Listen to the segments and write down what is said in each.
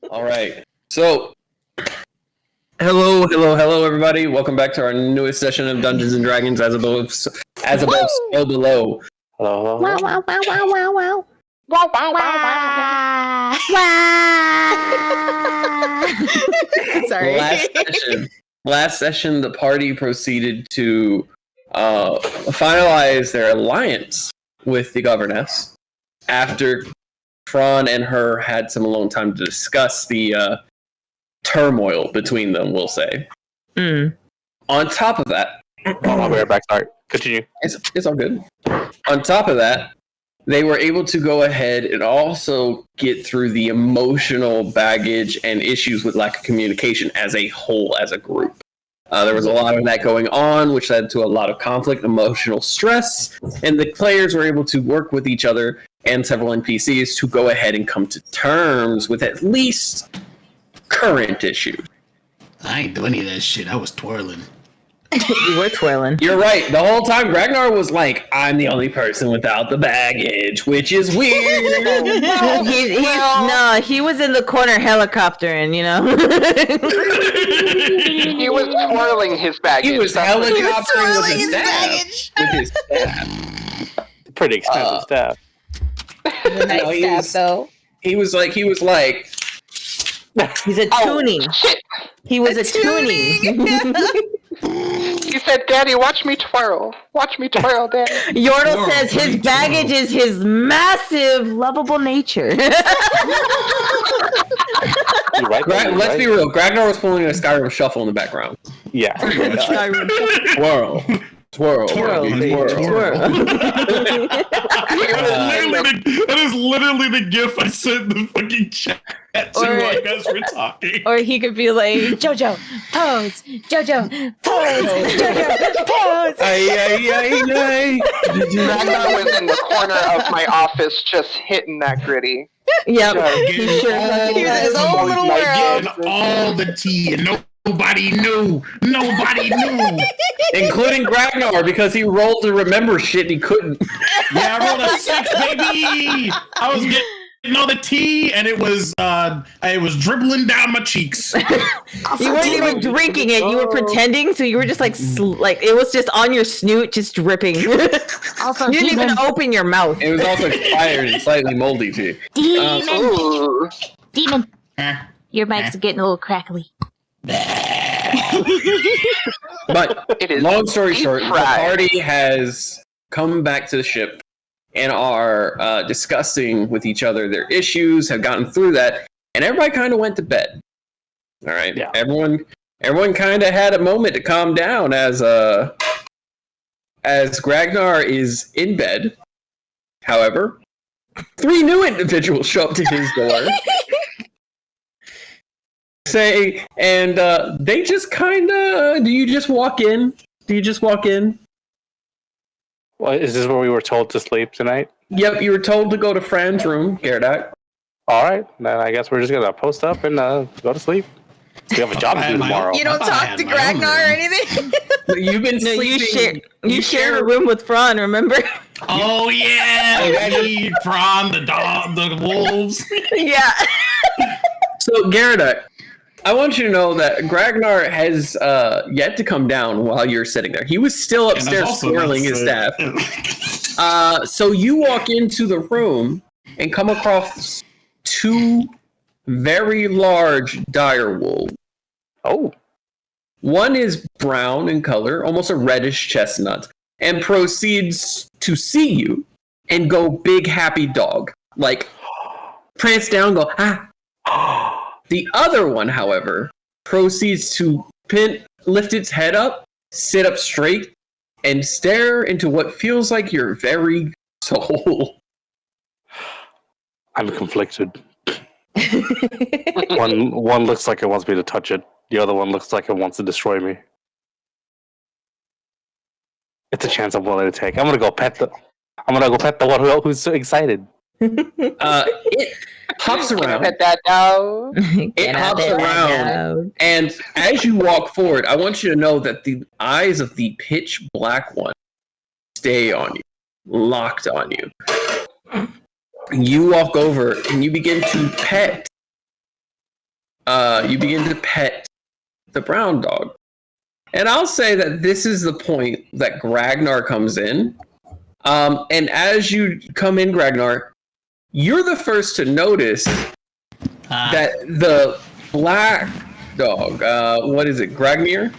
All right. So, hello, everybody. Welcome back to our newest session of Dungeons and Dragons, as above, so below. Hello. Wow, wow, wow, wow, wow, wow. Wow, wow, wow, Wow. Sorry. Last session, the party proceeded to finalize their alliance with the governess after Fran and her had some alone time to discuss the turmoil between them, we'll say. On top of that... I'll be right back. Sorry. Continue. It's all good. On top of that, they were able to go ahead and also get through the emotional baggage and issues with lack of communication as a whole, as a group. There was a lot of that going on, which led to a lot of conflict, emotional stress, and the players were able to work with each other and several NPCs to go ahead and come to terms with at least current issues. I ain't do any of that shit. I was twirling. You were twirling. You're right. The whole time, Ragnar was like, I'm the only person without the baggage, which is weird. He was in the corner helicoptering, you know? He was twirling his baggage. He was helicoptering with his staff. Pretty expensive staff. Nice staff, though. He was like, He's a tuning. Shit. He was a tuning. He said, Daddy, watch me twirl. Watch me twirl, Daddy. Yordle says his baggage is his massive, lovable nature. Let's be real. Ragnar was pulling a Skyrim shuffle in the background. Yeah. Twirl. Twirl. Twirl. That is literally the gif I sent in the fucking chat to like as we're talking. Or he could be like, Jojo, pose! Jojo, pose! Jojo, pose! Ragnar was in the corner of my office just hitting that gritty. Yep. He was in his own little world. Getting all the tea and nobody knew, Including Ragnar, because he rolled to remember shit and he couldn't. Yeah, I rolled a 6, baby. I was getting all the tea, and it was dribbling down my cheeks. You weren't even drinking it. You were pretending, so you were just like it was just on your snoot, just dripping. Also, you didn't even open your mouth. It was also expired and slightly moldy too. Demon, your mic's getting a little crackly. But long story short, the party has come back to the ship and are discussing with each other their issues, have gotten through that, and everybody kind of went to bed. All right, yeah. Everyone kind of had a moment to calm down as Ragnar is in bed. However, 3 new individuals show up to his door. They just kind of. Do you just walk in? Well, is this where we were told to sleep tonight? Yep, you were told to go to Fran's room, Gerdak. All right, then I guess we're just gonna post up and go to sleep. We have a job to do tomorrow. You don't talk to Ragnar or anything? You've been sleeping. You shared a room with Fran, remember? Oh yeah, me, Fran, the dog, the wolves. Yeah. So Gerdak, I want you to know that Ragnar has yet to come down while you're sitting there. He was still upstairs swirling his staff. So you walk into the room and come across 2 very large dire wolves. Oh. One is brown in color, almost a reddish chestnut, and proceeds to see you and go big happy dog. Like, prance down, go, ah. The other one, however, proceeds to lift its head up, sit up straight, and stare into what feels like your very soul. I'm conflicted. One looks like it wants me to touch it. The other one looks like it wants to destroy me. It's a chance I'm willing to take. I'm gonna go pet the one who's so excited. It hops around. Pet that dog. It hops around, and as you walk forward, I want you to know that the eyes of the pitch black one stay on you, locked on you. You walk over and you begin to pet you begin to pet the brown dog. And I'll say that this is the point that Gragnar comes in. And as you come in, Gragnar, you're the first to notice that the black dog, what is it, Gragnir?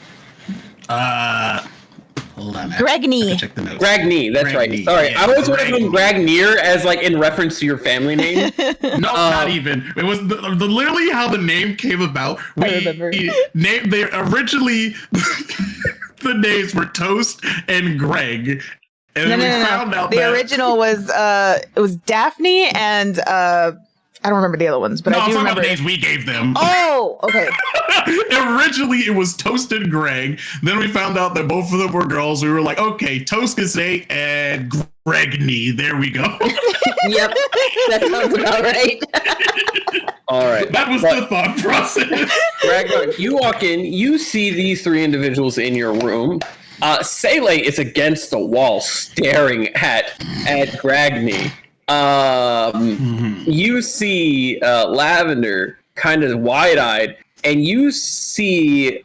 Hold on. Gregny. Check the notes. Gragny, that's Gragny, right. Sorry, yeah, I always wanted to Gragny. Gragnir as like in reference to your family name. No, not even. It was the literally how the name came about. I remember. They originally the names were Toast and Greg, and then we found out the that original was it was Daphne and I don't remember the other ones, but no, I I'm do talking about remember. the names we gave them. Oh, okay. Originally, it was Toast and Greg. Then we found out that both of them were girls. We were like, okay, Toast is Nate and Gregny. There we go. Yep, that sounds about right. All right. That was the thought process. Ragnar, you walk in, you see these three individuals in your room. Sele is against the wall staring at Gragny. You see Lavender kind of wide-eyed, and you see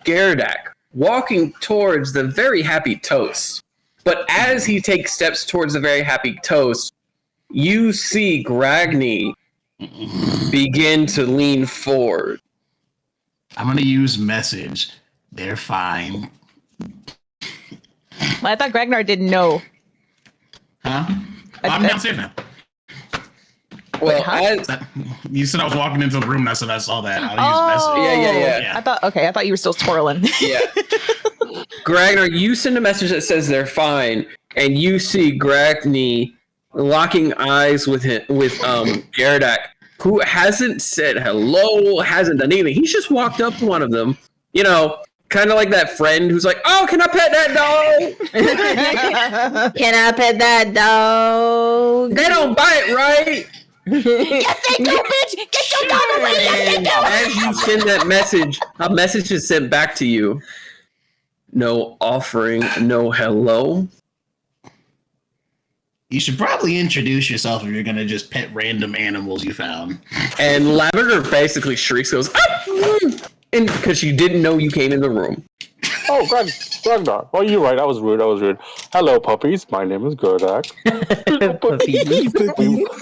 Gerdak walking towards the very happy Toast. But as he takes steps towards the very happy Toast, you see Gragny begin to lean forward. I'm gonna use message. They're fine. Well, I thought Ragnar didn't know. Huh? I'm not saying that. Well, You said I was walking into the room and I said I saw that. I'll use message. Yeah. I thought you were still twirling. Yeah. Gragnar, you send a message that says they're fine, and you see Gragny locking eyes with Gerdak, who hasn't said hello, hasn't done anything. He's just walked up to one of them, you know, kind of like that friend who's like, "Oh, can I pet that dog? Can I pet that dog? They don't bite, right?" Yes, they do, bitch! Get your dog away! Yes, they And do! as you send that message, a message is sent back to you. No offering, no hello. You should probably introduce yourself if you're gonna just pet random animals you found. And Lavender basically shrieks, goes, "Ah!" And because she didn't know you came in the room. Oh, Gragnar. Oh, you're right. I was rude. Hello, puppies. My name is Gerdak.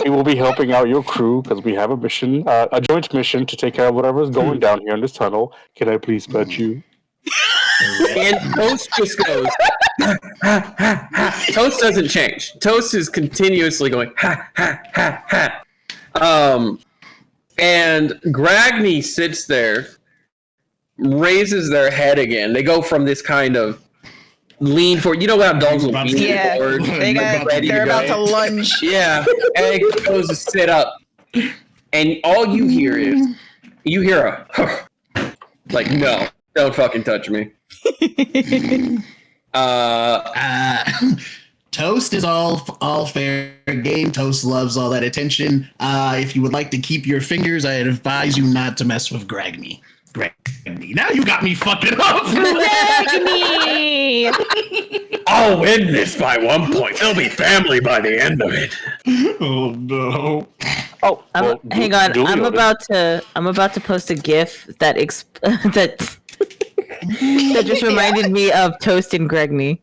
We will be helping out your crew because we have a mission, a joint mission to take care of whatever is going down here in this tunnel. Can I please pet you? And Toast just goes, ha, ha, ha, ha. Toast doesn't change. Toast is continuously going, ha, ha, ha, ha. And Gragny sits there, raises their head again. They go from this kind of lean forward. You know how dogs will lean Yeah, forward? they're about to lunge. Yeah. And it goes to sit up. And all you hear is, a, like, no, don't fucking touch me. Toast is all fair game. Toast loves all that attention. If you would like to keep your fingers, I advise you not to mess with Gragny. Now you got me fucking up. Gragny! I'll win this by 1 point. They'll be family by the end of it. Oh no. Oh, Hang on. I'm about to post a GIF that that just reminded me of Toast and Gregny.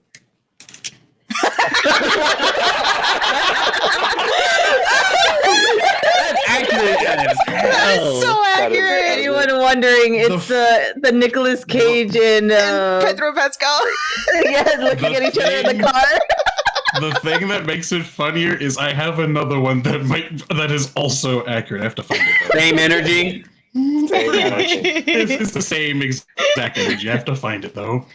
That's So accurate. Anyone wondering? It's the Nicolas Cage and Pedro Pascal. yeah, looking at each other in the car. The thing that makes it funnier is I have another one that is also accurate. I have to find it though. Same energy. It's the same exact energy. I have to find it though.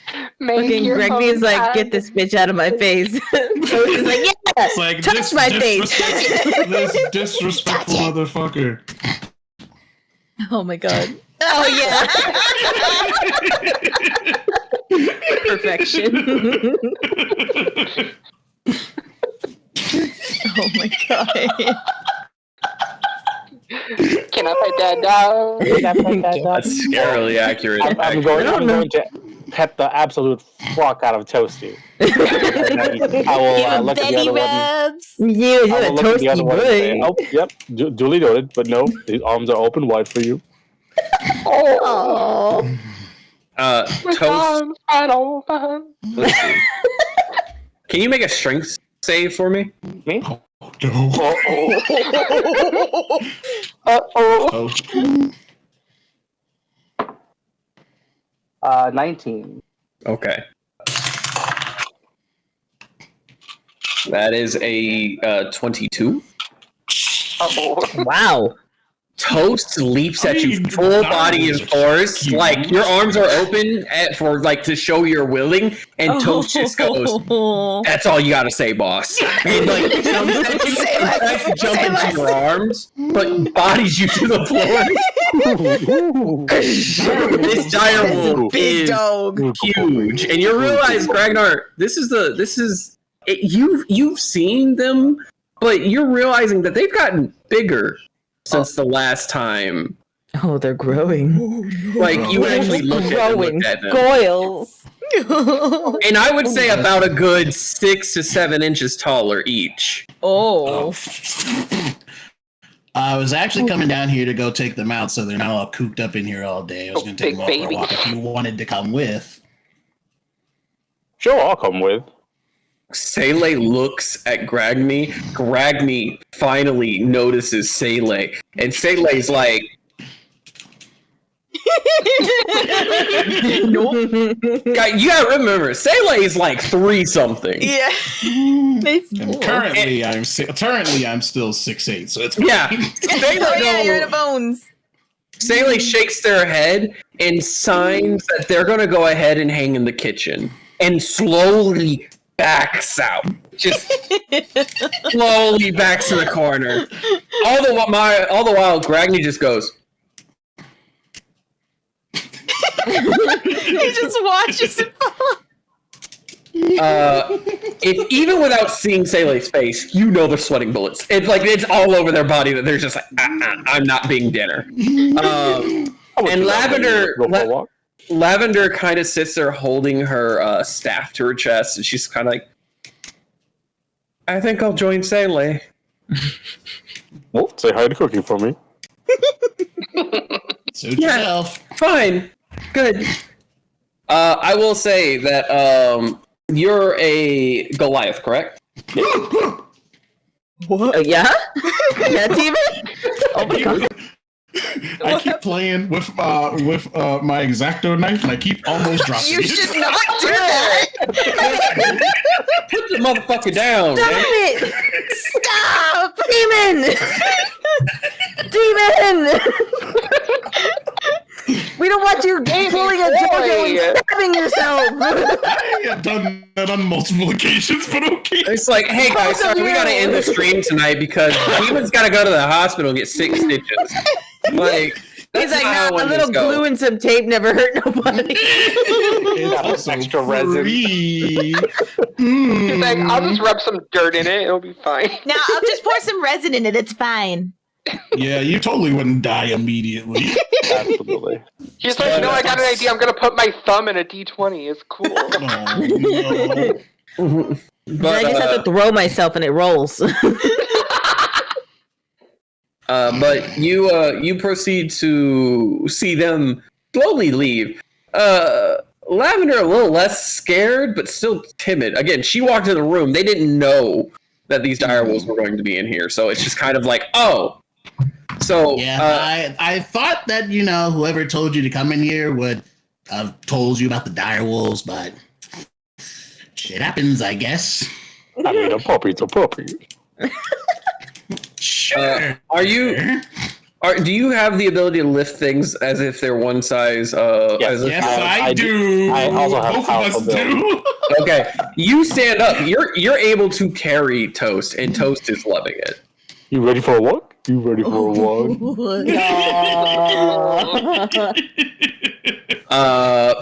Fucking Gregny is like, get this bitch out of my face. Toast is like, yeah, It's like touch my face. This disrespectful motherfucker. Oh my god. Oh yeah. Perfection. Oh my god. Can I pet that dog? That's scarily accurate. I'm going to pet the absolute fuck out of Toasty. I will look at the other one. rubs. Yeah, I will look at the toasty other one and say, boy. oh, yep, duly noted. But no, the arms are open wide for you. Oh. Toast. Final, final. Let's see. Can you make a strength save for me? Me? No. Uh-oh. Oh. 19. Okay. That is a 22. Wow. Toast leaps at you mean, full that body was and force. cute. Like your arms are open for like to show you're willing, and Toast just goes, "That's all you gotta say, boss." And like jumps at you, and tries to jump into your arms, but bodies you to the floor. This direwolf Big is dog. huge, and you realize, Gragnar, you've seen them, but you're realizing that they've gotten bigger since the last time. Oh, they're growing. Like you actually looked growing. at them. Goyles. And I would say about a good 6 to 7 inches taller each. Oh. I was actually coming down here to go take them out so they're not all cooped up in here all day. I was going to take them out for a walk if you wanted to come with. Sure, I'll come with. Sele looks at Gragny. Gragny finally notices Sele. And Sele's like, Nope. you gotta remember, Sele is like 3-something. Yeah. And currently, I'm still 6'8", so it's Yeah. Oh yeah, you're in the bones. Sele shakes their head and signs that they're going to go ahead and hang in the kitchen, and slowly backs out. Just slowly backs to the corner. All the while, Gragny just goes. He just watches it fall. If even without seeing Sele's face, you know they're sweating bullets. It's all over their body that they're just like, I'm not being dinner. And Lavender kind of sits there holding her staff to her chest, and she's kind of like, I think I'll join Sele. Well, say hi to Cookie for me. Suit yourself. Fine. Good. I will say that you're a Goliath, correct? What? Yeah? Yeah, Demon? Oh my god. I keep playing with my X-Acto knife, and I keep almost dropping You it. should not do that. Put the motherfucker down, Stop man. it! Stop. Demon! We don't want you pulling a JoJo and stabbing yourself! I have done that on multiple occasions, but okay. It's like, hey guys, sorry, we gotta end the stream tonight because Demon's gotta go to the hospital and get 6 stitches. Like, He's like, not how nah, a it little goes. glue and some tape never hurt nobody. It's also extra resin. free. He's like, I'll just rub some dirt in it. It'll be fine. Now I'll just pour some resin in it. It's fine. Yeah, you totally wouldn't die immediately. Absolutely. He's like, I got an idea. I'm gonna put my thumb in a D20. It's cool. No. But, I just have to throw myself and it rolls. but you proceed to see them slowly leave. Lavender a little less scared, but still timid. Again, she walked in the room. They didn't know that these direwolves were going to be in here, so it's just kind of like, oh. So yeah, I thought that whoever told you to come in here would have told you about the direwolves, but shit happens, I guess. I mean, a puppy's a puppy. Sure. Do you have the ability to lift things as if they're one size? Yes, I do. I also have Both of powerful us do. Okay, you stand up. You're able to carry Toast, and Toast is loving it. You ready for a walk? You ready for a walk?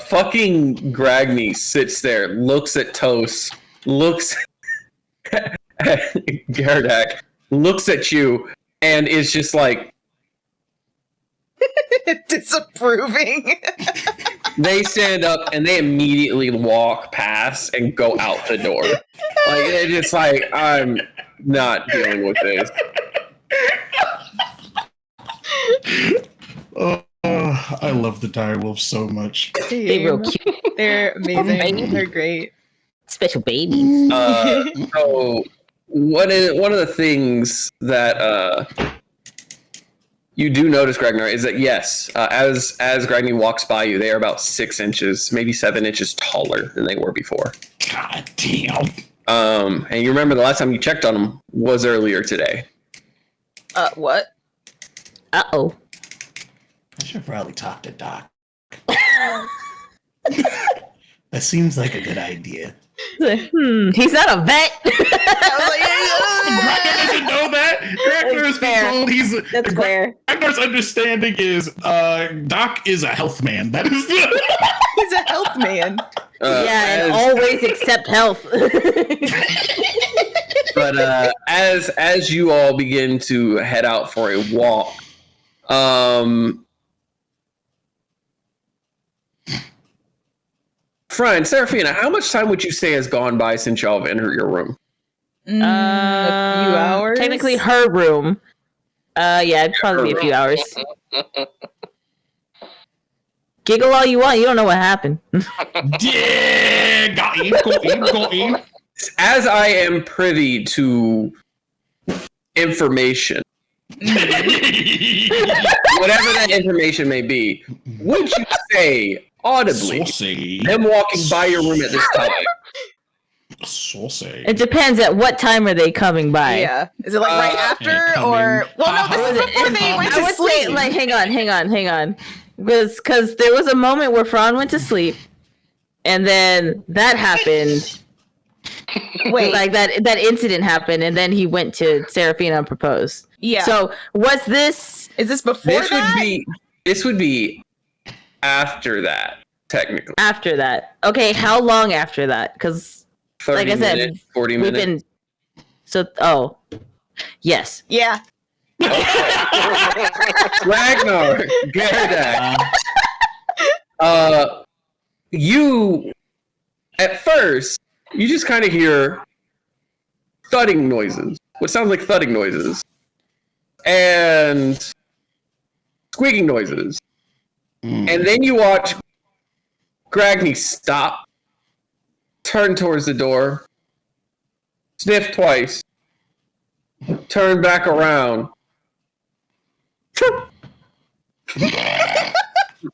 Fucking Gragny sits there, looks at Toast, looks at Gardak, looks at you, and is just like, Disapproving. they stand up and they immediately walk past and go out the door. Like, they're just like, I'm not dealing with this. I love the direwolves so much. They real cute, They're amazing. They're great. special babies. So one of the things that you do notice, Gragnar, is that yes, as Gragny walks by you, they are about 6 inches, maybe 7 inches taller than they were before. God damn. And you remember the last time you checked on them was earlier today. What? Uh-oh. I should probably talk to Doc. That seems like a good idea. He's not a vet. Gragnar doesn't know that. Gragnar has been told That's fair. Ragnar's understanding is Doc is a health man. That is He's a health man. And always accept health. But as you all begin to head out for a walk, Brian, Seraphina, how much time would you say has gone by since y'all have entered your room? A few hours. Technically, her room. It'd probably be a few hours. Giggle all you want. You don't know what happened. yeah, got him. As I am privy to information, whatever that information may be, would you say audibly Saucy. them walking by your room at this time? Saucy. It depends at what time are they coming by. Yeah. Is it like right after come or? in. Well, no, this is before they went I to would sleep. say, like, hang on. Because there was a moment where Fran went to sleep, and then that happened. Wait. Like that incident happened, and then he went to Seraphina and proposed. Yeah. So was this? Is this before that? This would be after that, technically. After that? Okay, how long after that? Because 30 like I said, minutes, 40 we've minutes. been. So yes. Yeah. Ragnar, Gerdak. You at first you just kind of hear thudding noises. What sounds like thudding noises. And squeaking noises. And then you watch Gragny stop, turn towards the door, sniff twice, turn back around.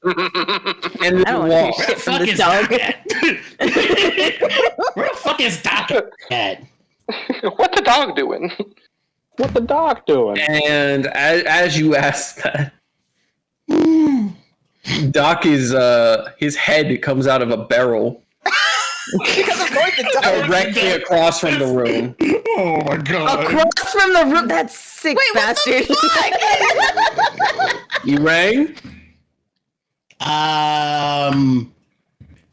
And I then don't want walk. to hear shit from Fuck this is dog. Doc at? Where the fuck is Doc at? What the dog doing? What the dog doing? And as you ask that, Doc is his head comes out of a barrel Because of course the dog. directly across from the room. Oh my god. Across from the room. That sick bastard. You rang?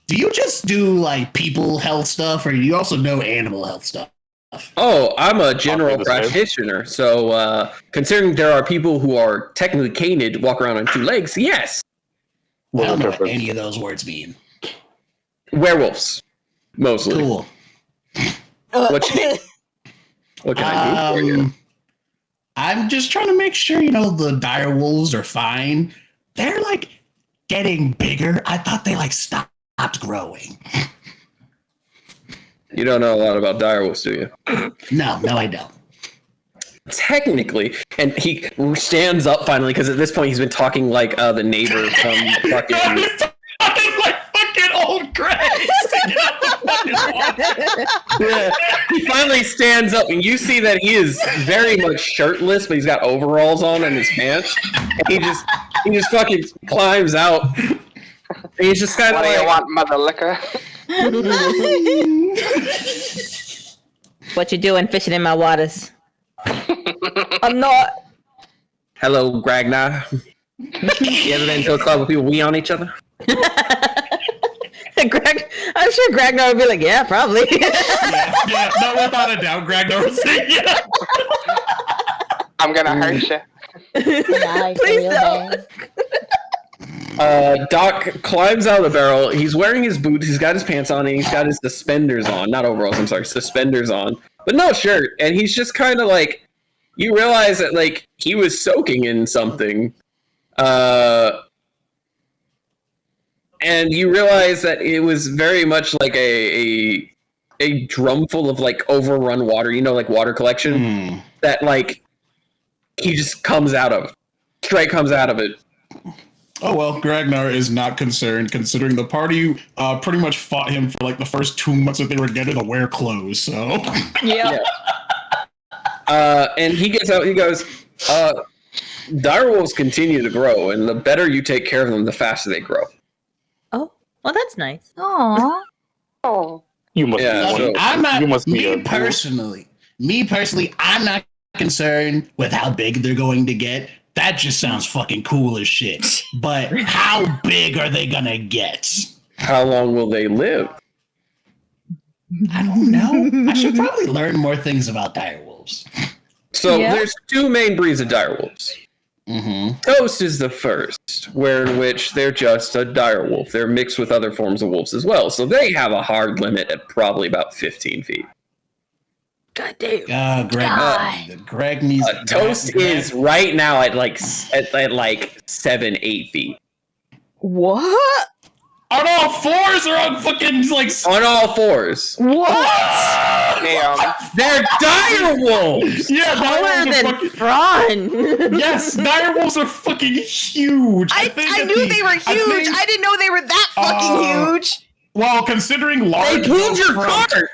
Do you just do like people health stuff, or do you also know animal health stuff? Oh, I'm a general I'll do the same. practitioner. So, considering there are people who are technically canid, walk around on 2 legs, yes. I don't know what difference? any of those words mean. Werewolves, mostly. Cool. What can I do for you? I'm just trying to make sure, the dire wolves are fine. They're like getting bigger. I thought they like stopped growing. You don't know a lot about direwolves, do you? No, I don't. Technically, and he stands up finally because at this point he's been talking like the neighbor from fucking. Talking like fucking old Grace. Yeah, he finally stands up, and you see that he is very much shirtless, but he's got overalls on and his pants. And he just fucking climbs out. And he's just kind of What do you like, want, mother liquor? What you doing fishing in my waters? I'm not. "Hello, Gragnar. You ever been to a club where people wee on each other?" I'm sure Gragnar would be like, yeah, probably. yeah, no, without a doubt, Gragnar was saying, yeah. I'm gonna hurt you. Please don't. Doc climbs out of the barrel. He's wearing his boots. He's got his pants on, and he's got his suspenders on. Not overalls, I'm sorry, suspenders on. But no shirt. And he's just kind of like, you realize that like he was soaking in something. and you realize that it was very much like a drum full of like overrun water, like water collection that like he just comes out of, straight comes out of it. Oh well, Gragnar is not concerned, considering the party pretty much fought him for like the first 2 months that they were getting to wear clothes. So Yeah. And he gets out. He goes, direwolves continue to grow, and the better you take care of them, the faster they grow. Oh, well, that's nice. Aw. Oh. You must Yeah, be so- I'm not. You must be Me a- personally, I'm not concerned with how big they're going to get. That just sounds fucking cool as shit. But how big are they gonna get? How long will they live? I don't know. I should probably learn more things about direwolves. So Yeah. there's two main breeds of direwolves. Mm-hmm. Ghost is the first, in which they're just a direwolf. They're mixed with other forms of wolves as well. So they have a hard limit at probably about 15 feet. God damn. Gragny's Toast is right now at like 7-8 feet. What? on all fours or on fucking like. On all fours. What? Damn. They're direwolves! Yeah, Taller direwolves are than fucking. Fron. Yes, direwolves are fucking huge. I knew they were huge. I didn't know they were that fucking huge. Well, considering They large pulled ghosts your from- cart!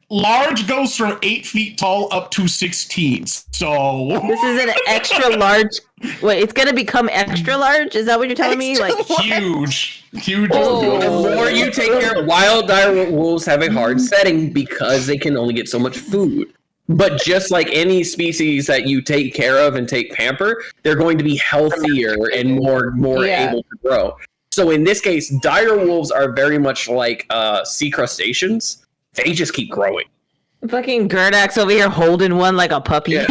large ghosts are 8 feet tall up to 16. So This is an extra large. Wait, it's gonna become extra large? Is that what you're telling me? Like, huge. Oh. The more you take care of wild direwolves have a hard setting because they can only get so much food. But just like any species that you take care of and take pamper, they're going to be healthier and more Yeah. able to grow. So in this case, direwolves are very much like sea crustaceans. They just keep growing. fucking Gerdax over here holding one like a puppy. Yeah.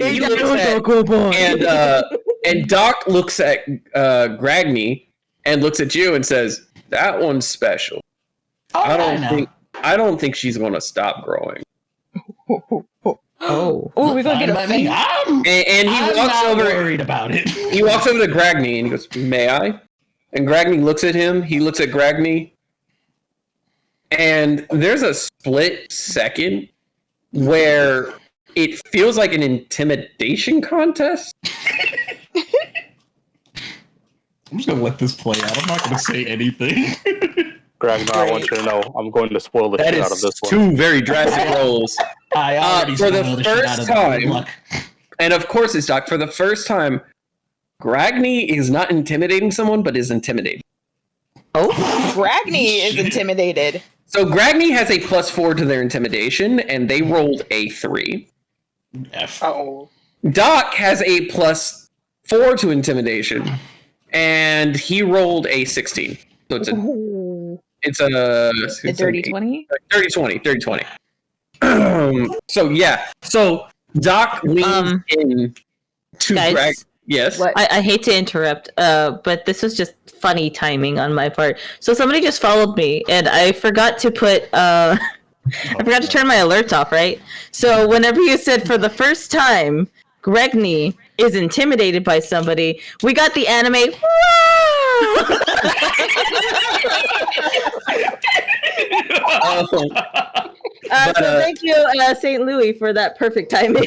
And he looks at, and Doc looks at Gragny and looks at you and says, "That one's special. I don't think she's going to stop growing." Oh. Oh, we're gonna get a me. thing. And he I'm walks not over. worried about it. He walks over to Gragny and he goes, "May I?" And Gragny looks at him. He looks at Gragny. And there's a split second where it feels like an intimidation contest. I'm just gonna let this play out. I'm not gonna say anything. Gragnar, I want you to know I'm going to spoil the That shit out of is this one. two very drastic rolls. I already for the spoiled the shit out first of time- the luck. And of course, it's Doc. For the first time, Gragny is not intimidating someone, but is intimidating. Bragny is intimidated. So Gragny has a +4 to their intimidation, and they rolled a 3. F. Oh. Doc has a +4 to intimidation, and he rolled a 16. So it's a A dirty 20? dirty 20. So Doc leans in to guys? Greg. Yes. What? I hate to interrupt, but this was just funny timing on my part. So somebody just followed me, and I forgot to put I forgot to turn my alerts off, right? So whenever you said for the first time, Gregny is intimidated by somebody, we got the anime. Oh, So thank you, St. Louis, for that perfect timing.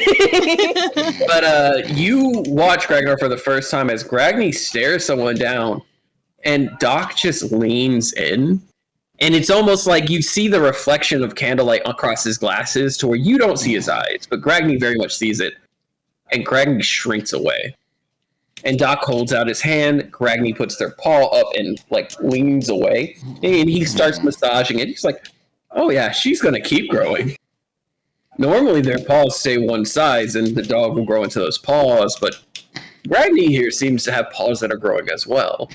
but you watch Gragnar for the first time as Gragny stares someone down, and Doc just leans in. And it's almost like you see the reflection of candlelight across his glasses to where you don't see his eyes, but Gragny very much sees it. And Gragny shrinks away. And Doc holds out his hand. Gragny puts their paw up and like leans away. And he starts massaging it. He's like, "Oh yeah, she's gonna keep growing." Normally their paws stay one size and the dog will grow into those paws, but Gragny here seems to have paws that are growing as well.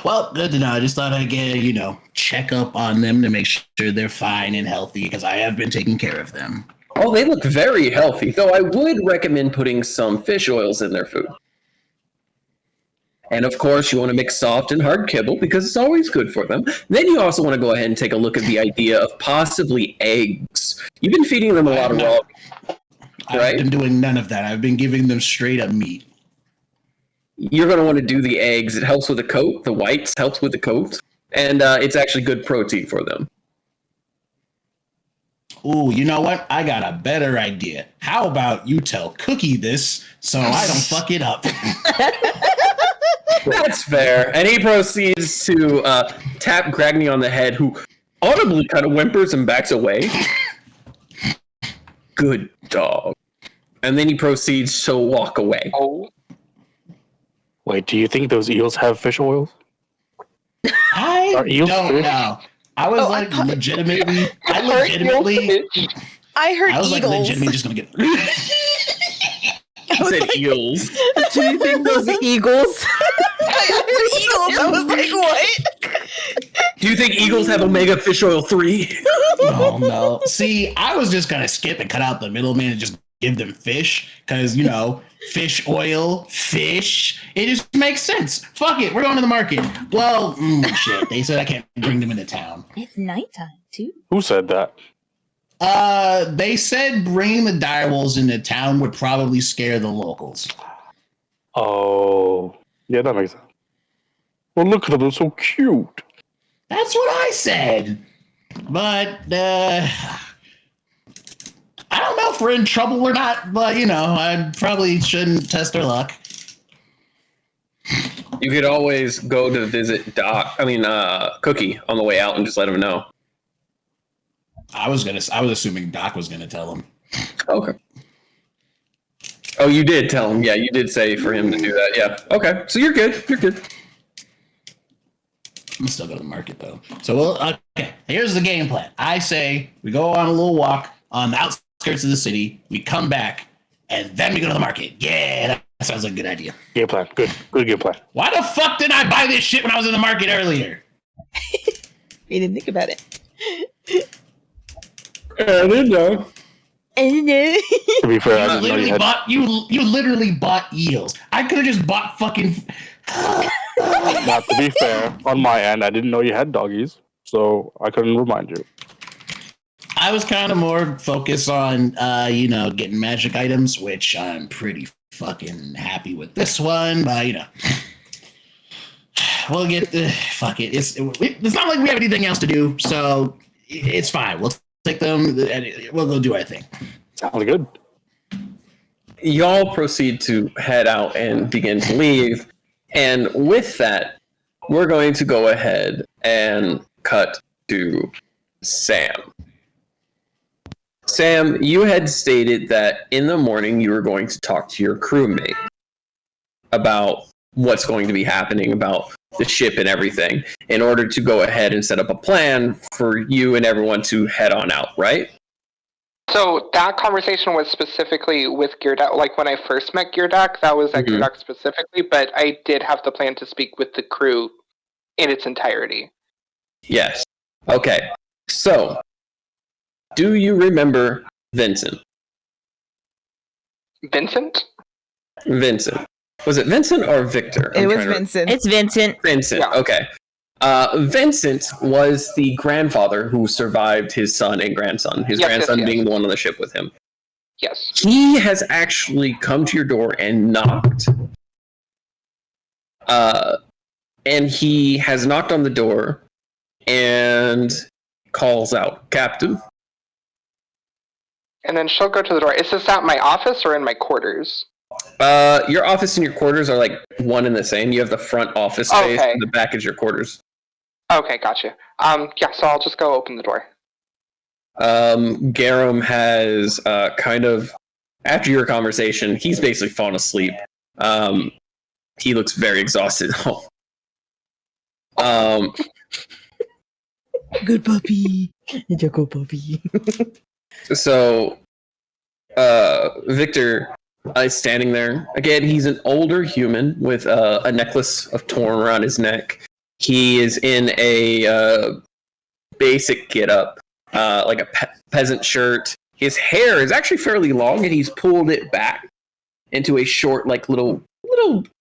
Well, good to know. I just thought I'd get, check up on them to make sure they're fine and healthy because I have been taking care of them. Oh, they look very healthy, though I would recommend putting some fish oils in their food. And of course, you want to mix soft and hard kibble because it's always good for them. Then you also want to go ahead and take a look at the idea of possibly eggs. You've been feeding them a lot of raw, I've right? been doing none of that. I've been giving them straight up meat. you're going to want to do the eggs. It helps with the coat. The whites helps with the coat. And it's actually good protein for them. Ooh, you know what? I got a better idea. How about you tell Cookie this so I don't fuck it up? That's fair. And he proceeds to tap Gragny on the head, who audibly kind of whimpers and backs away. Good dog. And then he proceeds to walk away. Oh. Wait, do you think those eels have fish oils? I Are eels don't fish? know. I was like legitimately. I was like eagles. legitimately just gonna get. He said eels. Do you think those eagles? I heard eagles. I was like, what? Do you think eagles have omega fish oil 3? Oh no! See, I was just gonna skip and cut out the middleman and just give them fish because fish oil, fish. It just makes sense. Fuck it, we're going to the market. Well, shit. They said I can't bring them into town. It's nighttime too. Who said that? They said bringing the direwolves into town would probably scare the locals. Oh, yeah, that makes sense. Well, look at them; they're so cute. That's what I said. But I don't know if we're in trouble or not. But I probably shouldn't test our luck. You could always go to visit Cookie on the way out and just let him know. I was assuming Doc was gonna tell him. Okay. Oh, you did tell him. Yeah, you did say for him to do that. Yeah. Okay. So you're good. You're good. I'm still going to the market though. So okay. Here's the game plan. I say we go on a little walk on the outskirts of the city. We come back, and then we go to the market. Yeah, that sounds like a good idea. Game plan. Good game plan. Why the fuck didn't I buy this shit when I was in the market earlier? You didn't think about it. I didn't know. To be fair, I You didn't know you literally had. bought you literally bought eels. I could have just bought fucking. Not to be fair, on my end, I didn't know you had doggies, so I couldn't remind you. I was kind of more focused on getting magic items, which I'm pretty fucking happy with this one, but we'll get the fuck it. It's not like we have anything else to do, so it's fine. We'll take them and we'll go do our thing. Sounds good. Y'all proceed to head out and begin to leave. And with that, we're going to go ahead and cut to Sam. Sam, you had stated that in the morning you were going to talk to your crewmate about what's going to be happening, about the ship and everything, in order to go ahead and set up a plan for you and everyone to head on out, right? So that conversation was specifically with Geardock. Like when I first met Geardock, that was at Geardock specifically, but I did have the plan to speak with the crew in its entirety. Yes. Okay. So, do you remember Vincent? Vincent? Vincent. Was it Vincent or Victor? It was Vincent. It's Vincent. Vincent. Yeah. Okay. Vincent was the grandfather who survived his son and grandson. His grandson being the one on the ship with him. Yes. He has actually come to your door and knocked. And he has knocked on the door and calls out, "Captain." And then she'll go to the door. Is this at my office or in my quarters? Your office and your quarters are like one and the same. You have the front office space, Okay. and the back is your quarters. Okay, gotcha. Yeah, so I'll just go open the door. Garum has kind of, after your conversation, he's basically fallen asleep. He looks very exhausted. Good puppy. It's a good puppy. So, Victor is standing there. Again, he's an older human with a necklace of torn around his neck. He is in a basic getup, like a peasant shirt. His hair is actually fairly long, and he's pulled it back into a short, like little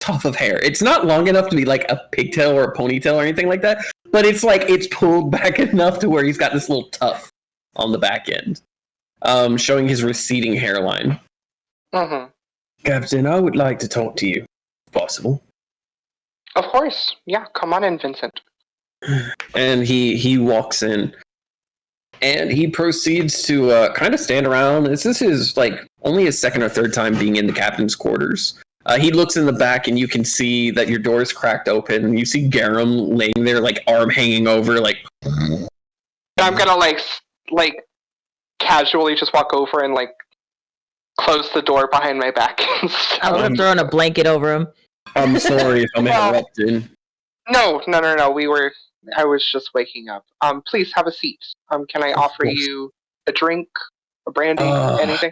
tuft of hair. It's not long enough to be like a pigtail or a ponytail or anything like that, but it's like it's pulled back enough to where he's got this little tuft on the back end, showing his receding hairline. Mm-hmm. Captain, I would like to talk to you, if possible. Of course. Yeah, come on in, Vincent. And he walks in, and he proceeds to kind of stand around. This is his only his second or third time being in the captain's quarters. He looks in the back, and you can see that your door is cracked open. You see Garum laying there, arm hanging over, And I'm gonna casually just walk over and close the door behind my back. I would have thrown a blanket over him. I'm sorry if I'm interrupting. No. I was just waking up. Please have a seat. Can I offer you a drink, a brandy, anything?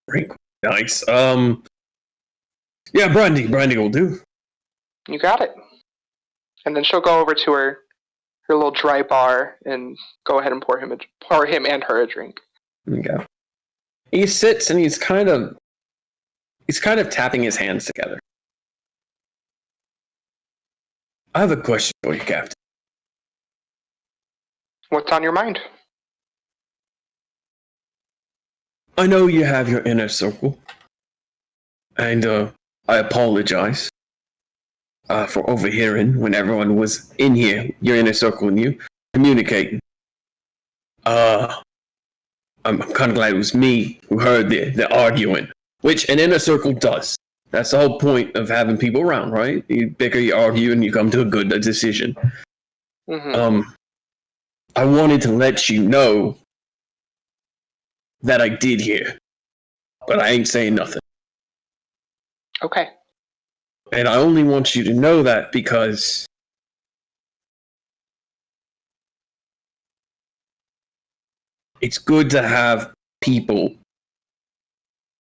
Drink, nice. Yeah, brandy will do. You got it. And then she'll go over to her little dry bar and go ahead and pour him and her a drink. There you go. He sits and he's kind of tapping his hands together. I have a question for you, Captain. What's on your mind? I know you have your inner circle, and I apologize for overhearing when everyone was in here, your inner circle and you, communicating. I'm kind of glad it was me who heard the arguing, which an inner circle does. That's the whole point of having people around, right? You bicker, you argue, and you come to a good decision. Mm-hmm. I wanted to let you know that I did hear, but I ain't saying nothing. Okay. And I only want you to know that because it's good to have people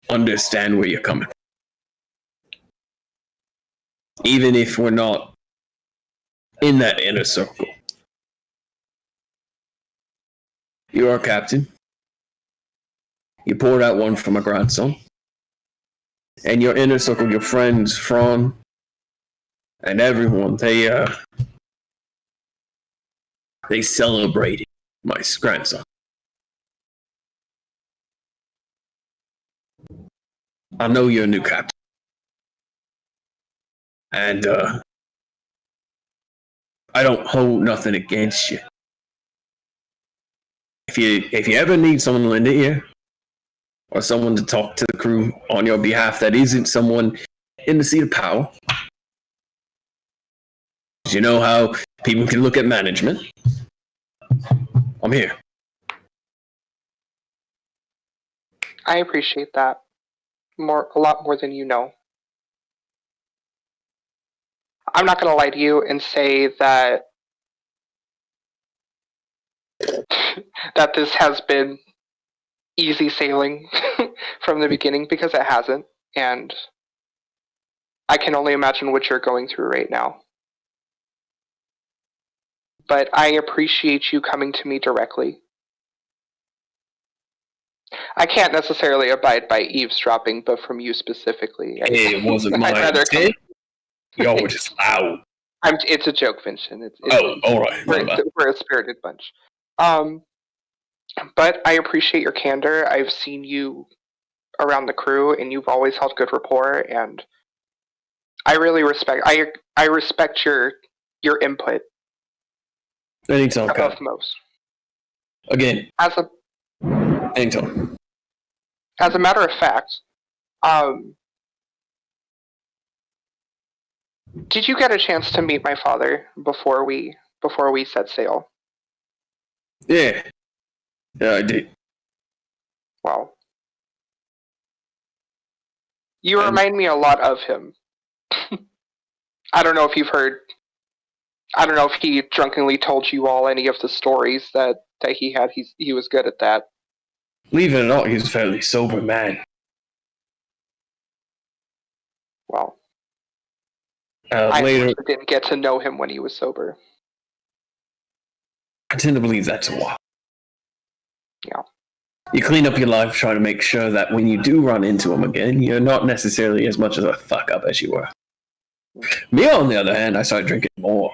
understand where you're coming from. Even if we're not in that inner circle. You're our captain. You poured out one for my grandson. And your inner circle, your friends, Fran, and everyone, they celebrated my grandson. I know you're a new captain. And I don't hold nothing against you. If you ever need someone to lend an ear, or someone to talk to the crew on your behalf that isn't someone in the seat of power, you know how people can look at management. I'm here. I appreciate that. A lot more than you know. I'm not going to lie to you and say that that this has been easy sailing from the beginning, because it hasn't, and I can only imagine what you're going through right now. But I appreciate you coming to me directly. I can't necessarily abide by eavesdropping, but from you specifically. Hey, it wasn't my intent. Y'all were just loud. It's a joke, Vincent. All right. We're a spirited bunch. But I appreciate your candor. I've seen you around the crew, and you've always held good rapport, and I really respect. I respect your input. Anytime, above most. Again. Anytime. As a matter of fact, did you get a chance to meet my father before we set sail? Yeah, I did. Wow. You remind me a lot of him. I don't know if you've heard. I don't know if he drunkenly told you all any of the stories that he had. He was good at that. Believe it or not, he's a fairly sober man. Well, I later didn't get to know him when he was sober. I tend to believe that's a while. Yeah. You clean up your life trying to make sure that when you do run into him again, you're not necessarily as much of a fuck up as you were. Me, on the other hand, I started drinking more.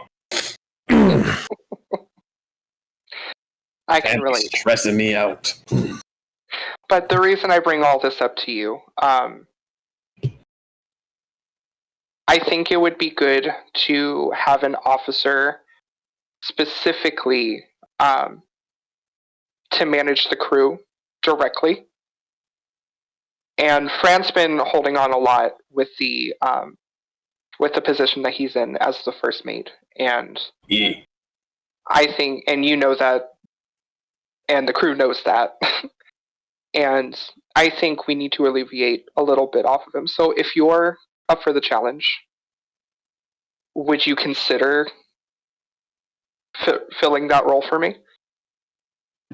I can relate. It's stressing me out. But the reason I bring all this up to you, I think it would be good to have an officer specifically to manage the crew directly. And Fran's been holding on a lot with the position that he's in as the first mate. And Yeah. I think, and you know that, and the crew knows that. And I think we need to alleviate a little bit off of him. So if you're up for the challenge, would you consider filling that role for me?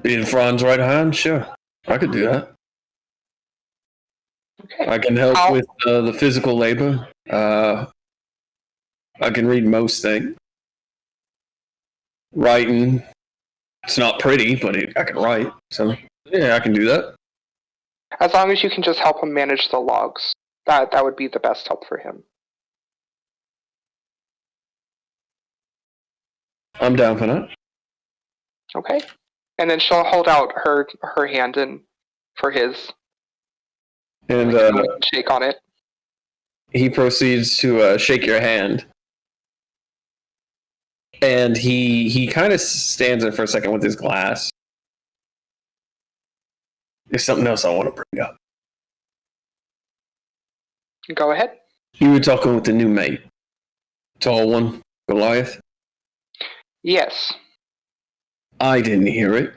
Being Fran's right hand, sure. I could do that. Okay. I can help with the physical labor. I can read most things. Writing, it's not pretty, but I can write. So, yeah, I can do that. As long as you can just help him manage the logs, that would be the best help for him. I'm down for that. Okay. And then she'll hold out her hand in for his. And shake on it. he proceeds to shake your hand. And he kind of stands there for a second with his glass. There's something else I want to bring up. Go ahead. You were talking with the new mate. Tall one, Goliath. Yes. I didn't hear it.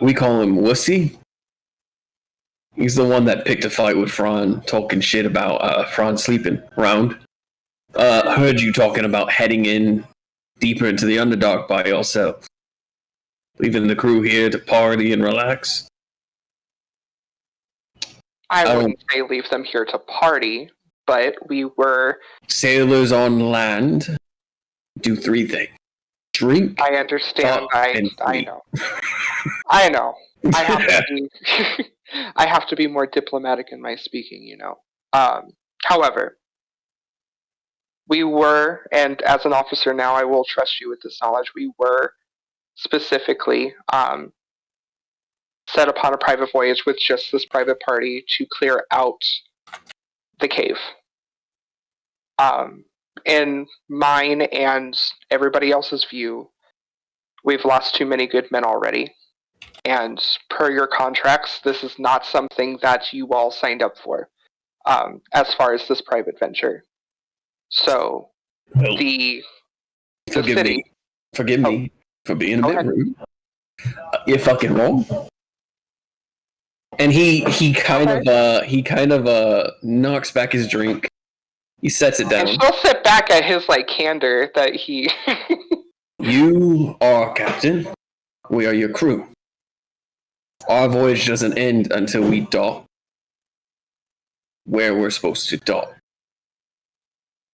We call him Wussy. He's the one that picked a fight with Fran, talking shit about Fran sleeping around. Heard you talking about heading in deeper into the Underdark by yourself. Leaving the crew here to party and relax. I wouldn't say leave them here to party, but we were... Sailors on land do three things. Drink. I understand. I know. I know. I have to be... I have to be more diplomatic in my speaking, you know. However, we were, and as an officer now, I will trust you with this knowledge, we were specifically set upon a private voyage with just this private party to clear out the cave. In mine and everybody else's view, we've lost too many good men already. And per your contracts, this is not something that you all signed up for, as far as this private venture. So, Well, the forgive city... me for being a bit ahead. rude. You're fucking wrong. And he kind of knocks back his drink. He sets it down. And she'll sit back at his candor that he... You are captain. We are your crew. Our voyage doesn't end until we dock where we're supposed to dock.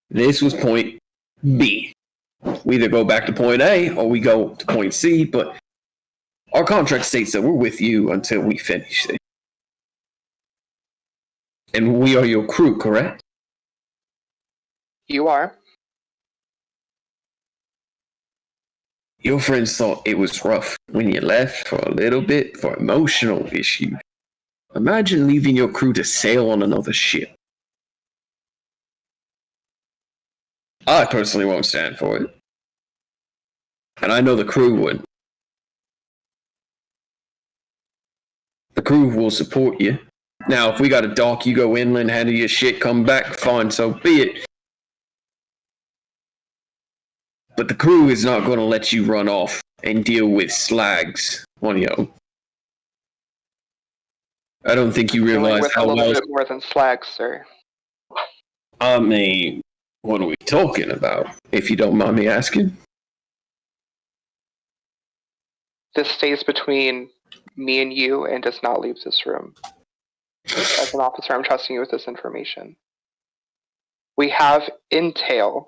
This was point B. We either go back to point A or we go to point C, but our contract states that we're with you until we finish it. And we are your crew, correct? You are. Your friends thought it was rough when you left for a little bit for emotional issues. Imagine leaving your crew to sail on another ship. I personally won't stand for it. And I know the crew would. The crew will support you. Now, if we got a dock, you go inland, handle your shit, come back, fine, so be it. But the crew is not going to let you run off and deal with slags on your own. I don't think you realize with how a little well... bit more than slags, sir. I mean, what are we talking about, if you don't mind me asking? This stays between me and you and does not leave this room. As an officer, I'm trusting you with this information. We have intel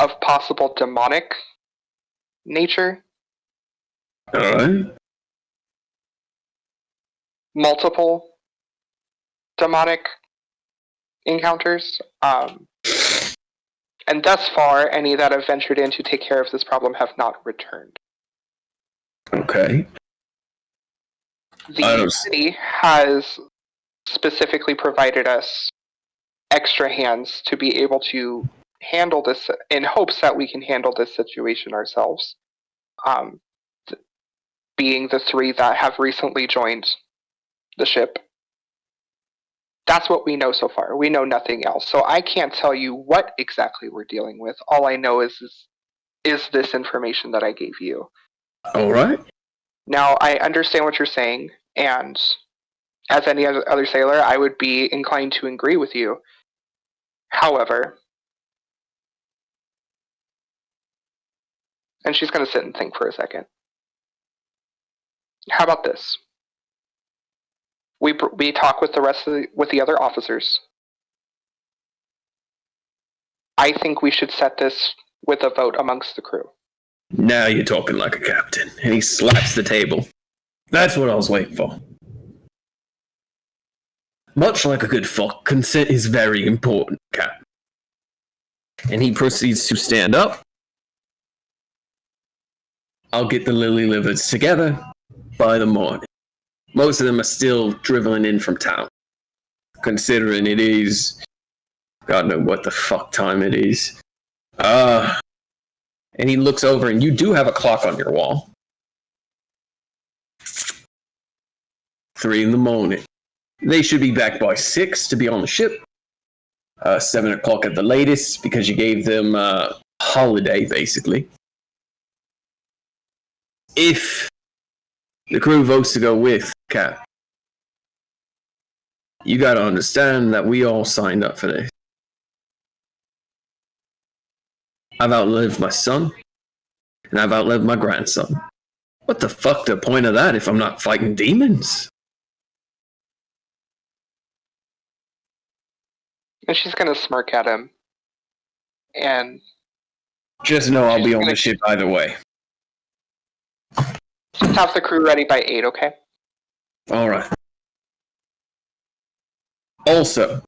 of possible demonic nature. Alright. Multiple demonic encounters. And thus far, any that have ventured in to take care of this problem have not returned. Okay. The city has specifically provided us extra hands to be able to handle this in hopes that we can handle this situation ourselves. Being the 3 that have recently joined the ship. That's what we know so far. We know nothing else. So I can't tell you what exactly we're dealing with. All I know is this information that I gave you. All right. Now, I understand what you're saying, and as any other sailor, I would be inclined to agree with you. However, and she's going to sit and think for a second. How about this? We talk with the other officers. I think we should set this with a vote amongst the crew. Now you're talking like a captain. And he slaps the table. That's what I was waiting for. Much like a good fuck, consent is very important, Cap. And he proceeds to stand up. I'll get the lily livers together by the morning. Most of them are still dribbling in from town. Considering it is... God knows what the fuck time it is. And he looks over, and you do have a clock on your wall. 3 a.m. They should be back by 6 to be on the ship. 7 o'clock at the latest, because you gave them a holiday, basically. If the crew votes to go with Cap, you gotta understand that we all signed up for this. I've outlived my son, and I've outlived my grandson. What the fuck the point of that if I'm not fighting demons? And she's going to smirk at him. And just know I'll be on the ship either way. Just have the crew ready by 8, okay? All right. Also,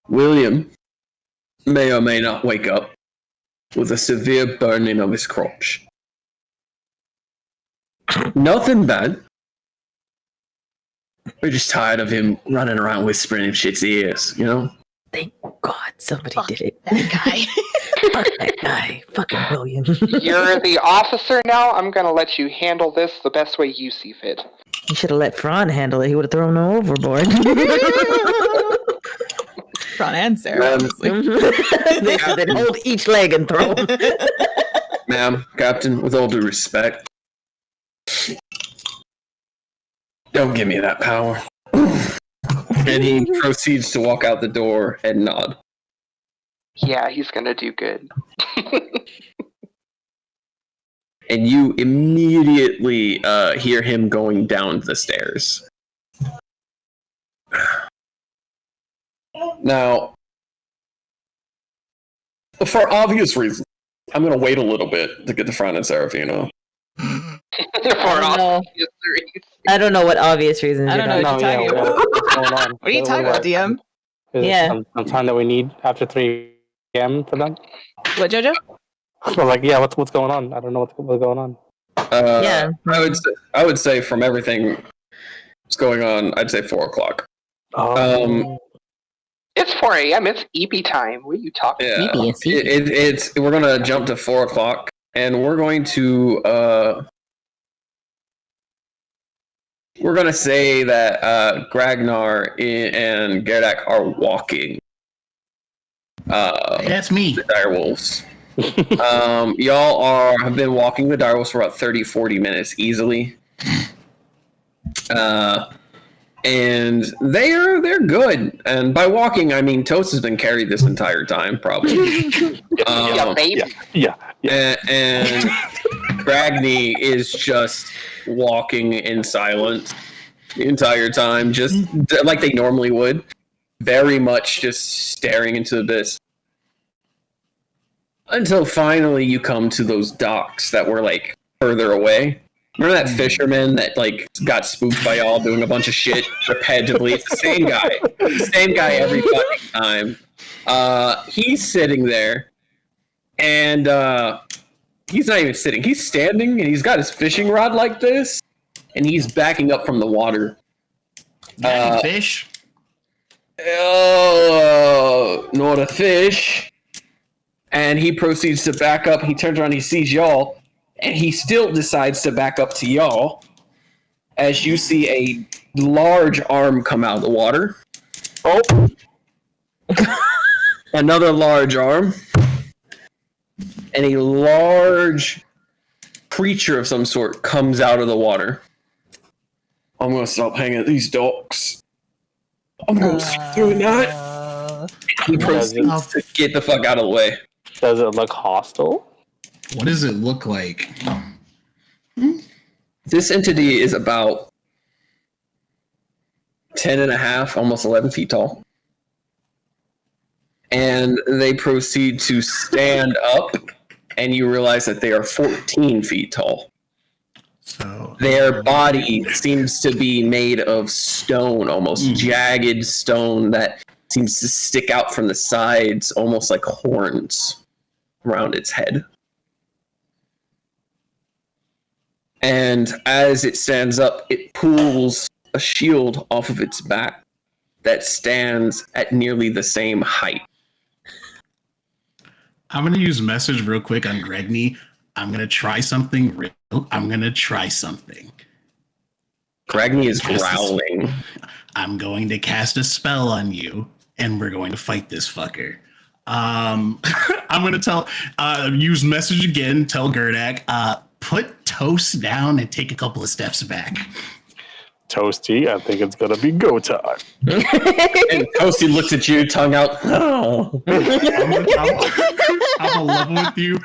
William may or may not wake up with a severe burning of his crotch. Nothing bad. We're just tired of him running around whispering in shit's ears, you know? Thank God somebody Fuck did it. that guy. Fuck that guy. Fucking William. You're the officer now. I'm going to let you handle this the best way you see fit. You should have let Fran handle it. He would have thrown him overboard. Ron and Sarah. They should then hold each leg and throw him. Ma'am, Captain, with all due respect, don't give me that power. And he proceeds to walk out the door and nod. Yeah, he's going to do good. And you immediately hear him going down the stairs. Now, for obvious reasons, I'm going to wait a little bit to get to Fran and Serafino. I don't know what obvious reasons. I don't know what you're talking about. What's going on? What are you talking about, DM? Is Yeah. some time that we need after 3 a.m. for them? What, Jojo? So like, yeah, what's going on? I don't know what's going on. Yeah. I would say from everything that's going on, I'd say 4 o'clock. It's 4 a.m. It's EP time. What are you talking Yeah, Maybe it's we're gonna jump to 4 o'clock, and we're going to we're gonna say that Gragnar and Gerdak are walking. That's me. The direwolves. Y'all have been walking the direwolves for about 30-40 minutes easily. And they're good. And by walking, I mean Toast has been carried this entire time, probably. Yeah, baby. Yeah. And Ragni is just walking in silence the entire time, just like they normally would. Very much just staring into the abyss. Until finally you come to those docks that were like further away. Remember that fisherman that like got spooked by y'all doing a bunch of shit repetitively? It's the same guy. Same guy every fucking time. He's sitting there and he's not even sitting. He's standing, and he's got his fishing rod like this, and he's backing up from the water. Got any fish? Not a fish. And he proceeds to back up. He turns around, he sees y'all, and he still decides to back up to y'all as you see a large arm come out of the water. Oh. Another large arm. And a large creature of some sort comes out of the water. I'm going to stop hanging at these docks. I'm going to sleep through the night. He proceeds to get the fuck out of the way. Does it look hostile? What does it look like? This entity is about 10 and a half, almost 11 feet tall. And they proceed to stand up, and you realize that they are 14 feet tall. So their body seems to be made of stone, almost jagged stone that seems to stick out from the sides, almost like horns around its head. And as it stands up, it pulls a shield off of its back that stands at nearly the same height. I'm going to use message real quick on Gregny. I'm going to try something real. I'm going to try something. Gregny is growling. I'm going to cast a spell on you, and we're going to fight this fucker. I'm going to use message again, tell Gerdak, put Toast down and take a couple of steps back. Toasty, I think it's going to be go time. And Toasty looks at you, tongue out. Oh. I'm a level with you.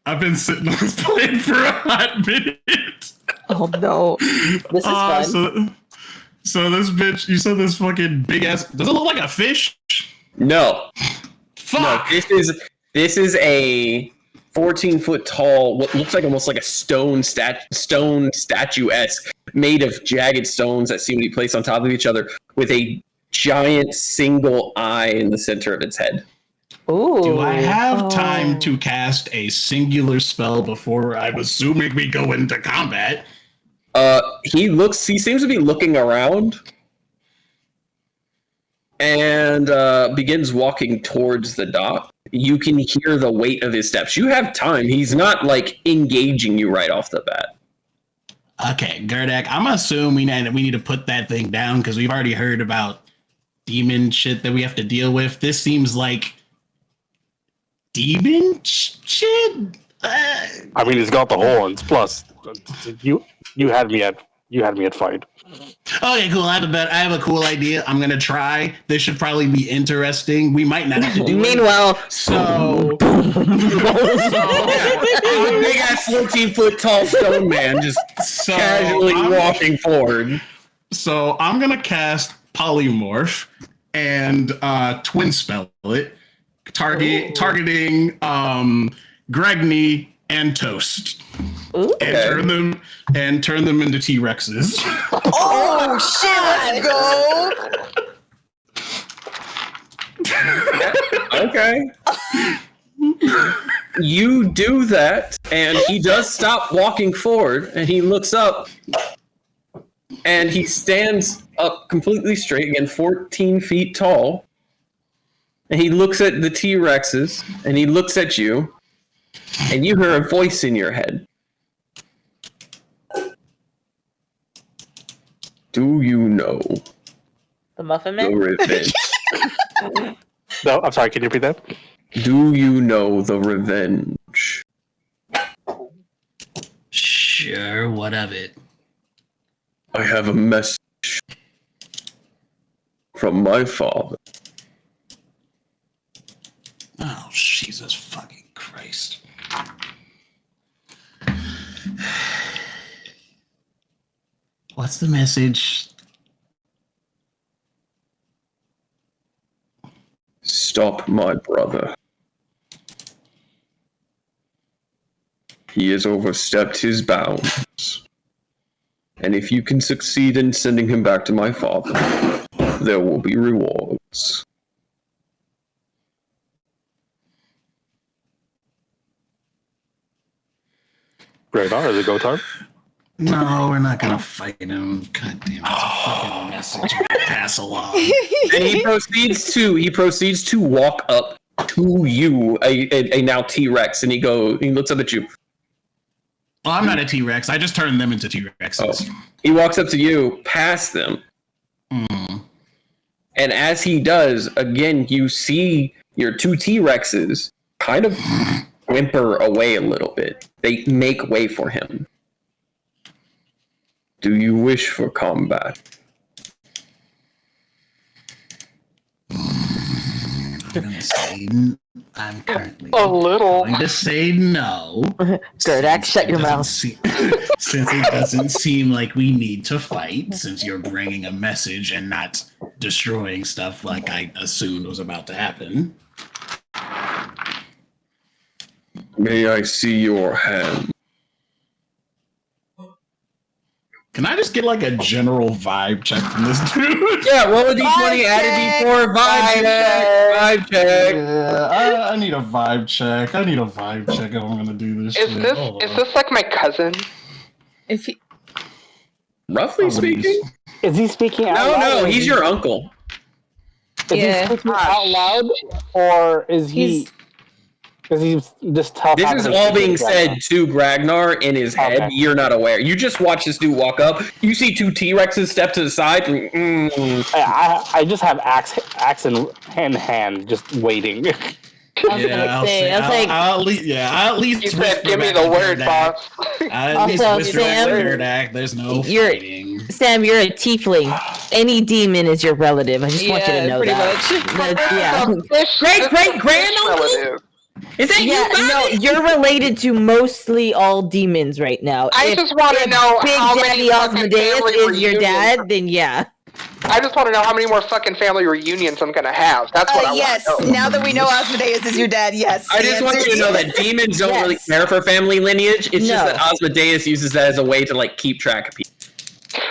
I've been sitting on this plane for a hot minute. Oh no. This is fun. So this bitch, you said this fucking big ass, does it look like a fish? No. Fuck. No, this is a 14-foot tall, what looks like almost like a stone statuesque, made of jagged stones that seem to be placed on top of each other, with a giant single eye in the center of its head. Ooh. Do I have time to cast a singular spell before I'm assuming we go into combat? He seems to be looking around and begins walking towards the dock. You can hear the weight of his steps. You have time. He's not like engaging you right off the bat. Okay, Gerdak, I'm assuming we need to put that thing down because we've already heard about demon shit that we have to deal with. This seems like demon shit. I mean, it's got the horns. Plus, you had me at fight. Okay, cool. I have a cool idea. I'm gonna try. This should probably be interesting. We might not have to do it. Meanwhile, So A big ass 14-foot tall stone man just casually walking forward. So I'm gonna cast polymorph and twin spell it, targeting Gregny and Toast. ooh. And turn them into T-Rexes. Oh shit! Let's go. Okay. You do that, and he does stop walking forward, and he looks up, and he stands up completely straight, again, 14 feet tall, and he looks at the T-Rexes, and he looks at you, and you hear a voice in your head. Do you know The Muffin the Man? revenge? No, I'm sorry. Can you repeat that? Do you know the revenge? Sure, what of it? I have a message from my father. Oh, Jesus fucking Christ. What's the message? Stop my brother. He has overstepped his bounds. And if you can succeed in sending him back to my father, there will be rewards. Ragnar, is it go time? No, we're not gonna fight him. God damn, it's a fucking message to pass along. And he proceeds to walk up to you, a now T-Rex, and he looks up at you. Well, I'm not a T-Rex. I just turned them into T-Rexes. Oh. He walks up to you, past them. Mm. And as he does, again, you see your two T-Rexes kind of whimper away a little bit. They make way for him. Do you wish for combat? I'm currently A little. going to say no. Gerdak, shut your mouth. Since it doesn't seem like we need to fight, since you're bringing a message and not destroying stuff like I assumed was about to happen. May I see your hand? Can I just get like a general vibe check from this dude? Yeah, roll a d20, add a d4, vibe check. Yeah, I need a vibe check. If I'm gonna do this. Is this like my cousin? If he, Roughly speaking? Is he speaking out loud? No, he's your uncle. Is he speaking out loud, or is he just tough? This is all being said to Ragnar in his head. Okay. You're not aware. You just watch this dude walk up. You see two T-Rexes step to the side. And, I just have axe in hand, just waiting. I'll I'll at least You said, give me the word, boss. I'll at least Also, whisper back Sam, to Gerdak, there's no fighting. Sam, you're a tiefling. Any demon is your relative. I just want you to know pretty that. much. Great granduncle? Relative. is that you? No, you're related to mostly all demons right now. I If- just want to if know Big how Daddy many fucking Osmodeus family is your reunions. dad, then yeah. I just want to know how many more fucking family reunions I'm gonna have. That's what I Yes, want to know. now that we know Osmodeus is your dad, yes. I just want you to know that demons don't really Yes. care for family lineage. It's just No. that Osmodeus uses that as a way to like keep track of people.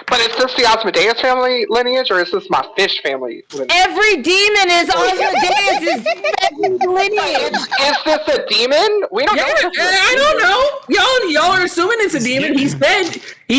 But is this the Osmodeus family lineage, or is this my fish family lineage? Every demon is Osmodeus' lineage. Is this a demon? We don't know. if this is a I don't know. Y'all are assuming it's a demon. He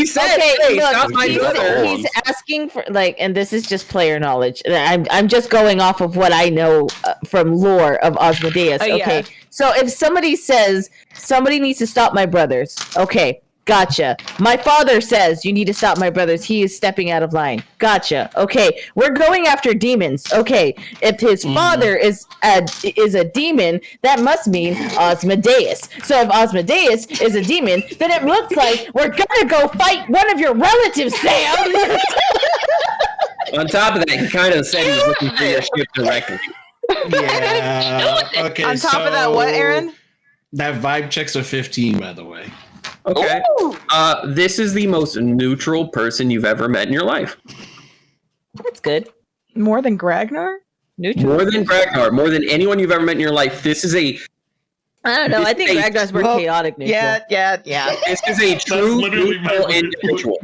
said, Okay, hey, stop look, my brother. he's asking for and this is just player knowledge. I'm just going off of what I know from lore of Osmodeus. Yeah. Okay, so if somebody says somebody needs to stop my brothers, okay, gotcha. My father says you need to stop my brothers. He is stepping out of line. Gotcha. Okay, we're going after demons. Okay, if his father is a demon, that must mean Osmodeus. So if Osmodeus is a demon, then it looks like we're gonna go fight one of your relatives, Sam. On top of that, he kind of said he was looking for your ship directly. Yeah. Okay. On top of that, what, Aaron? That vibe check's a 15, by the way. Okay. This is the most neutral person you've ever met in your life. That's good. More than Gragnar? Neutral. More than Ragnar, more than anyone you've ever met in your life. This is a I don't know. I think Hey, Ragnar's more well, chaotic neutral. Yeah. this is a true literally my neutral word. individual.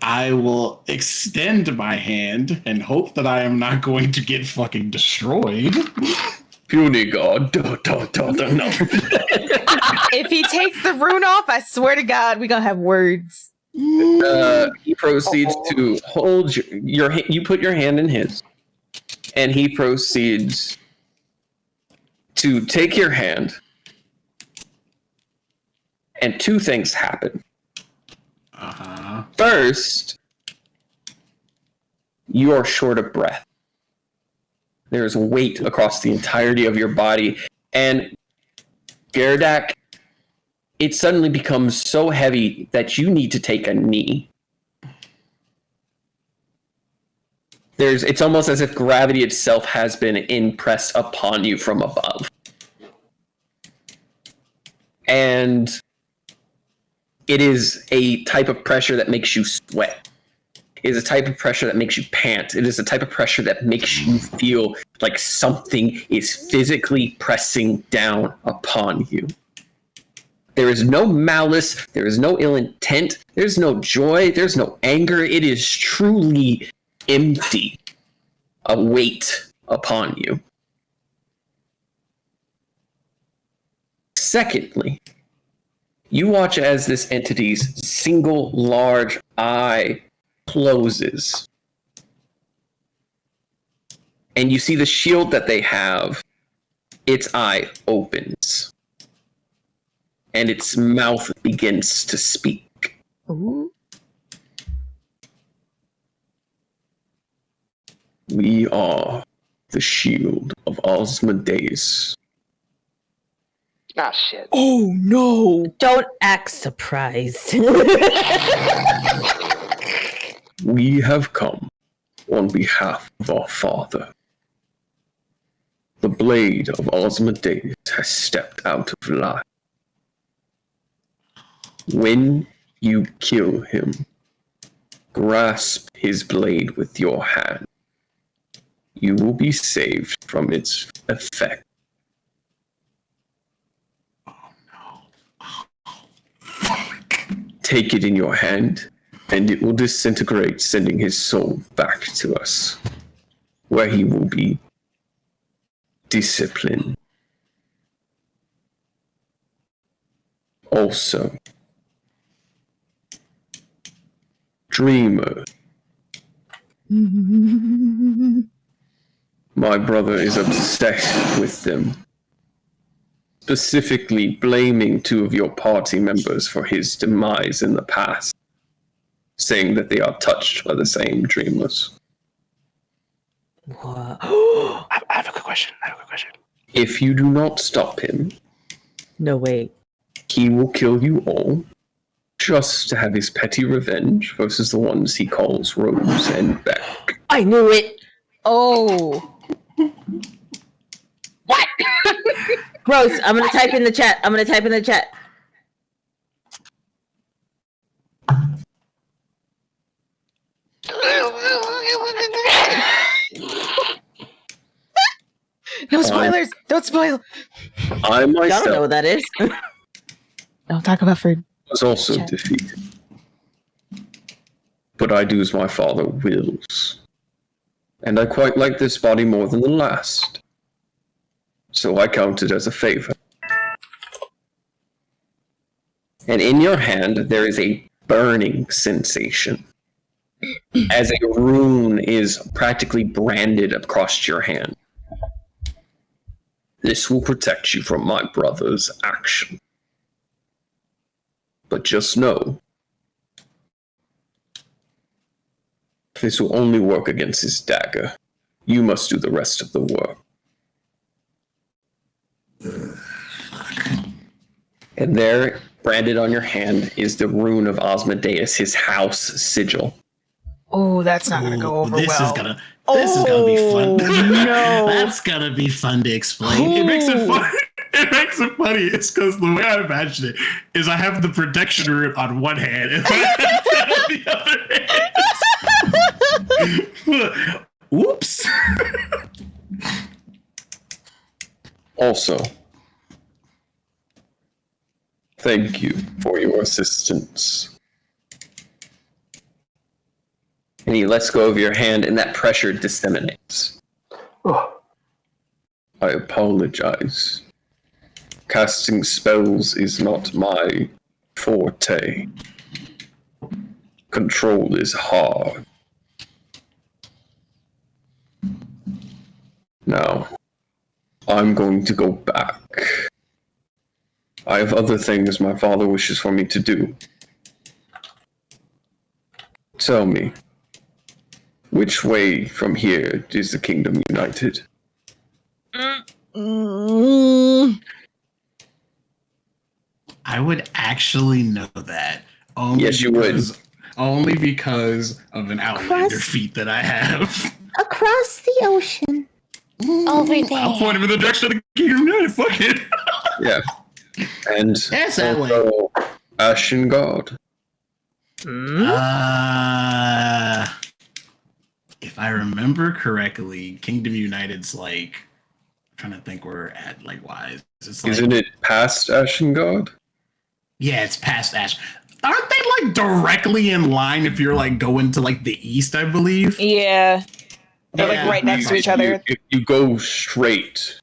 I will extend my hand and hope that I am not going to get fucking destroyed. Puny god. No. If he takes the rune off, I swear to God, we gonna have words. He proceeds to hold your hand. You put your hand in his, and he proceeds to take your hand. And two things happen. Uh-huh. First, you are short of breath. There is weight across the entirety of your body. And Gerdak, it suddenly becomes so heavy that you need to take a knee. It's almost as if gravity itself has been impressed upon you from above. And it is a type of pressure that makes you sweat. It is a type of pressure that makes you pant. It is a type of pressure that makes you feel like something is physically pressing down upon you. There is no malice. There is no ill intent. There's no joy. There's no anger. It is truly empty. A weight upon you. Secondly, you watch as this entity's single large eye closes. And you see the shield that they have, its eye opens. And its mouth begins to speak. Ooh. We are the shield of Osmodeus. Ah, shit. Oh no! Don't act surprised. We have come on behalf of our father. The blade of Osmodeus has stepped out of life. When you kill him, grasp his blade with your hand. You will be saved from its effect. Take it in your hand, and it will disintegrate, sending his soul back to us, where he will be disciplined. Also, Dreamer. My brother is obsessed with them, specifically blaming two of your party members for his demise in the past, saying that they are touched by the same dreamers. What? I have a good question. If you do not stop him, No, wait. he will kill you all, just to have his petty revenge versus the ones he calls Rose and Beck. I knew it! Oh. What? Rose, I'm gonna type in the chat. No spoilers! Don't spoil! I Y'all don't know myself what that is. Don't talk about food. was also Chat. defeated. But I do as my father wills. And I quite like this body more than the last. So I count it as a favor. And in your hand, there is a burning sensation. As a rune is practically branded across your hand. This will protect you from my brother's action. But just know, this will only work against his dagger. You must do the rest of the work. And there, branded on your hand, is the rune of Osmodeus, his house sigil. Oh, that's not gonna go over this well. is gonna be fun. No. That's gonna be fun to explain. It makes it fun. It makes it funny. It's because the way I imagine it is I have the protection rune on one hand and I have that on the other hand. Oops. Also, thank you for your assistance. And he lets go of your hand, and that pressure disseminates. Oh, I apologize. Casting spells is not my forte. Control is hard. Now, I'm going to go back. I have other things my father wishes for me to do. Tell me, which way from here is the kingdom united? I would actually know that. Only Yes, you would. Only because of an Outlander Cross- feat that I have. Across the ocean. Over there. I'll point him in the direction of the Kingdom United. Fuck it. Yeah. And Yes, that way. also Ashen God. If I remember correctly, Kingdom United's like, I'm trying to think where at like wise. It's like, Isn't it past Ashen God? yeah, it's past Ash. Aren't they like directly in line if you're like going to like the east, I believe? Yeah. They're Yeah. like right next to each other. If you go straight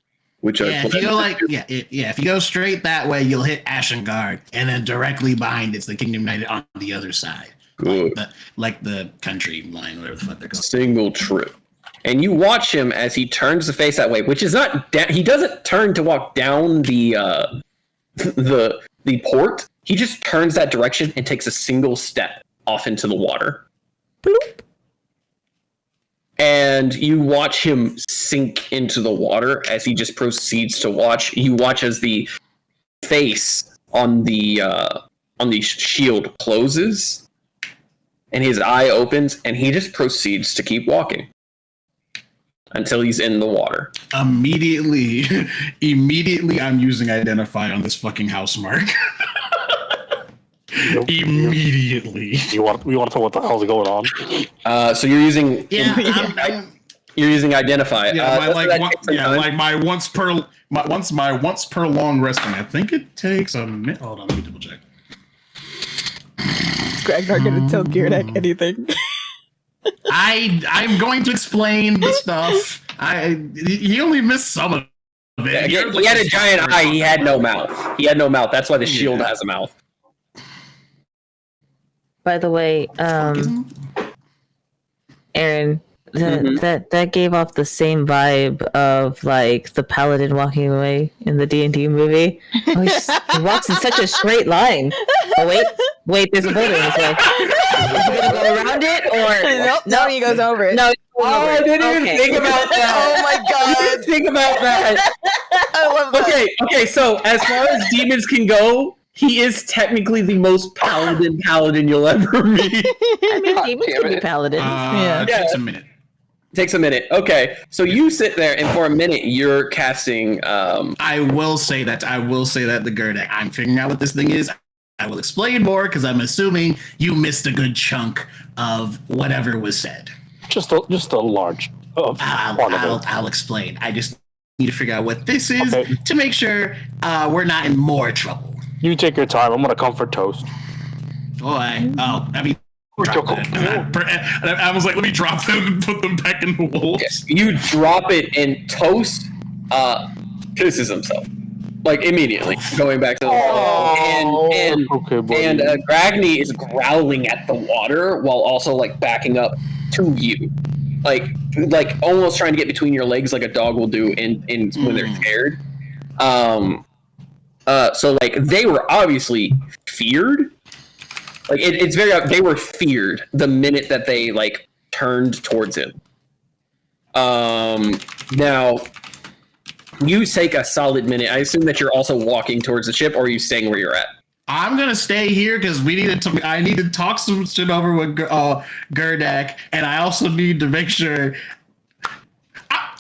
which Yeah, if you go if you go straight that way, you'll hit Ashengard, and then directly behind it's the Kingdom United on the other side. Good. Like the country line, whatever the fuck they're called. Single trip. And you watch him as he turns to face that way, which is not he doesn't turn to walk down the port. He just turns that direction and takes a single step off into the water. Bloop. And you watch him sink into the water as he just proceeds to watch. You watch as the face on the shield closes, and his eye opens, and he just proceeds to keep walking until he's in the water. Immediately, I'm using Identify on this fucking house mark. Immediately. We want to know what the hell's going on. So you're using you're using Identify. Yeah, my once per long resting. I think it takes a minute. Hold on, let me double check. Greg not gonna tell Geardeck anything. I'm going to explain the stuff. He only missed some of it. He had a giant eye. He had no mouth. That's why the shield has a mouth. By the way, Aaron, that gave off the same vibe of like the paladin walking away in the D&D movie. Oh, he walks in such a straight line. Oh wait, there's a building this way. Is he gonna go around it or Nope, no, he goes over it. No. I didn't even think about that. Oh my I god. didn't think about that. I love that. Okay. So as far as demons can go, he is technically the most paladin you'll ever meet. I mean, God demons damn can be it. paladin. It takes a minute. Takes a minute. Okay, so you sit there, and for a minute, you're casting. I will say that the Gerdak. I'm figuring out what this thing is. I will explain more because I'm assuming you missed a good chunk of whatever was said. Just a large part of it. I'll explain. I just need to figure out what this is to make sure we're not in more trouble. You take your time. I'm gonna comfort Toast. I was like, let me drop them and put them back in the wolves. Yes, you drop it, and Toast pisses himself, like immediately, going back to the water. And Gragny is growling at the water while also like backing up to you, like almost trying to get between your legs, like a dog will do in when they're scared. So like they were obviously feared. Like it's very they were feared the minute that they like turned towards him. Now you take a solid minute. I assume that you're also walking towards the ship, or are you staying where you're at? I'm gonna stay here because I need to talk some shit over with Gerdak, and I also need to make sure.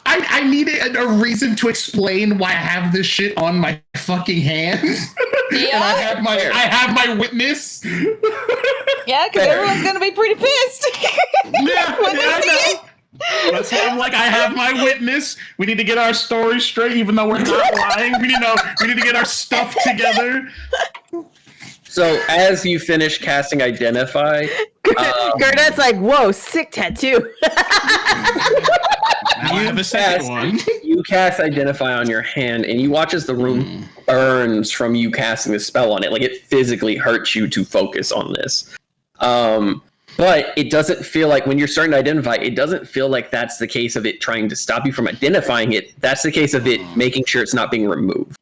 I need a reason to explain why I have this shit on my fucking hands. Yeah. And I have my witness. Yeah, because everyone's gonna be pretty pissed. Yeah, when they see it. That's why I'm like, I have my witness. We need to get our story straight, even though we're not lying. We need to get our stuff together. So as you finish casting Identify, Gerda's like, whoa, sick tattoo. Now I have a second one. You cast Identify on your hand, and you watch as the room burns from you casting the spell on it. Like it physically hurts you to focus on this. But it doesn't feel like when you're starting to identify, it doesn't feel like that's the case of it trying to stop you from identifying it. That's the case of it making sure it's not being removed.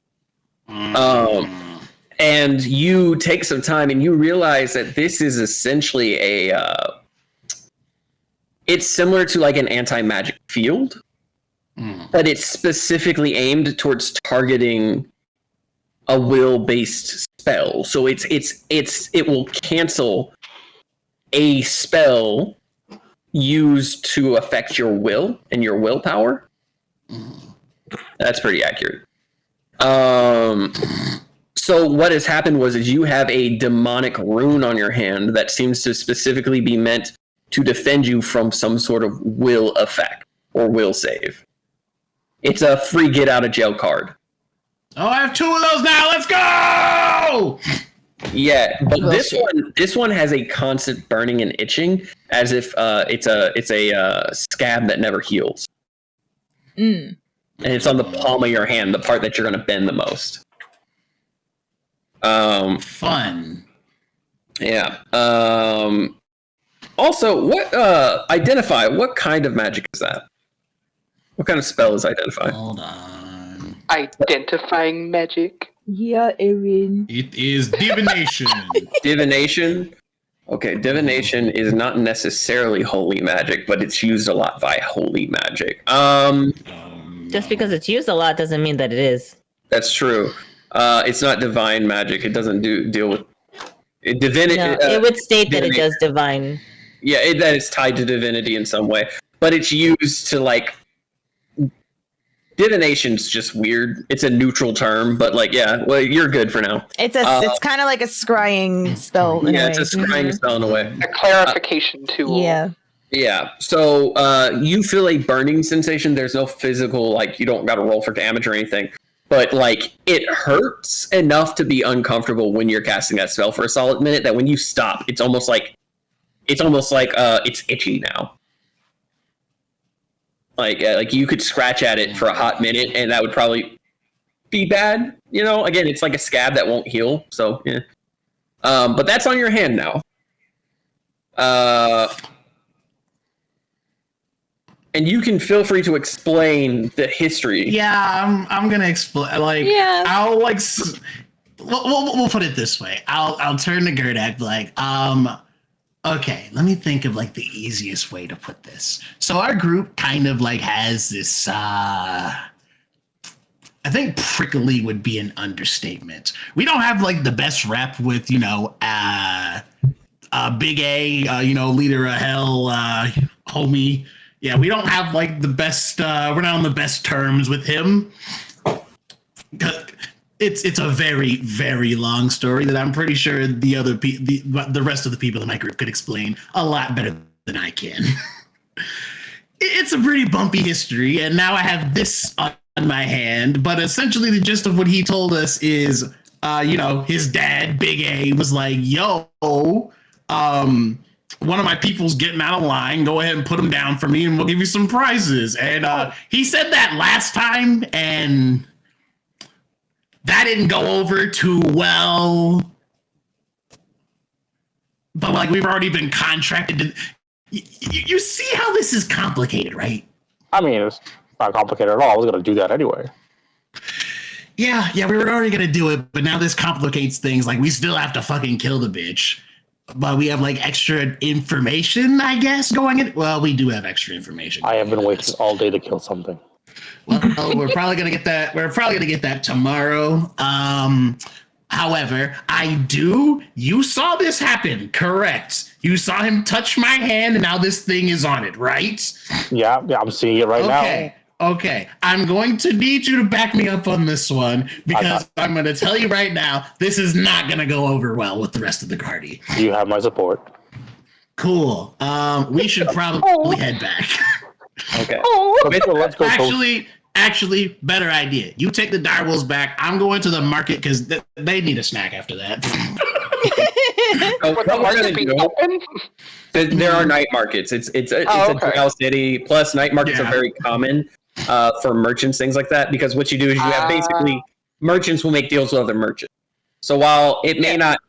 And you take some time and you realize that this is essentially it's similar to like an anti-magic field, but it's specifically aimed towards targeting a will-based spell. So it will cancel a spell used to affect your will and your willpower. That's pretty accurate. So what has happened is you have a demonic rune on your hand that seems to specifically be meant to defend you from some sort of will effect or will save. It's a free get out of jail card. Oh, I have 2 of those now. Let's go! Yeah, but this one has a constant burning and itching, as if it's a scab that never heals. And it's on the palm of your hand, the part that you're going to bend the most. Fun. Yeah. Also, identify, what kind of magic is that? What kind of spell is identify? Hold on. Identifying magic. Yeah, Erin. It is divination. Divination? Okay, divination is not necessarily holy magic, but it's used a lot by holy magic. Just because it's used a lot doesn't mean that it is. That's true. It's not divine magic. It doesn't deal with divinity. No, it would state that it does divine. Yeah, that it's tied to divinity in some way, but it's used to like. Divination's just weird. It's a neutral term, but like, yeah, well, you're good for now. It's kind of like a scrying spell. In Yeah, a it's a way. scrying spell in a way. A clarification tool. Yeah. Yeah. So you feel a burning sensation. There's no physical, like you don't got to roll for damage or anything, but like it hurts enough to be uncomfortable when you're casting that spell for a solid minute. That when you stop, it's almost like it's itchy now. Like you could scratch at it for a hot minute, and that would probably be bad. You know, again, it's like a scab that won't heal. So yeah. But that's on your hand now. And you can feel free to explain the history. Yeah, I'm gonna explain. Like, Yeah. I'll like. We'll put it this way. I'll turn to Gerdak like, okay, let me think of like the easiest way to put this. So our group kind of like has this. I think prickly would be an understatement. We don't have like the best rep with Big A, leader of hell, homie. Yeah, we don't have like the best. We're not on the best terms with him. It's a very, very long story that I'm pretty sure the rest of the people in my group could explain a lot better than I can. It's a pretty bumpy history, and now I have this on my hand. But essentially, the gist of what he told us is, his dad, Big A, was like, "Yo, one of my people's getting out of line. Go ahead and put him down for me, and we'll give you some prizes." And he said that last time, and that didn't go over too well. But like we've already been contracted to. You see how this is complicated, right? I mean, it's not complicated at all. I was going to do that anyway. Yeah, we were already going to do it, but now this complicates things. Like, we still have to fucking kill the bitch. But we have, like, extra information, I guess, going in. Well, we do have extra information. I have been waiting all day to kill something. Well, we're probably going to get that. We're probably going to get that tomorrow. However, you saw this happen, correct? You saw him touch my hand, and now this thing is on it, right? Yeah, I'm seeing it right now. Okay. I'm going to need you to back me up on this one, because I'm going to tell you right now, this is not going to go over well with the rest of the party. You have my support. Cool. We should probably head back. Okay. Let's go. Actually, better idea. You take the direwolves back. I'm going to the market because they need a snack after that. What the market be open? There are night markets. It's a Drow city. Plus, night markets are very common for merchants, things like that. Because what you do is you have basically merchants will make deals with other merchants. So while it may not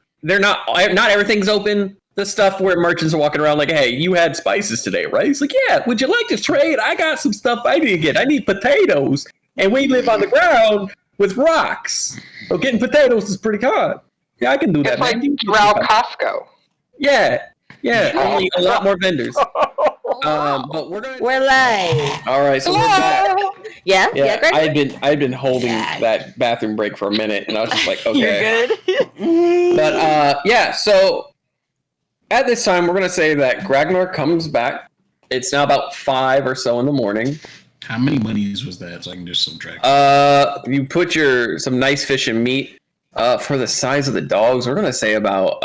everything's open. The stuff where merchants are walking around like, hey, you had spices today, right? He's like, yeah, would you like to trade? I got some stuff I need to get. I need potatoes. And we live on the ground with rocks. So getting potatoes is pretty hard. Yeah, I can do that. It's like Drow Costco. Yeah. Only a lot more vendors. But We're live. All right, so we're back. Yeah, Greg? I'd been holding that bathroom break for a minute, and I was just like, okay. You're good. But so at this time, we're going to say that Ragnar comes back. It's now about 5 or so in the morning. How many monies was that? So I can just subtract. You put some nice fish and meat. For the size of the dogs, we're going to say about,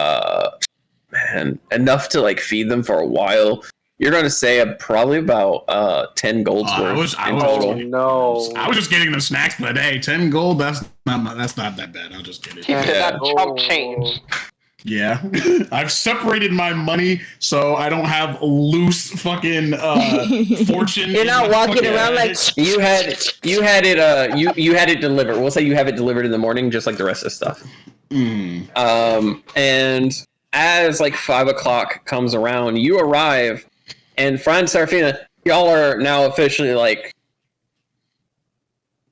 enough to like feed them for a while. You're going to say probably about 10 golds worth in total. No. I was just getting the snacks, but hey, 10 gold, that's not that bad. I'll just get it. He did not chump change. Yeah, I've separated my money so I don't have loose fucking fortune. You're not walking around like You had it you had it delivered. We'll say you have it delivered in the morning, just like the rest of the stuff. And as like 5 o'clock comes around, you arrive, and Fran Serafina, y'all are now officially like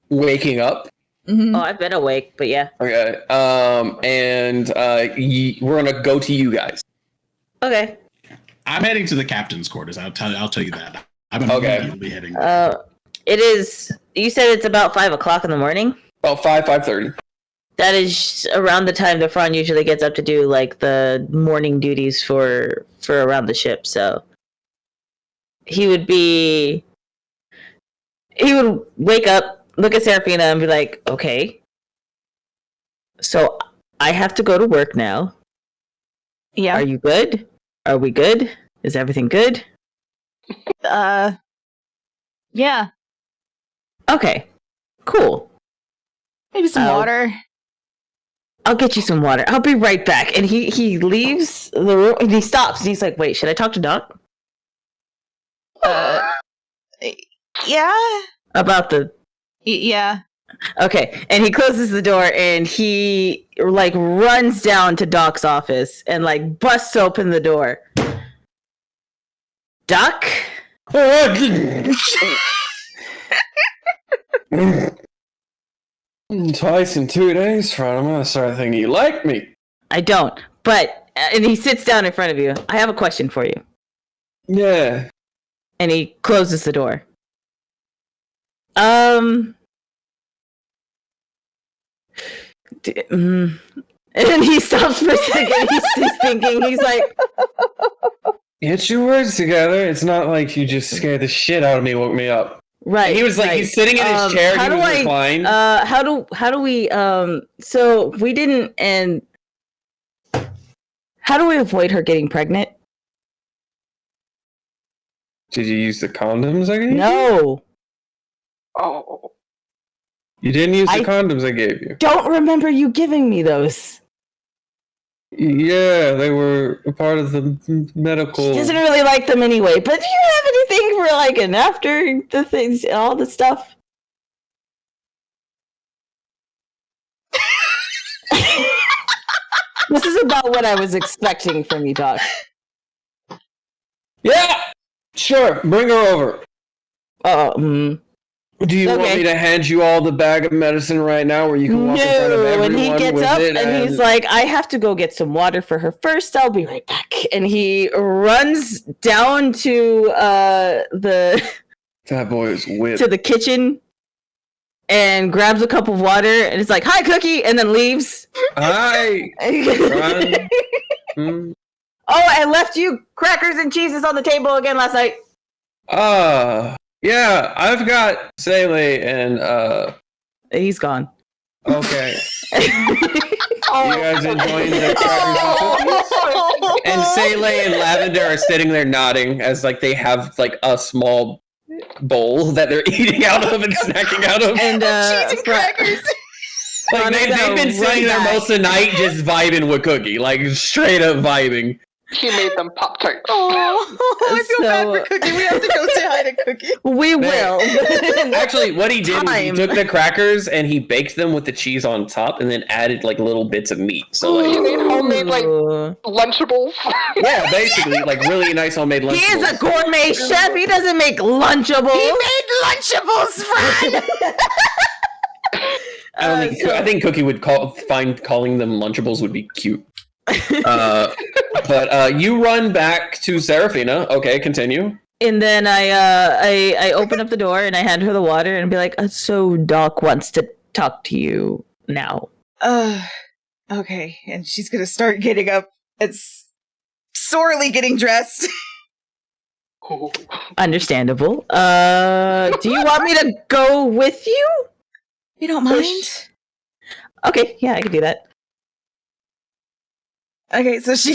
waking up. Mhm. Oh, I've been awake, but yeah. Okay. And we're gonna go to you guys. Okay. I'm heading to the captain's quarters. I'll tell you that. I'm immediately heading. It is. You said it's about 5 o'clock in the morning. About 5:30. That is around the time the Fran usually gets up to do like the morning duties for around the ship. So he would wake up, look at Serafina, and be like, "Okay, so I have to go to work now. Yeah. Are you good? Are we good? Is everything good? Yeah. Okay, cool. Maybe some water. I'll get you some water. I'll be right back." And he leaves the room and he stops and he's like, "Wait, should I talk to Doc Yeah. about the?" Yeah. Okay, and he closes the door and he like runs down to Doc's office and like busts open the door. Doc? Twice in 2 days, Fran. I'm gonna start thinking you like me. I don't. But and he sits down in front of you. I have a question for you. Yeah. And he closes the door. And he stops for a second. He's thinking. He's like, Get your words together. It's not like you just scared the shit out of me, woke me up. right. He was like, right. he's sitting in his chair. He was reclined. How do we? So we didn't. And how do we avoid her getting pregnant? Did you use the condoms I gave you? No. Oh. You didn't use the condoms I gave you. Don't remember you giving me those. Yeah, they were a part of the medical. She doesn't really like them anyway. But do you have anything for like an after the things, all the stuff? This is about what I was expecting from you, Doc. Yeah, sure. Bring her over. Do you want me to hand you all the bag of medicine right now, where you can walk in front of everyone and he gets with up it? and he's like, "I have to go get some water for her first. I'll be right back." And he runs down to that boy is whipped. to the kitchen and grabs a cup of water and it's like, "Hi, Cookie," and then leaves. Hi. Oh, I left you crackers and cheeses on the table again last night. Yeah, I've got Sele and He's gone. Okay. You guys enjoying the crackers and cookies? And Sele and Lavender are sitting there nodding as like they have like a small bowl that they're eating out of and snacking out of. And Cheese and crackers. Like they've been sitting there most of the night just vibing with Cookie, like straight up vibing. He made them Pop Tarts. Oh, I feel bad for Cookie. We have to go say hi to Cookie. We will. Actually, what he did was he took the crackers and he baked them with the cheese on top and then added like little bits of meat. So like He made homemade like Lunchables. yeah, basically like really nice homemade Lunchables. He is a gourmet chef. He doesn't make Lunchables. He made Lunchables, Fred. I don't think I think Cookie would find calling them Lunchables would be cute. But you run back to Serafina. Okay, continue. And then I open up the door and I hand her the water and be like, "So Doc wants to talk to you now." Okay, and she's gonna start getting up. It's sorely getting dressed. Understandable. Do you want me to go with you? You don't mind? Okay, yeah, I can do that. Okay, so she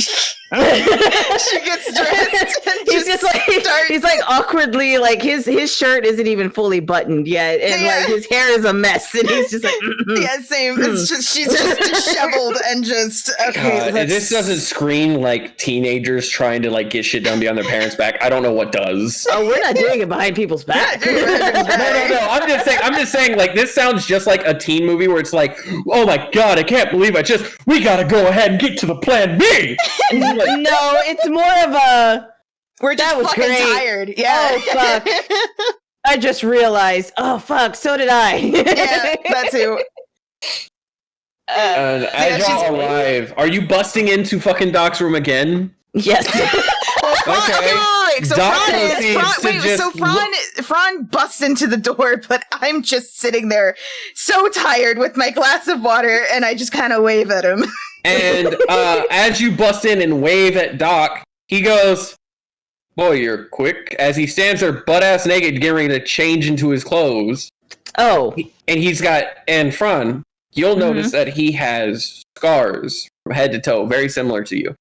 She gets dressed. And He's just like he's like awkwardly like his shirt isn't even fully buttoned yet, and like his hair is a mess, and he's just like yeah, same. It's just she's just disheveled and just okay. This doesn't scream like teenagers trying to like get shit done behind their parents' back. I don't know what does. Oh, we're not doing it behind people's back. No. I'm just saying. Like this sounds just like a teen movie where it's like, oh my god, I can't believe we gotta go ahead and get to the plan B. No, it's more of a. We're just fucking great. tired. Yeah. Oh fuck. I just realized. Oh fuck. So did I. Yeah, that too. As y'all arrive, are you busting into fucking Doc's room again? Yes. Wait, so Doc Fran busts into the door, but I'm just sitting there so tired with my glass of water, and I just kind of wave at him. And as you bust in and wave at Doc, he goes, "Boy, you're quick." As he stands there butt-ass naked, getting ready to change into his clothes. Oh. And Fran, you'll notice that he has scars from head to toe, very similar to you.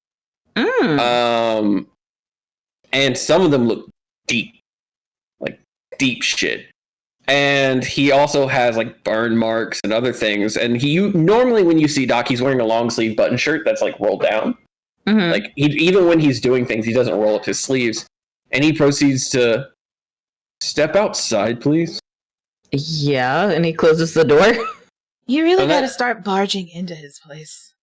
And some of them look deep, like deep shit. And he also has like burn marks and other things. And normally when you see Doc, he's wearing a long sleeve button shirt that's like rolled down. Like even when he's doing things, he doesn't roll up his sleeves. And he proceeds to step outside, please. Yeah, and he closes the door. You really got to start barging into his place.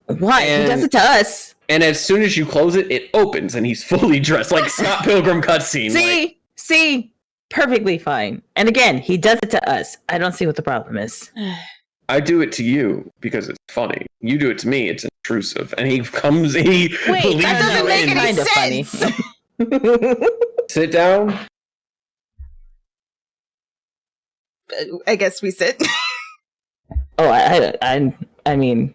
Why? He does it to us. And as soon as you close it, it opens and he's fully dressed like Scott Pilgrim cutscene. See, perfectly fine. And again, he does it to us. I don't see what the problem is. I do it to you because it's funny. You do it to me, it's intrusive. And he comes, Wait, that doesn't make any sense. Funny. Sit down. I guess we sit. Oh, I mean.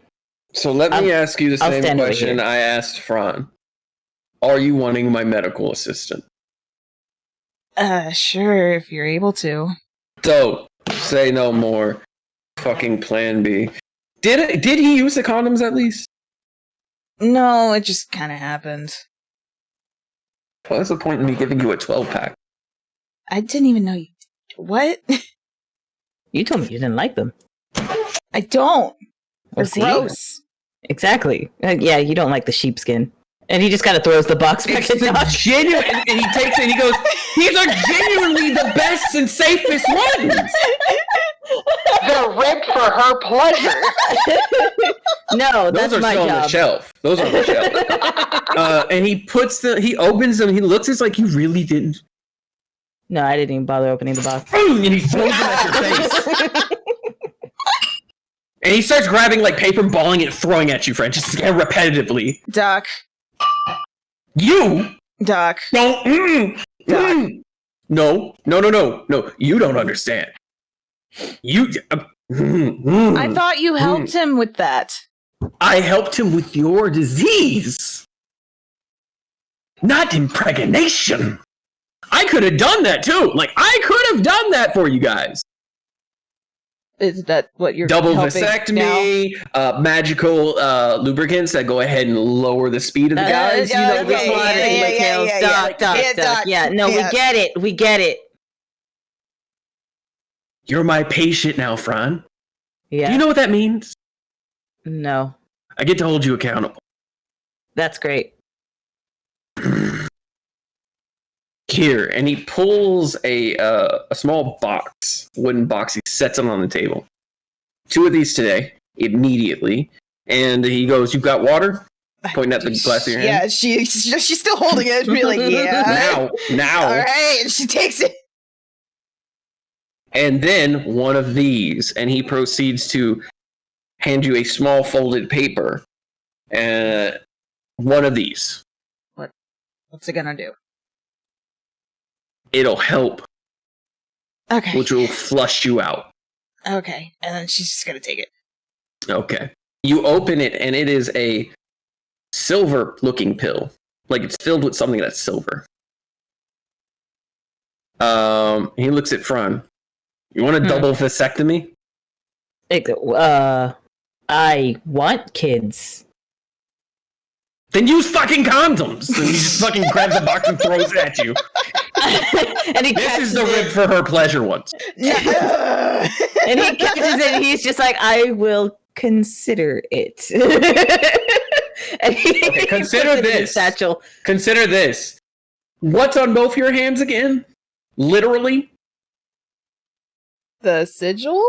So let me ask you the same question I asked Fran. Are you wanting my medical assistant? Sure, if you're able to. Don't say no more. Fucking plan B. Did he use the condoms at least? No, it just kind of happened. Well, what's the point in me giving you a 12-pack? I didn't even know you. What? You told me you didn't like them. I don't. They're See? gross. Exactly. Yeah, you don't like the sheepskin. And he just kind of throws the box back at Doc. Genuine, and he takes it and he goes, "These are genuinely the best and safest ones." They're ripped for her pleasure. No, that's my job. Those are on the shelf. Those are on the shelf. And he opens them. He looks. It's like you really didn't. No, I didn't even bother opening the box. And he throws them at your face. And he starts grabbing like paper and balling it, throwing at you, Fran, just repetitively. Doc. You. Doc. Don't. Doc. No. You don't understand. I thought you helped him with that. I helped him with your disease, not impregnation. I could have done that too. Like I could have done that for you guys. Is that what you're double helping vasectomy, magical lubricants that go ahead and lower the speed of the guys? Doc. Yeah, no, we get it. You're my patient now, Fran. Yeah. Do you know what that means? No. I get to hold you accountable. That's great. Here, and he pulls a small wooden box. He sets them on the table. 2 of these today, immediately. And he goes, "You've got water?" Pointing at the glass of your hand. Yeah, she's still holding it and be like, yeah. Now. All right, and she takes it. And then one of these, and he proceeds to hand you a small folded paper. One of these. What's it gonna do? It'll help. Okay. Which will flush you out. Okay. And then she's just gonna take it. Okay. You open it, and it is a silver-looking pill. Like, it's filled with something that's silver. He looks at Fran. You want a double vasectomy? I want kids. Then use fucking condoms. And he just fucking grabs a box and throws it at you. And he This is catches the it. rib for her pleasure ones. And he catches it and he's just like, I will consider it. And he Okay, puts consider it in his this. satchel. Consider this. What's on both your hands again? Literally? The sigil?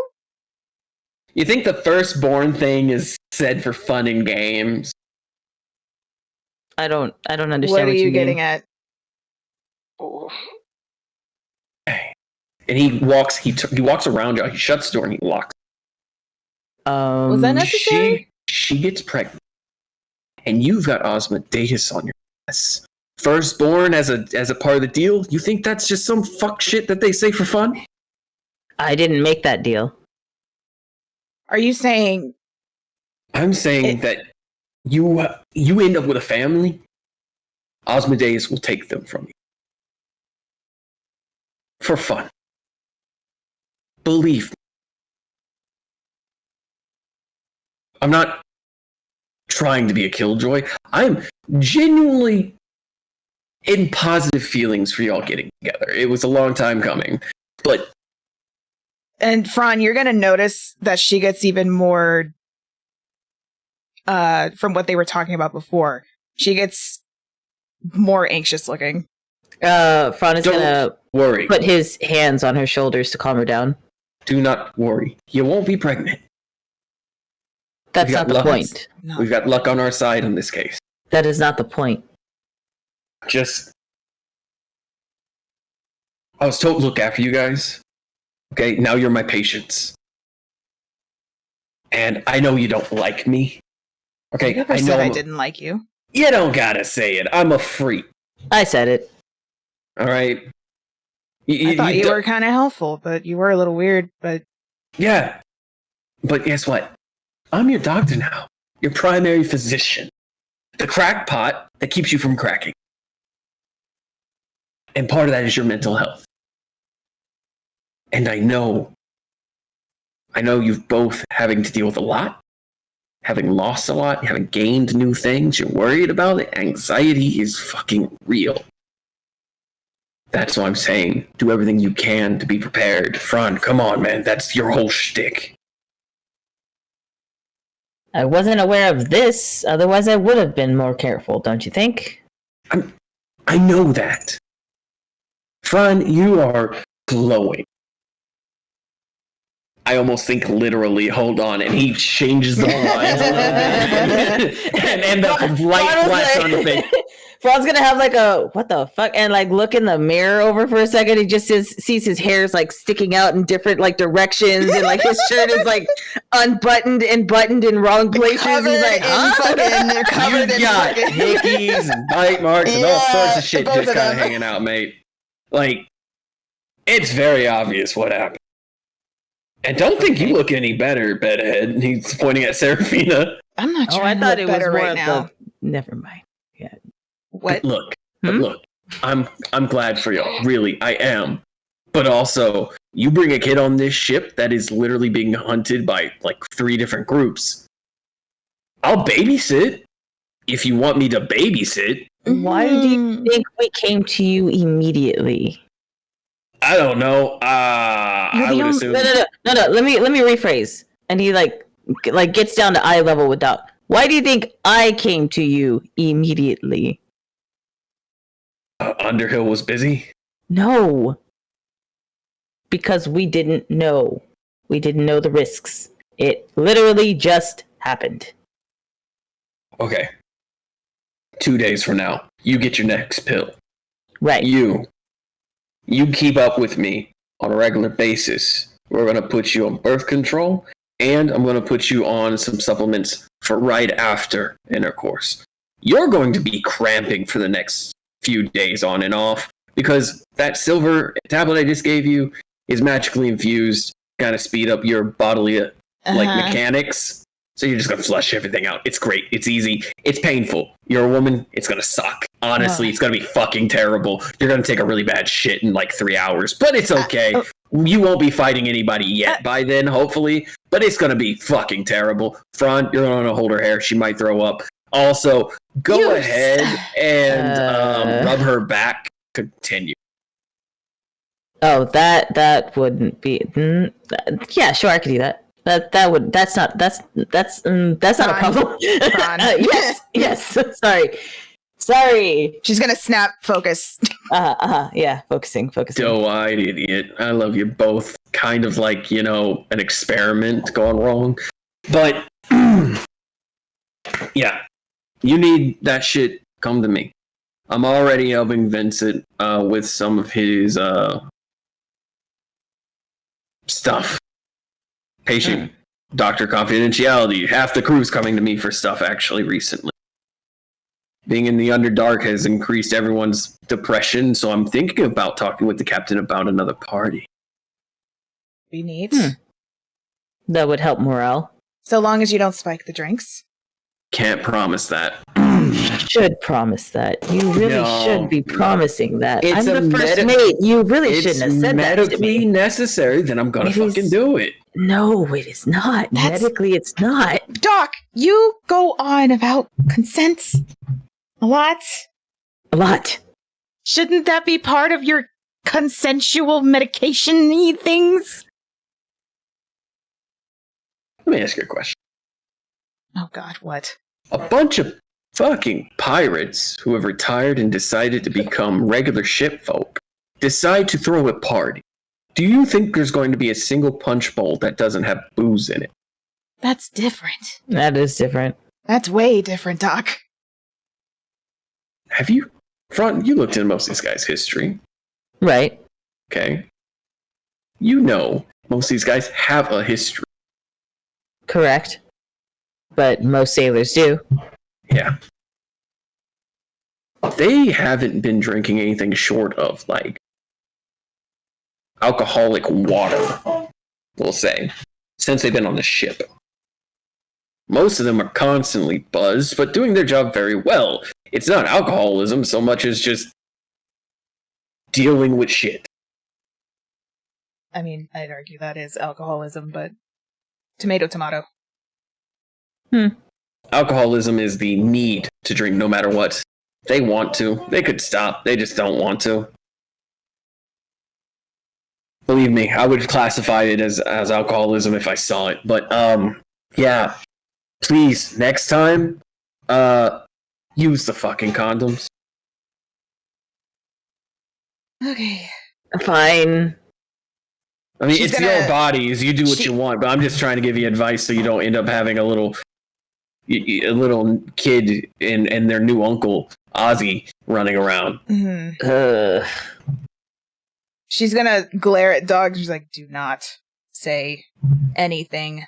You think the firstborn thing is said for fun and games? I don't understand What are what you mean. getting at? Oh. And he walks. He walks around you. He shuts the door and he locks. Was that necessary? She gets pregnant, and you've got Osmodeus on your ass. Firstborn as a part of the deal. You think that's just some fuck shit that they say for fun? I didn't make that deal. Are you saying I'm saying that you end up with a family. Osmodeus will take them from you for fun. Believe me. I'm not trying to be a killjoy. I'm genuinely in positive feelings for y'all getting together. It was a long time coming, but And Fran, you're going to notice that she gets even more from what they were talking about before. She gets more anxious looking. Fran is Don't gonna worry. put his hands on her shoulders to calm her down. Do not worry. You won't be pregnant. That's We've not got the luck. point. No. We've got luck on our side in this case. That is not the point. Just, I was told to look after you guys. Okay, now you're my patients. And I know you don't like me. Okay, I never I know said I I'm didn't like you. You don't gotta say it. I'm a freak. I said it. All right. I thought you do- were kind of helpful, but you were a little weird. But Yeah. But guess what? I'm your doctor now. Your primary physician. The crackpot that keeps you from cracking. And part of that is your mental health. And I know you've both having to deal with a lot, having lost a lot, having gained new things, you're worried about it. Anxiety is fucking real. That's what I'm saying. Do everything you can to be prepared. Fran, come on, man. That's your whole shtick. I wasn't aware of this, otherwise I would have been more careful, don't you think? I know that. Fran, you are glowing. I almost think literally, hold on, and he changes the lines a little bit. and the light flash on the face. Fran's gonna have like a what the fuck and like look in the mirror over for a second. He just sees his hair's like sticking out in different like directions and like his shirt is like unbuttoned and buttoned in wrong places. He's like, they're covered You in got fucking. hickeys and bite marks and all Yeah, sorts of shit both just of kind of them. hanging out, mate. Like, it's very obvious what happened. And don't think you look any better, bedhead. And he's pointing at Serafina. I'm not oh, trying I to thought look it was better more right of now. the. Never mind. What? But look, I'm glad for y'all. Really, I am. But also, you bring a kid on this ship that is literally being hunted by like 3 different groups. I'll babysit if you want me to babysit. Why do you think we came to you immediately? I don't know. I would assume. No. Let me rephrase. And he like gets down to eye level with Doc. Why do you think I came to you immediately? Underhill was busy. No. Because we didn't know. We didn't know the risks. It literally just happened. Okay. 2 days from now, you get your next pill. Right. You keep up with me on a regular basis. We're going to put you on birth control, and I'm going to put you on some supplements for right after intercourse. You're going to be cramping for the next few days on and off because that silver tablet I just gave you is magically infused, kind of speed up your bodily mechanics. So you're just going to flush everything out. It's great. It's easy. It's painful. You're a woman. It's going to suck. Honestly, it's going to be fucking terrible. You're going to take a really bad shit in like 3 hours, but it's okay. You won't be fighting anybody yet by then, hopefully, but it's going to be fucking terrible. Fran, you're going to hold her hair. She might throw up. Also, go You- ahead and rub her back. Continue. Oh, that wouldn't be. Yeah, sure, I could do that. That's not a problem. Yes. Sorry. She's gonna snap focus. Yeah, focusing. Doe-eyed idiot. I love you both. Kind of like, an experiment gone wrong. But, yeah. You need that shit, come to me. I'm already helping Vincent with some of his stuff. Patient doctor confidentiality. Half the crew's coming to me for stuff actually recently. Being in the Underdark has increased everyone's depression, so I'm thinking about talking with the captain about another party. Be neat. That would help morale. So long as you don't spike the drinks. Can't promise that. Should promise that. You really should be promising that. It's I'm a the first medi- mate. You really It's shouldn't have said that to medically me. necessary, then I'm gonna It is- fucking do it. No, it is not. That's- Medically, it's not. Doc, you go on about consent a lot. A lot. Shouldn't that be part of your consensual medication-y things? Let me ask you a question. Oh god, what? A bunch of fucking pirates who have retired and decided to become regular shipfolk decide to throw a party. Do you think there's going to be a single punch bowl that doesn't have booze in it? That's different. That is different. That's way different, Doc. Have you looked into most of these guys' history, Right. okay? You know most of these guys have a history. Correct. But most sailors do. Yeah. They haven't been drinking anything short of, like, alcoholic water, we'll say, since they've been on the ship. Most of them are constantly buzzed, but doing their job very well. It's not alcoholism so much as just dealing with shit. I mean, I'd argue that is alcoholism, but tomato, tomato. Alcoholism is the need to drink no matter what. They want to. They could stop. They just don't want to. Believe me, I would classify it as alcoholism if I saw it. But, yeah. Please, next time, use the fucking condoms. Okay. Fine. I mean, She's it's gonna- your bodies. You do what you want, but I'm just trying to give you advice so you don't end up having a little kid and their new uncle, Ozzy, running around. Mm-hmm. She's gonna glare at Dog. She's like, do not say anything.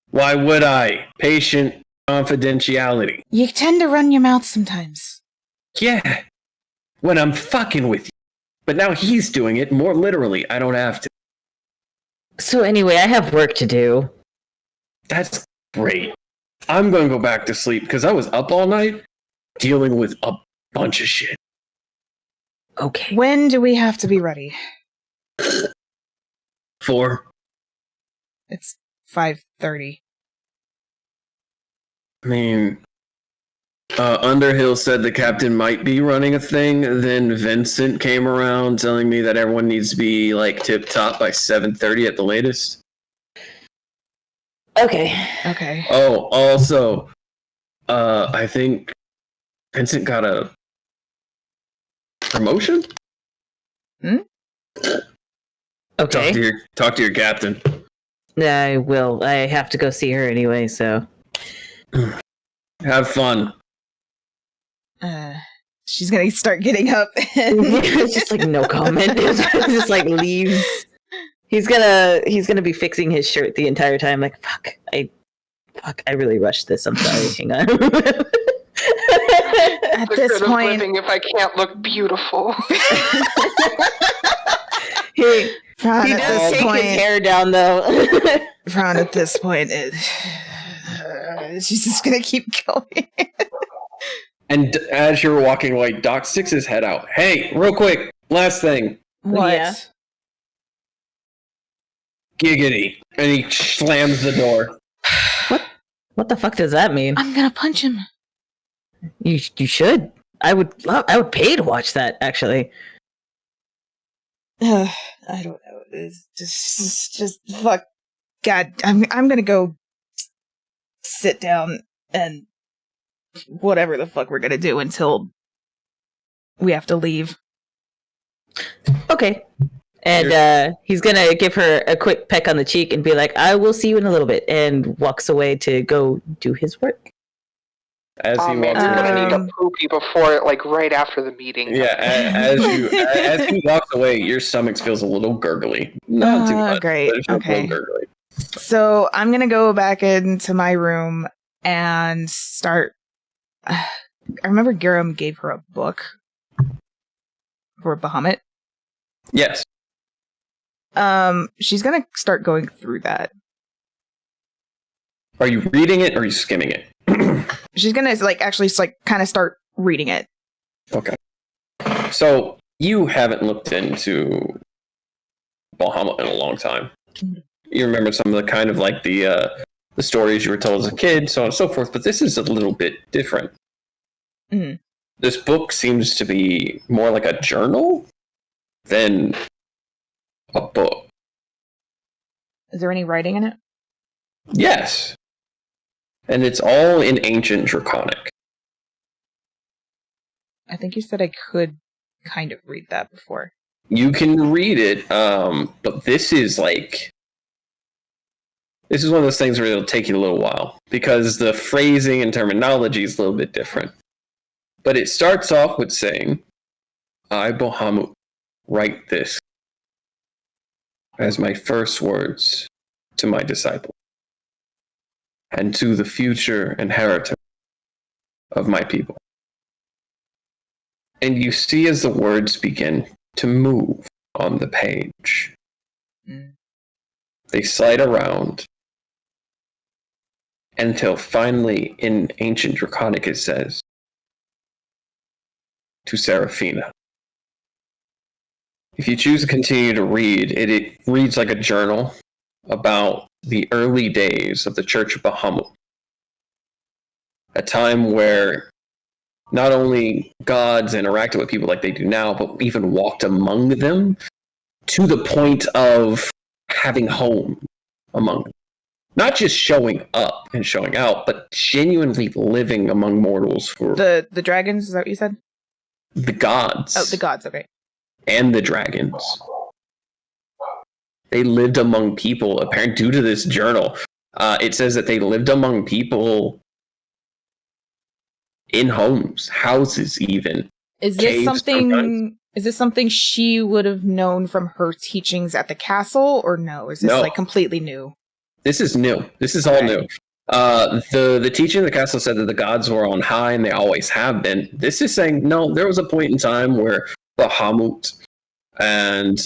Why would I? Patient confidentiality. You tend to run your mouth sometimes. Yeah. When I'm fucking with you. But now he's doing it more literally. I don't have to. So anyway, I have work to do. That's great. I'm going to go back to sleep because I was up all night dealing with a bunch of shit. Okay. When do we have to be ready? 4. It's 5:30. I mean, Underhill said the captain might be running a thing. Then Vincent came around telling me that everyone needs to be like tip top by 7:30 at the latest. Okay. Okay. Oh, also, I think Vincent got a promotion. Okay. Talk to your captain. I will. I have to go see her anyway, so. Have fun. She's gonna start getting up. And It's just like no comment. Just like leaves. He's gonna be fixing his shirt the entire time. Like I really rushed this. I'm sorry. Hang on. at The this good of point, living if I can't look beautiful. he Fran, he at does this take point, his hair down though. Fran, at this point, she's just gonna keep going. And as you're walking away, Doc sticks his head out. Hey, real quick, last thing. What? Yeah. Giggity. And he slams the door. What the fuck does that mean? I'm gonna punch him. You should. I would pay to watch that, actually. I don't know. It's just fuck. God, I'm gonna go sit down and whatever the fuck we're gonna do until we have to leave. Okay. And he's gonna give her a quick peck on the cheek and be like, "I will see you in a little bit," and walks away to go do his work. As Oh he man, walks you're gonna need away, to poopy before, like, right after the meeting. yeah, as he walks away, your stomach feels a little gurgly. Not too much, Great. but it feels Okay. a little gurgly. So I'm gonna go back into my room and start. I remember Garum gave her a book for Bahamut. Yes. She's gonna start going through that. Are you reading it or are you skimming it? She's gonna actually kind of start reading it. Okay. So you haven't looked into Bahamut in a long time. You remember some of the kind of like the stories you were told as a kid, so on and so forth, but this is a little bit different. Mhm. This book seems to be more like a journal than a book. Is there any writing in it? Yes. And it's all in ancient Draconic. I think you said I could kind of read that before. You can read it, but this is one of those things where it'll take you a little while because the phrasing and terminology is a little bit different. But it starts off with saying, I, Bahamut, write this as my first words to my disciple and to the future inheritor of my people. And you see as the words begin to move on the page. They slide around until finally in ancient Draconic it says, to Seraphina. If you choose to continue to read, it reads like a journal about the early days of the Church of Bahamut. A time where not only gods interacted with people like they do now, but even walked among them to the point of having home among them. Not just showing up and showing out, but genuinely living among mortals for The dragons, is that what you said? the gods. Oh, the gods, okay. And the dragons. They lived among people, apparently due to this journal. It says that they lived among people in homes, houses even. Is this Caves sometimes. something she would have known from her teachings at the castle, or no? Is this No. completely new? This is new. This is all Okay. new. The teaching of the castle said that the gods were on high and they always have been. This is saying, no, there was a point in time where Bahamut and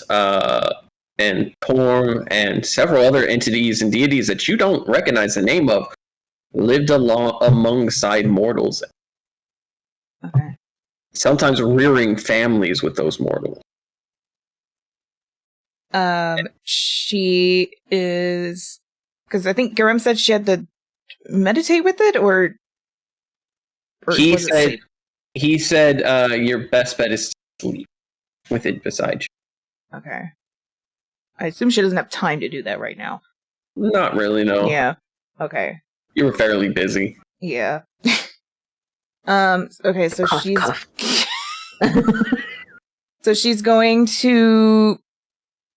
Torm and several other entities and deities that you don't recognize the name of lived alongside mortals, Okay. sometimes rearing families with those mortals. She is, because I think Garam said she had to meditate with it, or He was it said, sleep? your best bet is to sleep with it beside you. Okay. I assume she doesn't have time to do that right now. Not really, no. Yeah. Okay. You were fairly busy. Yeah. Okay, so Cough, she's cough. so she's going to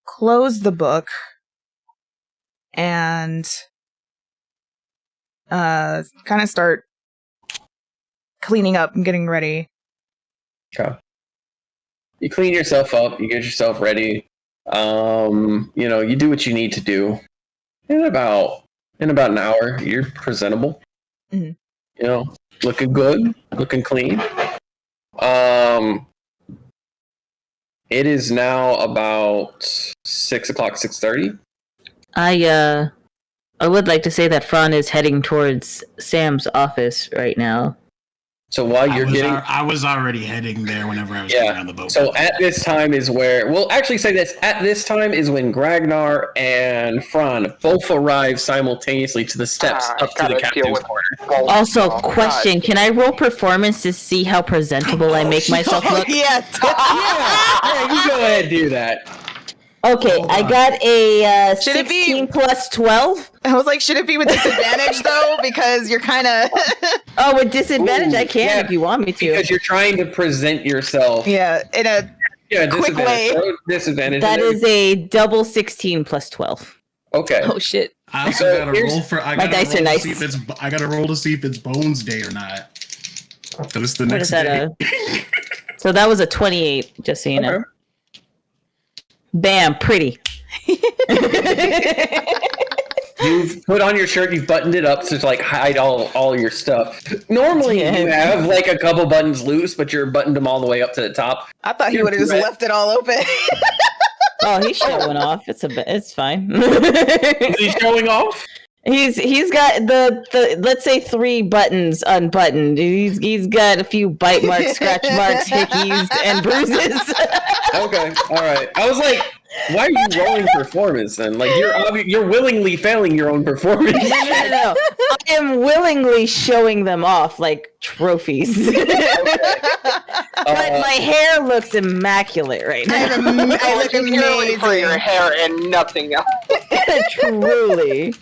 close the book and kind of start cleaning up and getting ready. Okay. You clean yourself up, you get yourself ready. You do what you need to do. In about an hour, you're presentable. Mhm. Looking good, looking clean. It is now about 6 o'clock, 6:30. I would like to say that Fran is heading towards Sam's office right now. So while you're I was already heading there whenever I was going around the boat. So at this time is where we'll actually say this. At this time is when Gragnar and Fran both arrive simultaneously to the steps up to the captain's quarter. Also, question: can I roll performance to see how presentable I make myself look? Yeah. Yeah, you go ahead and do that. Okay, I got a Should it be- 16 plus 12. I was like, should it be with disadvantage though? Because you're kind of. Oh, with disadvantage, Ooh, I can yeah, if you want me to. Because you're trying to present yourself. Yeah, in a quick way. Disadvantage. That is a double 16 plus 12. Okay. Oh shit. I also So gotta here's- roll for. I My gotta dice roll are to nice. see if it's. I gotta roll to see if it's Bones Day or not. So it's the What next is that? day. So that was a 28, just so you know. Okay. Bam, pretty. You've put on your shirt, you've buttoned it up to like hide all your stuff. Normally you have like a couple buttons loose, but you're buttoned them all the way up to the top. I thought he would have just left it all open. Oh, he's showing off. It's fine. Is he showing off? He's got the let's say 3 buttons unbuttoned. He's got a few bite marks, scratch marks, hickeys, and bruises. Okay, all right. I was like, why are you rolling performance then? Like you're willingly failing your own performance. No. I am willingly showing them off like trophies. But my hair looks immaculate right now. I look Purely for your amazing. hair and nothing else. Truly.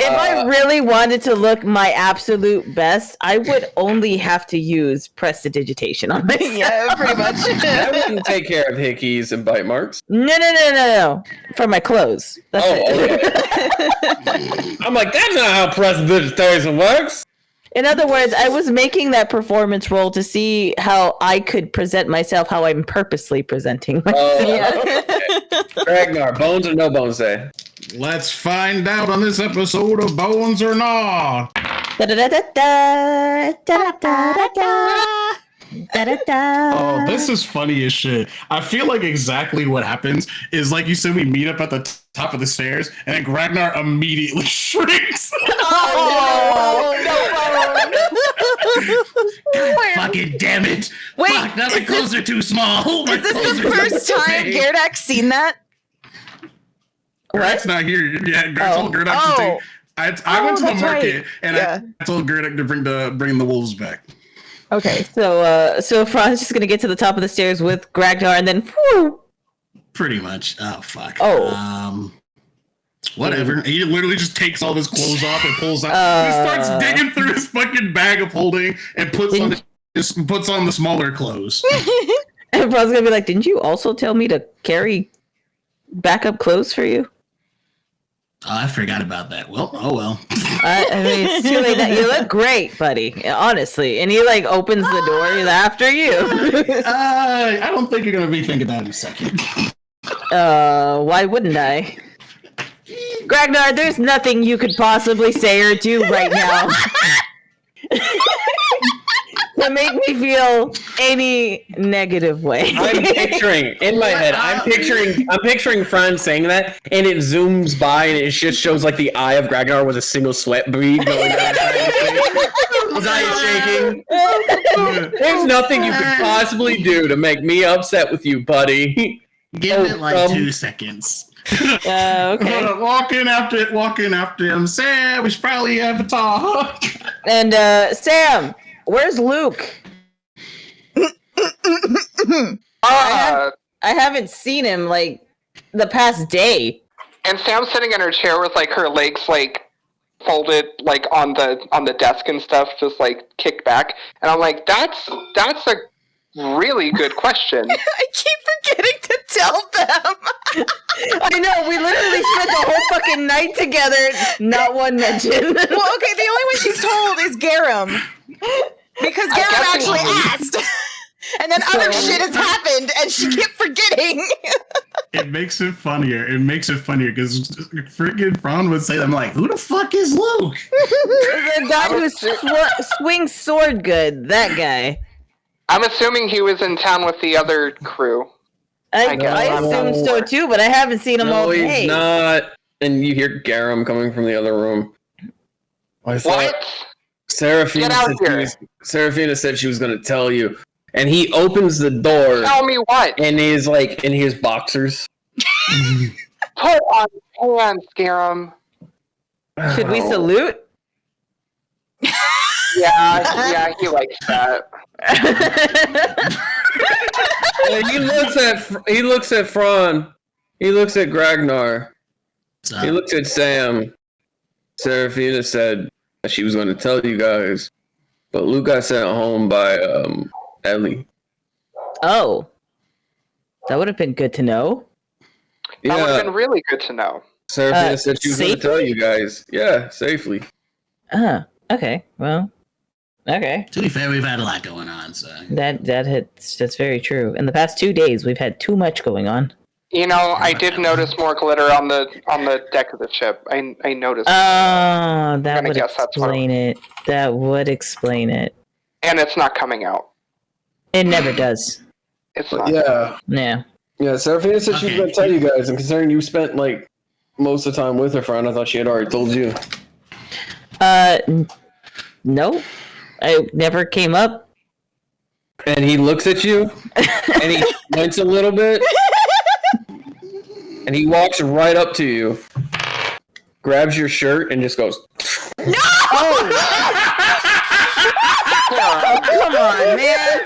If I really wanted to look my absolute best, I would only have to use prestidigitation on myself. Yeah, pretty much. That wouldn't take care of hickeys and bite marks. No. For my clothes. That's it. Okay. I'm like, that's not how prestidigitation works. In other words, I was making that performance roll to see how I could present myself, how I'm purposely presenting myself. Okay. Ragnar, bones or no bones day? Let's find out on this episode of Bones or Not. Da-da-da-da-da, da-da-da-da-da, da-da-da. Oh, this is funny as shit. I feel like exactly what happens is, like you said, we meet up at the top of the stairs, and then Ragnar immediately shrinks. God fucking damn it! Wait, Fuck, now my clothes are too small. My Is this clothes the are too first time big. Gerdak's seen that? Gerdak's not here. Yeah, I told Gerdak to take. I went to the that's market right. and Yeah. I told Gerdak to bring the wolves back. Okay, so Fran's just gonna get to the top of the stairs with Ragnar, and then whew, Pretty much. Oh fuck. Oh. Whatever. He literally just takes all his clothes off and pulls out. He starts digging through his fucking bag of holding and puts on the smaller clothes. and Fran's gonna be like, "Didn't you also tell me to carry backup clothes for you?" Oh, I forgot about that. Well, oh well. I mean, it's too late. You look great, buddy. Honestly, and he like opens the door. He's after you. I don't think you're gonna be thinking that in a second. Why wouldn't I? Ragnar, there's nothing you could possibly say or do right now to make me feel any negative way. I'm picturing in my head. I'm picturing Fran saying that, and it zooms by, and it just shows like the eye of Ragnar with a single sweat bead going down his face. His eye is shaking. There's nothing you could possibly do to make me upset with you, buddy. Give it like 2 seconds. Okay. Walking after him. Sam, we should probably have a talk. And Sam, where's Luke? I haven't seen him like the past day. And Sam's sitting in her chair with like her legs like folded like on the desk and stuff, just like kicked back. And I'm like, that's a really good question. I keep forgetting to tell them. I know, we literally spent the whole fucking night together, not one mention. Well, okay, the only one she's told is Garum. Because Garum actually asked. And then other shit has happened, and she kept forgetting. It makes it funnier. Because freaking Fran would say, I'm like, who the fuck is Luke? The guy who swings sword good, that guy. I'm assuming he was in town with the other crew. I assume so too, but I haven't seen him all No, day. he's not. And you hear Garum coming from the other room. What? Seraphina Get out here. Seraphina said she was going to tell you. And he opens the door. Tell me what? And he's like in his boxers. Put on pants, Garum. Should we salute? Yeah, he likes that. And he looks at Fran. He looks at Gragnar. He looks at Sam. Seraphina said she was going to tell you guys, but Luke got sent home by Ellie. Oh, that would have been good to know. That would have Yeah, been really good to know. Seraphina said she was going to tell you guys. Yeah, safely. Okay. Well, okay. To be fair, we've had a lot going on, so That's very true. In the past 2 days, we've had too much going on. You know, I did notice more glitter on the deck of the ship. I noticed. That would guess that's what explain it. That would explain it. And it's not coming out. It never does. It's not. Yeah. Yeah, Seraphina said she was Okay. going to tell you guys, and considering you spent like most of the time with her, Fran, I thought she had already told you. No. I never came up. And he looks at you, and he squints a little bit, and he walks right up to you, grabs your shirt, and just goes, Oh, come on, man.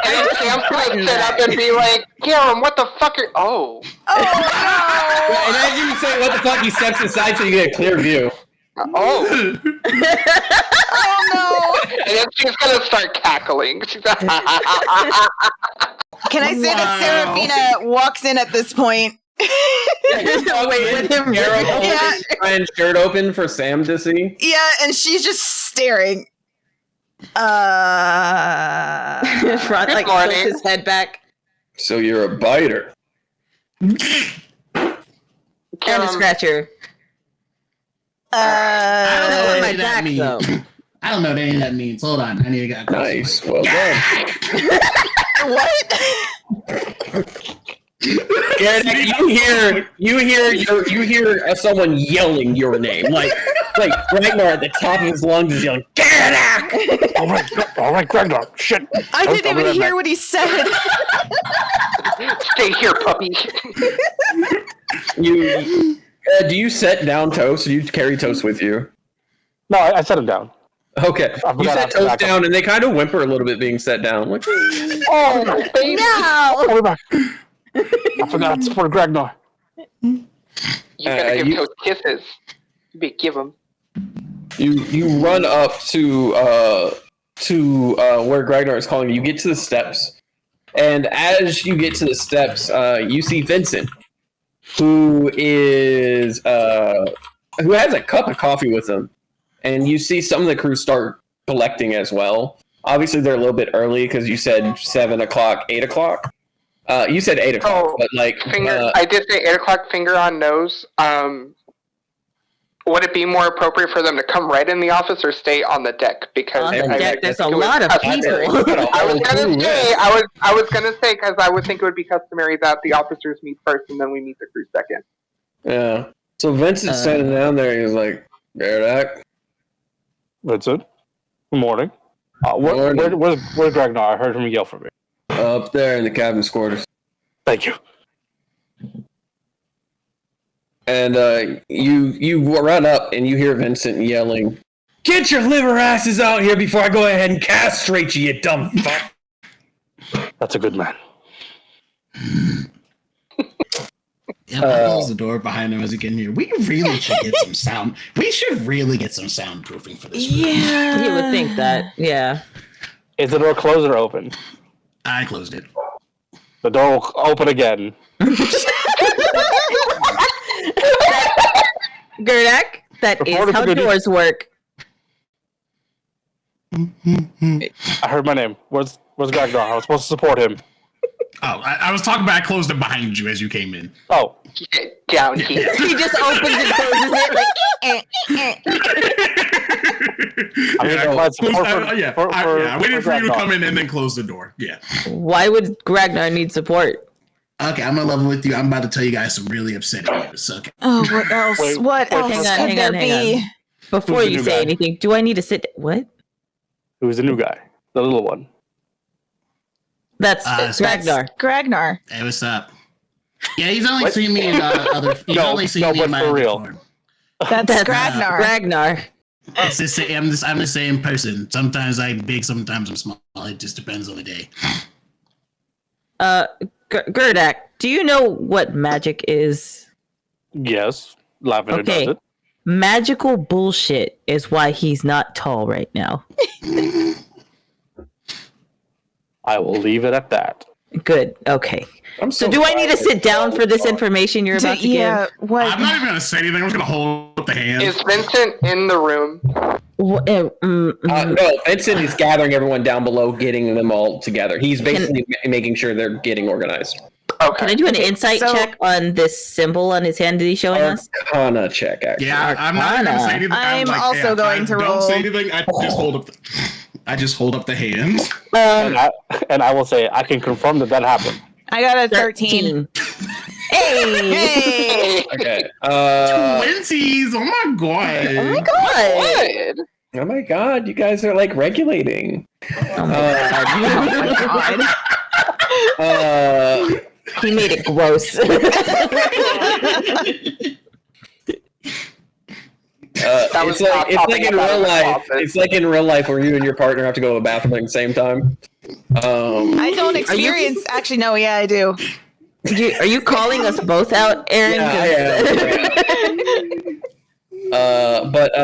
And then Sam's gonna sit up and be like, Garum, what the fuck are... Oh. and as you say, what the fuck, he steps aside so you get a clear view. Oh. Oh no! And then she's gonna start cackling. She's like, Can I say that Seraphina walks in at this point? Wait, with him Yeah. And shirt open for Sam to see. Yeah, and she's just staring. Front like morning. tilts his head back So you're a biter. and a Garum, scratcher. I don't know on what my any of that back, means. though. I don't know what any of that means. Hold on, I need to get Nice. Well done. What? Garrett, you hear someone yelling your name, like Ragnar at the top of his lungs is yelling, Garrett! All right, Gragnar. Shit. I didn't even hear what he said. stay here, puppy. Do you set down Toast? Do you carry Toast with you? No, I set him down. Okay, I you forgot set to Toast back up. down, and they kind of whimper a little bit being set down. Like, Oh, my baby. No! Oh, we're back. I forgot to support Gragnar. You gotta give you- those kisses. You better give them. you run up to where Ragnar is calling you. You get to the steps, and as you get to the steps, you see Vincent, who has a cup of coffee with him, and you see some of the crew start collecting as well. Obviously, they're a little bit early because you said 7 o'clock, 8 o'clock. You said 8 o'clock, Oh, but like Finger. I did say 8 o'clock. Finger on nose. Would it be more appropriate for them to come right in the office or stay on the deck? Because On the I- deck, I there's a think it was lot of customary. people. I was gonna say, I was gonna say, because I would think it would be customary that the officers meet first and then we meet the crew second. yeah. So Vincent's standing down there. He's like, Garrett. Vincent. Good morning. Morning. Where's Gragnar? I heard him yell for me. Up there in the captain's quarters. Thank you. And you run up and you hear Vincent yelling, "Get your liver asses out here before I go ahead and castrate you, you dumb fuck!" That's a good man. Yeah, I'll close the door behind him as he can hear. We really should get some sound. We should really get some soundproofing for this room. Yeah. You would think that, yeah. Is the door closed or open? I closed it. The door will open again. Gerdak, that is Reporter how for duty. doors work. I heard my name. Where's Gragnar? I was supposed to support him. Oh, I was talking about I closed it behind you as you came in. Oh, Get down here. He just opens and closes it like, I mean, I provide support for- I waited for you to Gragnar. come in and then close the door. Yeah. Why would Ragnar need support? Okay, I'm gonna level with you. I'm about to tell you guys some really upsetting news. Okay. Oh, what else? Wait, what wait, else hang on, could hang there on, hang be? Before Who's the you new say guy? anything, do I need to sit? What? Who's the new guy? The little one. That's Ragnar. Gragnar. Hey, what's up? Yeah, he's only What? seen me in other. He's No, only seen no, me but in my for other real. form. That's Gragnar. Ragnar. It's the same. I'm the same person. Sometimes I'm big, sometimes I'm small. It just depends on the day. Gerdak, do you know what magic is? Yes, Lavender Okay. does it. Magical bullshit is why he's not tall right now. I will leave it at that. Good. Okay. I'm So do I need to sorry. sit down for this information you're about to Yeah, give? what? I'm not even gonna say anything. I'm just gonna hold up the hand. Is Vincent in the room? No, Vincent is gathering everyone down below, getting them all together. He's basically making sure they're getting organized. Okay. Can I do an insight so- check on this symbol on his hand that he's showing us? Arcana check, actually. Yeah, I'm not even gonna say anything. I'm also going to don't roll. say anything. I just hold up the hand. And I will say, I can confirm that happened. I got a 13. Hey! Hey! Okay. Twinsies! Oh my god! Oh my god! What? Oh my god, you guys are like regulating. Oh my god. He made it gross. It's like in real life. It's like in real life where you and your partner have to go to the bathroom at the same time. I don't experience. Actually, no. Yeah, I do. Are you calling us both out, Aaron? Yeah, but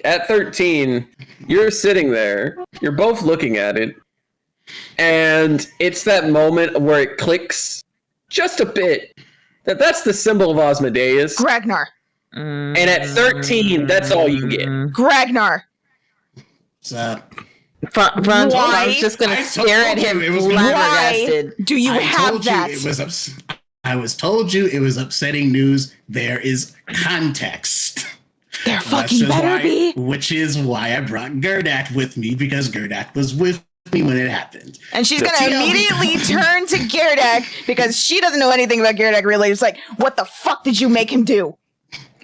at 13, you're sitting there. You're both looking at it, and it's that moment where it clicks just a bit that that's the symbol of Osmodeus. Gragnar. And at 13, that's all you get. Gragnar. Franz, Why? I was just going I to stare at told him you it was flabbergasted. Do you have that? I was told you it was upsetting news. There is context. There fucking better be. Which is why I brought Gerdak with me, because Gerdak was with me when it happened. And she's gonna immediately turn to Gerdak because she doesn't know anything about Gerdak really. It's like, what the fuck did you make him do?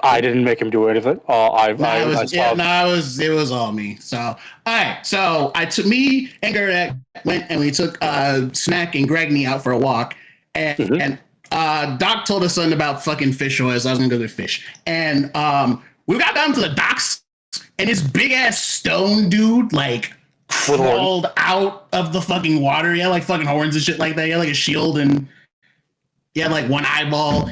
I didn't make him do anything. It was all me. So, all right. So I took me and Gerdak went and we took Snack and Gregny out for a walk, and Doc told us something about fucking fish oil, so I was gonna go get fish. And we got down to the docks, and this big ass stone dude like crawled out of the fucking water. He had like fucking horns and shit like that. He had like a shield and he had like one eyeball.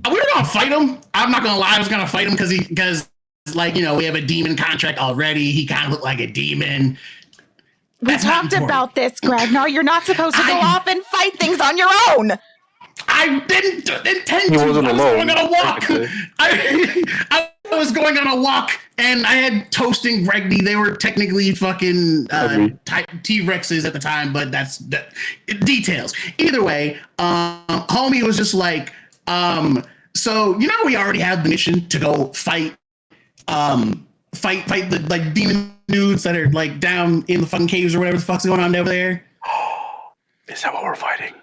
We were gonna fight him. I'm not gonna lie, I was gonna fight him because like, you know, we have a demon contract already. He kind of looked like a demon. We talked about this, Gragnar. You're not supposed to go off and fight things on your own. I didn't intend to. He wasn't I was alone, going on a walk. technically. I was going on a walk, and I had Toast and Gregny. They were technically fucking T-Rexes at the time, but that's details. Either way, homie was just like, so you know we already have the mission to go fight the like demon dudes that are like down in the fucking caves or whatever the fuck's going on over there. Is that what we're fighting?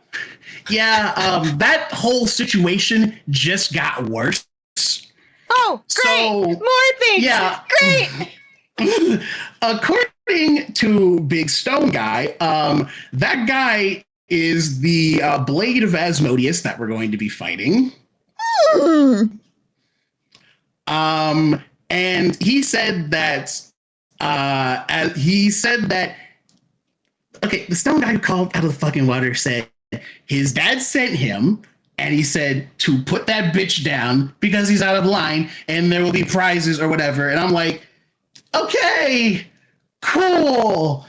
Yeah, that whole situation just got worse. Oh, great! So, more things. yeah. Great. According to Big Stone Guy, that guy is the Blade of Asmodeus that we're going to be fighting. And he said that okay, the stone guy who called out of the fucking water said his dad sent him, and he said to put that bitch down because he's out of line and there will be prizes or whatever. And I'm like, okay, cool.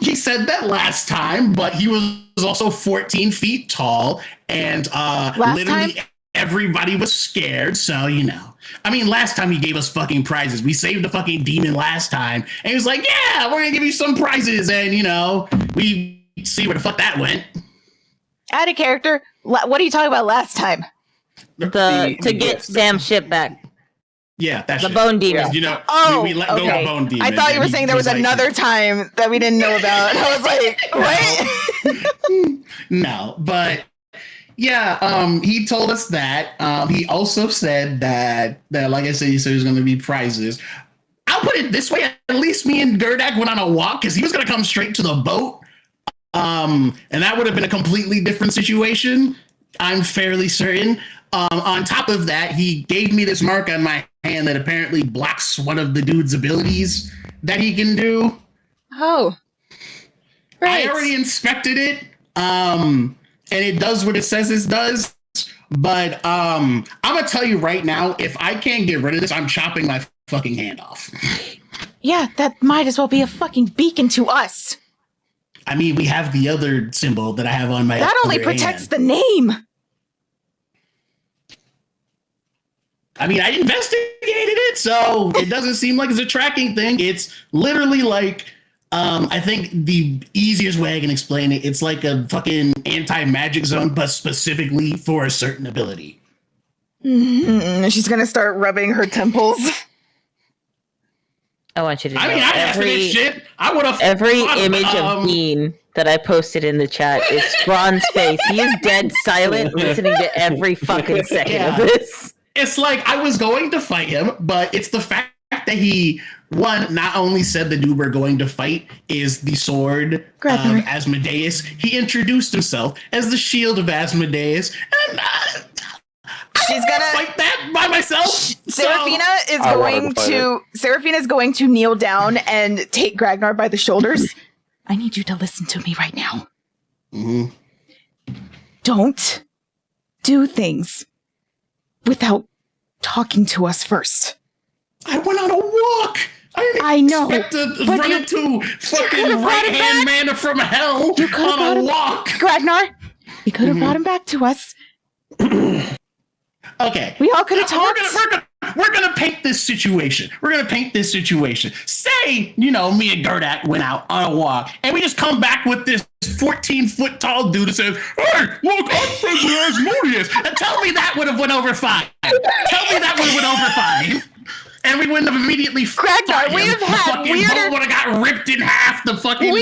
He said that last time, but he was also 14 feet tall, and literally everybody was scared. So, you know, I mean, last time he gave us fucking prizes. We saved the fucking demon last time, and he was like, yeah, we're gonna give you some prizes. And, you know, we see where the fuck that went. Add a character. What are you talking about last time? To get Sam's ship back. Yeah, that's the bone demon. You know, we let go of the bone demon. I thought you were saying there was another time that we didn't know about. I was like, what? No, but He told us that. He also said that like I said, he said there's going to be prizes. I'll put it this way: at least me and Gerdak went on a walk because he was going to come straight to the boat, and that would have been a completely different situation. I'm fairly certain. On top of that, he gave me this mark on my hand that apparently blocks one of the dude's abilities that he can do. Oh, right. I already inspected it, and it does what it says it does. But I'm gonna tell you right now, if I can't get rid of this, I'm chopping my fucking hand off. Yeah, that might as well be a fucking beacon to us. I mean, we have the other symbol that I have on my. That only protects hand. the name. I mean, I investigated it, so it doesn't seem like it's a tracking thing. It's literally like, I think the easiest way I can explain it, it's like a fucking anti-magic zone, but specifically for a certain ability. Mm-hmm. She's gonna start rubbing her temples. I want you to know. I mean, I asked for this shit. I would have. Every image of Dean that I posted in the chat is Ron's face. He is dead silent, listening to every fucking second of this. It's like I was going to fight him, but it's the fact that he, one, not only said the dude we're going to fight is the sword of Asmodeus, he introduced himself as the shield of Asmodeus, and she's gonna fight that by myself. Seraphina is going to kneel down and take Gragnar by the shoulders. I need you to listen to me right now. Mm-hmm. Don't do things without talking to us first. I went on a walk. I know. To run into fucking right-hand man from hell on a walk. Gragnar, you could have brought him back to us. Okay. We all could have talked. We're gonna paint this situation. Say, me and Gerdak went out on a walk, and we just come back with this 14-foot tall dude that says, "Hey, look, I'm friends with Asmodeus." And tell me that would have went over fine. And we wouldn't have immediately Gragnar, we have had weirder... boat would have got ripped in half. The fucking...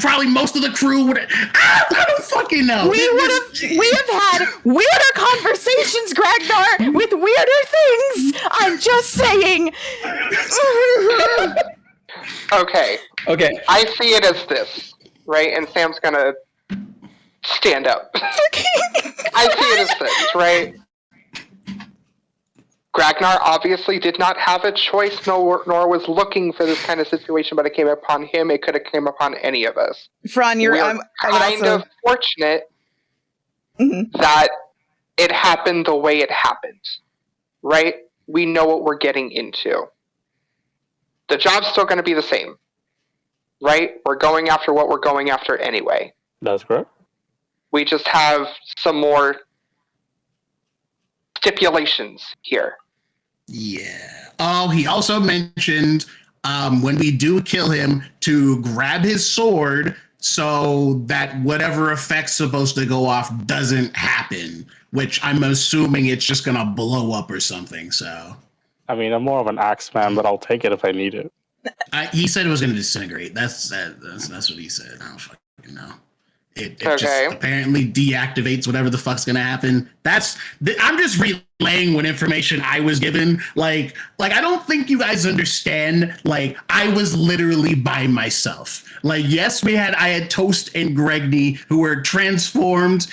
probably most of the crew would have... I don't fucking know. We have had weirder conversations, Gragnar, with weirder things. I'm just saying. Okay. I see it as this, right? And Sam's gonna stand up. I see it as this, right? Gragnar obviously did not have a choice, nor was looking for this kind of situation, but it came upon him. It could have came upon any of us. Fran, I'm kind of fortunate that it happened the way it happened, right? We know what we're getting into. The job's still going to be the same, right? We're going after what we're going after anyway. That's correct. We just have some more stipulations here. Yeah. Oh, he also mentioned when we do kill him to grab his sword so that whatever effect's supposed to go off doesn't happen, which I'm assuming it's just going to blow up or something. So, I mean, I'm more of an axe man, but I'll take it if I need it. He said it was going to disintegrate. That's what he said. I don't fucking know. It just apparently deactivates whatever the fuck's gonna happen. I'm just relaying what information I was given. Like I don't think you guys understand. Like I was literally by myself. Like yes, I had Toast and Gregny who were transformed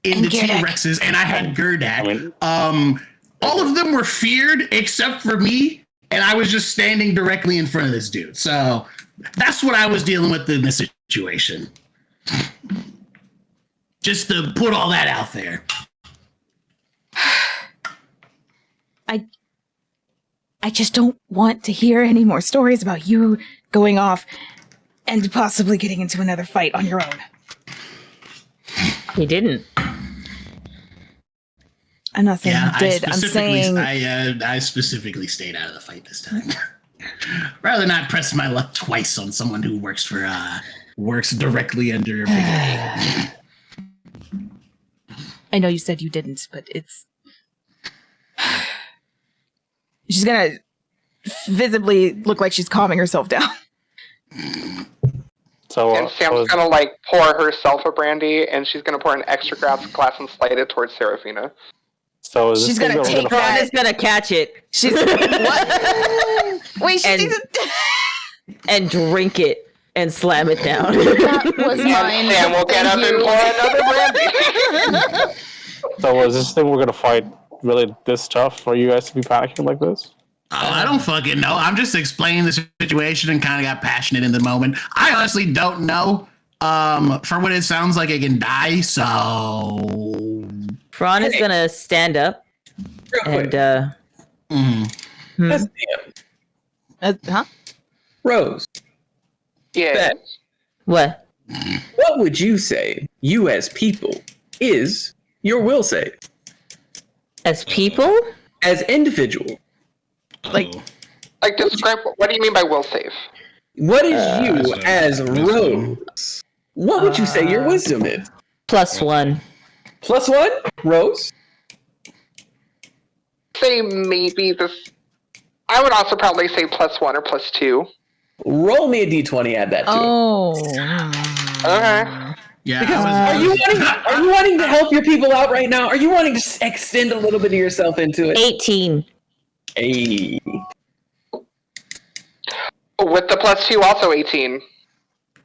into T-Rexes, and I had Gerdak. All of them were feared except for me, and I was just standing directly in front of this dude. So that's what I was dealing with in this situation. Just to put all that out there. I just don't want to hear any more stories about you going off and possibly getting into another fight on your own. He didn't. I'm not saying you did. I'm saying... I specifically stayed out of the fight this time. Rather not press my luck twice on someone who works directly under Big A. I know you said you didn't, but it's... She's gonna visibly look like she's calming herself down. So, And Sam's gonna like pour herself a brandy, and she's gonna pour an extra glass and slide it towards Serafina. so is She's this gonna thing that we're take gonna Ron that. is gonna catch it She's what? Wait, she And- didn't. and drink it and slam it down. That was And mine. Sam will get up Thank and you. pour another brandy. So is this thing we're gonna fight really this tough for you guys to be panicking like this? Oh, I don't fucking know. I'm just explaining the situation and kind of got passionate in the moment. I honestly don't know. For what it sounds like, it can die. So Ron is gonna stand up Real quick. and That's Huh? Rose, Yeah. Bet, what? what would you say, you as people, is your will save? As people? As individual, Like, Like, describe. What do you mean by will save? what is you so as wisdom. Rose? What would you say your wisdom is? +1. +1, Rose? Say maybe this. I would also probably say +1 or +2. Roll me a d20, add that to it. oh. Okay. yeah, Because I was- are you wanting to help your people out right now? Are you wanting to extend a little bit of yourself into it? 18. Hey. With the +2, also 18.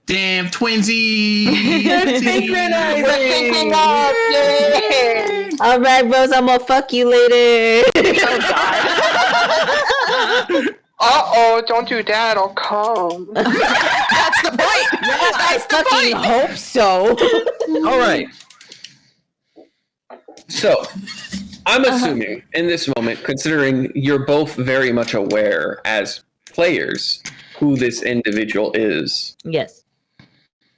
damn twinsies. You're synchronizing. We're syncing up! Yay! All right, Rose, I'm gonna fuck you later. Uh-oh, don't do that, I'll come. That's the point. I fucking hope so. All right. So, I'm assuming in this moment, considering you're both very much aware as players who this individual is, Yes.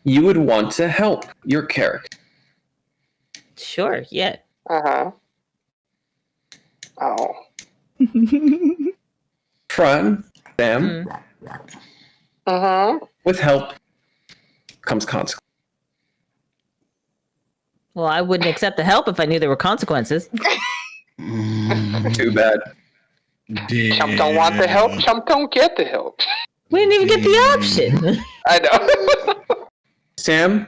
you would want to help your character. Sure, yeah. Uh-huh. Oh. Fran, Sam, Uh-huh. with help comes consequence. Well, I wouldn't accept the help if I knew there were consequences. Too bad. Chump don't want the help, Chump don't get the help. We didn't even get the option. I know. Sam,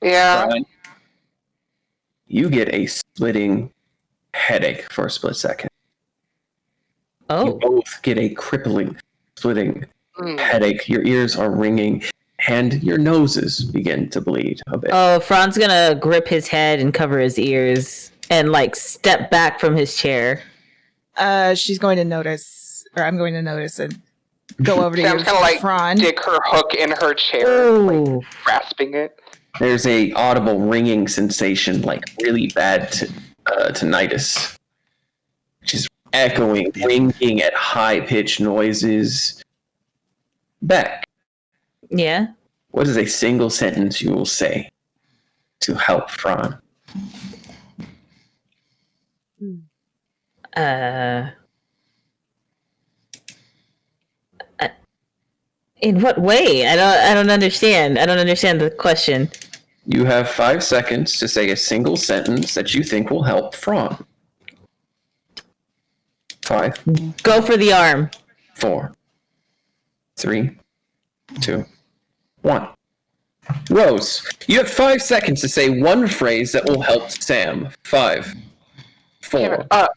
Yeah. Fran, you get a splitting headache for a split second. You Oh, both get a crippling, splitting Mm. headache. Your ears are ringing, and your noses begin to bleed a bit. oh, Fran's gonna grip his head and cover his ears and like step back from his chair. She's going to notice, or I'm going to notice and go over to Sam's gonna like Fran. stick her hook in her chair, Oh, grasping it. There's a audible ringing sensation, like really bad tinnitus, which is echoing, ringing at high-pitched noises. Beck, yeah. what is a single sentence you will say to help Fran? In what way? I don't understand. I don't understand the question. You have 5 seconds to say a single sentence that you think will help Fran. 5, Go for the arm. 4, 3, 2, 1. Rose, you have 5 seconds to say one phrase that will help Sam. 5, 4. I'll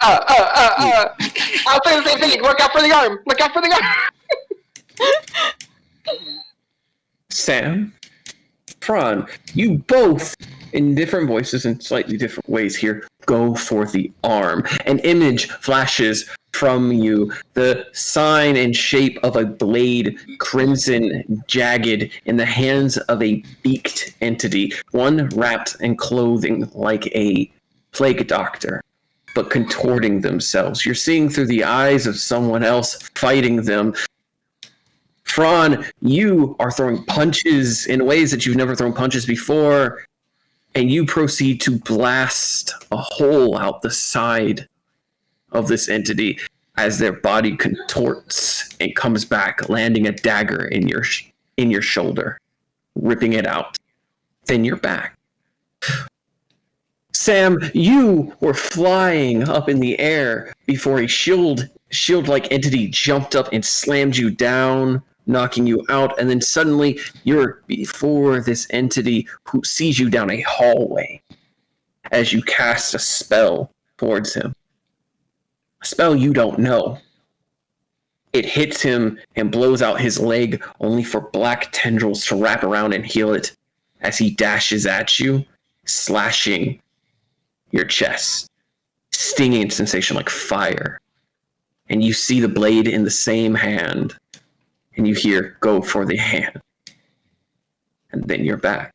say the same thing. Look out for the arm. Look out for the arm. Sam, Fran, you both, in different voices and slightly different ways here, go for the arm. An image flashes from you, the sign and shape of a blade, crimson, jagged, in the hands of a beaked entity, one wrapped in clothing like a plague doctor, but contorting themselves. You're seeing through the eyes of someone else fighting them. Fran, you are throwing punches in ways that you've never thrown punches before, and you proceed to blast a hole out the side of this entity as their body contorts and comes back, landing a dagger in your shoulder, ripping it out. Then you're back. Sam, you were flying up in the air before a shield-like entity jumped up and slammed you down knocking you out, and then suddenly you're before this entity who sees you down a hallway as you cast a spell towards him. A spell you don't know. It hits him and blows out his leg, only for black tendrils to wrap around and heal it as he dashes at you, slashing your chest. Stinging sensation like fire. And you see the blade in the same hand, and you hear, "Go for the hand." And then you're back.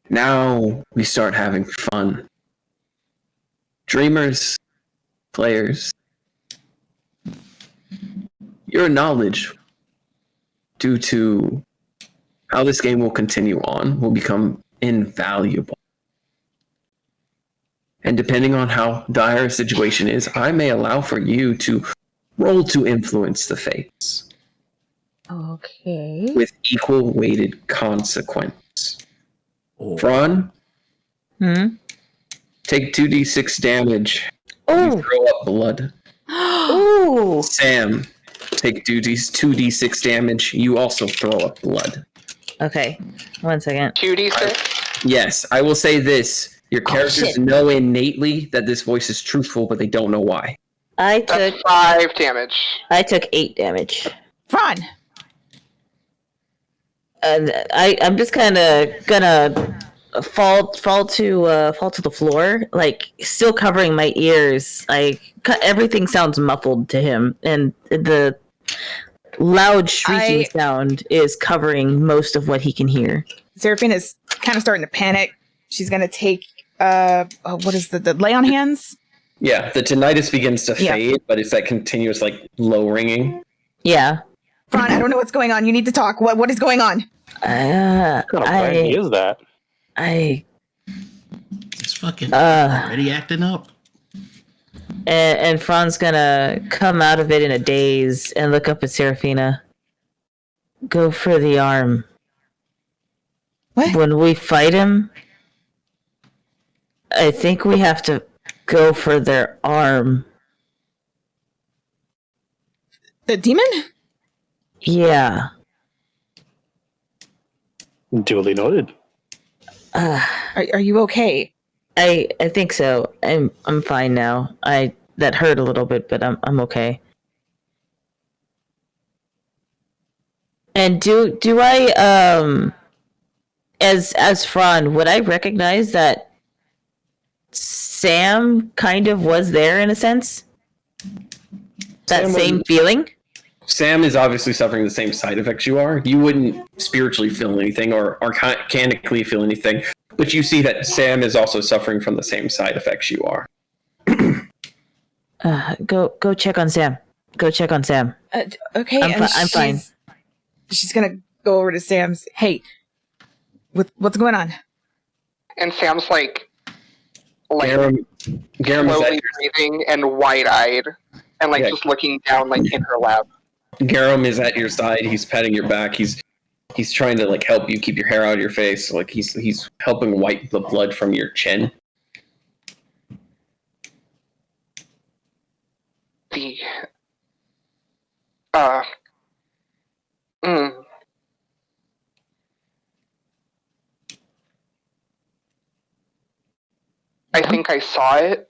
Now we start having fun. Dreamers, players, your knowledge, due to how this game will continue on, will become invaluable. And depending on how dire a situation is, I may allow for you to roll to influence the fates Okay. with equal weighted consequence. Oh. Fron, Hmm? take 2d6 damage. You Oh! throw up blood. Ooh! Sam, take 2d6 damage. You also throw up blood. Okay, 1 second. 2d6? Yes, I will say this. Your characters shit. know innately that this voice is truthful, but they don't know why. I took That's 5 damage. 8 damage. Fron. And I'm just kind of gonna fall to the floor, like still covering my ears. Like everything sounds muffled to him, and the loud shrieking sound is covering most of what he can hear. Seraphina is kind of starting to panic. She's gonna take what is the lay on hands? Yeah, the tinnitus begins to Yeah. fade, but it's that continuous, like, low ringing. Yeah. Fron, I don't know what's going on. You need to talk. What is going on? What kind of plan is that? It's fucking Uh. already acting up. And Fran's gonna come out of it in a daze and look up at Seraphina. Go for the arm. What? When we fight him, I think we have to go for their arm. The demon? Yeah. Duly noted. Are you okay? I think so. I'm fine now. That hurt a little bit, but I'm okay. And do I as Fran, would I recognize that Sam kind of was there in a sense? That Sam same was- feeling? Sam is obviously suffering the same side effects you are. You wouldn't spiritually feel anything or mechanically feel anything, but you see that Sam is also suffering from the same side effects you are. Go check on Sam. Go check on Sam. Okay, I'm fine. She's gonna go over to Sam's. Hey, what's going on? And Sam's like Garum is slowly at, breathing and wide-eyed and like Yeah. just looking down like in her lap. Garum is at your side. He's patting your back. He's trying to like help you keep your hair out of your face. Like he's helping wipe the blood from your chin. The I think I saw it.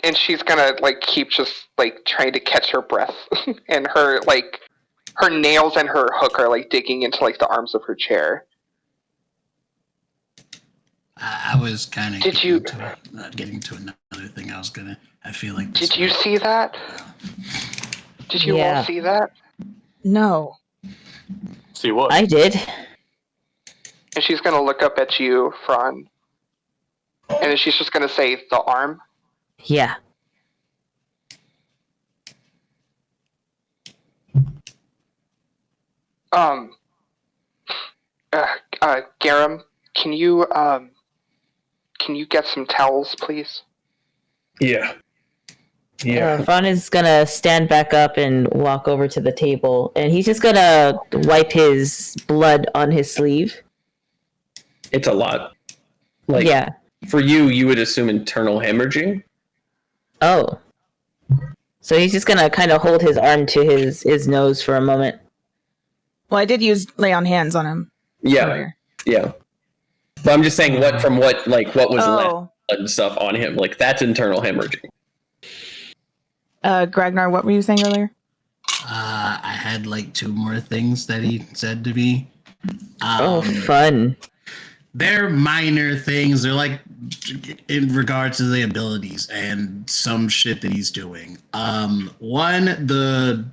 And she's gonna like keep just like trying to catch her breath, and her nails and her hook are like digging into like the arms of her chair. I was kind of Did getting to another thing. I feel like. Did you see that? Did you Yeah. all see that? No. See what? I did. And she's gonna look up at you, Fran. And then she's just gonna say, "The arm." Yeah. Garum, can you get some towels, please? Yeah. Fran is gonna stand back up and walk over to the table, and he's just gonna wipe his blood on his sleeve. It's a lot. Like, yeah. for you would assume internal hemorrhaging. Oh. So he's just gonna kind of hold his arm to his nose for a moment. Well, I did use lay on hands on him. Yeah, earlier. yeah. But I'm just saying, what was left Oh, and stuff on him, like that's internal hemorrhaging. Gragnar, what were you saying earlier? I had like 2 more things that he said to me. Fun. They're minor things. They're like in regards to the abilities and some shit that he's doing. One, the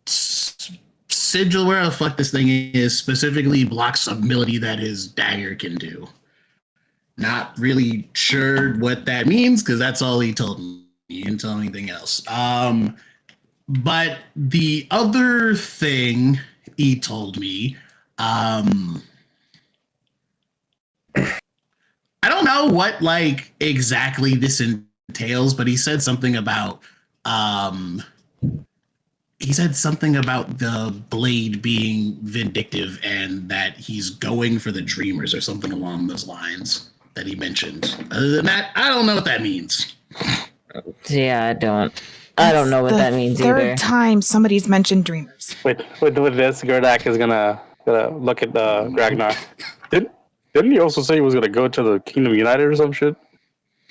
sigil, where the fuck this thing is, specifically blocks ability that his dagger can do. Not really sure what that means because that's all he told me. He didn't tell me anything else. But the other thing he told me, I don't know what like exactly this entails, but he said something about the blade being vindictive and that he's going for the dreamers or something along those lines that he mentioned. Other than that, I don't know what that means. Yeah, I don't know what that means either. Third time somebody's mentioned dreamers. Wait, with this, Gerdak is gonna look at Gragnar. Didn't he also say he was gonna go to the Kingdom United or some shit?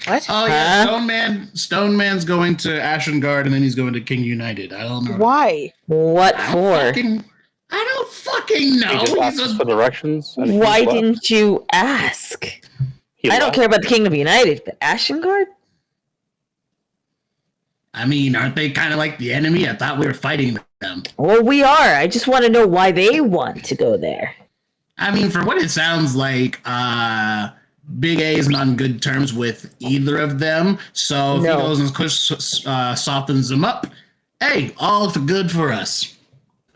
What? Oh yeah, Stone Man's going to Ashengard and then he's going to King United. I don't know. Why? What I for? don't fucking know. He just asked us for directions. And he Why left. didn't you ask? He I don't left. care about the Kingdom United, but Ashengard? I mean, aren't they kind of like the enemy? I thought we were fighting them. Well, we are. I just want to know why they want to go there. I mean, for what it sounds like, Big A isn't on good terms with either of them. So if he goes and softens them up, hey, all for good for us.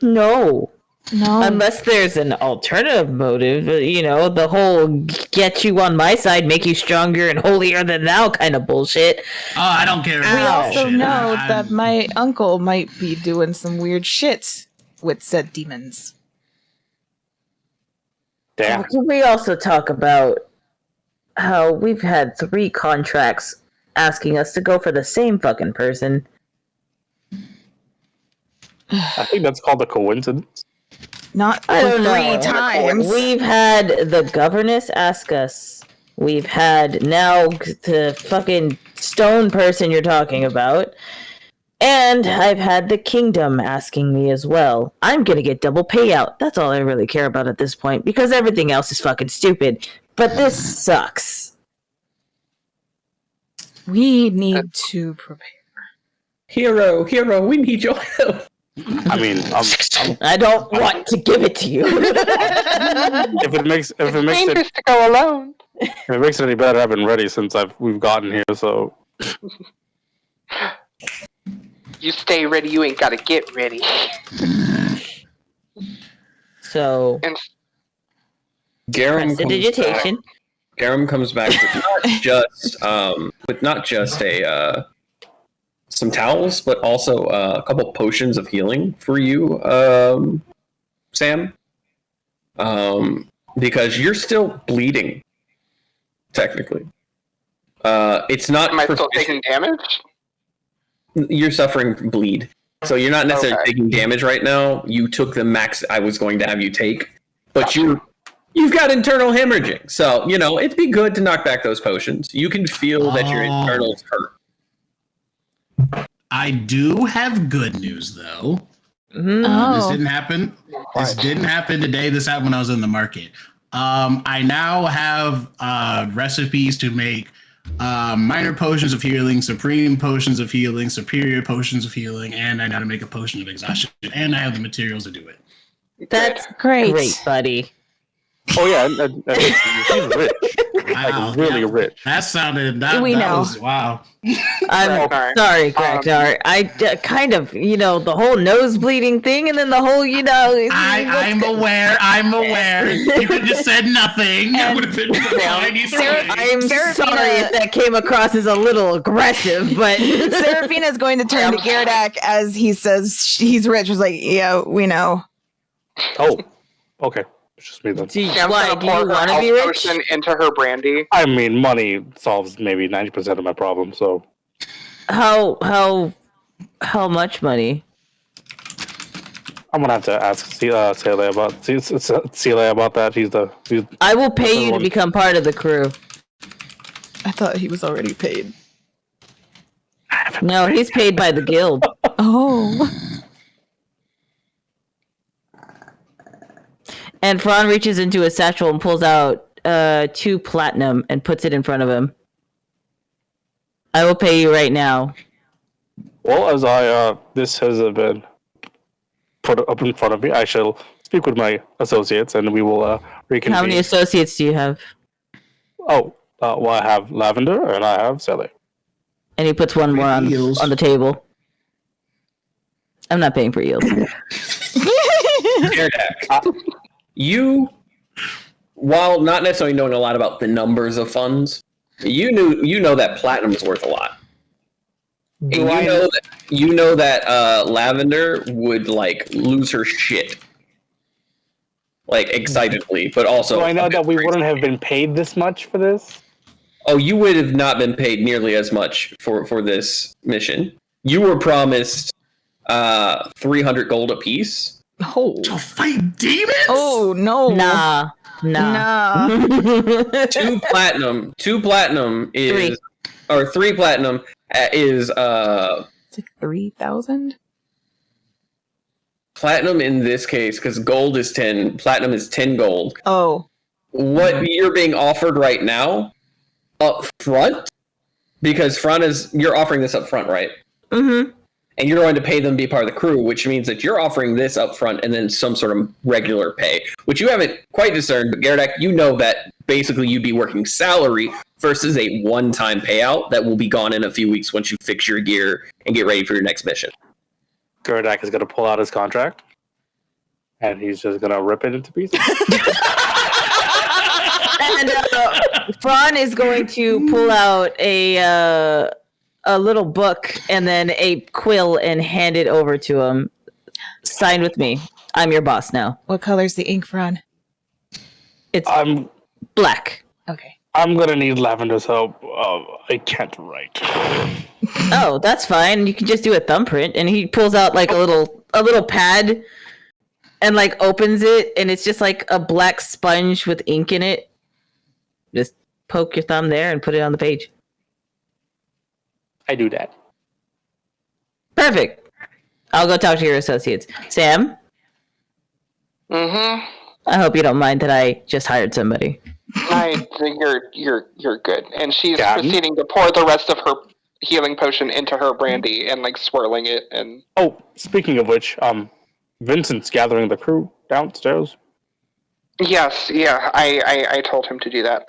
No. No. Unless there's an alternative motive, the whole get you on my side, make you stronger and holier than thou kind of bullshit. Oh, I don't care. We about also shit. know I'm- that my uncle might be doing some weird shit with said demons. Damn. Can we also talk about how we've had 3 contracts asking us to go for the same fucking person? I think that's called a coincidence. Not I don't for 3 know. times. We've had the governess ask us. We've had now the fucking stone person you're talking about. And I've had the kingdom asking me as well. I'm gonna get double payout. That's all I really care about at this point, because everything else is fucking stupid. But this sucks. We need to prepare. Hero, we need your help. I mean, I don't want to give it to you. if it makes Dangerous to go alone. it any better, I've been ready since we've gotten here. So You stay ready, you ain't gotta get ready. So, And prestidigitation. Garum comes back with not just some towels, but also a couple potions of healing for you, Sam. Because you're still bleeding, technically. It's not. am I still taking damage? You're suffering bleed, so you're not necessarily Okay. taking damage right now. You took the max I was going to have you take, but you've got internal hemorrhaging, so it'd be good to knock back those potions. You can feel that your internals hurt. I do have good news, though. Oh. This didn't happen. This didn't happen today. This happened when I was in the market. I now have recipes to make minor potions of healing, supreme potions of healing, superior potions of healing, and I know how to make a potion of exhaustion, and I have the materials to do it. That's Great. great, buddy. oh yeah, and he's rich, Wow. like really rich. That sounded. We that know. was wow. I'm Gragnar. sorry, Gragnar. I kind of, the whole nose bleeding thing, and then the whole, I'm aware. You could have just said nothing. I would have been fine either way. I'm Seraphina- sorry if that came across as a little aggressive, but Seraphina's going to turn to Gerdak as he says he's rich. He's like, yeah, we know. Oh, okay. It's just me then. Sam's Why? gonna Do you pour her want to health be rich? potion into her brandy. I mean, money solves maybe 90% of my problem, so How much money? I'm gonna have to ask Celia about that. I will pay you to everyone. become part of the crew. I thought he was already paid. No, he's paid by the guild. Oh. And Fran reaches into his satchel and pulls out 2 platinum and puts it in front of him. I will pay you right now. Well, as this has been put up in front of me, I shall speak with my associates and we will reconvene. How many associates do you have? Well, I have Lavender and I have Celia. And he puts one more on the table. I'm not paying for eels. You, while not necessarily knowing a lot about the numbers of funds, you know that platinum is worth a lot. And you know that Lavender would like lose her shit, like excitedly, but also. So I know that we wouldn't have been paid this much for this. Oh, you would have not been paid nearly as much for this mission. You were promised 300 gold apiece. Oh. To fight demons? Oh no. Nah. 2 platinum is 3 platinum is It's like 3,000. platinum in this case, because gold is 10, platinum is 10 gold. Oh. What you're being offered right now up front, because you're offering this up front, right? Mm-hmm. And you're going to pay them to be part of the crew, which means that you're offering this up front and then some sort of regular pay, which you haven't quite discerned. But Gardak, you know that basically you'd be working salary versus a one-time payout that will be gone in a few weeks once you fix your gear and get ready for your next mission. Gerdak is going to pull out his contract, and he's just going to rip it into pieces. And Fran is going to pull out a little book and then a quill and hand it over to him. Sign with me. I'm your boss now. What color's the ink, Fran? It's I'm black. Okay. gonna need Lavender's help. I can't write. Oh, that's fine. You can just do a thumbprint. And he pulls out like a little pad and like opens it, and it's just like a black sponge with ink in it. Just poke your thumb there and put it on the page. I do that. Perfect. I'll go talk to your associates. Sam? Mm-hmm. I hope you don't mind that I just hired somebody. I think you're good. And she's Gabby? proceeding to pour the rest of her healing potion into her brandy and like swirling it. And Oh, speaking of which, Vincent's gathering the crew downstairs. yes, yeah, I told him to do that.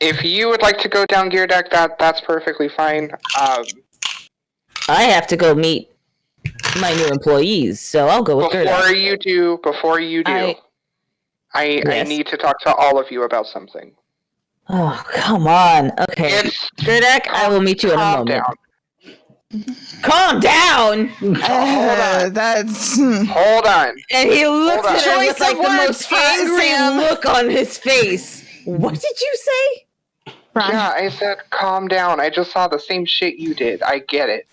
If you would like to go down gear deck, that's perfectly fine. I have to go meet my new employees, so I'll go with Before Gerda. you do, I Yes. need to talk to all of you about something. Oh, come on. Okay. It's Gerdak, I will meet you in a calm moment. down. Calm down! That's Hold on. And he looks Hold on. at her with Choice like of the words, most angry Sam. look on his face. What did you say? Fran. Yeah, I said calm down. I just saw the same shit you did. I get it.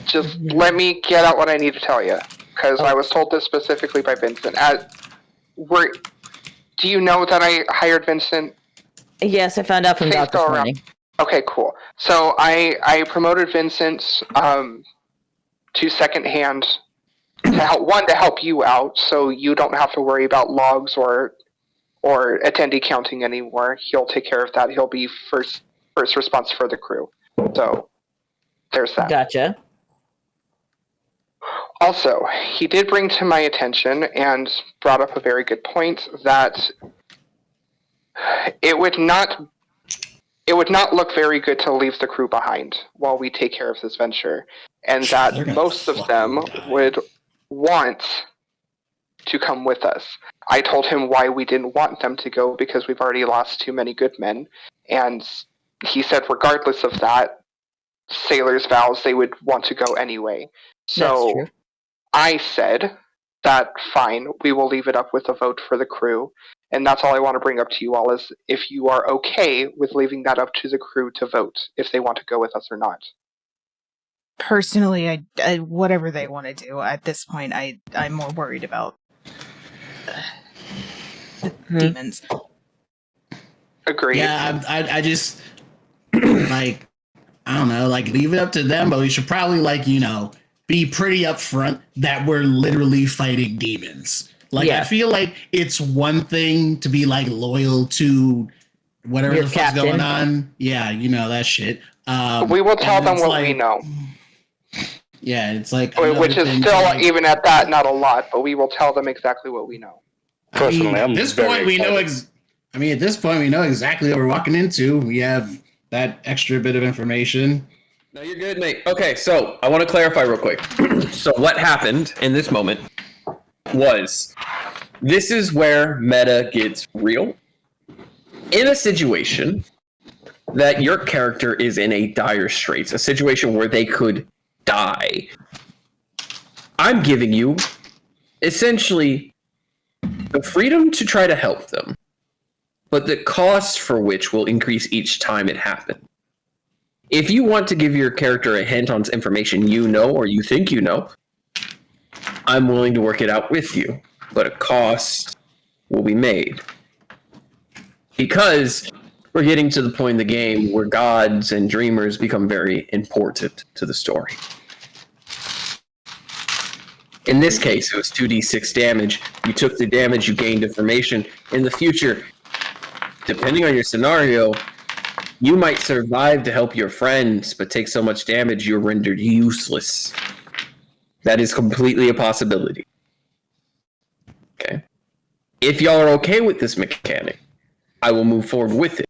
Just let me get out what I need to tell you, because I was told this specifically by Vincent. Do you know that I hired Vincent? Yes, I found out from Things Doc this go around. morning. Okay, cool. So I promoted Vincent to second hand to help you out, so you don't have to worry about logs or attendee counting anymore. He'll take care of that. He'll be first response for the crew. So there's that. Gotcha. Also, he did bring to my attention and brought up a very good point that it would not look very good to leave the crew behind while we take care of this venture, and They're that gonna most of them fucking die. would want to come with us. I told him why we didn't want them to go, because we've already lost too many good men, and he said regardless of that, sailors' vows, they would want to go anyway. That's So true. I said that fine. We will leave it up with a vote for the crew. And that's all I want to bring up to you all is if you are okay with leaving that up to the crew to vote, if they want to go with us or not. Personally, I whatever they want to do. At this point, I'm more worried about the demons. Agreed. Yeah, I just like I don't know, like leave it up to them, but we should probably be pretty upfront that we're literally fighting demons. Like I feel like it's one thing to be like loyal to whatever Your the fuck's captain. going on. Yeah, that shit. We will tell and them it's what like- we know. Yeah, it's like Which is another thing still, to, like, even at that, not a lot, but we will tell them exactly what we know. Personally, at I'm this very point we know. excited. At this point we know exactly what we're walking into. We have that extra bit of information. No, you're good, mate. Okay, so I want to clarify real quick. So what happened in this moment was this is where meta gets real. In a situation that your character is in a dire straits, a situation where they could die, I'm giving you essentially the freedom to try to help them, but the cost for which will increase each time it happens. If you want to give your character a hint on information you know or you think you know, I'm willing to work it out with you, but a cost will be made. Because we're getting to the point in the game where gods and dreamers become very important to the story. In this case, it was 2d6 damage. You took the damage, you gained information. In the future, depending on your scenario, you might survive to help your friends, but take so much damage you're rendered useless. That is completely a possibility. Okay. If y'all are okay with this mechanic, I will move forward with it.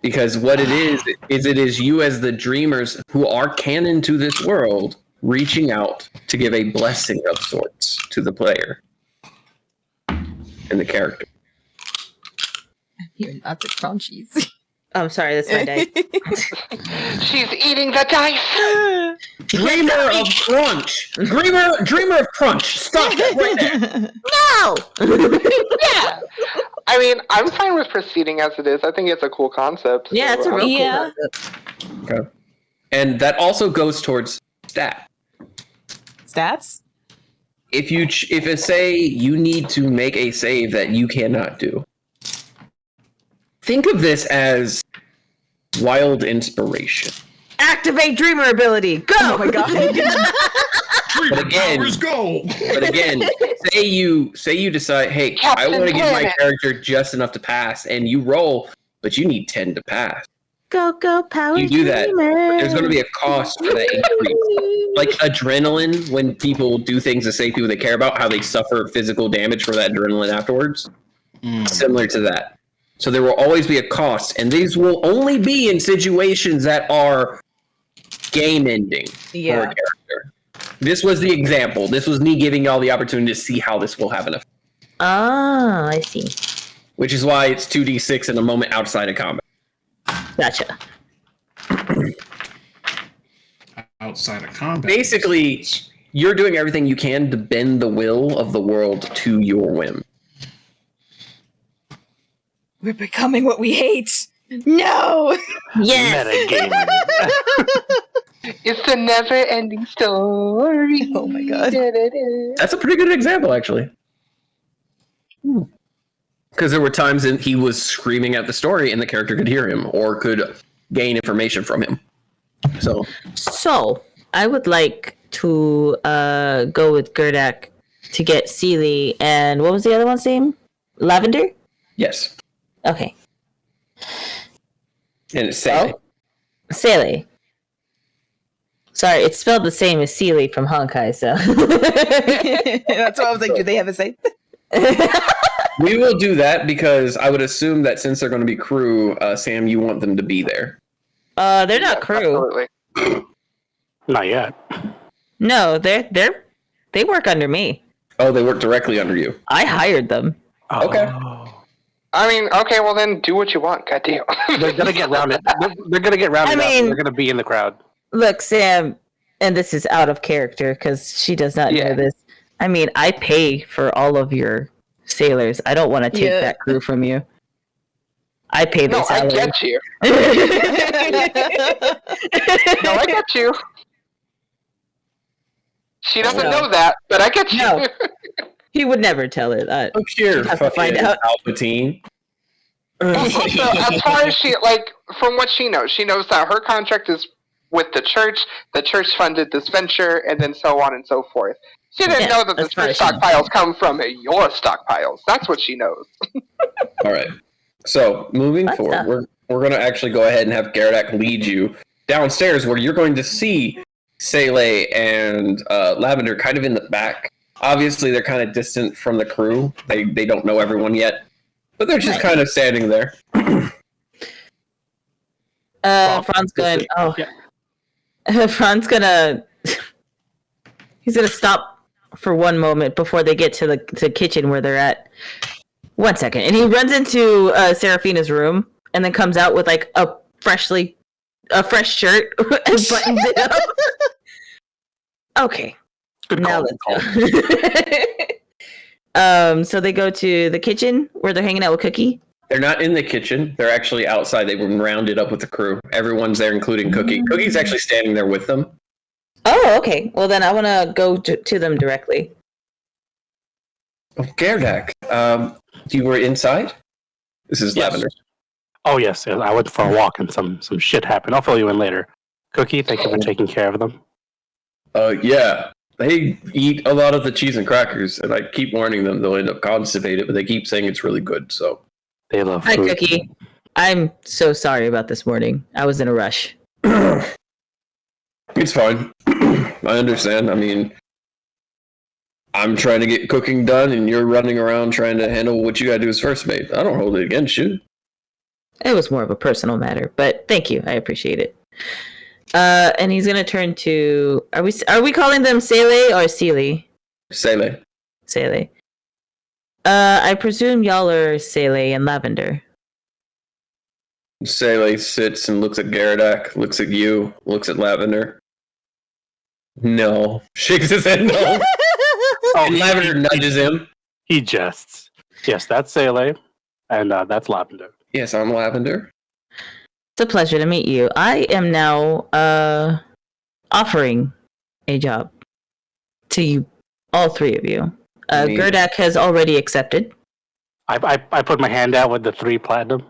Because what it is you as the dreamers who are canon to this world reaching out to give a blessing of sorts to the player and the character. You're not the crunchies. I'm sorry, that's my dice. She's eating the dice! Dreamer of Crunch! Dreamer of Crunch! Stop that right there! No! Yeah! I mean, I'm fine with proceeding as it is. I think it's a cool concept. Yeah, it's a real Yeah. cool concept. Okay. And that also goes towards stat. Stats? If it say you need to make a save that you cannot do, think of this as wild inspiration. Activate dreamer ability. Go! Oh my god. But again, go. say you decide, hey, I Captain want to give my Planet. character just enough to pass, and you roll, but you need 10 to pass. Go, go, power You do that, dreamer. There's going to be a cost for that increase. Like adrenaline, when people do things to save people they care about, how they suffer physical damage for that adrenaline afterwards. Similar to that. So there will always be a cost, and these will only be in situations that are game ending for a Yeah. character. This was the example. This was me giving y'all the opportunity to see how this will have an effect. Ah, I see. Which is why it's 2d6 in a moment outside of combat. Gotcha. Outside of combat. Basically, you're doing everything you can to bend the will of the world to your whim. We're becoming what we hate. No! Yes. Metagaming. It's a never-ending story. Oh my god. That's a pretty good example, actually. Because there were times that he was screaming at the story and the character could hear him or could gain information from him. So, I would like to go with Gerdak to get Seely and what was the other one's name? Lavender? yes. Okay. And it's Sally. Seely. Sorry, it's spelled the same as Seely from Honkai, so. That's why I was like, do they have a say? We will do that because I would assume that since they're going to be crew, Sam, you want them to be there. They're not crew. Absolutely. Not yet. No, they work under me. Oh, they work directly under you. I hired them. Okay. Oh. I mean, okay, well then do what you want, goddamn. They're gonna get rounded. They're gonna get rounded I up. mean- They're gonna be in the crowd. Look, Sam, and this is out of character because she does not Yeah. know this. I mean, I pay for all of your sailors. I don't want to take Yeah. that crew from you. I pay their No, I salaries. get you. No, I get you. She doesn't No. know that, but I get you. No. He would never tell it. Look here, You'd have to find fucking out. Palpatine. Also, as far as from what she knows that her contract is with the church funded this venture, and then so on and so forth. She didn't know that the as far church as she knows. stockpiles come from your stockpiles. That's what she knows. All right. So moving What's forward, up? we're going to actually go ahead and have Gardak lead you downstairs, where you're going to see Sele and Lavender kind of in the back. Obviously, they're kind of distant from the crew. They don't know everyone yet, but they're just Right. kind of standing there. Fran's going. Oh, Yeah. Fran's gonna. He's gonna stop for one moment before they get to the kitchen where they're at. 1 second, and he runs into Seraphina's room, and then comes out with like a fresh shirt and buttons it up. Okay, Good now call. let's go. So they go to the kitchen where they're hanging out with Cookie. They're not in the kitchen. They're actually outside. They've been rounded up with the crew. Everyone's there, including Cookie. Cookie's actually standing there with them. Oh, okay. Well, then I want to go to them directly. Oh, Gardak, you were inside? This is Yes. Lavender. Oh yes, I went for a walk and some shit happened. I'll fill you in later. Cookie, thank you for taking care of them. Yeah. They eat a lot of the cheese and crackers, and I keep warning them they'll end up constipated, but they keep saying it's really good, so. They love Hi, food. Cookie. I'm so sorry about this morning. I was in a rush. It's fine. I understand. I mean, I'm trying to get cooking done, and you're running around trying to handle what you gotta do as first mate. I don't hold it against you. It was more of a personal matter, but thank you. I appreciate it. And he's gonna turn to. Are we calling them Sele or Seele? Sele. Sele. I presume y'all are Sele and Lavender. Sele sits and looks at Gardak, looks at you, looks at Lavender. No. Shakes his head no. And Lavender nudges him. He jests. Yes, that's Sele, and that's Lavender. Yes, I'm Lavender. It's a pleasure to meet you. I am now offering a job to you, all three of you. Me. Gerdak has already accepted. I put my hand out with the 3 platinum.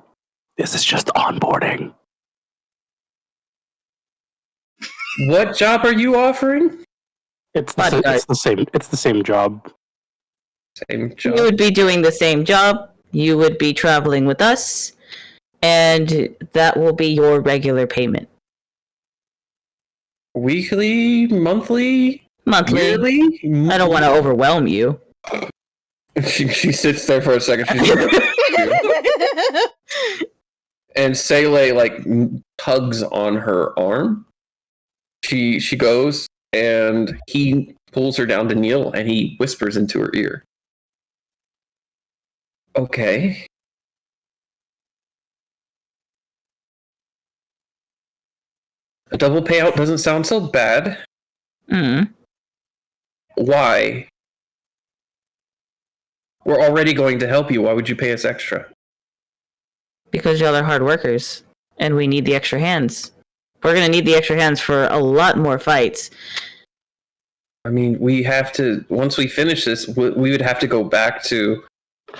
This is just onboarding. What job are you offering? It's the same. It's the same job. Same job. You would be doing the same job. You would be traveling with us, and that will be your regular payment. Weekly? Monthly? Monthly. Yearly? I don't want to overwhelm you. She sits there for a second. And Sele like tugs on her arm. She goes and he pulls her down to kneel and he whispers into her ear. Okay. A double payout doesn't sound so bad. Mm. Why? We're already going to help you. Why would you pay us extra? Because y'all are hard workers, and we need the extra hands. We're going to need the extra hands for a lot more fights. I mean, we have to, once we finish this, we would have to go back to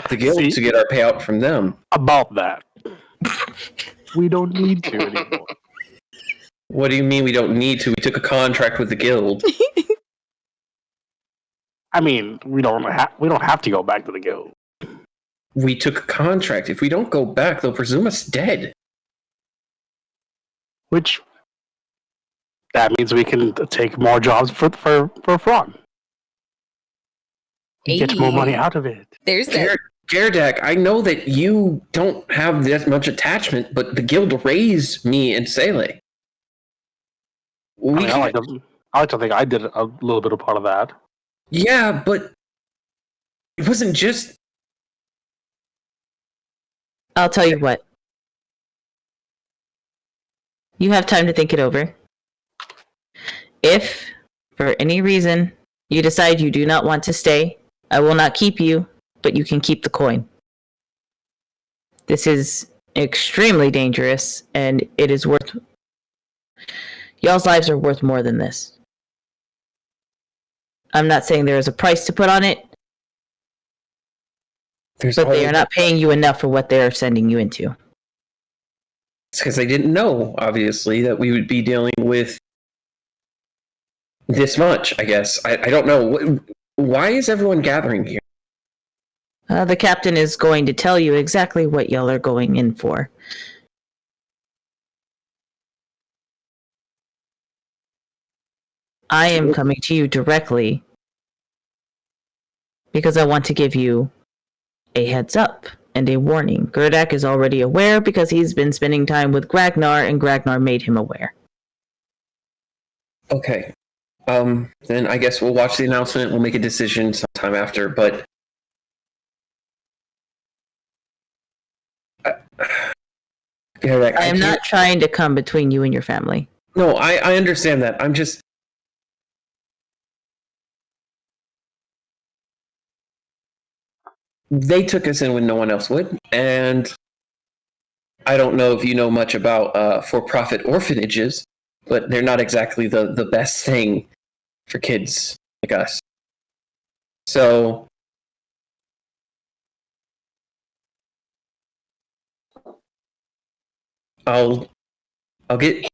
the guild See? to get our payout from them. About that. We don't need to anymore. What do you mean we don't need to? We took a contract with the guild. I mean, we don't have to go back to the guild. We took a contract. If we don't go back, they'll presume us dead. Which that means we can take more jobs for Fron. Get more money out of it. There's that. Gardak, I know that you don't have that much attachment, but the guild raised me and Sele. I like to think I did a little bit of part of that. Yeah, but it wasn't just... I'll tell you what. You have time to think it over. If, for any reason, you decide you do not want to stay, I will not keep you, but you can keep the coin. This is extremely dangerous, and it is worth... Y'all's lives are worth more than this. I'm not saying there is a price to put on it, but they are not paying you enough for what they are sending you into. It's because they didn't know, obviously, that we would be dealing with this much, I guess. I don't know. Why is everyone gathering here? The captain is going to tell you exactly what y'all are going in for. I am coming to you directly because I want to give you a heads up and a warning. Gerdak is already aware because he's been spending time with Gragnar, and Gragnar made him aware. Okay. Then I guess we'll watch the announcement. We'll make a decision sometime after, but... Gerdak, I am not trying to come between you and your family. No, I understand that. I'm just... They took us in when no one else would, and I don't know if you know much about for-profit orphanages, but they're not exactly the best thing for kids like us. So I'll get...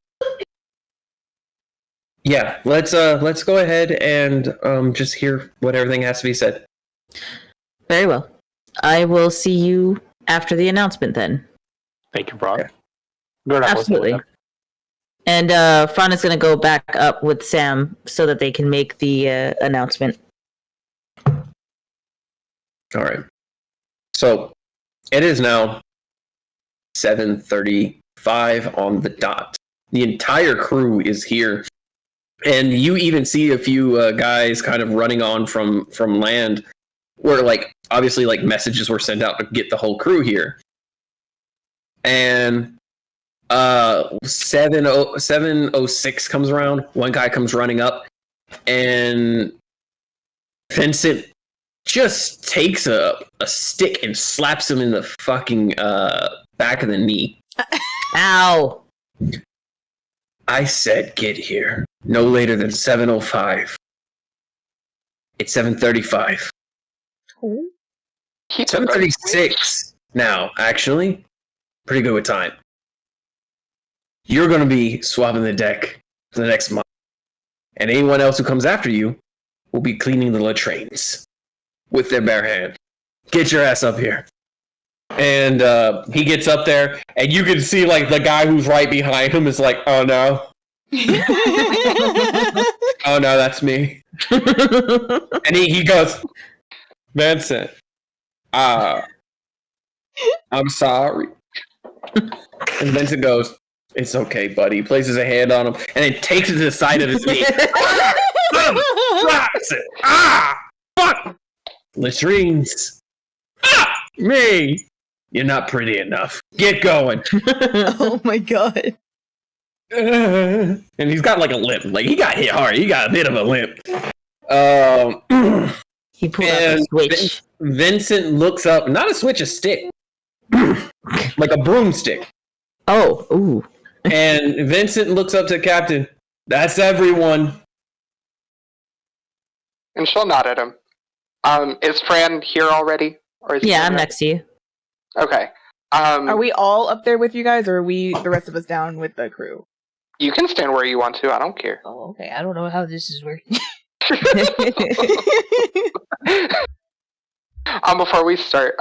Yeah, let's go ahead and just hear what everything has to be said. Very well. I will see you after the announcement then. Thank you, Brock. Yeah. Absolutely. And Fran is going to go back up with Sam so that they can make the announcement. All right. So it is now 7:35 on the dot. The entire crew is here, and you even see a few guys kind of running on from land, where like obviously like messages were sent out to get the whole crew here. And 7:06 comes around. One guy comes running up, and Vincent just takes a stick and slaps him in the fucking back of the knee. Ow! I said get here no later than 7:05. It's 7:35. 7:36 now, actually. Pretty good with time. You're going to be swabbing the deck for the next month. And anyone else who comes after you will be cleaning the latrines with their bare hand. Get your ass up here. And he gets up there, and you can see like the guy who's right behind him is like, oh no. Oh no, that's me. And he goes, Vincent, I'm sorry. And Vincent goes, it's okay, buddy. He places a hand on him and then takes it to the side of his knee. Fuck! Latrines. Me! You're not pretty enough. Get going. Oh my god. And he's got like a limp. Like he got hit hard. He got a bit of a limp. He pulled out a switch. Vincent looks up. Not a switch, a stick. Like a broomstick. Oh, ooh. And Vincent looks up to Captain. That's everyone. And she'll nod at him. Is Fran here already? Or is Yeah, I'm next to you. Okay. Are we all up there with you guys, or are we the rest of us down with the crew? You can stand where you want to. I don't care. Oh, okay. I don't know how this is working. Before we start,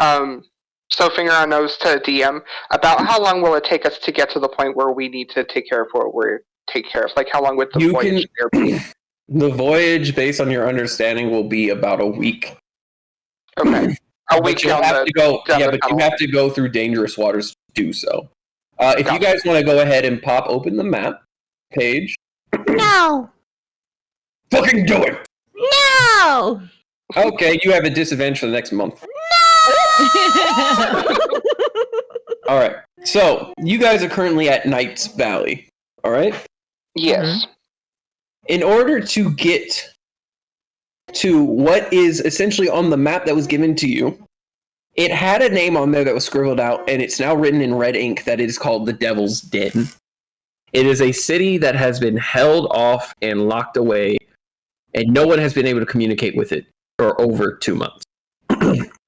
so finger on nose to DM. About how long will it take us to get to the point where we need to take care of what we're take care of? Like how long would the voyage there be? The voyage, based on your understanding, will be about a week. Okay. A week You have to go through dangerous waters to do so. If you guys want to go ahead and pop open the map page. No! Fucking do it! No! Okay, you have a disadvantage for the next month. No! Alright, so you guys are currently at Knight's Valley, alright? Yes. in order to get to what is essentially on the map that was given to you, it had a name on there that was scribbled out, and it's now written in red ink that it is called the Devil's Den. It is a city that has been held off and locked away, and no one has been able to communicate with it for over 2 months.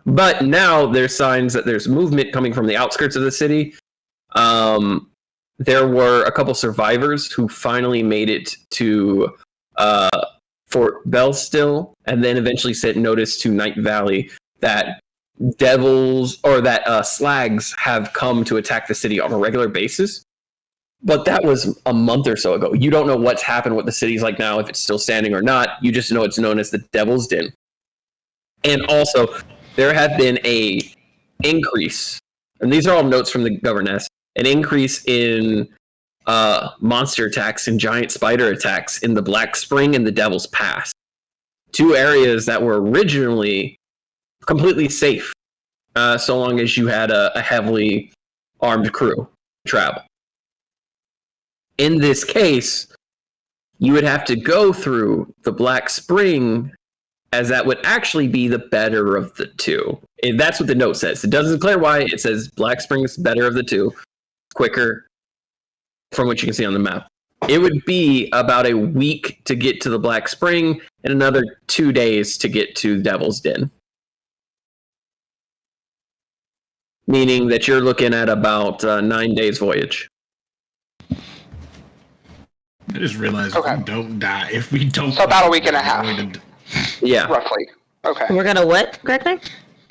But now there's signs that there's movement coming from the outskirts of the city. There were a couple survivors who finally made it to Fort Bellstill, and then eventually sent notice to Night Valley that slags have come to attack the city on a regular basis. But that was a month or so ago. You don't know what's happened, what the city's like now, if it's still standing or not. You just know it's known as the Devil's Den. And also, there have been a increase, and these are all notes from the governess, an increase in monster attacks and giant spider attacks in the Black Spring and the Devil's Pass. 2 areas that were originally completely safe, so long as you had a heavily armed crew travel. In this case, you would have to go through the Black Spring, as that would actually be the better of the 2. And that's what the note says. It doesn't declare why. It says Black Spring is better of the 2, quicker, from what you can see on the map. It would be about a week to get to the Black Spring and another 2 days to get to Devil's Den. Meaning that you're looking at about 9 days voyage. I just realized Okay. if we don't So about a week and a half. Yeah. Roughly. Okay. We're gonna what, Greg?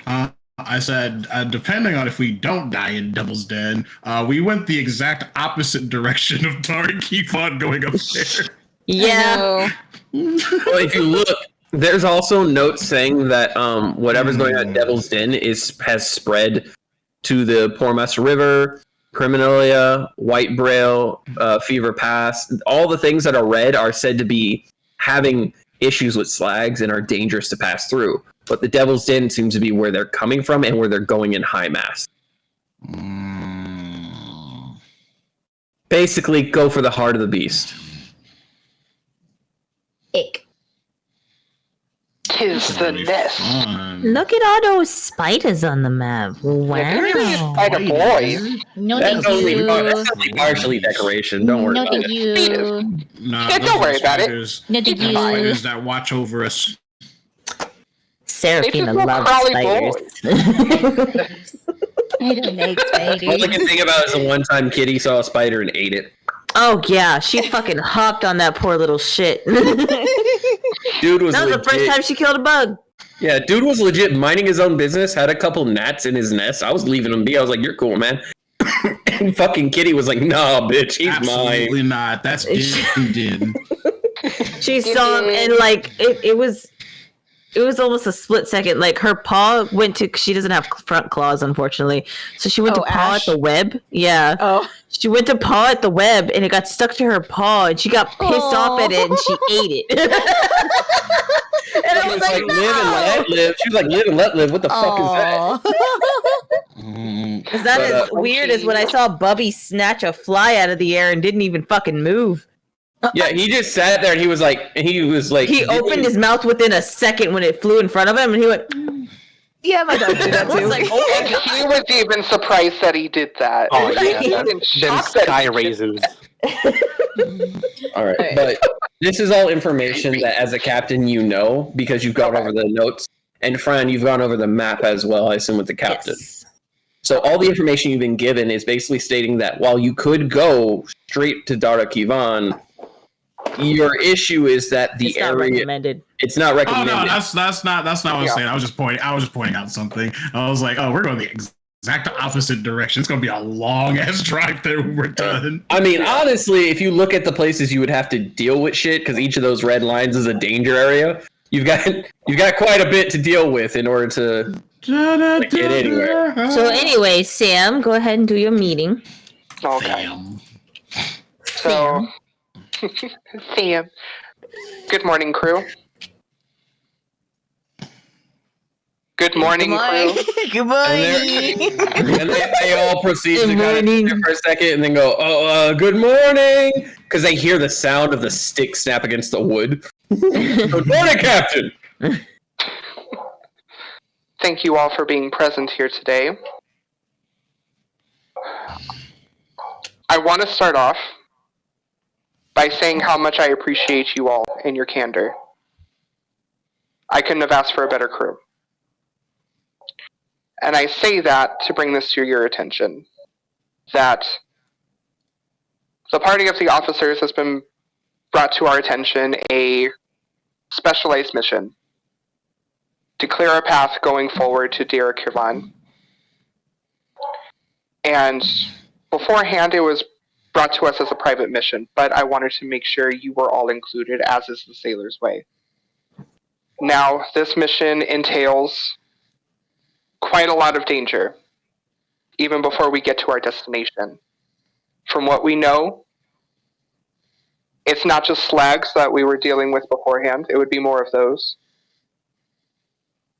I said, depending on if we don't die in Devil's Den, we went the exact opposite direction of Tara Kifon going up there. Yeah. Well, if you look, there's also notes saying that whatever's going on at Devil's Den has spread to the Pormas River, Criminalia, White Braille, Fever Pass. All the things that are red are said to be having issues with slags and are dangerous to pass through. But the Devil's Den seems to be where they're coming from and where they're going in high mass. Basically, go for the heart of the beast. Ick. Tis the nest. Look at all those spiders on the map. Wow. Spider boys. No, That's thank only, you. that's only partially decoration. Don't worry No, about thank it. you. Nah, Yeah, those don't are worry about it. spiders. No, thank Those you. spiders that watch over us. Seraphina They just loves look spiders. I don't like All I spiders. can think about is the one time Kitty saw a spider and ate it. Oh yeah, she fucking hopped on that poor little shit. Dude was That was the first legit. time she killed a bug. Yeah, dude was legit minding his own business, had a couple gnats in his nest. I was leaving him be. I was like, you're cool, man. And fucking Kitty was like, nah, bitch, he's Absolutely mine. not. That's Din. She saw him and like it was almost a split second. Like her paw went to, she doesn't have front claws, unfortunately. So she went to paw Ash. at the web. Yeah. Oh. She went to paw at the web and it got stuck to her paw and she got pissed off at it and she ate it. And I She was was like, like, live and let live. She was like, live and let live. What the fuck is that? Is that But, as weird as when I saw Bubby snatch a fly out of the air and didn't even fucking move? Yeah, he just sat there and he was like, He opened his mouth within a second when it flew in front of him and he went, Yeah, my dog did that I was too. like, oh my And god. he was even surprised that he did that. Oh, He yeah. was even Them shocked that sky he did raisins. all right, but this is all information that as a captain you know because you've gone over the notes, and Fran, you've gone over the map as well, I assume, with the captain. Yes. So all the information you've been given is basically stating that while you could go straight to Dara Kivan, your issue is that the It's not area recommended. it's not Oh recommended. no, that's not what I was Yeah. saying. I was just pointing out something. I was like, oh, we're going the exact opposite direction. It's gonna be a long ass drive there when we're done. I mean, honestly, if you look at the places you would have to deal with shit, because each of those red lines is a danger area, you've got quite a bit to deal with in order to get anywhere. So anyway, Sam, go ahead and do your meeting. Okay. Damn. So, Sam. Good morning, crew. Good morning, crew. Good morning. And they all proceed Good to kind of morning. sit for a second and then go, good morning, because they hear the sound of the stick snap against the wood. Good morning, Captain. Thank you all for being present here today. I want to start off by saying how much I appreciate you all and your candor. I couldn't have asked for a better crew. And I say that to bring this to your attention, that the party of the officers has been brought to our attention a specialized mission to clear a path going forward to Deir Kirvan. And beforehand, it was brought to us as a private mission, but I wanted to make sure you were all included, as is the Sailor's Way. Now, this mission entails quite a lot of danger, even before we get to our destination. From what we know, it's not just slags that we were dealing with beforehand, it would be more of those.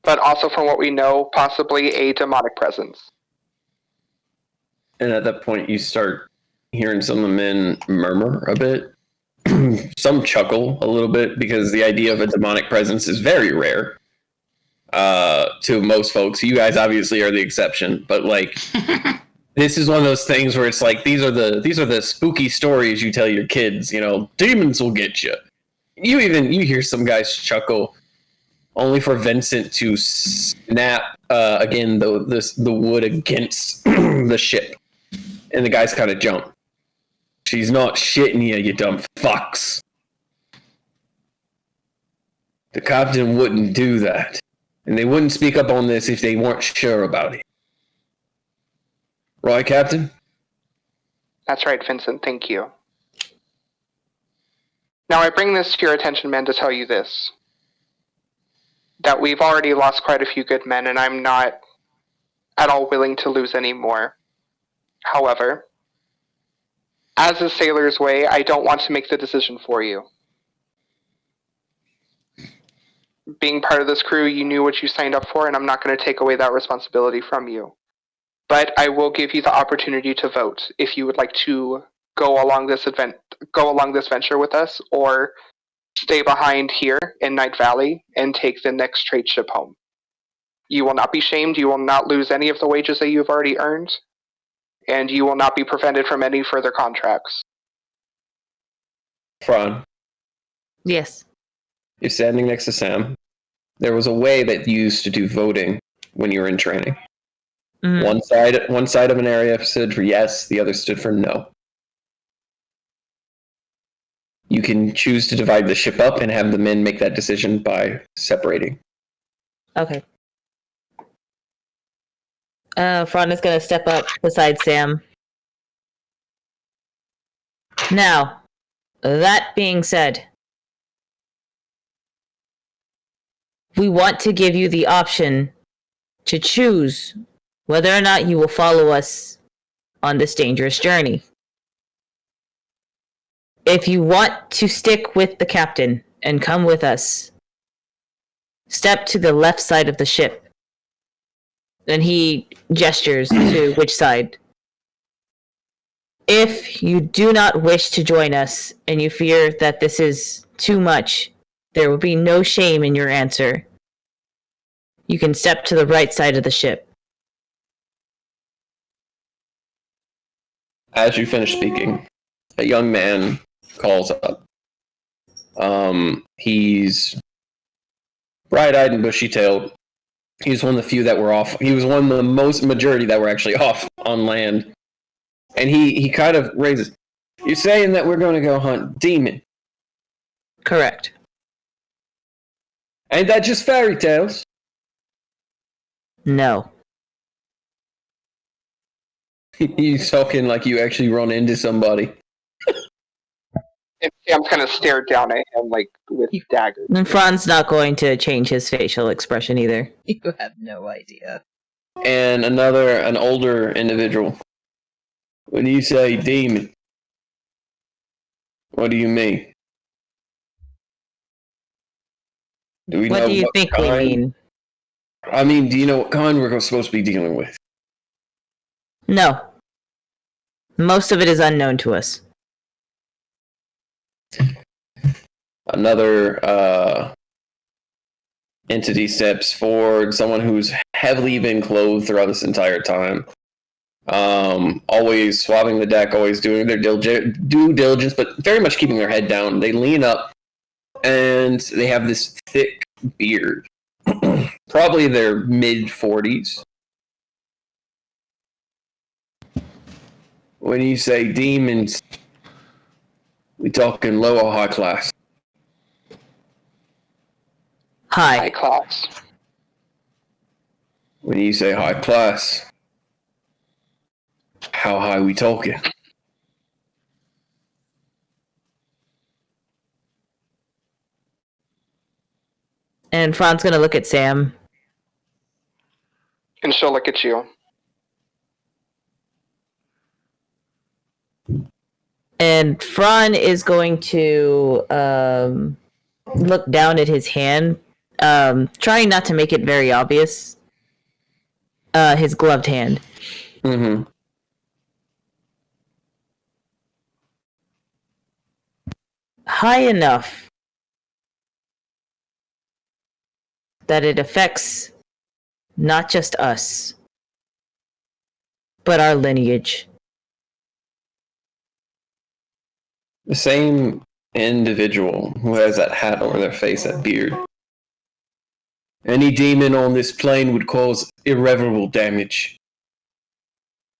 But also from what we know, possibly a demonic presence. And at that point, you start hearing some of the men murmur a bit. Some chuckle a little bit because the idea of a demonic presence is very rare to most folks. You guys obviously are the exception, but like this is one of those things where it's like these are the spooky stories you tell your kids. You know, demons will get you. You hear some guys chuckle, only for Vincent to snap again the wood against the ship, and the guys kind of jump. She's not shitting you dumb fucks. The captain wouldn't do that. And they wouldn't speak up on this if they weren't sure about it. Right, Captain? That's right, Vincent, thank you. Now I bring this to your attention, men, to tell you this. That we've already lost quite a few good men, and I'm not at all willing to lose any more. However, as a Sailor's Way, I don't want to make the decision for you. Being part of this crew, you knew what you signed up for, and I'm not going to take away that responsibility from you. But I will give you the opportunity to vote if you would like to go along this venture with us, or stay behind here in Night Valley and take the next trade ship home. You will not be shamed, you will not lose any of the wages that you've already earned, and you will not be prevented from any further contracts. Fran, Yes. you're standing next to Sam. There was a way that you used to do voting when you were in training. Mhm. One side of an area stood for yes, the other stood for no. You can choose to divide the ship up and have the men make that decision by separating. Okay. Fran is going to step up beside Sam. Now, that being said, we want to give you the option to choose whether or not you will follow us on this dangerous journey. If you want to stick with the captain and come with us, step to the left side of the ship. And he gestures to which side. If you do not wish to join us and you fear that this is too much, there will be no shame in your answer. You can step to the right side of the ship. As you finish speaking, a young man calls up. He's bright-eyed and bushy-tailed. He was one of the few that were off. He was one of the majority that were actually off on land. And he kind of raises, "You're saying that we're going to go hunt demon? Correct. Ain't that just fairy tales?" No. He's talking like you actually run into somebody. And Sam's kind of stared down at him like with daggers. And Fran's not going to change his facial expression either. You have no idea. And an older individual. "When you say demon, what do you mean? Do we What know do you think we kind? mean? I mean, do you know what kind we're supposed to be dealing with? No. Most of it is unknown to us. Another entity steps forward, someone who's heavily been clothed throughout this entire time. Always swabbing the deck, always doing their due diligence, but very much keeping their head down. They lean up, and they have this thick beard. Probably their mid-40s. When you say demons, we talking low or high class? High Hi. class. When you say high class, how high we talking? And Fran's gonna look at Sam. And she'll look at you. And Fran is going to look down at his hand, trying not to make it very obvious. His gloved hand. Mm-hmm. High enough that it affects not just us, but our lineage. The same individual who has that hat over their face, that beard. Any demon on this plane would cause irreparable damage.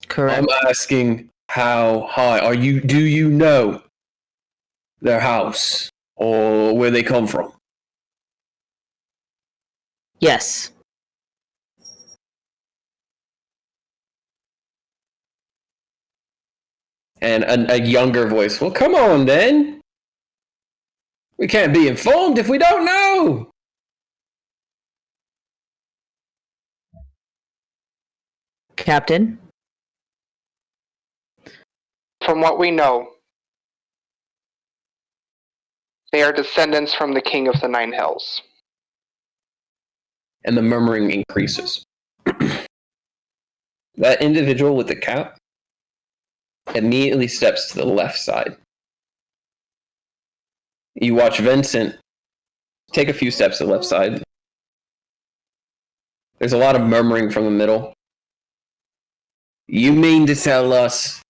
Correct. I'm asking, how high are you? Do you know their house or where they come from? Yes. And a younger voice, well, come on then. We can't be informed if we don't know. Captain? From what we know, they are descendants from the King of the Nine Hells. And the murmuring increases. That individual with the cap immediately steps to the left side. You watch Vincent take a few steps to the left side. There's a lot of murmuring from the middle. You mean to tell us,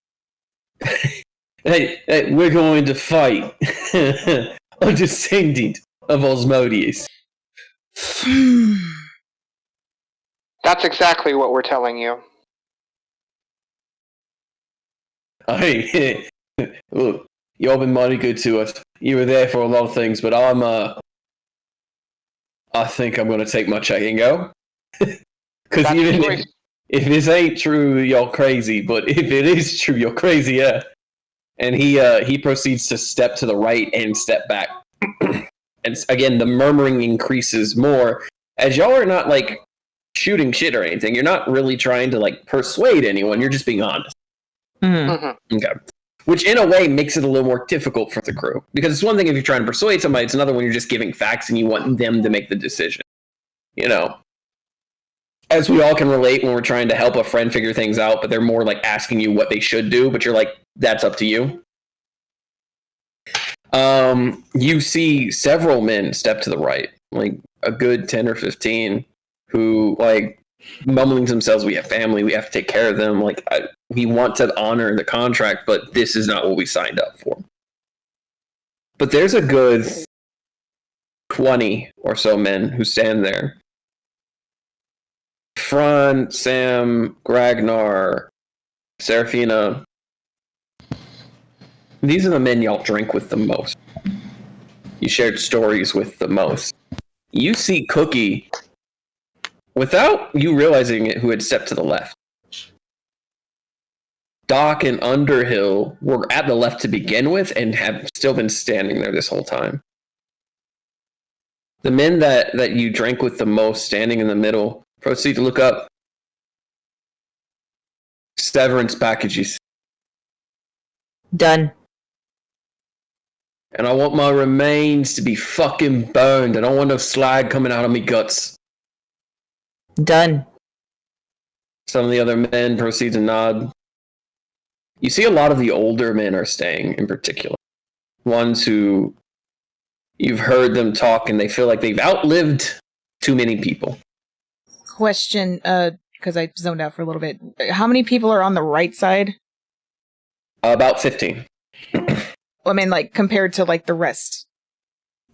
hey, we're going to fight a descendant of Osmodius? That's exactly what we're telling you. Hey, look, y'all been mighty good to us. You were there for a lot of things, but I think I'm going to take my check and go. Because even if this ain't true, y'all crazy. But if it is true, you're crazy, yeah. And he proceeds to step to the right and step back. And again, the murmuring increases more as y'all are not like shooting shit or anything. You're not really trying to like persuade anyone. You're just being honest. Mm-hmm. Mm-hmm. Okay. Which in a way makes it a little more difficult for the crew. Because it's one thing if you're trying to persuade somebody, it's another when you're just giving facts and you want them to make the decision. You know? As we all can relate when we're trying to help a friend figure things out, but they're more like asking you what they should do, but you're like, that's up to you. You see several men step to the right, like a good 10 or 15, who like mumbling to themselves, we have family, we have to take care of them, like we want to honor the contract, but this is not what we signed up for. But there's a good 20 or so men who stand there. Fran, Sam, Gragnar, Seraphina. These are the men y'all drink with the most. You shared stories with the most. You see Cookie, without you realizing it, who had stepped to the left. Doc and Underhill were at the left to begin with and have still been standing there this whole time. The men that you drank with the most standing in the middle proceed to look up. Severance packages. Done. And I want my remains to be fucking burned. I don't want no slag coming out of me guts. Done. Some of the other men proceed to nod. You see a lot of the older men are staying in particular. Ones who you've heard them talk and they feel like they've outlived too many people. Question, because I zoned out for a little bit. How many people are on the right side? About 15. I mean, like, compared to, like, the rest.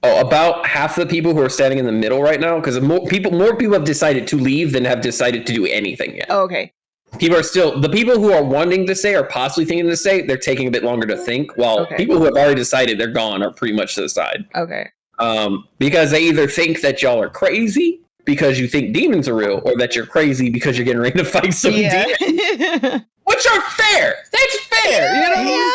Oh, about half the people who are standing in the middle right now, because more people have decided to leave than have decided to do anything yet. Oh, okay. People are still, the people who are wanting to stay or possibly thinking to stay, they're taking a bit longer to think, while Okay. people who have already decided they're gone are pretty much to the side. Okay. Because they either think that y'all are crazy because you think demons are real, or that you're crazy because you're getting ready to fight some demons. Which are fair. That's fair. You know?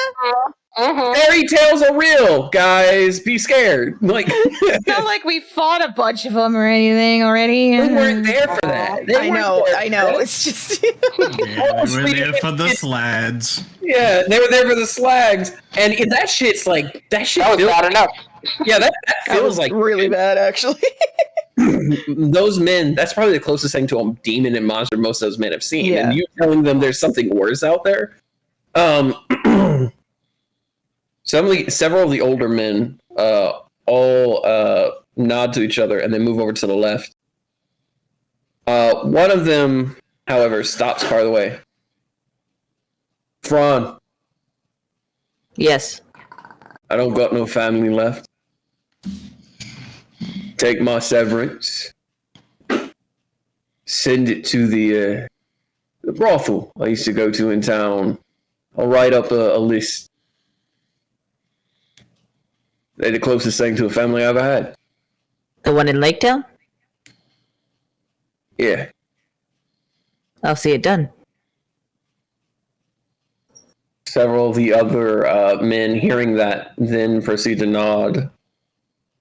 Fairy tales are real, guys. Be scared. Like, It's not like we fought a bunch of them or anything already. they weren't there for that. They I weren't know. there I for know. that. It's just. Yeah, they were there for the slads. Yeah, they were there for the slags, and that shit's like that shit. That was feels, bad enough. yeah, that That feels was like really bad, actually. those men. That's probably the closest thing to a demon and monster most of those men have seen. Yeah. And you telling them there's something worse out there. Several of the older men all nod to each other and then move over to the left. One of them, however, stops part of the way. Fran, Yes. I don't got no family left. Take my severance. Send it to the brothel I used to go to in town. I'll write up a list. They're the closest thing to a family I ever had. The one in Laketown? Yeah. I'll see it done. Several of the other men hearing that then proceed to nod.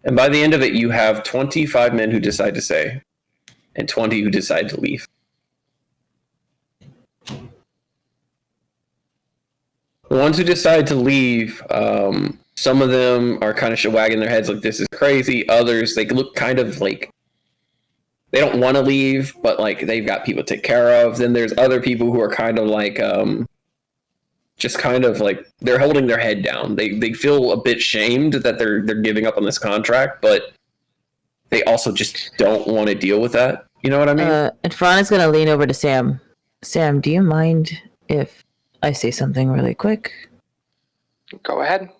And by the end of it, you have 25 men who decide to stay and 20 who decide to leave. The ones who decide to leave, some of them are kind of wagging their heads like this is crazy. Others, they look kind of like they don't want to leave, but like they've got people to take care of. Then there's other people who are kind of like just kind of like they're holding their head down. They feel a bit shamed that they're giving up on this contract, but they also just don't want to deal with that. You know what I mean? And Fran is going to lean over to Sam. Sam, do you mind if I say something really quick? Go ahead.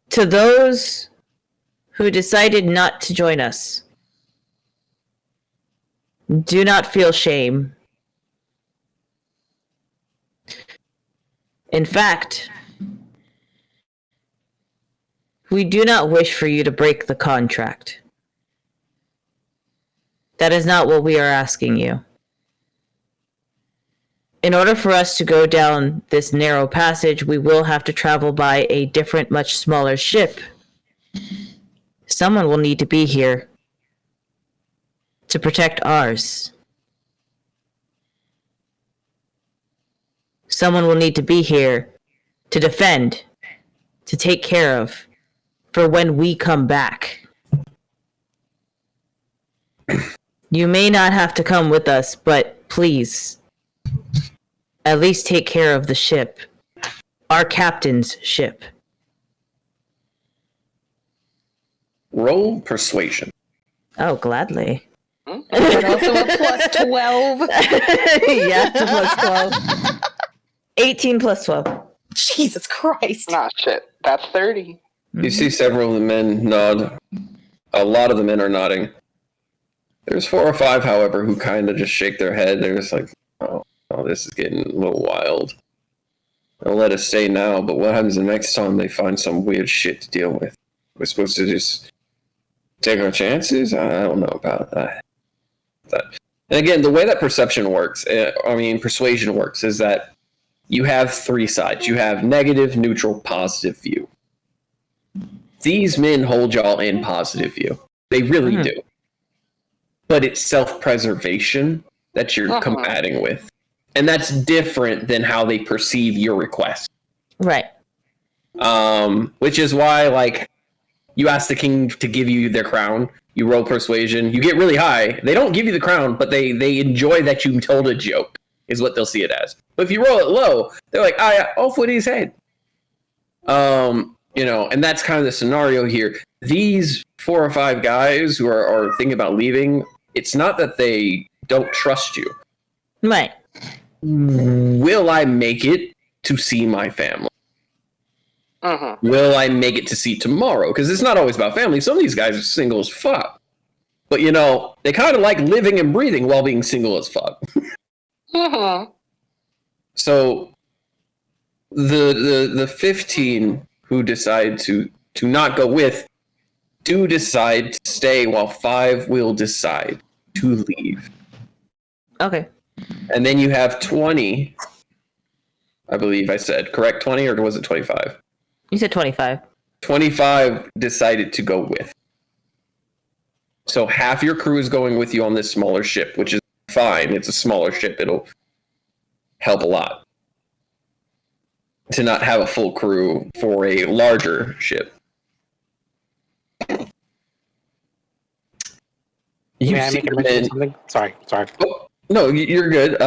To those who decided not to join us, do not feel shame. In fact, we do not wish for you to break the contract. That is not what we are asking you. In order for us to go down this narrow passage, we will have to travel by a different, much smaller ship. Someone will need to be here to protect ours. Someone will need to be here to defend, to take care of, for when we come back. You may not have to come with us, but please, at least take care of the ship. Our captain's ship. Roll persuasion. Oh, gladly. And also a plus 12. Yeah, it's a plus 12. 18 plus 12. Jesus Christ. Nah, shit. That's 30. You see several of the men nod. A lot of the men are nodding. There's 4 or 5, however, who kind of just shake their head. They're just like, oh, this is getting a little wild. They'll let us stay now, but what happens the next time they find some weird shit to deal with? We're supposed to just take our chances? I don't know about that. And again, the way that perception works, persuasion works, is that you have 3 sides. You have negative, neutral, positive view. These men hold y'all in positive view. They really do. But it's self-preservation that you're combating with. And that's different than how they perceive your request. Right. Which is why, like, You ask the king to give you their crown. You roll persuasion. You get really high. They don't give you the crown, but they enjoy that you told a joke, is what they'll see it as. But if you roll it low, they're like, ah, yeah, off with his head. And that's kind of the scenario here. These 4 or 5 guys who are thinking about leaving, it's not that they don't trust you. Right. Will I make it to see my family? Will I make it to see tomorrow? Because it's not always about family. Some of these guys are single as fuck. But, they kind of like living and breathing while being single as fuck. So, the 15 who decide to not go with do decide to stay, while 5 will decide to leave. Okay. And then you have 20, I believe I said. Correct, 20, or was it 25? You said 25. 25 decided to go with. So half your crew is going with you on this smaller ship, which is fine. It's a smaller ship. It'll help a lot to not have a full crew for a larger ship. May I make a mention of something? Sorry. Oh, no, you're good.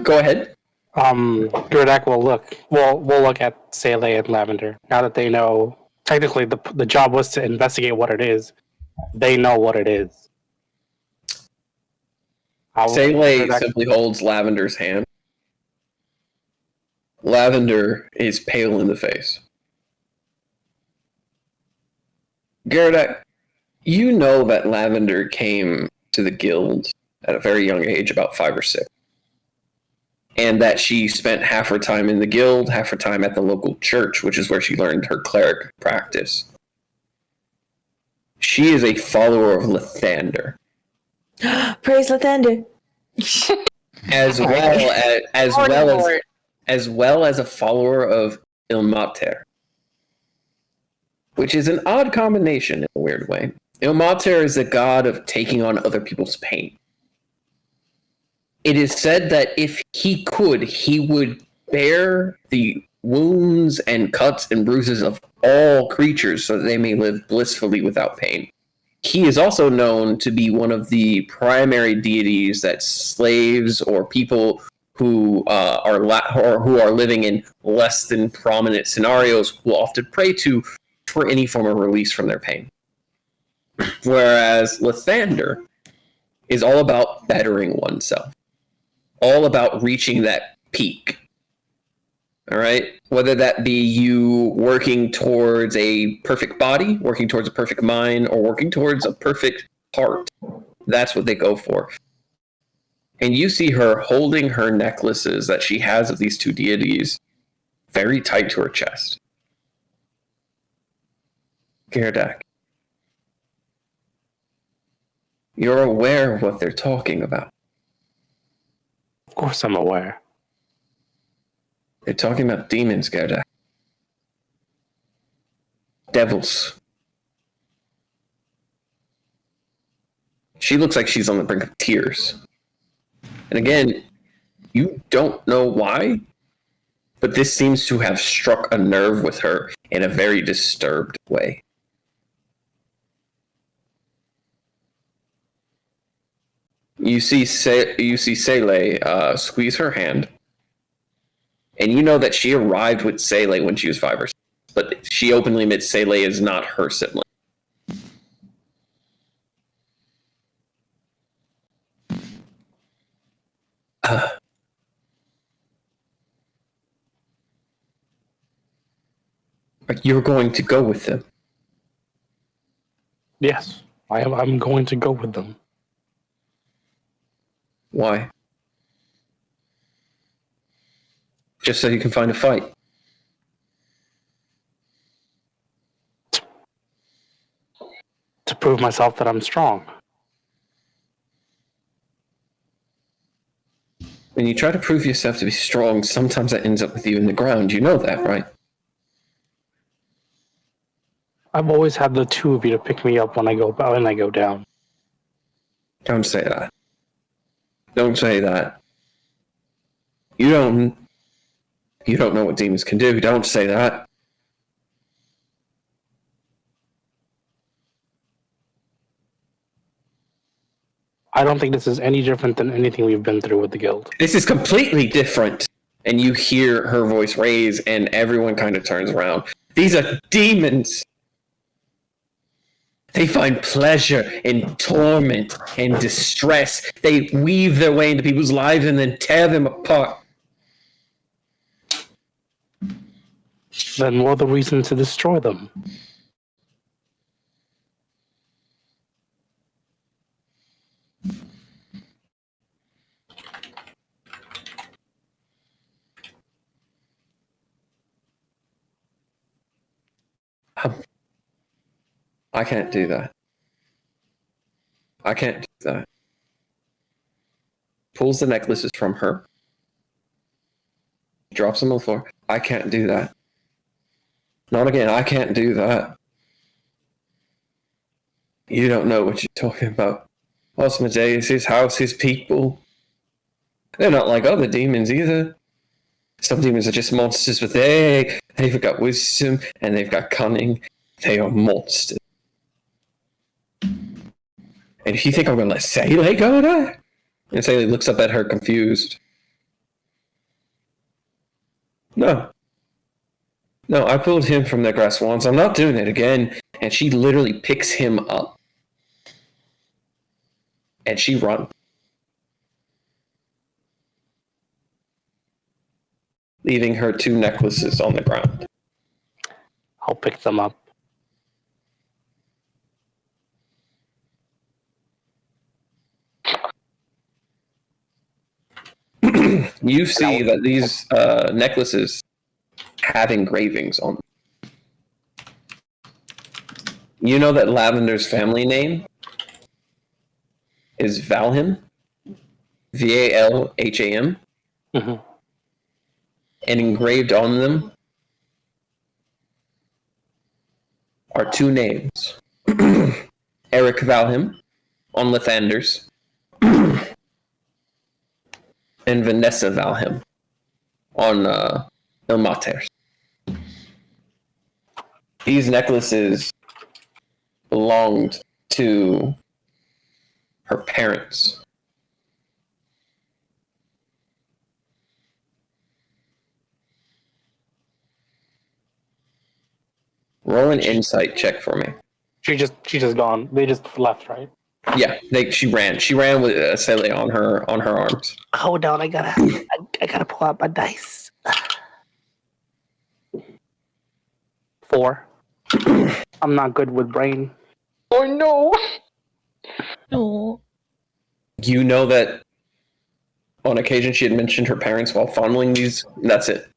Go ahead. Gerdak will look. We'll look at Sele and Lavender now that they know. Technically, the job was to investigate what it is. They know what it is. Sele simply holds Lavender's hand. Lavender is pale in the face. Gerdak, you know that Lavender came to the guild at a very young age, about 5 or 6. And that she spent half her time in the guild, half her time at the local church, which is where she learned her cleric practice. She is a follower of Lathander. Praise Lathander. as well as a follower of Ilmater, which is an odd combination in a weird way. Ilmater is the god of taking on other people's pain. It is said that if he could, he would bear the wounds and cuts and bruises of all creatures so that they may live blissfully without pain. He is also known to be one of the primary deities that slaves or people who are living in less than prominent scenarios will often pray to for any form of release from their pain. Whereas Lathander is all about bettering oneself, all about reaching that peak. All right? Whether that be you working towards a perfect body, working towards a perfect mind, or working towards a perfect heart. That's what they go for. And you see her holding her necklaces that she has of these 2 deities very tight to her chest. Gerdak, you're aware of what they're talking about. Of course I'm aware. They're talking about demons, Gerdak. Devils. She looks like she's on the brink of tears. And again, you don't know why, but this seems to have struck a nerve with her in a very disturbed way. You see Sele squeeze her hand, and you know that she arrived with Sele when she was 5 or 6, but she openly admits Sele is not her sibling. You're going to go with them. Yes, I'm going to go with them. Why? Just so you can find a fight. To prove myself that I'm strong. When you try to prove yourself to be strong, sometimes that ends up with you in the ground. You know that, right? I've always had the 2 of you to pick me up when I go down. Don't say that. Don't say that. You don't know what demons can do. Don't say that. I don't think this is any different than anything we've been through with the guild. This is completely different. And you hear her voice raise, and everyone kind of turns around. These are demons. They find pleasure in torment and distress. They weave their way into people's lives and then tear them apart. Then more the reason to destroy them. I can't do that. I can't do that. Pulls the necklaces from her. Drops them on the floor. I can't do that. Not again. I can't do that. You don't know what you're talking about. Osmodeus, his house, his people. They're not like other demons either. Some demons are just monsters, but they've got wisdom and they've got cunning. They are monsters. And if you think I'm going to let Seele go there? And Seele looks up at her confused. No. No, I pulled him from the grass once. I'm not doing it again. And she literally picks him up. And she runs. Leaving her 2 necklaces on the ground. I'll pick them up. You see that these necklaces have engravings on them. You know that Lavender's family name is Valham, Valham, Mm-hmm. and engraved on them are 2 names. Eric Valham on Lathander's, and Vanessa Valham on Ilmater's. These necklaces belonged to her parents. Roll an insight check for me. She just gone. They just left, right? Yeah, she ran. She ran with Seele on her arms. Hold on, I gotta pull out my dice. 4. I'm not good with brain. Oh no! Oh. You know that on occasion she had mentioned her parents while fondling these. That's it.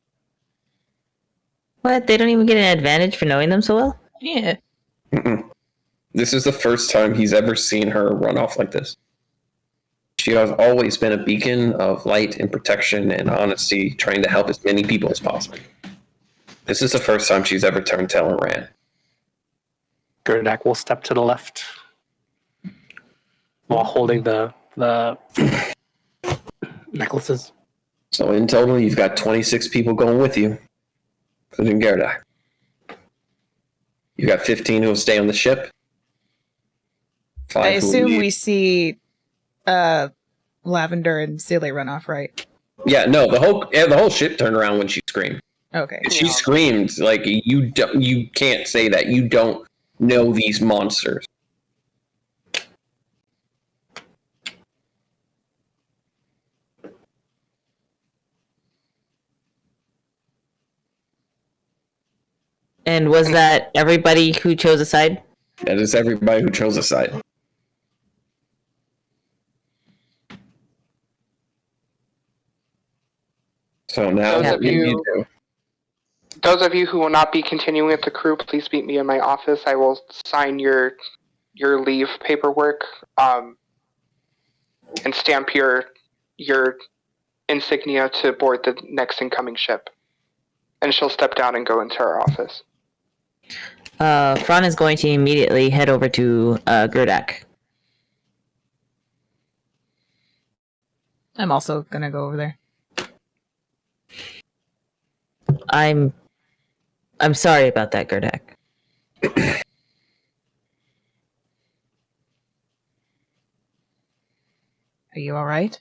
What? They don't even get an advantage for knowing them so well? Yeah. Mm-mm. This is the first time he's ever seen her run off like this. She has always been a beacon of light and protection and honesty, trying to help as many people as possible. This is the first time she's ever turned tail and ran. Gerdak will step to the left while holding the necklaces. So in total, you've got 26 people going with you, including Gerdak. You've got 15 who will stay on the ship. 5 I who will assume leave. we see Lavender and Seele run off, right? Yeah, no, the whole ship turned around when she screamed. Okay. She screamed like you can't say that. You don't know these monsters. And was that everybody who chose a side? That is everybody who chose a side. So now Those what of do you you- do? Those of you who will not be continuing with the crew, please meet me in my office. I will sign your leave paperwork, and stamp your insignia to board the next incoming ship. And she'll step down and go into her office. Fran is going to immediately head over to Gerdak. I'm also gonna go over there. I'm sorry about that, Gerdak. Are you all right?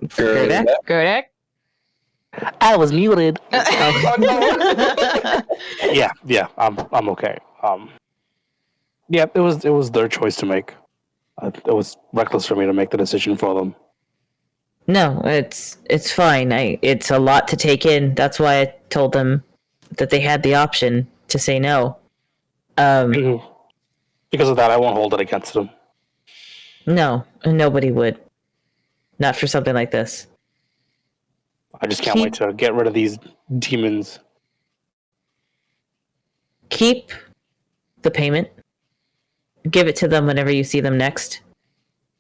Gerdak? Gerdak? I was muted. Oh. Yeah, I'm okay. Yeah, it was their choice to make. It was reckless for me to make the decision for them. No, it's fine. It's a lot to take in. That's why I told them that they had the option to say no. Because of that, I won't hold it against them. No, nobody would. Not for something like this. I just can't wait to get rid of these demons. Keep the payment. Give it to them whenever you see them next.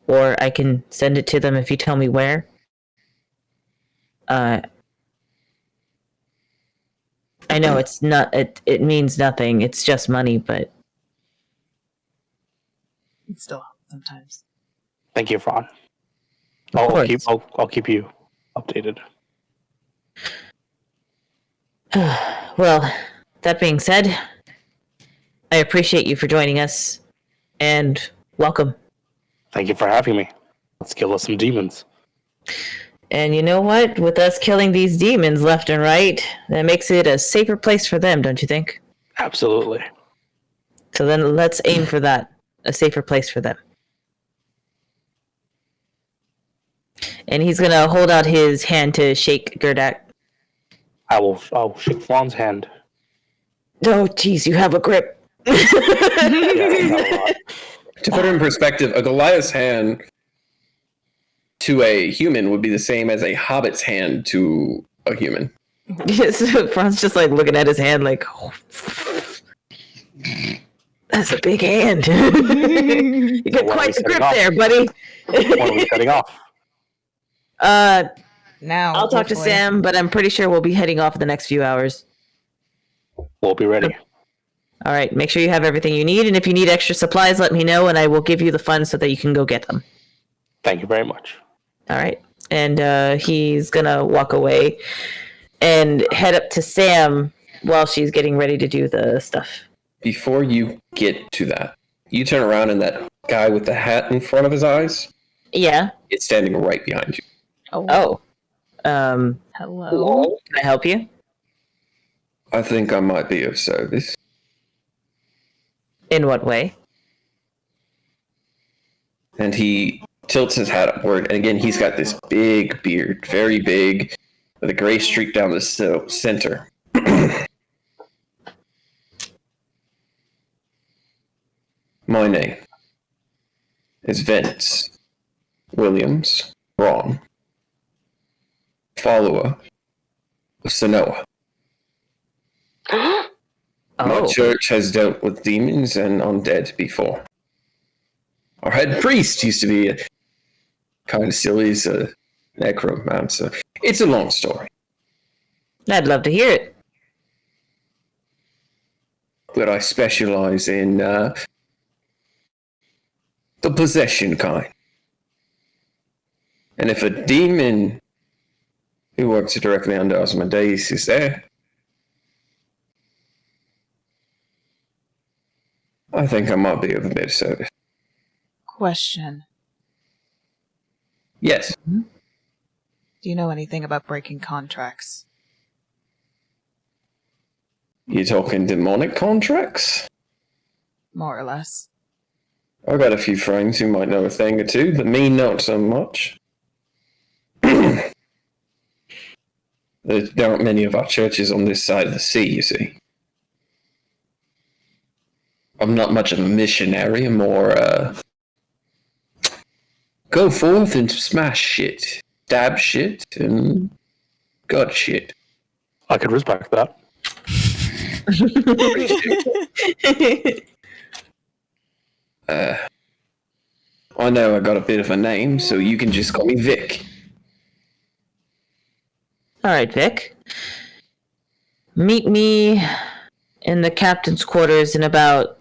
Or I can send it to them if you tell me where. I know it's not. It means nothing. It's just money, but It still helps sometimes. Thank you, Fran. Of course. I'll keep you updated. Well, that being said, I appreciate you for joining us, and welcome. Thank you for having me. Let's kill us some demons. And you know what? With us killing these demons left and right, that makes it a safer place for them, don't you think? Absolutely. So then let's aim for that. A safer place for them. And he's gonna hold out his hand to shake Gerdak. I'll shake Fran's hand. Oh, jeez, you have a grip. Yeah, a lot. To put it in perspective, a Goliath's hand to a human would be the same as a hobbit's hand to a human. Yes, Fran's just like looking at his hand like, oh, that's a big hand. You got When are quite we the grip setting off? there, buddy. When are we setting off? Now, I'll talk to hopefully. Sam, but I'm pretty sure we'll be heading off in the next few hours. We'll be ready. All right, make sure you have everything you need, and if you need extra supplies, let me know, and I will give you the funds so that you can go get them. Thank you very much. All right, and he's gonna walk away and head up to Sam while she's getting ready to do the stuff. Before you get to that, you turn around and that guy with the hat in front of his eyes Yeah. is standing right behind you. Oh. Hello. Can I help you? I think I might be of service. In what way? And he tilts his hat upward, and again, he's got this big beard, very big, with a gray streak down the center. My name is Vince Williams Braun, follower of Sanoa. My Oh. church has dealt with demons and undead before. Our head priest used to be kind of silly as a necromancer. It's a long story, I'd love to hear it. but I specialize in the possession kind. And if a demon who works directly under Asmodeus is there, I think I might be of a bit of service. Question. Yes. Do you know anything about breaking contracts? You talking demonic contracts? More or less. I've got a few friends who might know a thing or two, but me not so much. There aren't many of our churches on this side of the sea, you see. I'm not much of a missionary, I'm more, go forth and smash shit, stab shit, and gut shit. I could respect that. I know I got a bit of a name, so you can just call me Vic. All right, Vic. Meet me in the captain's quarters in about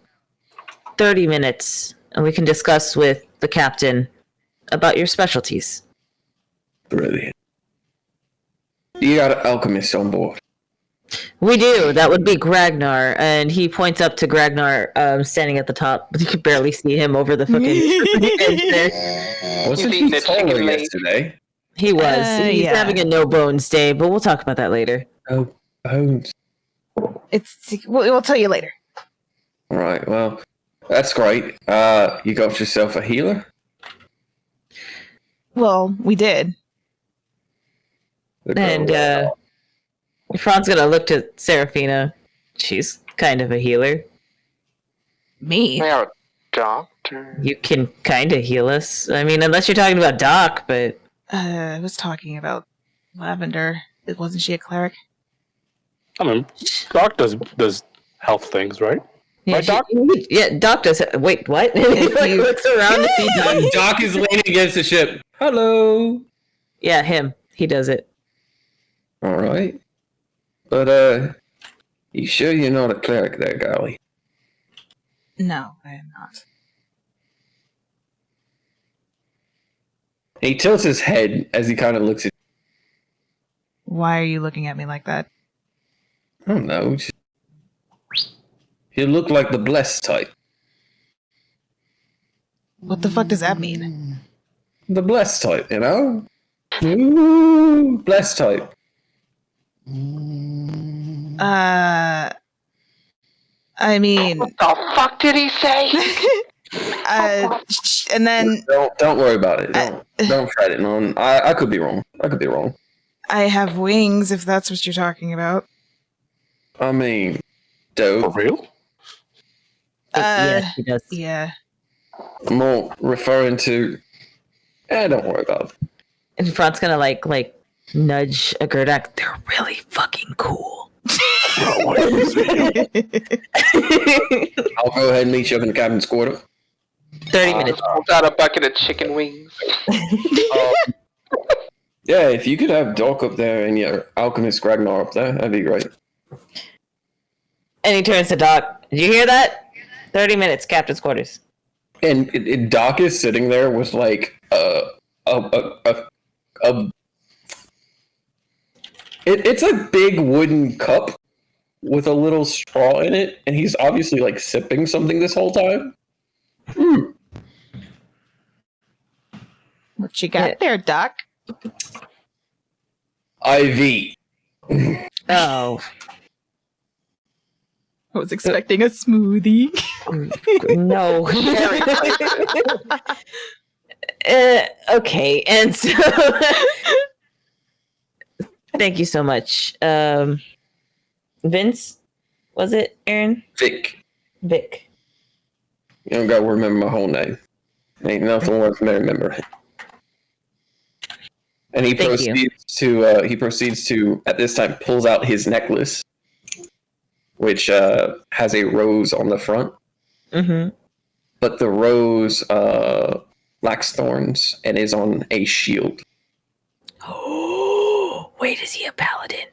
30 minutes, and we can discuss with the captain about your specialties. Brilliant. You got an alchemist on board. We do. That would be Gragnar, and he points up to Gragnar, standing at the top. But you can barely see him over the fucking. Wasn't eating he a chicken taller leg. yesterday? He was. He's Yeah. having a no bones day, but we'll talk about that later. Oh, bones. We'll tell you later. All right. Well, that's great. You got yourself a healer. Well, we did. And Fran's gonna look to Serafina. She's kind of a healer. Me. Yeah, doctor. You can kind of heal us. I mean, unless you're talking about Doc, but I was talking about Lavender. Wasn't she a cleric? I mean, Doc does health things, right? yeah, Right, Doc? Doc does. Wait, what? He like, looks around to see Doc. Doc is leaning against the ship. Hello. Yeah, him. He does it. All right. But you sure you're not a cleric there, Golly? No, I am not. He tilts his head as he kind of looks at. Why are you looking at me like that? I don't know. You look like the blessed type. What the fuck does that mean? The blessed type, you know? Ooh, blessed type. I mean, What the fuck did he say? and then Don't worry about it. Don't fret it, man. I could be wrong. I have wings, if that's what you're talking about. I mean, For dope. real? Yeah, he does. Yeah. I'm more referring to. Don't worry about it. And Fran's gonna like nudge a Gerdak. They're really fucking cool. I'll go ahead and meet you up in the captain's quarter. 30 minutes. Pulls out a bucket of chicken wings. Yeah, if you could have Doc up there and your alchemist Ragnar up there, that'd be great. And he turns to Doc. Did you hear that? 30 minutes, captain's quarters. And Doc is sitting there with like it's a big wooden cup with a little straw in it, and he's obviously like sipping something this whole time. What you got there, Doc? IV. Oh. I was expecting a smoothie. No. Okay, and so thank you so much. Vince, was it Aaron? Vic. Vic. You don't gotta remember my whole name. Ain't nothing worth remembering. And he Thank you. proceeds to at this time pulls out his necklace, which has a rose on the front. Mm-hmm. But the rose lacks thorns and is on a shield. Oh, wait, is he a paladin?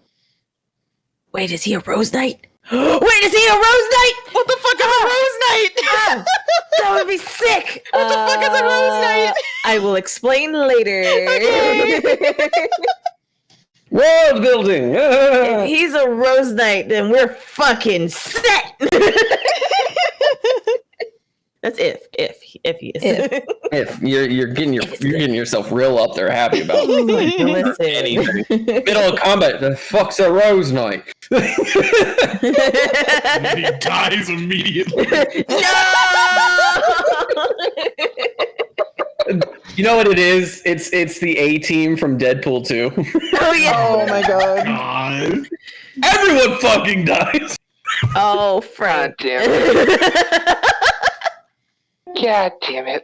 Wait, is he a rose knight? Wait, is he a rose knight? What the fuck is a rose knight? That would be sick. What the fuck is a rose knight? I will explain later. World building! If he's a rose knight, then we're fucking set. That's if he is. If you're getting yourself real up there, happy about Listen. anything. Middle of combat, the fuck's a rose knight? And he dies immediately. You know what it is? It's the A team from Deadpool 2. Oh yeah. Oh my god. God. Everyone fucking dies. Oh, God Frank. damn it. God damn it.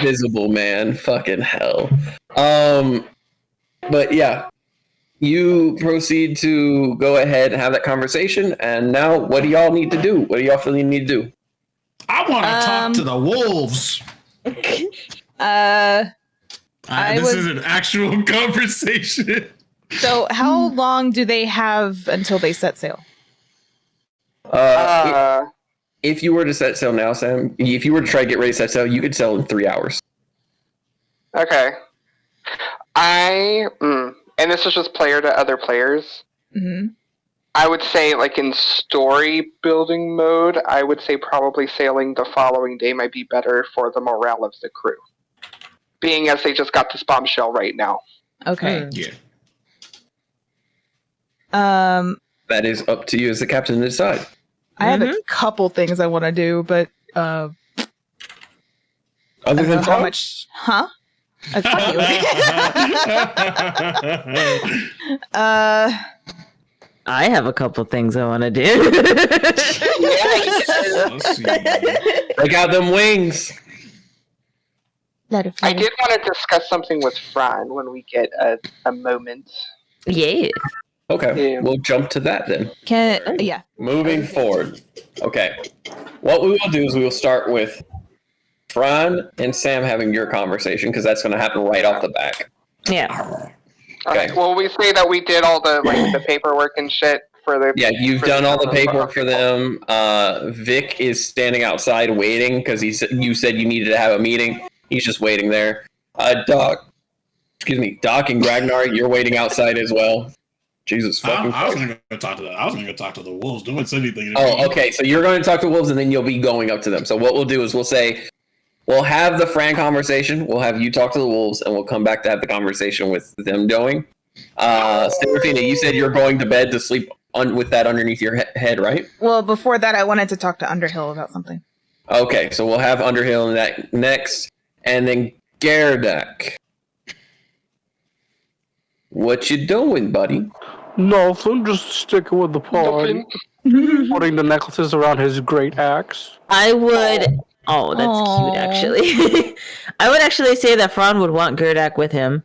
Visible man, fucking hell. But yeah, you proceed to go ahead and have that conversation. And now, what do y'all need to do? What do y'all feel you need to do? I want to talk to the wolves. I This was- is an actual conversation. So how long do they have until they set sail? If you were to set sail now, Sam, if you were to try to get ready to set sail, you could sail in 3 hours. Okay. And this is just player to other players. Mm-hmm. I would say, like, in story building mode, I would say probably sailing the following day might be better for the morale of the crew. Being as they just got this bombshell right now. Okay. Yeah. That is up to you as the captain to decide. I have a couple things I want to do, but I Other don't know than how Frog? much. Huh? Fuck you. I have a couple things I want to do. Let's see. Break out them wings. I did want to discuss something with Fran when we get a moment. Yeah. Okay, Yeah. we'll jump to that then. Yeah. Moving forward. Okay. What we will do is we will start with Fran and Sam having your conversation because that's going to happen right off the back. Yeah. Okay. Well, we say that we did all the the paperwork and shit for the. Yeah, you've for done all the paperwork okay, for them. Vic is standing outside waiting because you said you needed to have a meeting. He's just waiting there. Doc and Ragnar, you're waiting outside as well. Jesus fucking I was Christ. gonna go talk to I was gonna go talk to the wolves. No one said anything. To me. Oh, okay. So you're going to talk to wolves, and then you'll be going up to them. So what we'll do is we'll have the Fran conversation. We'll have you talk to the wolves, and we'll come back to have the conversation with them going. Serafina, you said you're going to bed to sleep with that underneath your head, right? Well, before that, I wanted to talk to Underhill about something. Okay, so we'll have Underhill in that next, and then Gardak. What you doing, buddy? Nothing, just sticking with the party. Putting the necklaces around his great axe. I would. Oh, that's Aw. cute, actually. I would actually say that Fran would want Gerdak with him.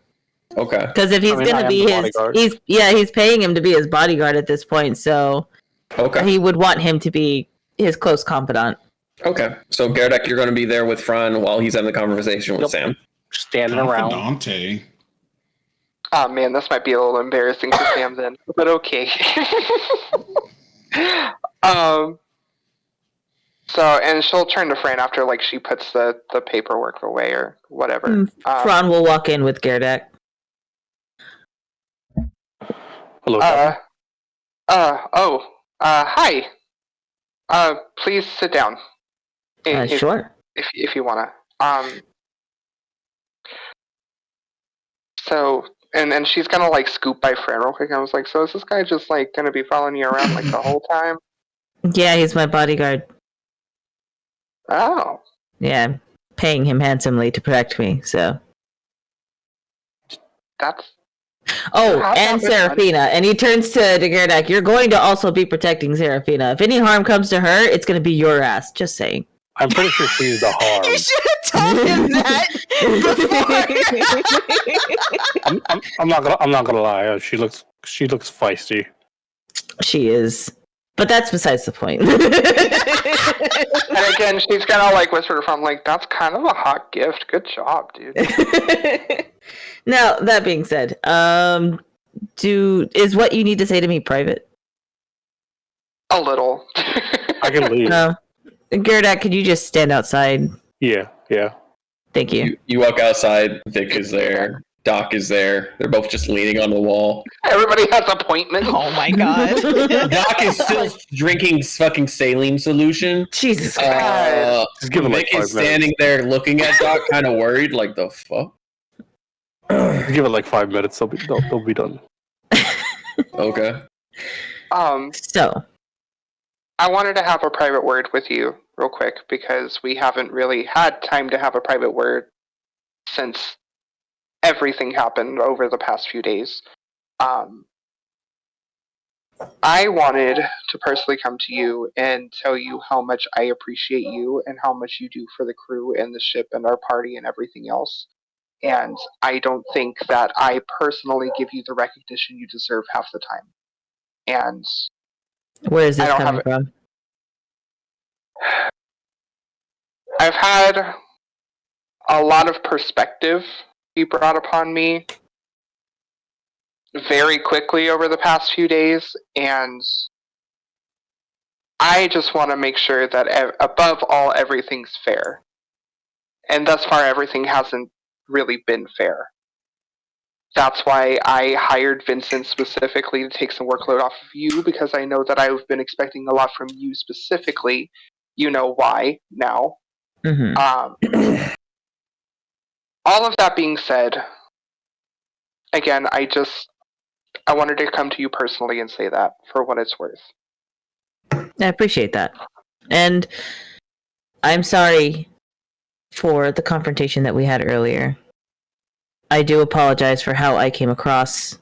Okay. Because if he's I mean, going I to am be the his. bodyguard. He's paying him to be his bodyguard at this point, so Okay. he would want him to be his close confidant. Okay. So Gardak, you're going to be there with Fran while he's having the conversation with Yep. Sam. Standing around. Dante. Oh man, this might be a little embarrassing for Sam then, but okay. So, and she'll turn to Fran after like she puts the paperwork away or whatever. Fran will walk in with Gerdak. Hello. Hi. Please sit down. Sure. If you wanna. So, and she's gonna like scoop by Fran real quick. I was like, so is this guy just like gonna be following you around like the whole time? Yeah, he's my bodyguard. Oh. Yeah, paying him handsomely to protect me, so. That's. Oh, How's and that been Serafina. And he turns to Gerdak. You're going to also be protecting Serafina. If any harm comes to her, it's going to be your ass. Just saying. I'm pretty sure she's the harm. You should have told him that before. I'm not gonna lie. She looks feisty. She is. But that's besides the point. And again, she's gonna like whisper to Fran like, "That's kind of a hot gift. Good job, dude." Now, that being said, is what you need to say to me private? A little. I can leave. No. Gerdak, could you just stand outside? Yeah. Thank you. You walk outside. Vic is there. Doc is there. They're both just leaning on the wall. Everybody has appointments. Oh my god. Doc is still drinking fucking saline solution. Jesus Christ. Just give him like Vic 5 is standing there looking at Doc, kind of worried, like the fuck. Give it like 5 minutes. They'll be done. Okay. So, I wanted to have a private word with you real quick because we haven't really had time to have a private word since everything happened over the past few days. I wanted to personally come to you and tell you how much I appreciate you and how much you do for the crew and the ship and our party and everything else. And I don't think that I personally give you the recognition you deserve half the time. And where is this I don't coming have from? I've had a lot of perspective be brought upon me very quickly over the past few days, and I just want to make sure that above all, everything's fair. And thus far, everything hasn't really been fair. That's why I hired Vincent specifically to take some workload off of you, because I know that I've been expecting a lot from you specifically. You know why now. Mm-hmm. All of that being said, again, I wanted to come to you personally and say that for what it's worth. I appreciate that. And I'm sorry for the confrontation that we had earlier. I do apologize for how I came across.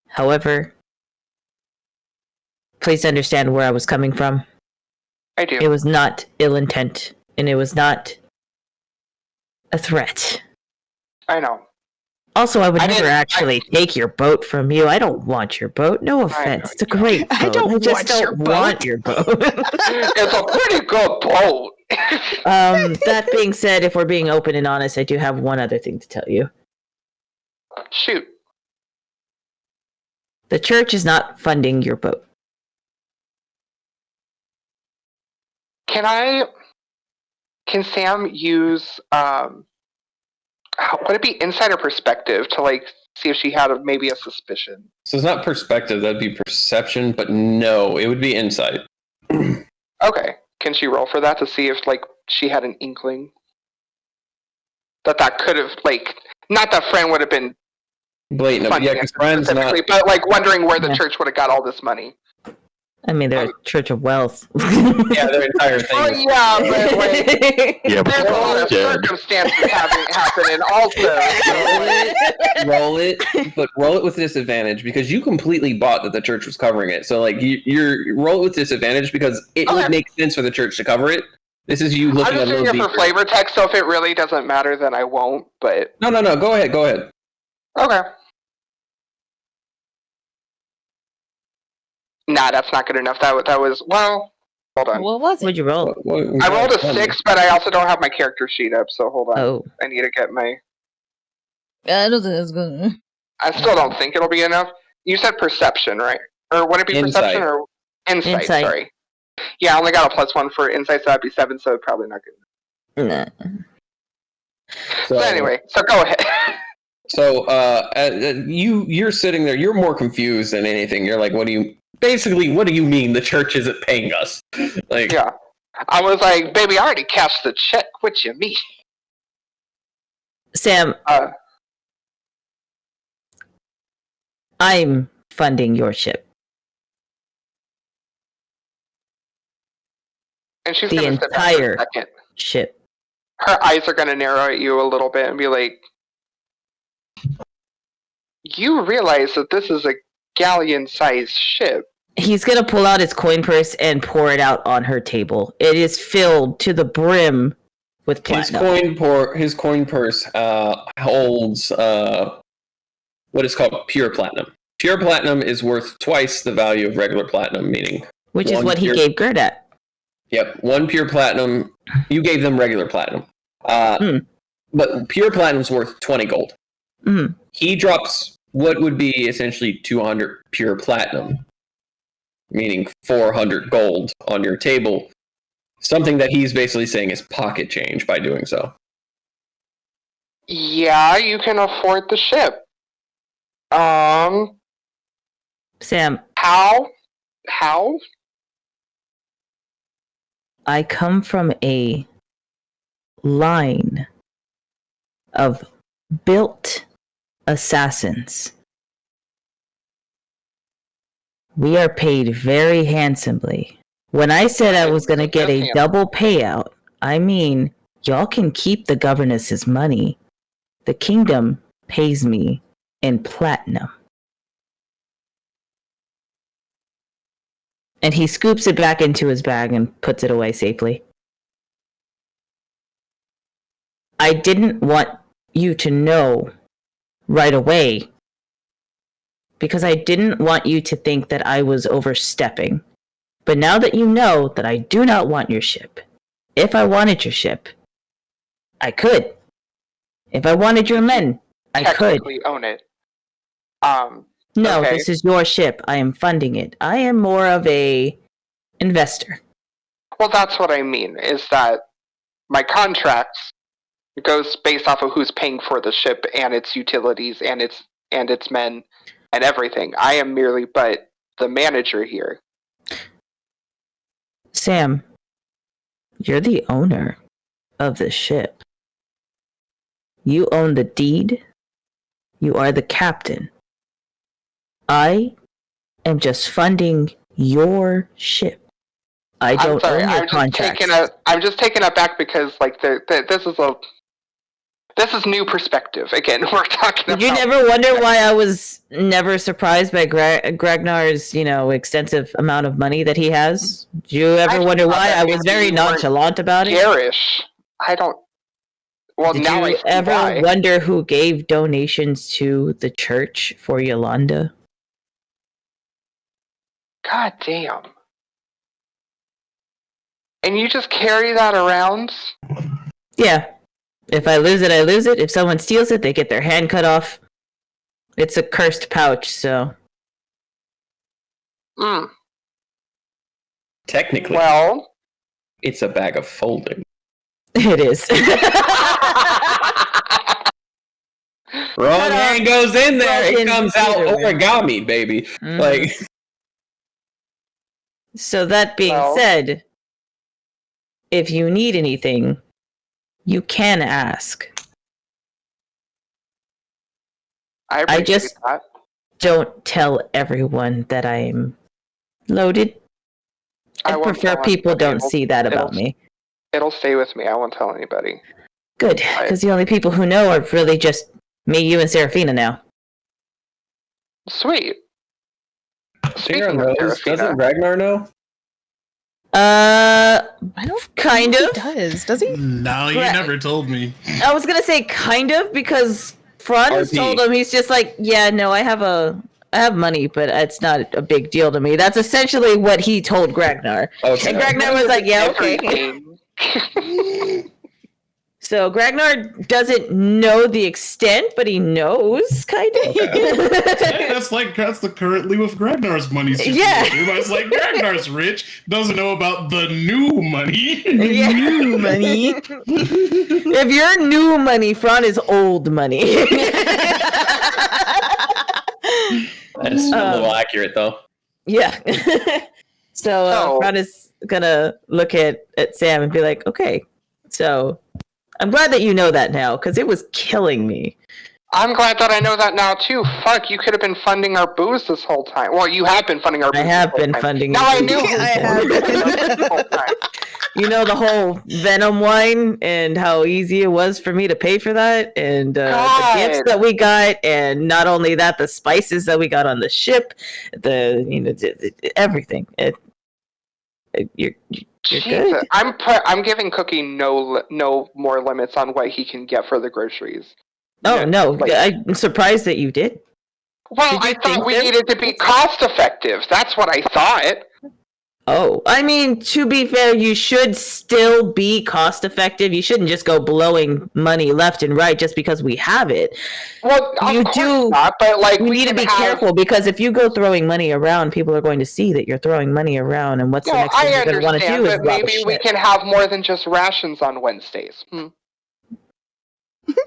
However, please understand where I was coming from. I do. It was not ill intent, and it was not a threat. I know. Also, I would I never didn't- actually take your boat from you. I don't want your boat. No offense. It's a great boat. I don't just want your don't want your boat. It's a pretty good boat. That being said, if we're being open and honest, I do have one other thing to tell you. Shoot. The church is not funding your boat. Can Sam use would it be insider perspective to like see if she had maybe a suspicion? So it's not perspective, that'd be perception, but no, it would be insight. Okay. Can she roll for that to see if like she had an inkling that could have like not that friend would have been Blatant. funding Yeah, it because friends not. specifically, but like wondering where the church would have got all this money. I mean, they're a church of wealth. Yeah, their entire thing. Oh is- yeah, but like Yeah, but there's a lot of circumstances happening also. roll it, but roll it with disadvantage because you completely bought that the church was covering it. So like you roll it with disadvantage because it would make sense for the church to cover it. This is you I'm looking just a doing little it for deeper. flavor text, so if it really doesn't matter, then I won't. But No. Go ahead. okay. Nah, that's not good enough. That was well. Hold on. What was it? What'd you roll? I rolled a 6, but I also don't have my character sheet up. So hold on. Oh, I need to get my. I don't think that's good. I still don't think it'll be enough. You said perception, right? Or would it be Insight. perception or insight? Insight. Sorry. Yeah, I only got a +1 for insight, so that'd be 7. So probably not good. nah. So anyway, so go ahead. So you're sitting there. You're more confused than anything. You're like, what do you mean the church isn't paying us? Like, Yeah. I was like, baby, I already cashed the check. What you mean? Sam, I'm funding your ship. And she's The gonna sit back for entire a second. ship. Her eyes are gonna narrow at you a little bit and be like, you realize that this is a galleon-sized ship. He's gonna pull out his coin purse and pour it out on her table. It is filled to the brim with platinum. his coin purse holds what is called pure platinum. Pure platinum is worth twice the value of regular platinum, meaning Which is one what he pure- gave Gerdat. Yep, one pure platinum. You gave them regular platinum, but pure platinum's worth 20 gold. Mm. He drops what would be essentially 200 pure platinum, meaning 400 gold on your table. Something that he's basically saying is pocket change by doing so. Yeah, you can afford the ship. Sam, How? I come from a line of built assassins. We are paid very handsomely. When I said I was going to get a double payout, I mean, y'all can keep the governess's money. The kingdom pays me in platinum. And he scoops it back into his bag and puts it away safely. I didn't want you to know right away because I didn't want you to think that I was overstepping. But now that you know that I do not want your ship, if I wanted your ship, I could. If I wanted your men, I could. Technically own it. No, okay. This is your ship. I am funding it. I am more of a investor. Well, that's what I mean, is that my contract goes based off of who's paying for the ship and its utilities and its and its men and everything. I am merely but the manager here. Sam, you're the owner of the ship. You own the deed. You are the captain. I am just funding your ship. I don't own your contracts. I'm just taken aback because like this is new perspective. Again, we're talking about. Did you never wonder why I was never surprised by Gragnar's, extensive amount of money that he has? Did you ever wonder why I was very nonchalant about it? Garish. I don't. Well, Did now you I see ever why. wonder who gave donations to the church for Yolanda? God damn. And you just carry that around? Yeah. If I lose it, I lose it. If someone steals it, they get their hand cut off. It's a cursed pouch, so. Technically, Well, it's a bag of folding. It is. Wrong hand goes in there, it Broken comes out either way. origami, baby. Mhm. Like, So that being said, if you need anything, you can ask. I appreciate just- that. Don't tell everyone that I'm loaded. I won't prefer tell people anybody. don't see that about me. It'll stay with me. I won't tell anybody. Good, because the only people who know are really just me, you, and Serafina now. Sweet. Sarah Speaking of knows. Serafina, Doesn't Ragnar know? I don't Kind think of. he does. Does he? No, you Right. never told me. I was gonna say kind of because Franz RP. told him, he's just like, yeah, no, I have money, but it's not a big deal to me. That's essentially what he told Gragnar. Okay. And Gragnar was like, yeah, okay. everything. So Gragnar doesn't know the extent, but he knows, kind of. That's the currently with Gragnar's money situation. Yeah. Everybody's like, Gragnar's rich, doesn't know about the new money. Yeah. New money. If you're new money, Fran is old money. That's a little accurate, though. Yeah. So Fran is gonna look at Sam and be like, okay, so I'm glad that you know that now, because it was killing me. I'm glad that I know that now too. Fuck, you could have been funding our booze this whole time. Well, you have been funding our booze. I have this whole been time. funding Now I your knew. booze. I have. this whole time. You know, the whole Venom wine and how easy it was for me to pay for that, and the gifts that we got, and not only that, the spices that we got on the ship, everything. You're good. I'm giving Cookie no more limits on what he can get for the groceries. Oh Yeah, no, like- I'm surprised that you did. Well, Did you I thought think we there- needed to be cost effective. That's what I thought. Oh, I mean, to be fair, you should still be cost effective. You shouldn't just go blowing money left and right just because we have it. Well, You of course do- not, but like We we need to can be have, careful, because if you go throwing money around, people are going to see that you're throwing money around, and what's the No, next thing I you're going to want to understand, do is but rob a maybe we ship. can have more than just rations on Wednesdays.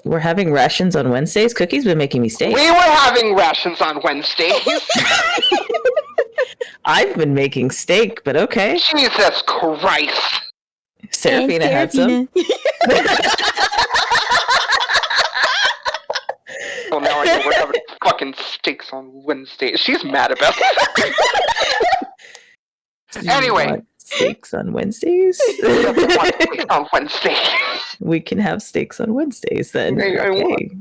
We're having rations on Wednesdays. Cookie's been making me steak. We were having rations on Wednesdays. I've been making steak, but okay. Jesus Christ. Serafina had some. Well, now I know we're having fucking steaks on Wednesdays. She's mad about it. Anyway. Want steaks on Wednesdays? On Wednesdays. We can have steaks on Wednesdays then. Hey, I Okay.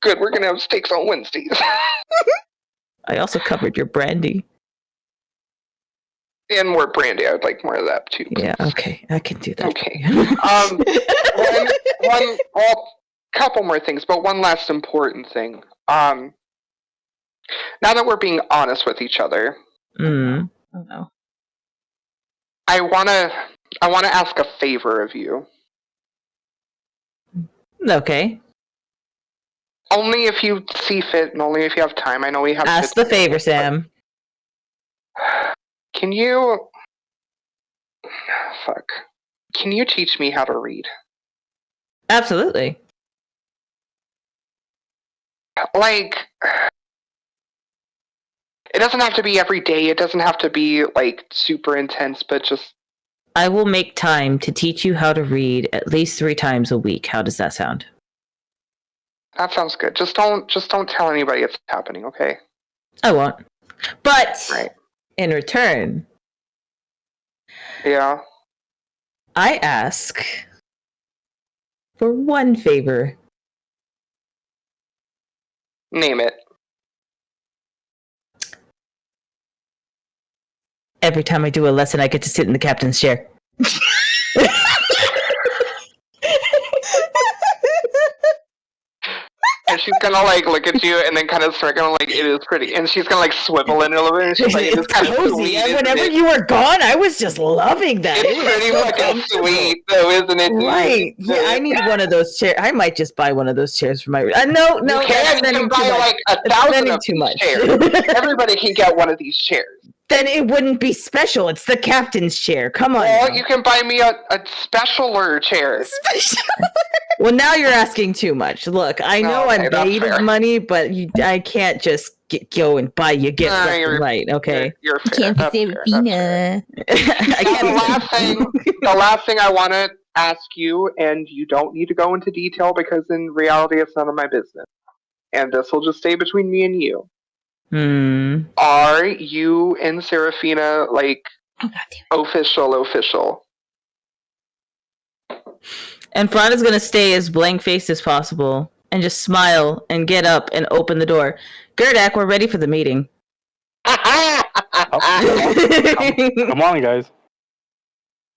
Good, we're gonna have steaks on Wednesdays. I also covered your brandy. And more brandy. I would like more of that too. Yeah, okay. I can do that. Okay. For you. Couple more things, but one last important thing. Now that we're being honest with each other, Mm. Oh no. I wanna ask a favor of you. Okay. Only if you see fit, and only if you have time. I know we have. Ask the favor, Sam. Can you? Fuck. Can you teach me how to read? Absolutely. Like, doesn't have to be every day. It doesn't have to be like super intense, but just. I will make time to teach you how to read at least 3 times a week. How does that sound? That sounds good. Just don't tell anybody it's happening, okay? I won't. But Right. in return, Yeah. I ask for one favor. Name it. Every time I do a lesson, I get to sit in the captain's chair. And she's gonna like look at you and then kind of start going like, it is pretty, and she's gonna like swivel in a little bit, and she's like, it is kind of sweet. Whenever you were gone, I was just loving that. It's pretty fucking sweet, though, isn't it? Right? Yeah, I need one of those chairs. I might just buy one of those chairs for my. No, You can buy like 1,000 of too these much. chairs. Everybody can get one of these chairs. Then it wouldn't be special. It's the captain's chair. Come on. Well, now. you can buy me a specialer chair. Well, now you're asking too much. Look, I know Okay, I'm that's made fair. of money, but I can't just go and buy you gifts left and you're- right. Okay. You're fair. Can't That's say fair. That's fair. I The last thing I want to ask you, and you don't need to go into detail because in reality it's none of my business, and this will just stay between me and you. Are you and Serafina like Oh, God damn official? And Frana's gonna stay as blank faced as possible and just smile and get up and open the door. Gerdak, we're ready for the meeting. Come on, guys.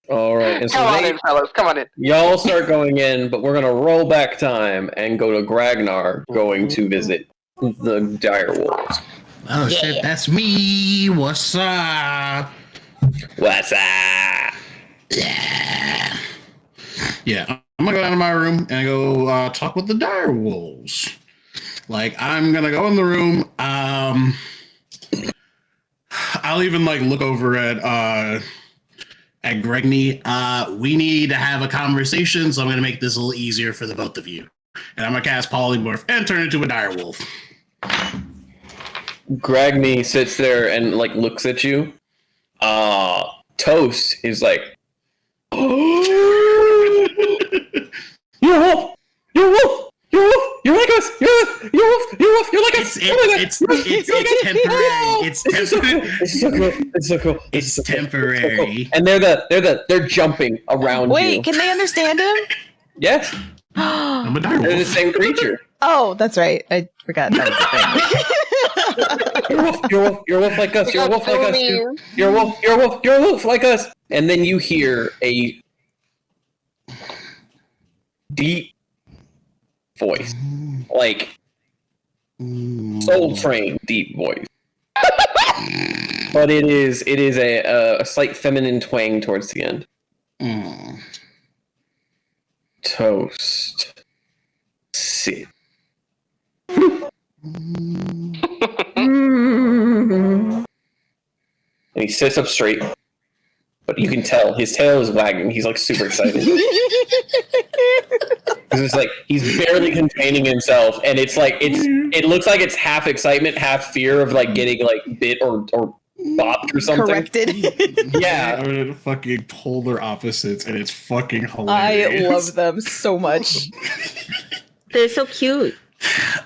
All right. And so Come on in, fellas. Come on in. y'all start going in, but we're gonna roll back time and go to Gragnar going to visit the dire wolves. Oh shit, that's me. What's up? What's up? Yeah. Yeah, I'm gonna go down to my room and go talk with the dire wolves. Like, I'm gonna go in the room. I'll even like look over at Gregny. We need to have a conversation, so I'm gonna make this a little easier for the both of you. And I'm gonna cast Polymorph and turn into a dire wolf. Gragny sits there and like looks at you. Toast is like, you're a wolf! You're a wolf! You're a wolf! You're like us! You're a wolf! You're a wolf! You're a wolf! You're like us! It's temporary. It's temporary. It's so cool. It's so cool. It's so cool. temporary. So cool. And they're jumping around you. Wait, can they understand him? Yes, I'm a dire they're the wolf. same creature. Oh, that's right. I forgot that was a thing. You're a wolf. You're a wolf. You're a wolf like us. You're a wolf like us. You're a wolf. You're a wolf. You're a wolf like us. And then you hear a deep voice, like Soul Train deep voice. But it is a slight feminine twang towards the end. Mm. Toast. Sit. And he sits up straight, but you can tell his tail is wagging. He's like super excited. It's like he's barely containing himself, and it looks like it's half excitement, half fear of like getting like bit or bopped or something. Corrected. Yeah. They're fucking polar opposites, and it's fucking I hilarious. love them so much. They're so cute.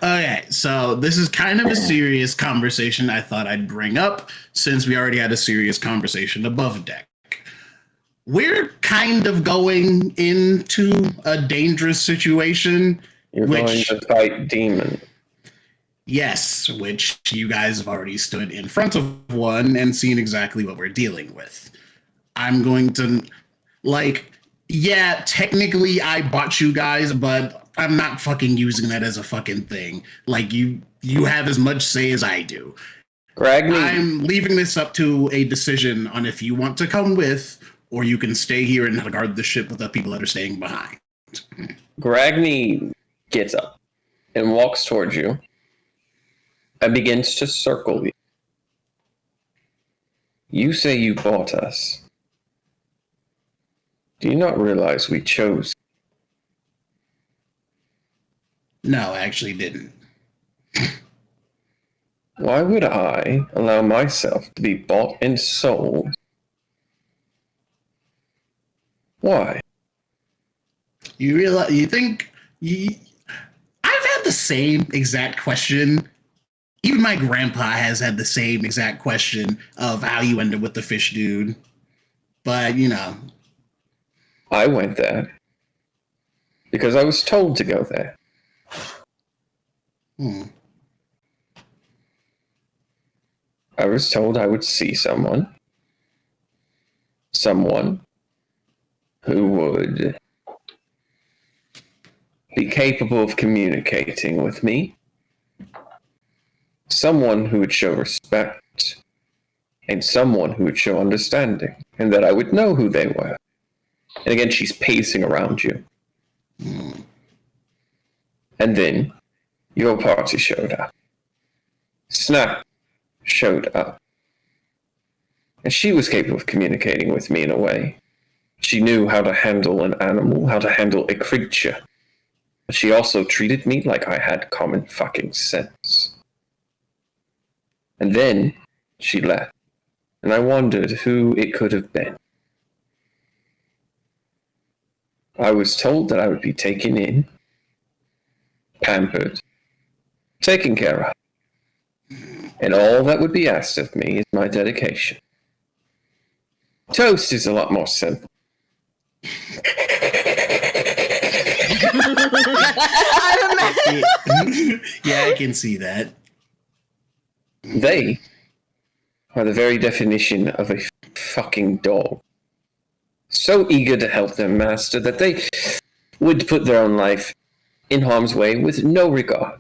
Okay, so this is kind of a serious conversation I thought I'd bring up since we already had a serious conversation above deck. We're kind of going into a dangerous situation. You're going to fight demons. Yes, which you guys have already stood in front of one and seen exactly what we're dealing with. I'm going to, like, yeah, technically I bought you guys, but I'm not fucking using that as a fucking thing. Like, you have as much say as I do. Gragny, I'm leaving this up to a decision on if you want to come with, or you can stay here and guard the ship with the people that are staying behind. Gragny gets up and walks towards you and begins to circle you. You say you bought us. Do you not realize we chose? No, I actually didn't. Why would I allow myself to be bought and sold? Why? You realize? You think? I've had the same exact question. Even my grandpa has had the same exact question of how you ended with the fish dude. But I went there because I was told to go there. I was told I would see someone who would be capable of communicating with me, someone who would show respect, and someone who would show understanding, and that I would know who they were. And again, she's pacing around you. And then your party showed up. Snap showed up. And she was capable of communicating with me in a way. She knew how to handle an animal, how to handle a creature. But she also treated me like I had common fucking sense. And then she left. And I wondered who it could have been. I was told that I would be taken in, pampered, taken care of. And all that would be asked of me is my dedication. Toast is a lot more simple. Yeah, I can see that. They are the very definition of a fucking dog. So eager to help their master that they would put their own life in harm's way with no regard.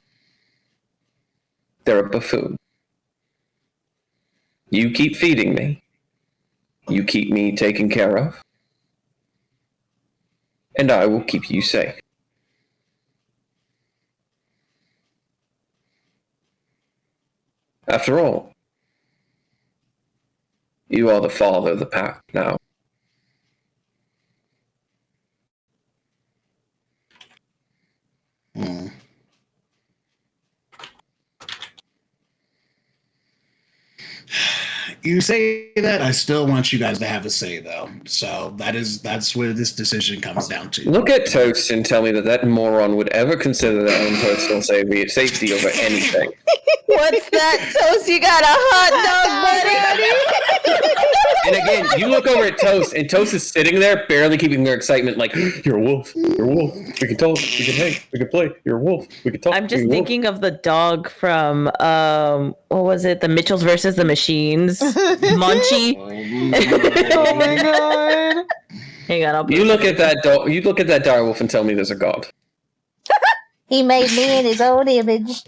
They're a buffoon. You keep feeding me. You keep me taken care of. And I will keep you safe. After all, you are the father of the pack now. You say that, I still want you guys to have a say, though. So that's where this decision comes down to. Look at Toast and tell me that moron would ever consider their own personal safety over anything. What's that, Toast? You got a hot dog, buddy? And again, you look over at Toast, and Toast is sitting there, barely keeping their excitement, like, you're a wolf, you're a wolf, we can talk, we can hang, we can play, you're a wolf, we can talk. I'm just thinking of the dog from, what was it, the Mitchells versus the Machines? Munchie. Oh my god. Hang on, You look at that dog, you look at that direwolf and tell me there's a god. He made me in his own image.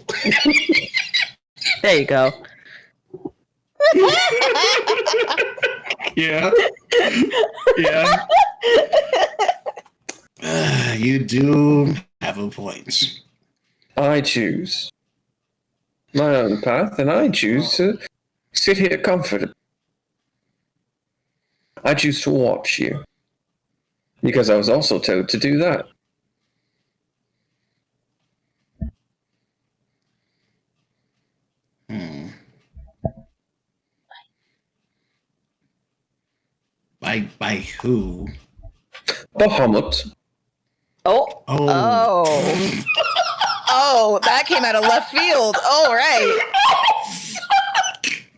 There you go. Yeah. Yeah. You do have a point. I choose my own path, and I choose to sit here comfortably. I choose to watch you, because I was also told to do that. By who? Bahamut. Oh. Oh. Oh, that came out of left field. Oh, right.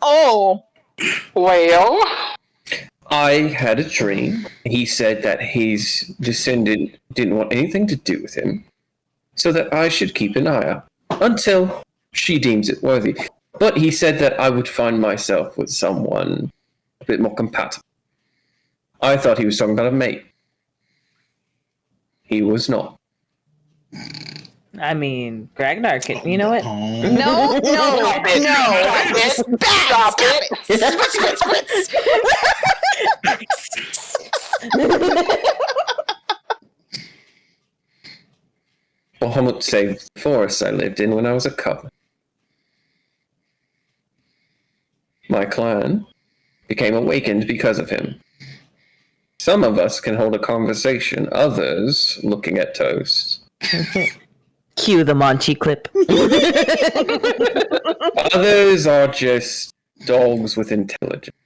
Oh. Well, I had a dream. He said that his descendant didn't want anything to do with him, so that I should keep an eye out until she deems it worthy. But he said that I would find myself with someone a bit more compatible. I thought he was talking about a mate. He was not. I mean, Ragnar can, you know what? No, no, no. Stop it. Bahamut saved the forest I lived in when I was a cub. My clan became awakened because of him. Some of us can hold a conversation, others, looking at Toast. Cue the Monchi clip. Others are just dogs with intelligence.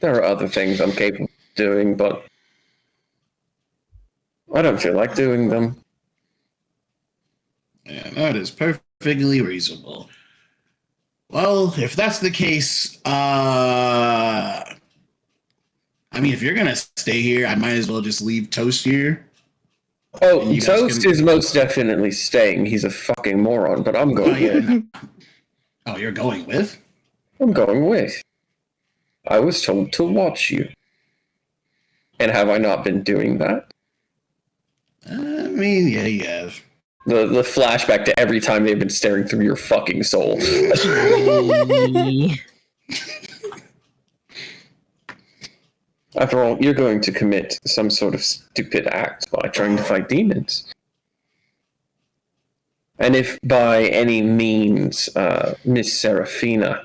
There are other things I'm capable of doing, but I don't feel like doing them. Yeah, that is perfectly reasonable. Well, if that's the case, I mean, if you're gonna stay here, I might as well just leave Toast here. Oh, And you guys Toast can- is most definitely staying. He's a fucking moron, but I'm Oh, going with. yeah. Oh, you're going with? I'm going with. I was told to watch you. And have I not been doing that? I mean, yeah, you have. The flashback to every time they've been staring through your fucking soul. After all, you're going to commit some sort of stupid act by trying to fight demons. And if by any means Miss Seraphina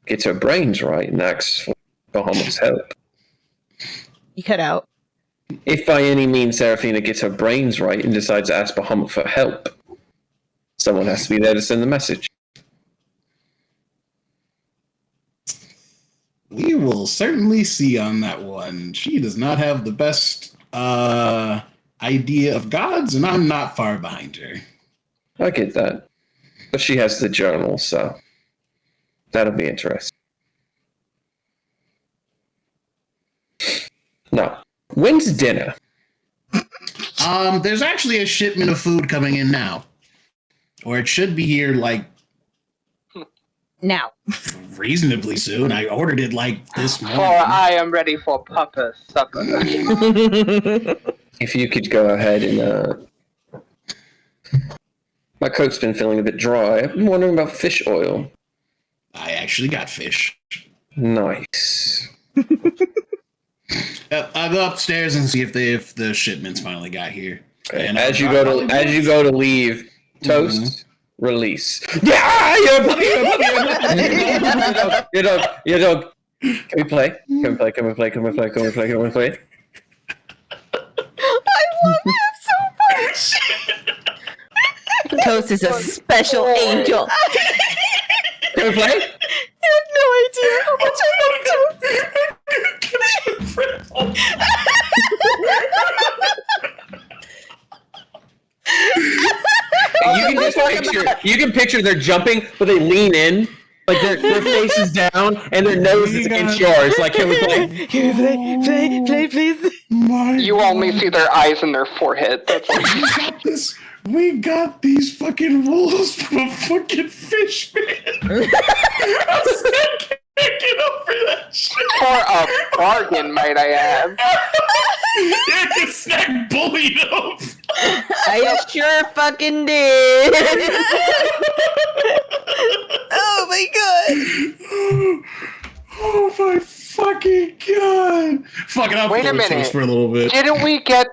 gets her brains right and asks for Bahamut's help, You cut out. if by any means Seraphina gets her brains right and decides to ask Bahamut for help, someone has to be there to send the message. We will certainly see on that one. She does not have the best idea of gods, and I'm not far behind her. I get that. But she has the journal, so that'll be interesting. Now, when's dinner? There's actually a shipment of food coming in now. Or it should be here, like, Now. reasonably soon. I ordered it, like, this For morning. I am ready for Papa's supper. If you could go ahead and... My coat's been feeling a bit dry. I've been wondering about fish oil. I actually got fish. Nice. I'll go upstairs and see if the shipments finally got here. Okay. And As you go to leave, Toast, release. Yeah, your dog. Can we play? Can we play? I love him so much. Toast is a special angel. Can we play? You have no idea how much I love You can picture they're jumping, but they lean in, like their face is down and their nose is inch yours. Like, can we play? Can we play, please? You only see their eyes and their forehead. That's all. We got this. We got these fucking rules from a fucking fish man. I'm still can't get over that shit. For a bargain, might I add. Yeah, the snack bullied him. I sure fucking did. Oh my god. Oh my fucking god. Fucking I'll Wait a play with minute. Toast for a little bit. Didn't we get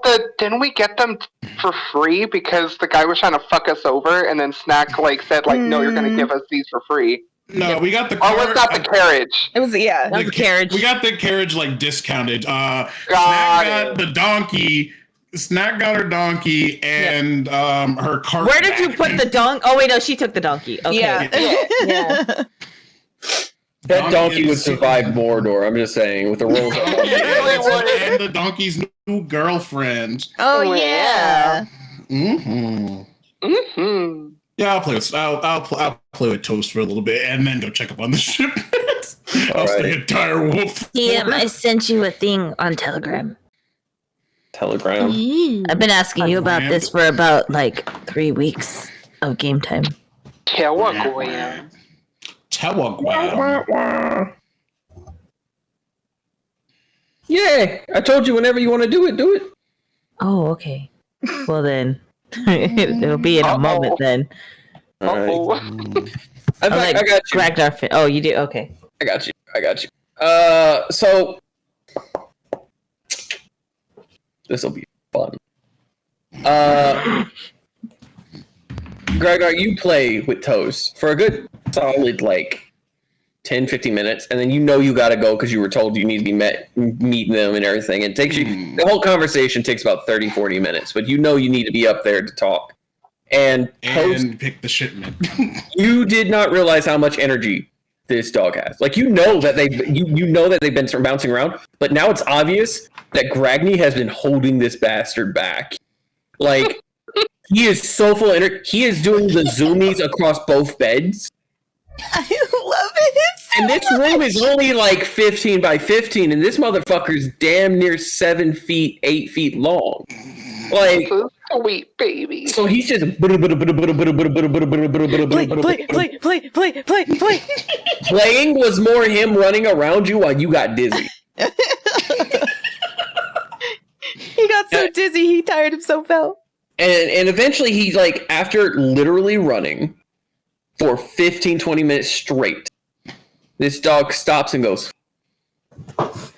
them for free because the guy was trying to fuck us over and then Snack said no, you're gonna give us these for free. No, we got the Or was that the carriage? It was, yeah. That was the carriage. We got the carriage discounted. Snack Got got the donkey. Snack got her donkey and her cart. Where did you put the donkey? Oh wait, no, she took the donkey. Okay. Yeah. Yeah. That donkey would survive Mordor. I'm just saying, with the rolls. And the donkey's new girlfriend. Oh yeah. Mm-hmm. Mm-hmm. Yeah, I'll play with Toast for a little bit and then go check up on the ship. I'll stay a dire wolf. Damn, I sent you a thing on Telegram. Telegram. I've been asking you about this for about 3 weeks of game time. Telegram. Telegram. Yeah, I told you whenever you want to do it, do it. Oh, okay. Well then, it'll be in a moment then. All right. Uh-oh. I got you. Ragnar oh, you do? Okay. I got you. So this will be fun. Gregor, you play with Toast for a good solid 10, 15 minutes, and then you gotta go because you were told you need to be meeting them and everything. It takes you, the whole conversation takes about 30, 40 minutes, but you need to be up there to talk. and pick the shipment. You did not realize how much energy this dog has. Like, you know that they've been sort of bouncing around, but now it's obvious that Gragny has been holding this bastard back. Like, he is so full of energy. He is doing the zoomies across both beds. I love it. And this room is only like 15 by 15, and this motherfucker's damn near 7 feet, 8 feet long. Like, sweet baby. so he's just Play. playing was more him running around you while you got dizzy. He got so dizzy, he tired himself out. And eventually he's like, after literally running for 15, 20 minutes straight, this dog stops and goes,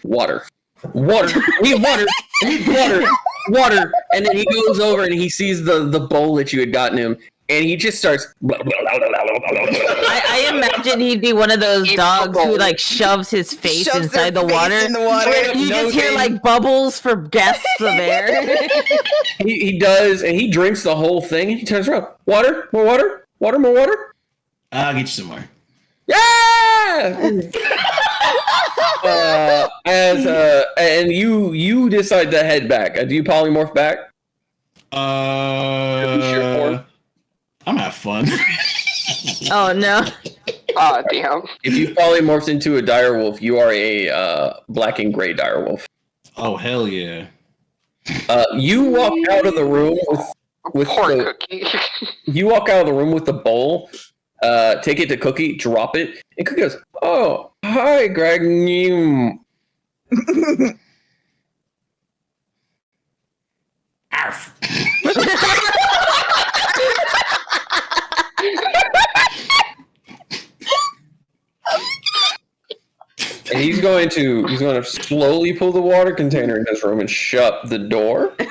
water. Water. I need water. I need water. Water. And then he goes over and he sees the bowl that you had gotten him, and he just starts. I imagine he'd be one of those dogs who like shoves his face inside the water. In the water. You just hear like bubbles for gasps of air. He does, and he drinks the whole thing, and he turns around. Water? More water? Water? More water? I'll get you some more. Yeah! And you decide to head back. Do you polymorph back? I'm have fun. Oh no! Damn. If you polymorphed into a direwolf, you are a black and gray direwolf. Oh hell yeah! You walk out of the room with Poor Cookie. You walk out of the room with the bowl. Take it to Cookie, drop it, and Cookie goes, "Oh, hi, Greg." Arf. And he's going to slowly pull the water container in his room and shut the door. And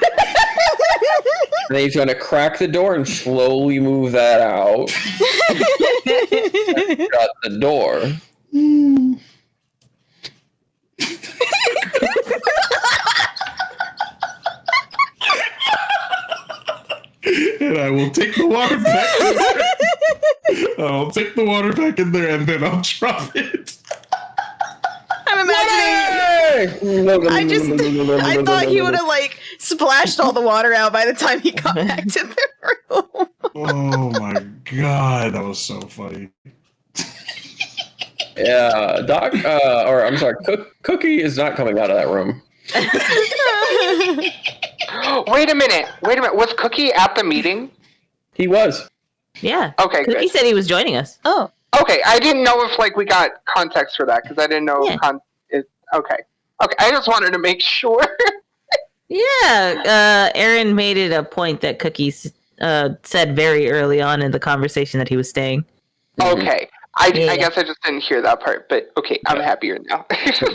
then he's going to crack the door and slowly move that out. Shut the door. And I will take the water back. I'll take the water back in there, and then I'll drop it. I'm imagining. I thought he would have like splashed all the water out by the time he got back to the room. Oh my god, that was so funny. Yeah, Doc, or I'm sorry, Cookie is not coming out of that room. Wait a minute. Was Cookie at the meeting? He was. Yeah. Okay, Cookie good. said he was joining us. Oh. Okay, I didn't know if we got context for that because I didn't know. Yeah. Okay, I just wanted to make sure. Yeah. Aaron made it a point that Cookie said very early on in the conversation that he was staying. Okay, I Yeah. guess I just didn't hear that part, but okay, I'm happier now.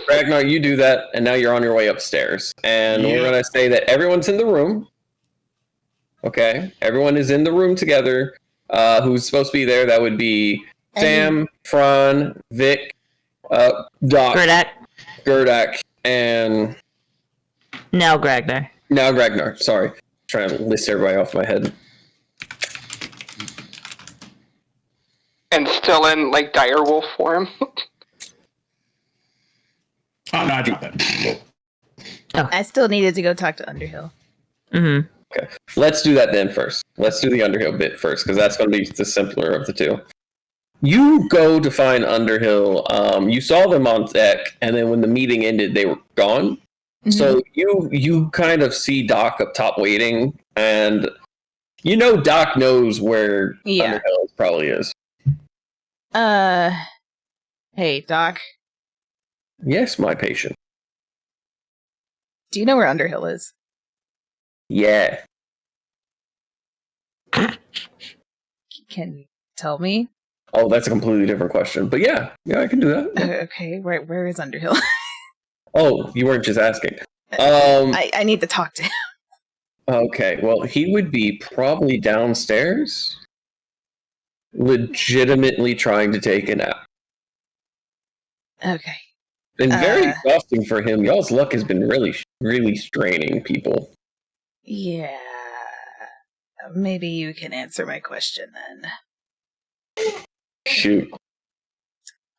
Ragnar, you do that, and now you're on your way upstairs. And we're going to say that everyone's in the room. Okay? Everyone is in the room together. Who's supposed to be there? That would be Sam, Fran, Vic, Doc, Gerdak, and... Now Gragnar. Sorry. Trying to list everybody off my head. And still in direwolf form. Oh no, I dropped that. I still needed to go talk to Underhill. Mm-hmm. Okay. Let's do that then first. Let's do the Underhill bit first, because that's going to be the simpler of the two. You go to find Underhill. You saw them on deck, and then when the meeting ended, they were gone. Mm-hmm. So you kind of see Doc up top waiting, and you know Doc knows where Underhill probably is. Hey, Doc. Yes, my patient. Do you know where Underhill is? Yeah. Can you tell me? Oh, that's a completely different question. But yeah, I can do that. Okay, where is Underhill? Oh, you weren't just asking. I need to talk to him. Okay, well, he would be probably downstairs, legitimately trying to take a nap. Okay. Been very exhausting for him. Y'all's luck has been really, really straining people. Yeah. maybe you can answer my question then. Shoot.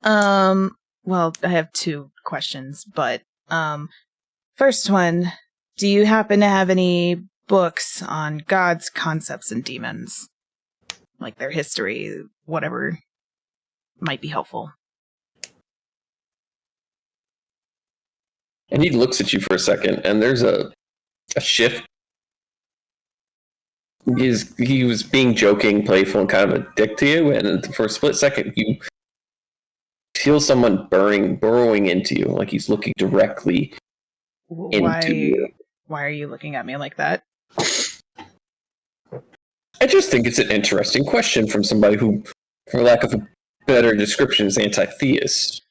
Well, I have two questions, but first one, do you happen to have any books on gods, concepts, and demons? Like their history, whatever might be helpful. And he looks at you for a second, and there's a shift. He was being joking, playful, and kind of a dick to you, and for a split second, you feel someone burrowing into you, like he's looking directly into you. Why are you looking at me like that? I just think it's an interesting question from somebody who, for lack of a better description, is anti-theist.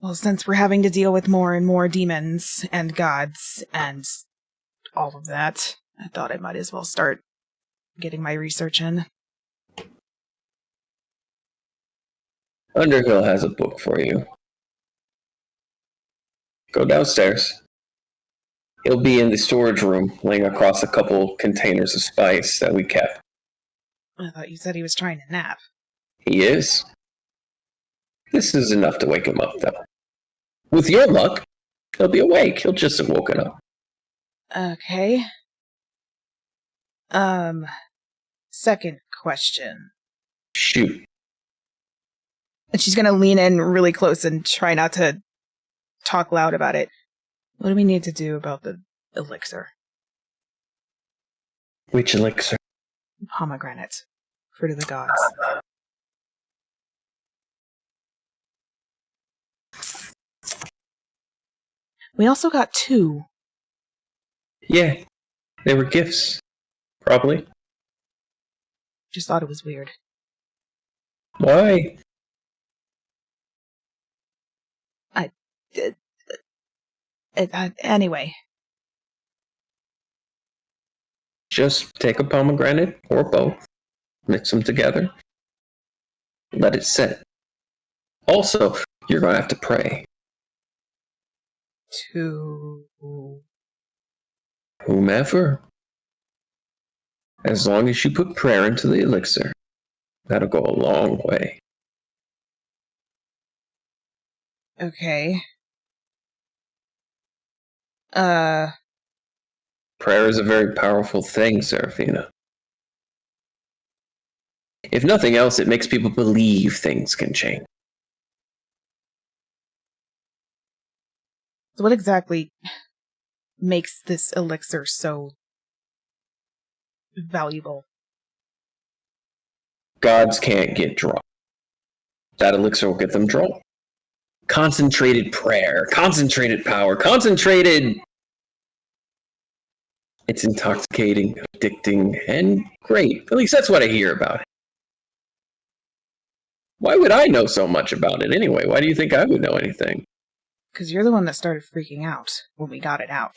Well, since we're having to deal with more and more demons and gods and all of that, I thought I might as well start getting my research in. Underhill has a book for you. Go downstairs. He'll be in the storage room, laying across a couple containers of spice that we kept. I thought you said he was trying to nap. He is. This is enough to wake him up, though. With your luck, he'll be awake. He'll just have woken up. Okay. Second question. Shoot. And she's gonna lean in really close and try not to talk loud about it. What do we need to do about the elixir? Which elixir? Pomegranate. Fruit of the gods. We also got 2. Yeah. They were gifts. Probably. Just thought it was weird. Why? Anyway. Just take a pomegranate or both, mix them together, let it sit. Also, you're going to have to pray. To Whomever. As long as you put prayer into the elixir, that'll go a long way. Okay. Prayer is a very powerful thing, Seraphina. If nothing else, it makes people believe things can change. So what exactly makes this elixir so valuable? Gods can't get drunk. That elixir will get them drunk. Concentrated prayer, concentrated power, concentrated... It's intoxicating, addicting, and great. At least that's what I hear about it. Why would I know so much about it anyway? Why do you think I would know anything? Because you're the one that started freaking out when we got it out.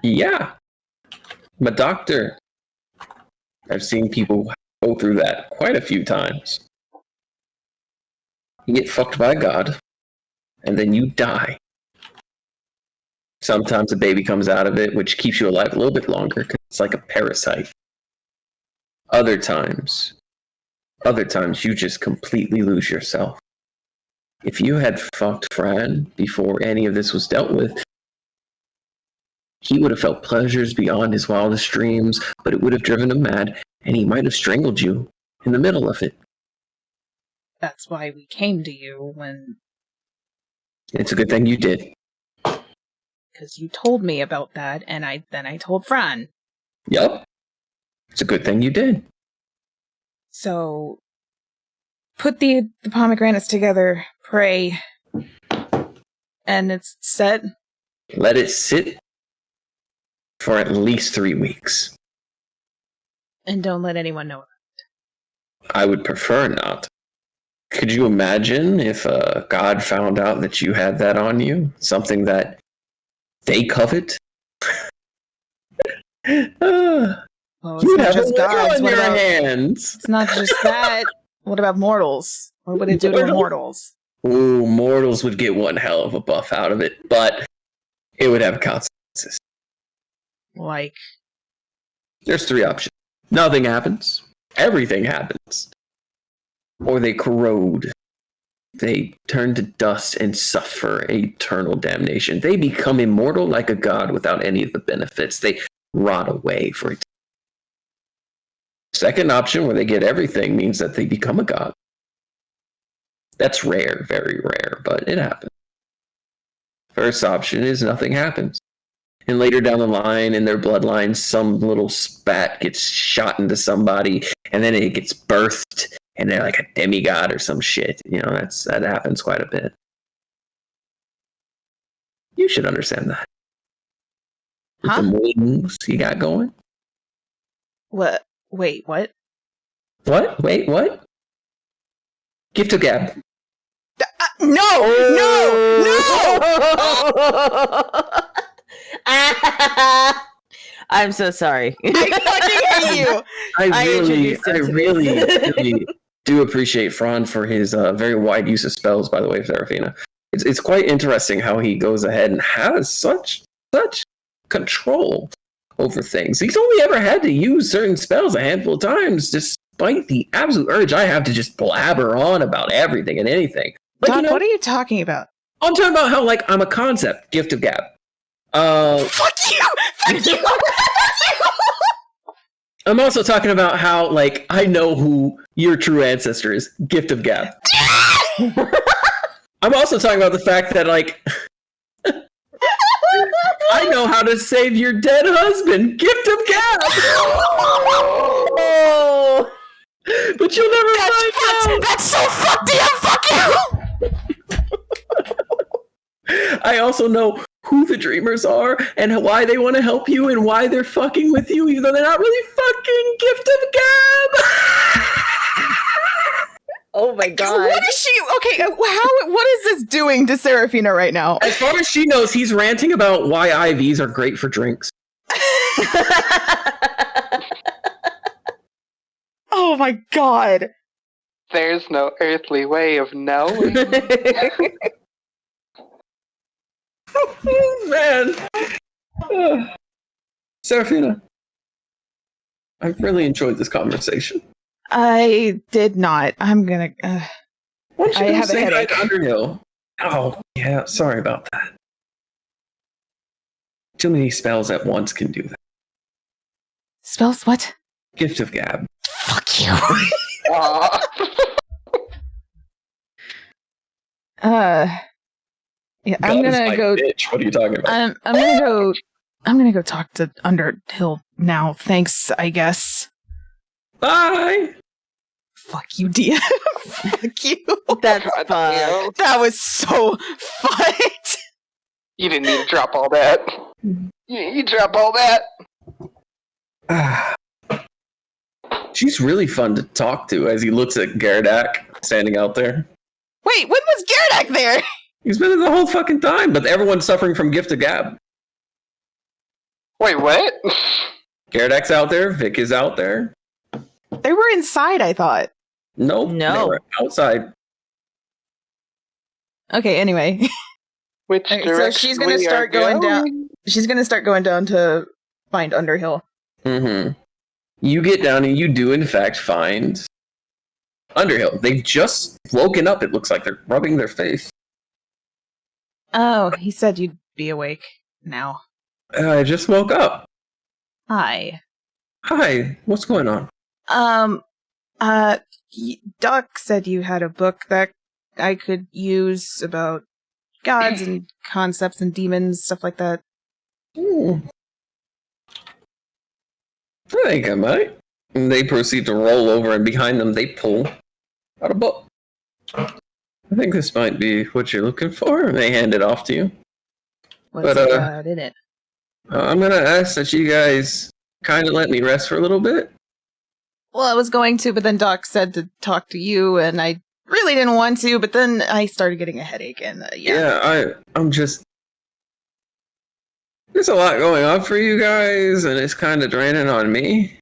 Yeah. I'm a doctor. I've seen people go through that quite a few times. You get fucked by God, and then you die. Sometimes a baby comes out of it, which keeps you alive a little bit longer, because it's like a parasite. Other times, you just completely lose yourself. If you had fucked Fran before any of this was dealt with, he would have felt pleasures beyond his wildest dreams, but it would have driven him mad, and he might have strangled you in the middle of it. That's why we came to you when... It's a good thing you did. Because you told me about that, and then I told Fran. Yup. It's a good thing you did. So, put the pomegranates together, pray, and it's set. Let it sit for at least 3 weeks. And don't let anyone know. I would prefer not. Could you imagine if God found out that you had that on you? Something that they covet? Well, it's You not have just a gods. on What your about, hands. it's not just that. What about mortals? What would it do to mortals? Ooh, mortals would get one hell of a buff out of it, but it would have consequences. Like There's 3 options. Nothing happens. Everything happens. Or they corrode. They turn to dust and suffer eternal damnation. They become immortal like a god without any of the benefits. They rot away for it. Second option, where they get everything, means that they become a god. That's rare, very rare, but it happens. First option is nothing happens. And later down the line, in their bloodline, some little spat gets shot into somebody, and then it gets birthed, and they're like a demigod or some shit. You know, that happens quite a bit. You should understand that. With Huh? the wings you got going. What? Wait, what? What? Wait, what? Gift of gab. No! I'm so sorry. I fucking hate you! I really introduced him to this. really do appreciate Fran for his very wide use of spells, by the way, Serafina. It's quite interesting how he goes ahead and has such control over things. He's only ever had to use certain spells a handful of times, despite the absolute urge I have to just blabber on about everything and anything. Like, Doc, you know, what are you talking about? I'm talking about how, like, I'm a concept, gift of gab. Fuck you! Fuck you! I'm also talking about how, like, I know who your true ancestor is, gift of gab. I'm also talking about the fact that, like, I know how to save your dead husband, gift of gab. Oh, But you'll never find out. That's so fucked up! Fuck you! I also know who the dreamers are and why they want to help you and why they're fucking with you, even though they're not really fucking, gift of gab. oh my god. What is she? Okay, what is this doing to Serafina right now? As far as she knows, he's ranting about why IVs are great for drinks. Oh my god. There's no earthly way of knowing. Man. Serafina, I've really enjoyed this conversation. I did not. I'm gonna. Why don't you I go have a say hi headache. to Underhill? Oh, yeah, sorry about that. Too many spells at once can do that. Spells what? Gift of gab. Fuck you. Aw. Yeah, I'm God is gonna my go. bitch. What are you talking about? I'm gonna go. I'm gonna go talk to Underhill now. Thanks, I guess. Bye. Fuck you, DM. Fuck you. That's God, fun. Leo. That was so fucked. You didn't need to drop all that. You drop all that. She's really fun to talk to as he looks at Gardak standing out there. Wait, when was Gardak there? He's been there the whole fucking time, but everyone's suffering from gift of gab. Wait, what? Gardak's out there, Vic is out there. They were inside, I thought. Nope, No. they were outside. Okay, anyway. Which Okay, so direction she's gonna we are start going down. She's gonna start going down to find Underhill. Mm-hmm. You get down and you do, in fact, find Underhill. They've just woken up, it looks like. They're rubbing their face. Oh, he said you'd be awake now. I just woke up. Hi. Hi, what's going on? Doc said you had a book that I could use about gods and concepts and demons, stuff like that. I think I might. And they proceed to roll over, and behind them, they pull out a book. I think this might be what you're looking for, and they hand it off to you. What's But, about in it? I'm going to ask that you guys kind of let me rest for a little bit. Well, I was going to, but then Doc said to talk to you, and I really didn't want to, but then I started getting a headache, and I'm just... There's a lot going on for you guys, and it's kind of draining on me.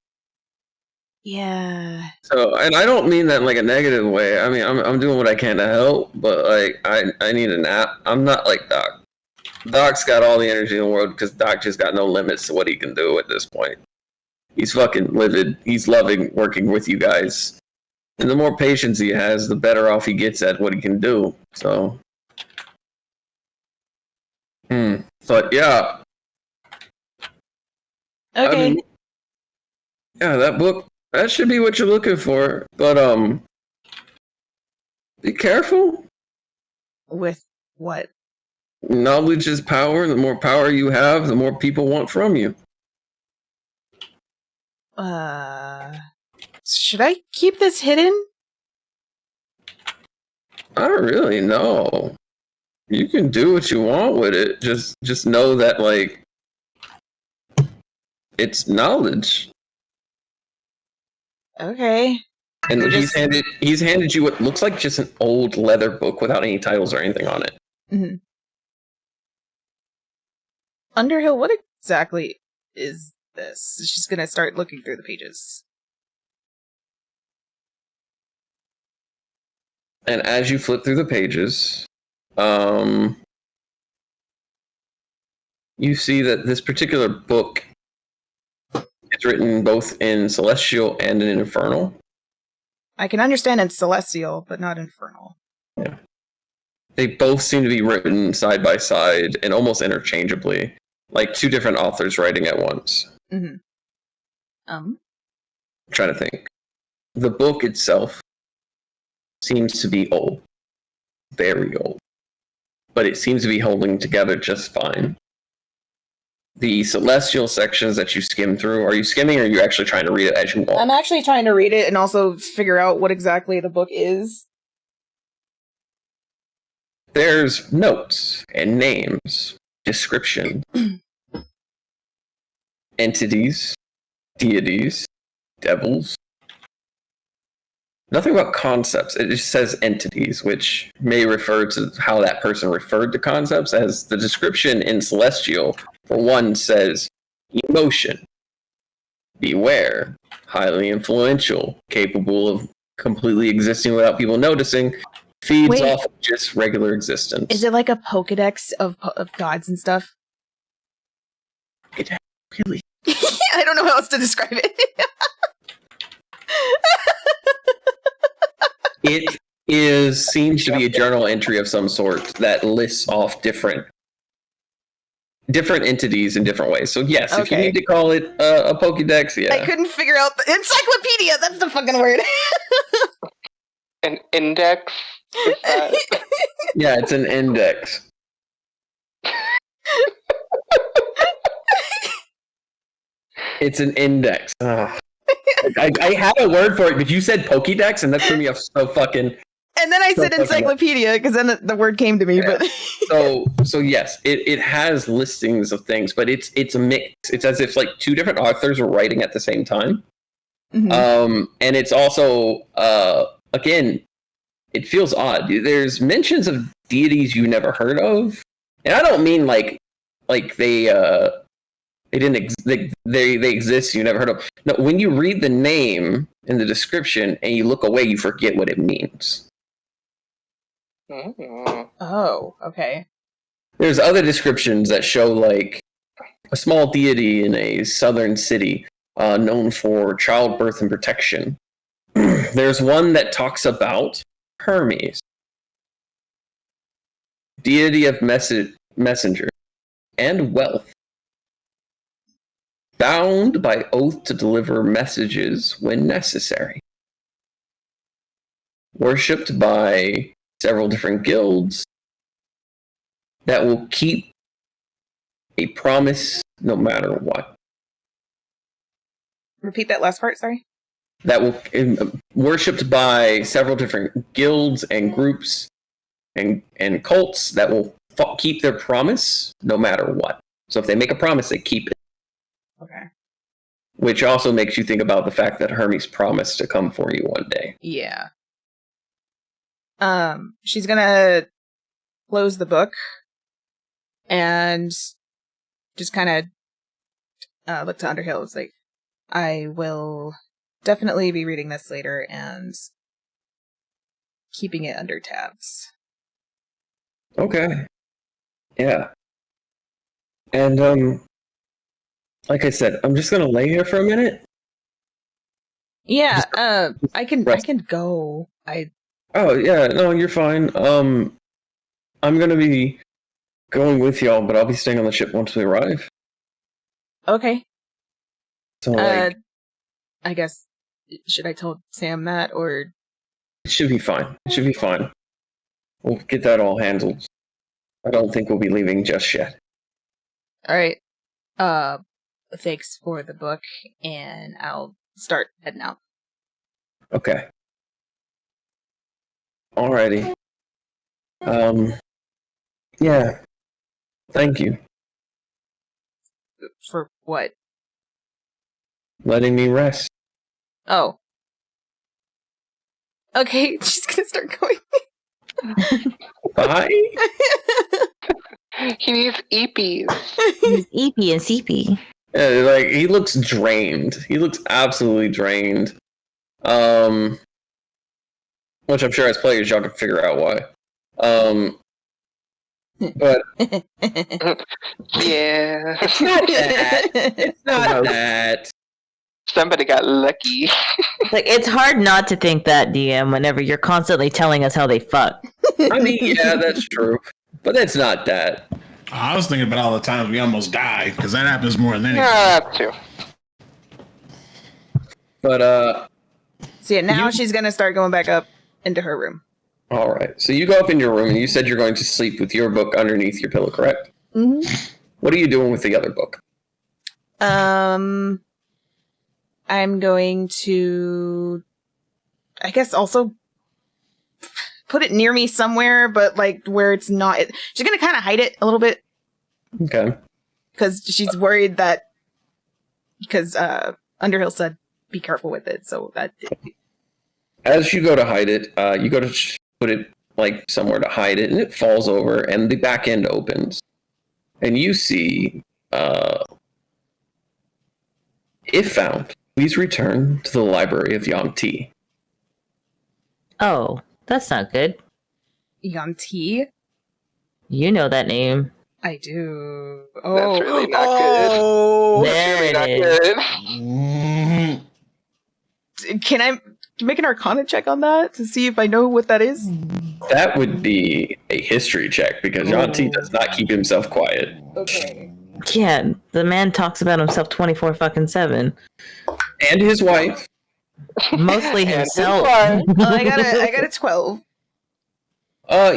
Yeah. So, and I don't mean that in like a negative way. I mean, I'm doing what I can to help, but like, I need a nap. I'm not like Doc. Doc's got all the energy in the world because Doc just got no limits to what he can do at this point. he's fucking livid. He's loving working with you guys. And the more patience he has, the better off he gets at what he can do. So, but yeah. Okay. I mean, yeah, that book, that should be what you're looking for. But, be careful. With what? Knowledge is power. The more power you have, the more people want from you. Should I keep this hidden? I don't really know. You can do what you want with it. Just know that, like, it's knowledge. Okay. And You're he's just- handed you what looks like just an old leather book without any titles or anything on it. Mm-hmm. Underhill, what exactly is this? She's gonna start looking through the pages. And as you flip through the pages, you see that this particular book is written both in Celestial and in Infernal. I can understand in Celestial, but not Infernal. Yeah. They both seem to be written side by side and almost interchangeably, like two different authors writing at once. Mm-hmm. I'm trying to think. The book itself seems to be old, very old, but it seems to be holding together just fine. The Celestial sections that you skim through, are you skimming or are you actually trying to read it as you walk? I'm actually trying to read it and also figure out what exactly the book is. There's notes and names, description, entities, deities, devils. Nothing about concepts. It just says entities, which may refer to how that person referred to concepts, as the description in Celestial, for one, says emotion, beware, highly influential, capable of completely existing without people noticing, feeds Wait. off of just regular existence. Is it like a Pokedex of gods and stuff? Really? I don't know how else to describe it. It seems to be a journal entry of some sort that lists off different entities in different ways. So yes, if you Okay. need to call it a Pokédex, yeah. I couldn't figure out the encyclopedia. That's the fucking word. An index? Is that... Yeah, it's an index. It's an index. Ugh. I had a word for it, but you said Pokédex, and that threw me off so fucking. And then I said fucking- encyclopedia because then the word came to me. Yeah. But So yes, it has listings of things, but it's a mix. It's as if like two different authors were writing at the same time. Mhm. And it's also again, it feels odd. There's mentions of deities you've never heard of, and I don't mean like they didn't they exist you never heard of. No, when you read the name in the description and you look away, you forget what it means. Oh, okay. There's other descriptions that show like a small deity in a southern city known for childbirth and protection. There's one that talks about Hermes, deity of messenger and wealth, bound by oath to deliver messages when necessary, worshipped by several different guilds that will keep a promise no matter what. Repeat that last part, sorry. That will worshipped by several different guilds and groups and cults that will keep their promise no matter what. So if they make a promise, they keep it. Okay. Which also makes you think about the fact that Hermes promised to come for you one day. Yeah. She's gonna close the book and just kind of look to Underhill. It's like, I will definitely be reading this later and keeping it under tabs. Okay. Yeah. And like I said, I'm just gonna lay here for a minute Yeah, I can go. Oh yeah, no, you're fine. I'm gonna be going with y'all, but I'll be staying on the ship once we arrive. Okay. So like, I guess should I tell Sam that or it should be fine. It should be fine. We'll get that all handled. I don't think we'll be leaving just yet. all right. Thanks for the book, and I'll start heading out. Okay. Alrighty. Yeah. Thank you. For what? Letting me rest. Oh. Okay, she's gonna start going. Bye. He needs EPs. He's EP and CP. Yeah, like he looks drained. He looks absolutely drained. Which I'm sure as players y'all can figure out why. But Yeah. it's not that. It's not that. Somebody got lucky. Like, it's hard not to think that, DM, whenever you're constantly telling us how they fuck. I mean, yeah, that's true. But it's not that. I was thinking about all the times we almost died, because that happens more than anything. Yeah, that too. But So yeah, now she's gonna start going back up into her room. all right. So you go up in your room and you said you're going to sleep with your book underneath your pillow, correct? Mm-hmm. What are you doing with the other book? I'm going to, I guess, also put it near me somewhere, but like where it's not. She's gonna kind of hide it a little bit Okay. because she's worried that because Underhill said be careful with it, so that. As you go to hide it, you go to put it like somewhere to hide it, and it falls over, and the back end opens, and you see, if found, please return to the library of Yanti. Oh, that's not good. Yanti? You know that name. I do. That's really not Oh. There Really it not is. good. Can I make an Arcana check on that to see if I know what that is? That would be a history check because Yanti does not keep himself quiet. Okay. Yeah, the man talks about himself 24/7. And his wife. Mostly And himself. I got a 12.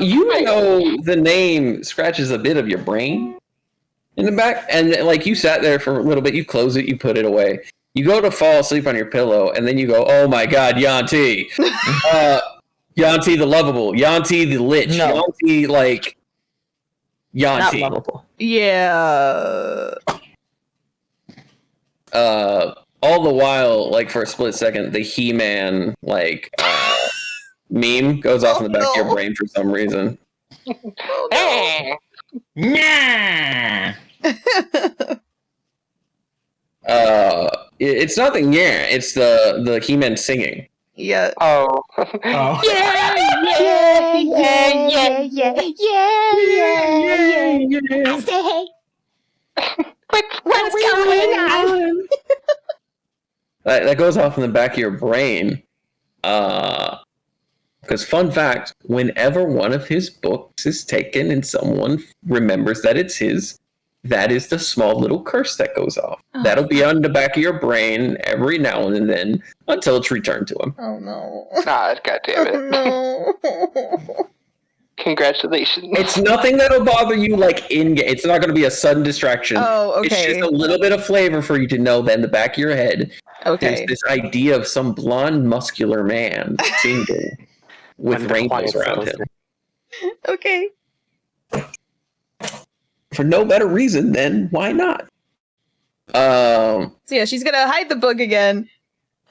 You know the name scratches a bit of your brain in the back, and like you sat there for a little bit, you close it, you put it away. You go to fall asleep on your pillow, and then you go, "Oh my God, Yanti, Yanti the lovable, Yanti the lich, No. Yanti like Not Yanti." lovable. Yeah. All the while, like for a split second, the He-Man like meme goes off in the back of your no. brain for some reason. Oh, Nah. It's nothing. Yeah, it's the He-Man singing. yeah. Oh. Oh. What's going on? That goes off in the back of your brain. Because fun fact, whenever one of his books is taken and someone remembers that it's his, that is the small little curse that goes off. Oh. That'll be on the back of your brain every now and then until it's returned to him. Oh no. Ah, God damn it. No. Congratulations. It's nothing that'll bother you like in game. It's not going to be a sudden distraction. Oh, okay. It's just a little bit of flavor for you to know that in the back of your head, Okay. there's this idea of some blonde, muscular man singing with Under rainbows quiet around cells. him. Okay. For no better reason than why not? So yeah, she's gonna hide the book again,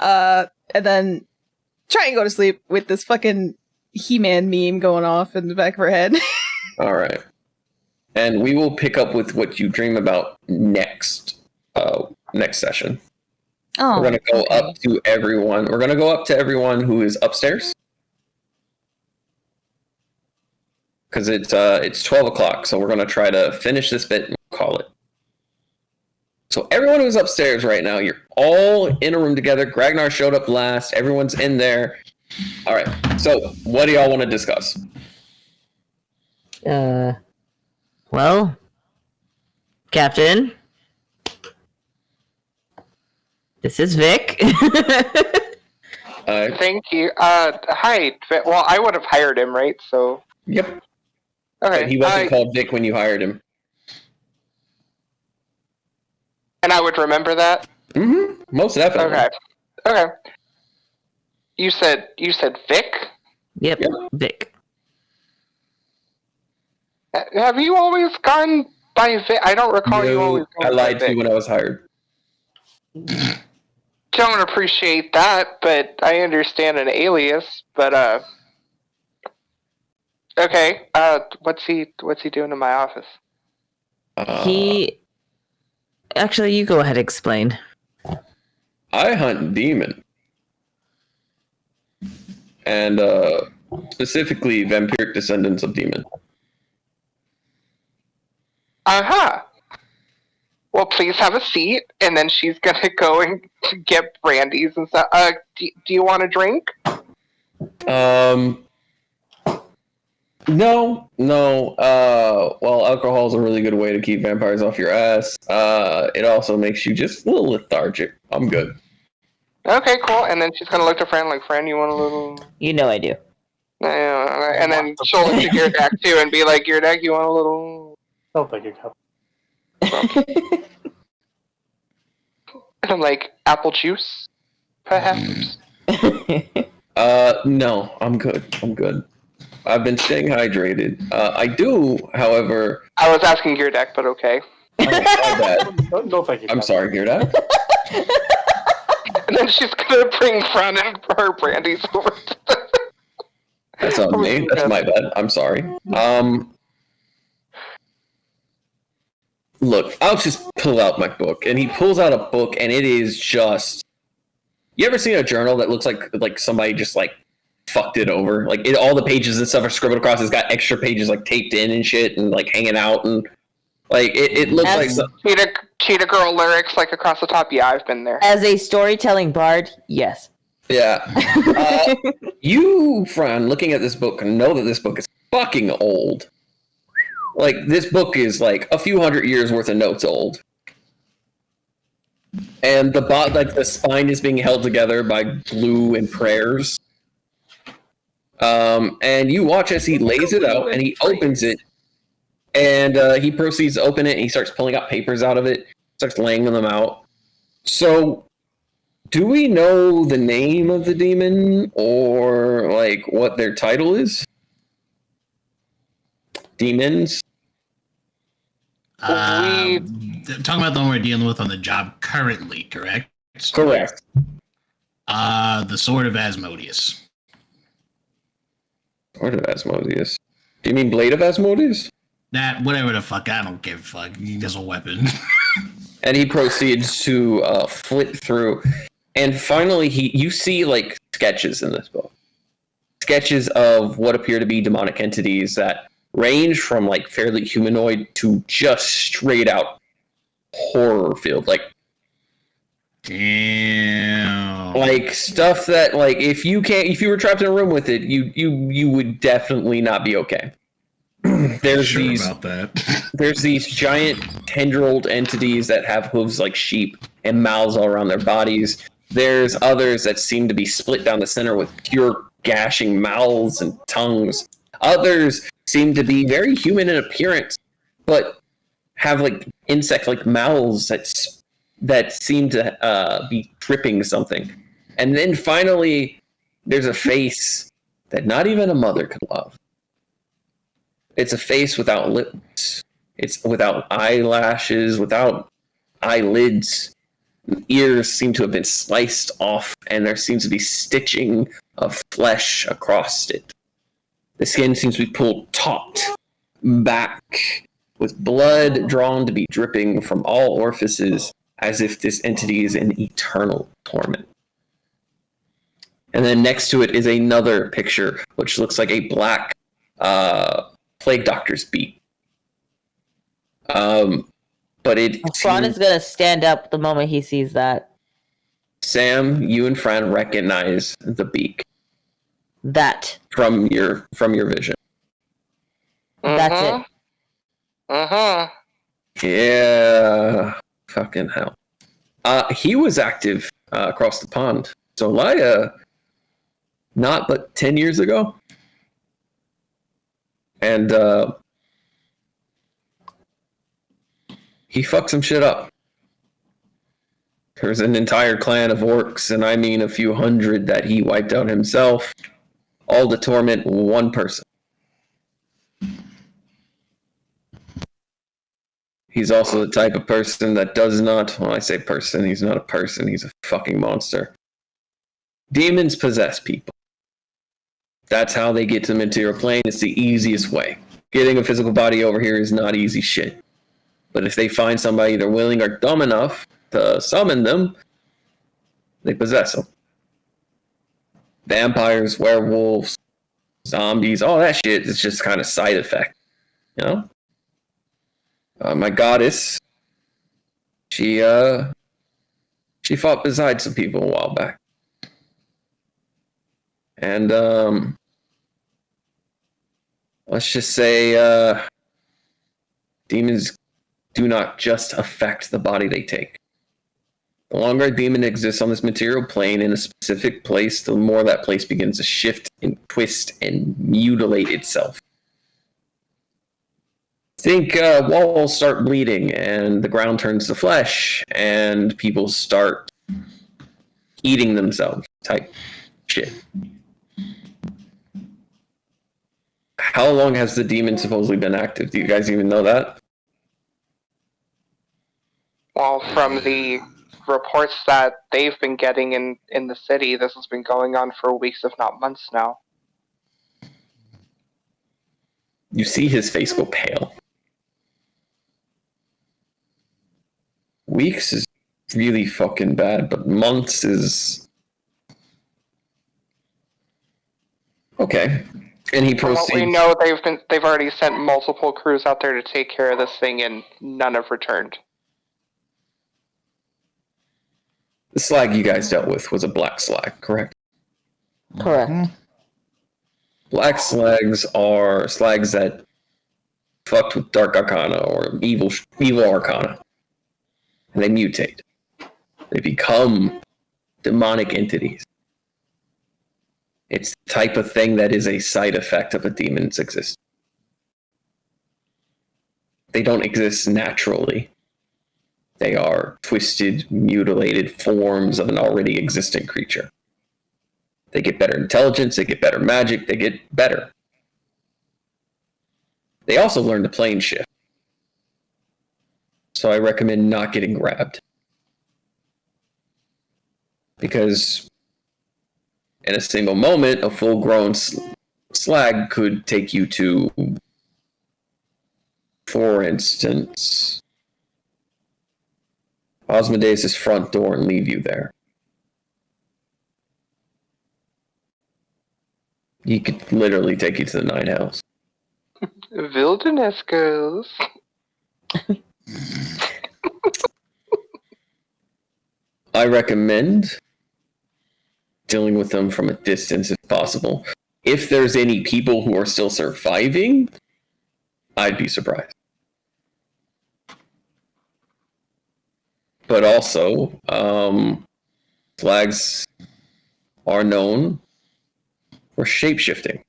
and then try and go to sleep with this fucking He-Man meme going off in the back of her head. All right. And we will pick up with what you dream about next session. Oh, We're going to go up to everyone. We're going to go up to everyone who is upstairs. Because it's 12 o'clock, so we're going to try to finish this bit and call it. So everyone who's upstairs right now, you're all in a room together. Gragnar showed up last. Everyone's in there. All right. So what do y'all want to discuss? Well, Captain, this is Vic. Thank you. Hi. Well, I would have hired him, right? So. Yep. Okay. But he wasn't called Vic when you hired him. And I would remember that. Mm-hmm. Most definitely. Okay. You said Vic? Yep, Vic. Have you always gone by Vic? I don't recall you always I going lied by to you Vic. when I was hired. Don't appreciate that, but I understand an alias. But okay. What's he doing in my office? Actually, you go ahead and explain. I hunt demon. And specifically vampiric descendants of demon. Well, please have a seat, and then she's gonna go and get brandies and stuff. Do you want a drink? No. Well, alcohol is a really good way to keep vampires off your ass. It also makes you just a little lethargic. I'm good. Okay, cool. And then she's gonna look to Fran like, Fran, you want a little? You know I do. And then she'll look to Geardak too and be like, Geardak, you want a little? Don't think you can. And I'm like, apple juice, perhaps. No, I'm good. I've been staying hydrated. I do, however. I was asking Geardak, but okay. Oh, my bad. Don't think you can. I'm sorry, Geardak. And then she's gonna bring Fran and her brandies over. That's on me. That's my bad. I'm sorry. Look, I'll just pull out my book, and he pulls out a book, and it is just. You ever seen a journal that looks like somebody just like fucked it over? Like all the pages and stuff are scribbled across. It's got extra pages like taped in and shit, and like hanging out, and like it looks like some. Cheetah Girl lyrics like across the top. Yeah, I've been there. As a storytelling bard, yes. Yeah. You, Fran, looking at this book, know that this book is fucking old. Like, this book is like a few hundred years worth of notes old. And the spine is being held together by glue and prayers. And you watch as he lays it out and he opens it. And he proceeds to open it and he starts pulling out papers out of it, starts laying them out. So, do we know the name of the demon or like what their title is? Demons? Talking about the one we're dealing with on the job currently, correct? Correct. The Sword of Asmodeus. Sword of Asmodeus. Do you mean Blade of Asmodeus? That, whatever the fuck, I don't give a fuck. There's a weapon. And he proceeds to flip through. And finally, you see like sketches in this book. Sketches of what appear to be demonic entities that range from like fairly humanoid to just straight out horror filled, like damn, like stuff that like if you were trapped in a room with it, you would definitely not be okay. There's these giant tendrilled entities that have hooves like sheep and mouths all around their bodies. There's others that seem to be split down the center with pure gashing mouths and tongues. Others seem to be very human in appearance, but have like insect-like mouths that seem to be dripping something. And then finally, there's a face that not even a mother could love. It's a face without lips. It's without eyelashes, without eyelids. Ears seem to have been sliced off, and there seems to be stitching of flesh across it. The skin seems to be pulled taut back, with blood drawn to be dripping from all orifices, as if this entity is in eternal torment. And then next to it is another picture, which looks like a black plague doctor's beat. But it Fran is seems, gonna stand up the moment he sees that. Sam, you and Fran recognize the beak That. from your vision. That's it. Yeah, fucking hell. He was active across the pond. So Laya, not but 10 years ago. And he fucked some shit up. There's an entire clan of orcs, and I mean a few hundred that he wiped out himself, all to torment one person. He's also the type of person that does not, well, I say person, he's not a person, he's a fucking monster. Demons possess people. That's how they get to the material plane. It's the easiest way. Getting a physical body over here is not easy shit. But if they find somebody either willing or dumb enough to summon them, they possess them. Vampires, werewolves, zombies, all that shit is just kind of side effect. You know? My goddess, she fought beside some people a while back. And let's just say demons do not just affect the body they take. The longer a demon exists on this material plane in a specific place, the more that place begins to shift and twist and mutilate itself. Think walls start bleeding and the ground turns to flesh and people start eating themselves type shit. How long has the demon supposedly been active? Do you guys even know that? Well, from the reports that they've been getting in the city, this has been going on for weeks, if not months now. You see his face go pale. Weeks is really fucking bad, but months is okay. And he From what proceeds. we know, they've already sent multiple crews out there to take care of this thing, and none have returned. The slag you guys dealt with was a black slag, correct? Correct. Black slags are slags that fucked with dark arcana or evil arcana. And they mutate. They become demonic entities. It's the type of thing that is a side effect of a demon's existence. They don't exist naturally. They are twisted, mutilated forms of an already existing creature. They get better intelligence, they get better magic, they get better. They also learn to plane shift. So I recommend not getting grabbed. Because in a single moment, a full-grown slag could take you to, for instance, Osmodeus' front door and leave you there. He could literally take you to the Night House. Wilderness girls. I recommend dealing with them from a distance if possible. If there's any people who are still surviving, I'd be surprised. But also, slags are known for shapeshifting.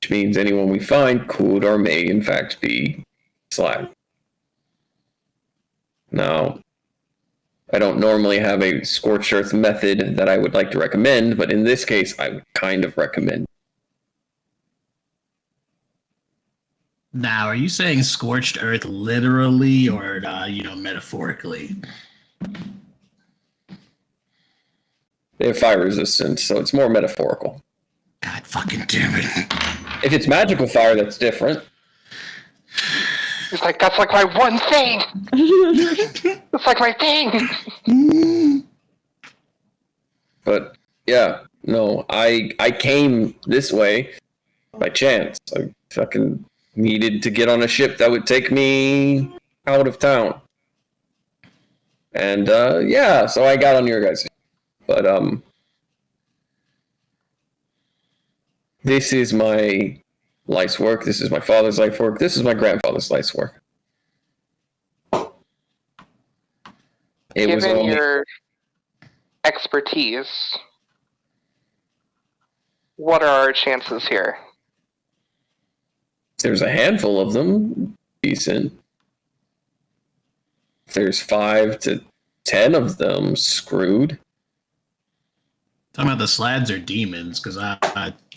Which means anyone we find could or may in fact be slag. Now, I don't normally have a scorched earth method that I would like to recommend, but in this case, I would kind of recommend. Now, are you saying scorched earth literally or, metaphorically? They have fire resistance, so it's more metaphorical. God fucking damn it. If it's magical fire, that's different. It's like, that's like my one thing! It's like my thing! But yeah, no, I came this way by chance. I fucking needed to get on a ship that would take me out of town. And yeah, so I got on your guys' ship. But this is my life's work. This is my father's life work. This is my grandfather's life's work. Given your expertise, what are our chances here? There's a handful of them. Decent. There's 5 to 10 of them. Screwed. Talking about the slads or demons, because I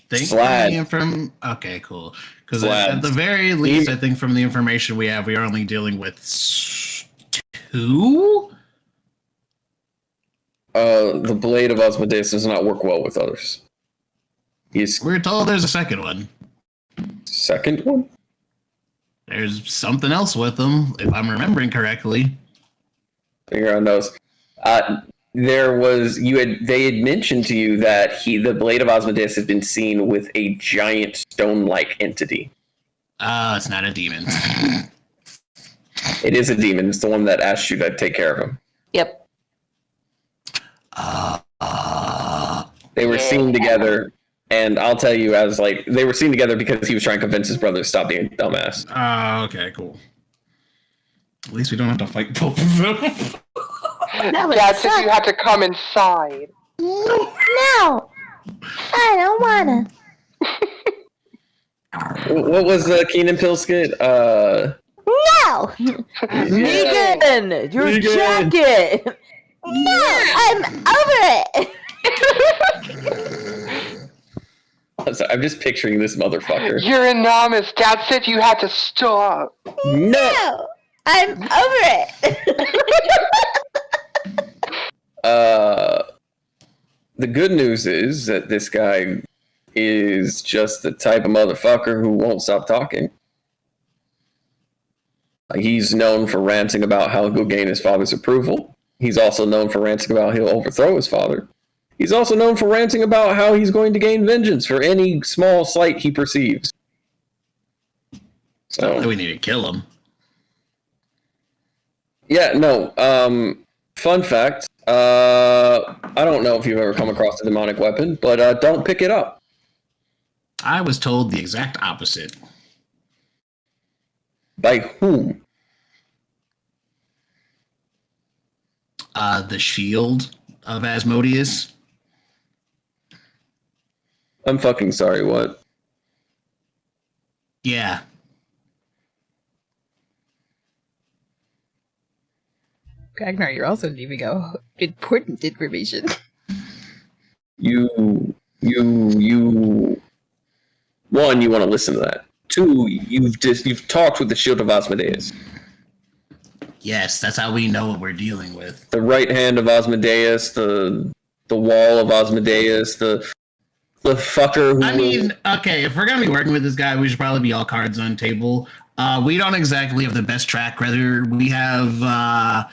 think Slad. from okay, cool. Because Slads. at the very least, I think from the information we have, we are only dealing with 2. The blade of Asmodeus does not work well with others. He's We're told there's a second one. second one. There's something else with them, if I'm remembering correctly. Finger on nose. There was they had mentioned to you that the blade of Asmodeus had been seen with a giant stone-like entity. It's not a demon. It is a demon. It's the one that asked you to take care of him. Yep. They were seen together, and I'll tell you, they were seen together because he was trying to convince his brother to stop being a dumbass. Okay, cool. At least we don't have to fight both of them. Dad said you had to come inside. No, I don't wanna. What was the Keenan Pill skit? No. Negan, your Negan. jacket. No, I'm over it. I'm sorry, I'm just picturing this motherfucker. You're enormous. Dad said you had to stop. No, I'm over it. The good news is that this guy is just the type of motherfucker who won't stop talking. He's known for ranting about how he'll gain his father's approval. He's also known for ranting about how he'll overthrow his father. He's also known for ranting about how he's going to gain vengeance for any small slight he perceives. Not that So, we need to kill him. yeah, no. Fun fact. I don't know if you've ever come across a demonic weapon, but don't pick it up. I was told the exact opposite. By whom? The shield of Asmodeus. I'm fucking sorry, what? Yeah. Ragnar, you're also leaving out important information. You one, you want to listen to that. 2, you've talked with the Shield of Asmodeus, Yes, that's how we know what we're dealing with. the right hand of Asmodeus, the wall of Asmodeus, the fucker who. I mean, okay, if we're gonna be working with this guy, we should probably be all cards on table. We don't exactly have the best track record. We have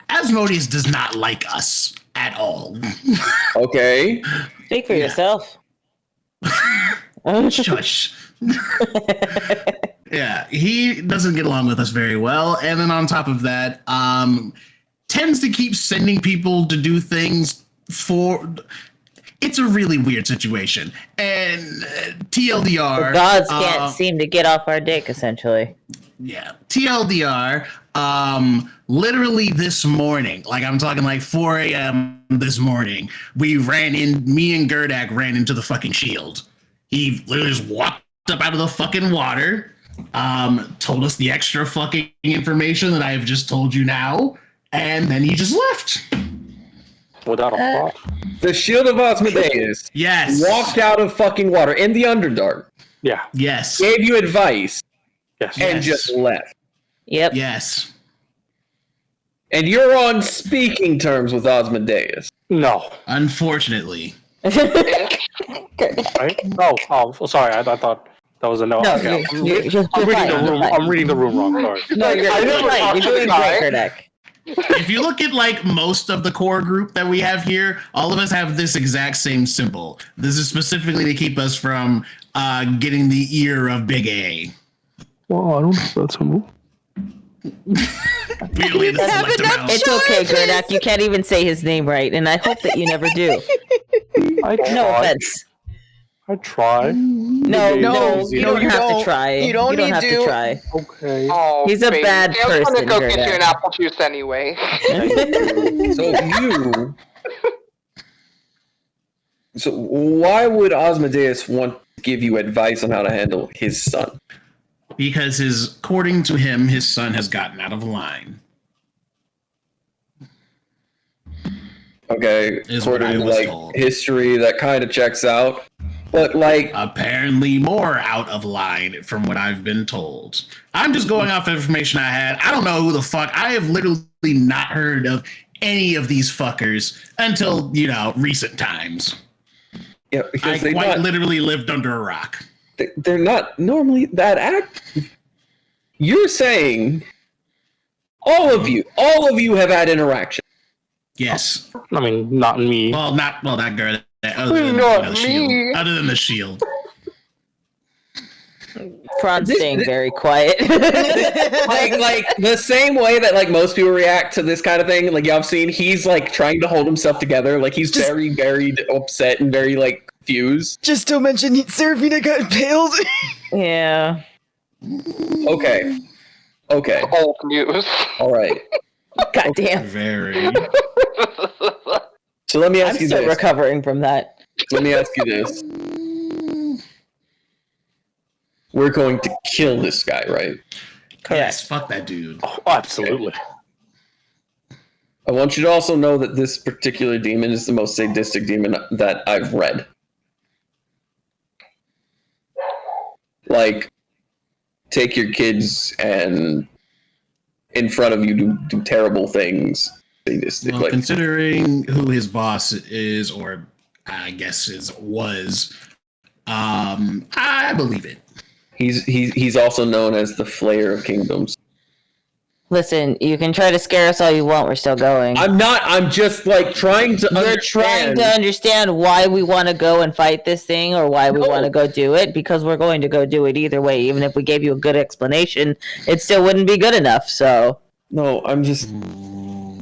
Asmodeus does not like us at all. Okay. Speak for yourself. Shush. Yeah, he doesn't get along with us very well, and then on top of that, tends to keep sending people to do things for. It's a really weird situation, and TLDR. The gods can't seem to get off our dick, essentially. Yeah, TLDR. Literally this morning, like I'm talking like 4 a.m. this morning, me and Gerdak ran into the fucking shield. He literally just walked up out of the fucking water, told us the extra fucking information that I have just told you now, and then he just left. Without a plot. The Shield of Asmodeus Yes. walked out of fucking water in the Underdark, Yeah. Yes. gave you advice, Yes. and Yes. just left. Yep. Yes. And you're on speaking terms with Asmodeus. No. Unfortunately. Right? Oh, sorry. I thought that was a no. No, Okay. you're I'm reading the fine, room. you're fine. I'm reading the room wrong. Sorry. No, you're I never fine. talked You're to doing the guy. great, Gerdak. If you look at like most of the core group that we have here, all of us have this exact same symbol. This is specifically to keep us from getting the ear of Big A. Well, I don't think that's symbol. Really, this have left him enough out. It's okay, Gerdak. You can't even say his name right, and I hope that you never do. No offense. I try. No, No, you no, don't you have don't. to try. You don't need have to. to try. Okay. Oh, He's a baby. bad I was gonna person, go get you Gerdak. an apple juice anyway. So why would Osmodeus want to give you advice on how to handle his son? Because according to him, his son has gotten out of line. Okay, Is what according I to was like told. history, that kind of checks out. But like, Apparently more out of line from what I've been told. I'm just going off information I had. I don't know who the fuck. I have literally not heard of any of these fuckers until, recent times. yeah, I because quite literally lived under a rock. they're not normally that active. You're saying all of you have had interaction. Yes. I mean, not me. Well, not girl. Other than Not the me. shield. Other than the shield. Fran's staying very quiet. like the same way that like most people react to this kind of thing. Like y'all seen, he's like trying to hold himself together. Like he's very, very upset and very like confused. Just don't mention Seraphina got impaled. Yeah. Okay. Old news. All right. Goddamn. Very. So let me ask I'm you still this. recovering from that. Let me ask you this. We're going to kill this guy, right? Yes, fuck that dude. Oh, absolutely. I want you to also know that this particular demon is the most sadistic demon that I've read. Like, take your kids and in front of you do terrible things. Sadistic. Well, like, considering who his boss is, or I guess was, I believe it. he's also known as the Flayer of Kingdoms. Listen, you can try to scare us all you want. We're still going. I'm not. I'm just like trying to. You're trying to understand why we want to go and fight this thing, or why we want to go do it, because we're going to go do it either way. Even if we gave you a good explanation, it still wouldn't be good enough. So No, I'm just.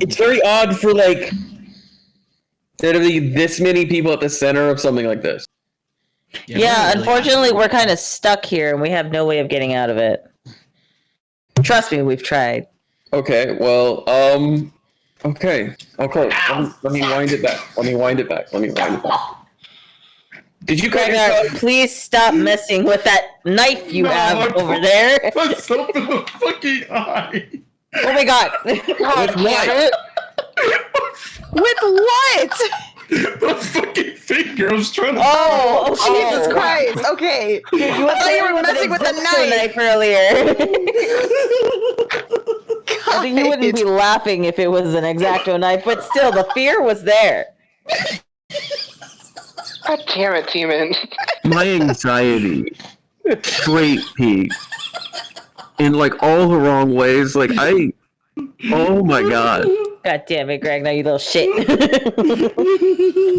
It's very odd for like there to be this many people at the center of something like this. yeah, really unfortunately, we're kind of stuck here, and we have no way of getting out of it. Trust me, we've tried. Okay, well, okay. Let me wind it back. Did you cut Ragnar, yourself? please stop messing with that knife you have over there. myself in the fucking eye. Oh my god. God damn it. With what? The fucking finger. I was trying to. Oh, Jesus Christ. Okay. You I thought you were messing with the knife. earlier. I think you wouldn't be God. laughing if it was an X-Acto knife, but still, the fear was there. God damn it, demon. My anxiety straight peaked in like all the wrong ways. Like oh my god. God damn it, Greg, now you little shit.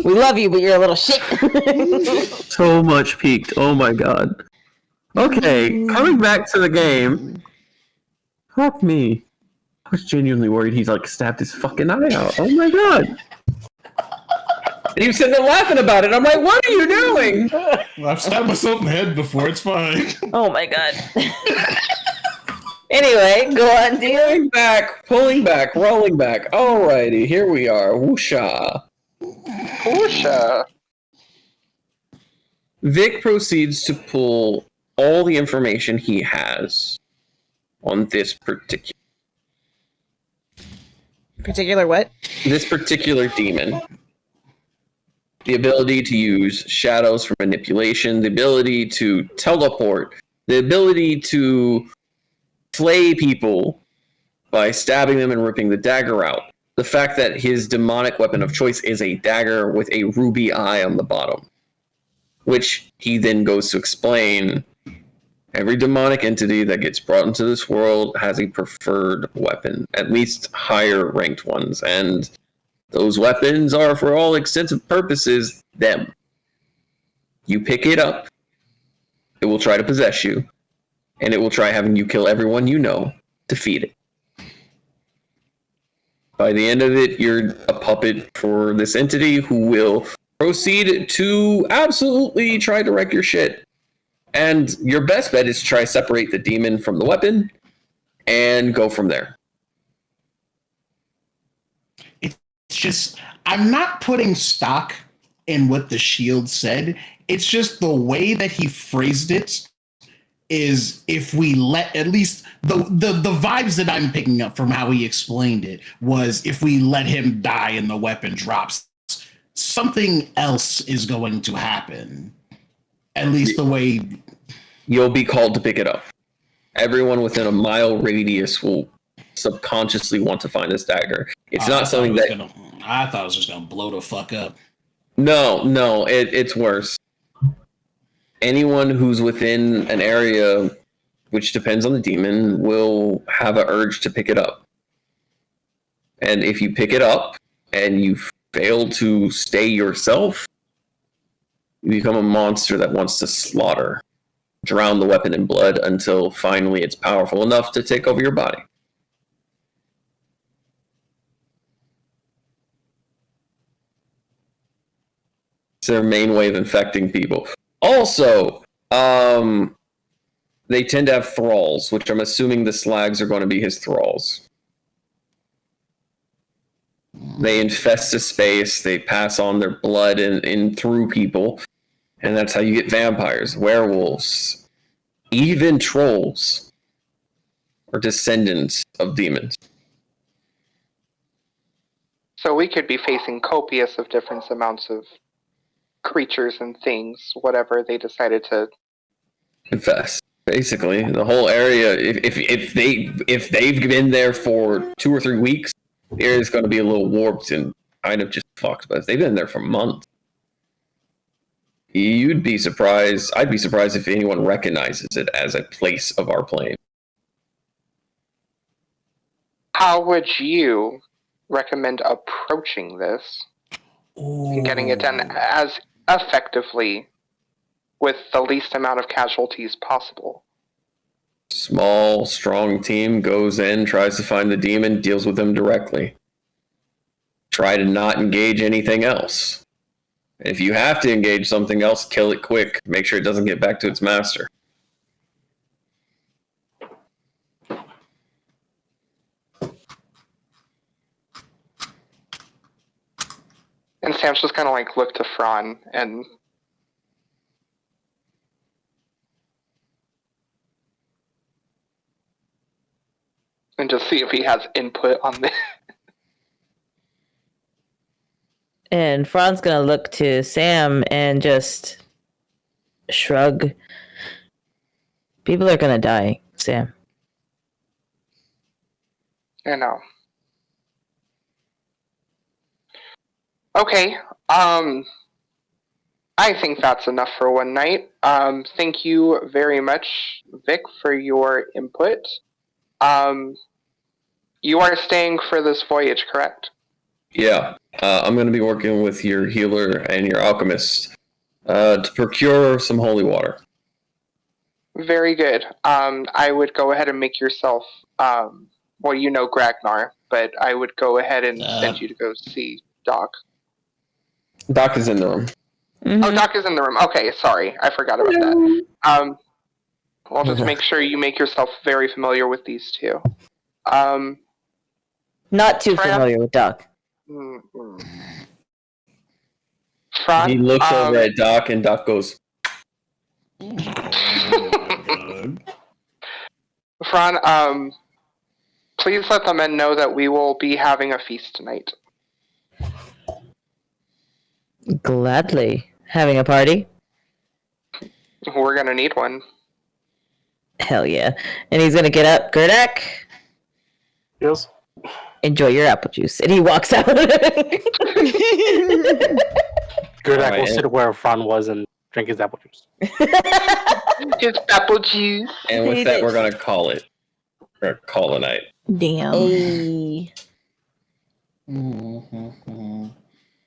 We love you, but you're a little shit. So much peaked. Oh my god. Okay, coming back to the game. Fuck me. I was genuinely worried he's like stabbed his fucking eye out. Oh my god. And he was sitting there laughing about it. I'm like, what are you doing? Well, I've stabbed myself in the head before. It's fine. Oh my god. Anyway, go on, dear. Pulling back, rolling back. Alrighty, here we are. Whoosha. Pusha. Vic proceeds to pull all the information he has on this Particular what? particular demon. The ability to use shadows for manipulation, the ability to teleport, the ability to slay people by stabbing them and ripping the dagger out. The fact that his demonic weapon of choice is a dagger with a ruby eye on the bottom, which he then goes to explain. Every demonic entity that gets brought into this world has a preferred weapon, at least higher ranked ones, and those weapons are, for all extensive purposes, them. You pick it up, it will try to possess you. and it will try having you kill everyone you know to feed it. By the end of it, you're a puppet for this entity who will proceed to absolutely try to wreck your shit. And your best bet is to try to separate the demon from the weapon and go from there. It's just, I'm not putting stock in what the shield said. It's just the way that he phrased it is, if we let, at least the vibes that I'm picking up from how he explained it was, if we let him die and the weapon drops, something else is going to happen. At least the way... You'll be called to pick it up. Everyone within a mile radius will subconsciously want to find this dagger. It's not something that... I thought it was just going to blow the fuck up. No, it's worse. Anyone who's within an area, which depends on the demon, will have an urge to pick it up. And if you pick it up and you fail to stay yourself, you become a monster that wants to slaughter, drown the weapon in blood until finally it's powerful enough to take over your body. It's their main way of infecting people. Also, they tend to have thralls, which I'm assuming the slags are going to be his thralls. They infest a space, they pass on their blood in through people, and that's how you get vampires, werewolves, even trolls are descendants of demons. So we could be facing copious of different amounts of creatures and things, whatever they decided to Infest. Basically, the whole area. If they've been there for 2 or 3 weeks, the area is going to be a little warped and kind of just fucked. But if they've been there for months, you'd be surprised. I'd be surprised if anyone recognizes it as a place of our plane. How would you recommend approaching this and getting it done as effectively with the least amount of casualties possible? Small, strong team goes in, tries to find the demon, deals with them directly. Try to not engage anything else. If you have to engage something else, kill it quick. Make sure it doesn't get back to its master. And Sam's just kind of like look to Fran and just see if he has input on this. And Fran's gonna look to Sam and just shrug. People are gonna die, Sam. I know. Okay. I think that's enough for one night. Thank you very much, Vic, for your input. You are staying for this voyage, correct? Yeah. I'm going to be working with your healer and your alchemist to procure some holy water. Very good. I would go ahead and make yourself, well, you know Gragnar, but I would go ahead and send you to go see Doc. Doc is in the room. Mm-hmm. Oh, Doc is in the room. Okay, sorry. I forgot about that. Well, just make sure you make yourself very familiar with these two. Not too Fran? familiar with Doc. Fran, He looks over at Doc, and Doc goes, Fran, please let the men know that we will be having a feast tonight. Gladly. Having a party? We're gonna need one. Hell yeah. And he's gonna get up. Gerdak, Yes. enjoy your apple juice. And he walks out. Gerdak Alright, will sit where Fran was and drink his apple juice. His apple juice. and with that, we're going to call it. Or call a night. Damn. Hey.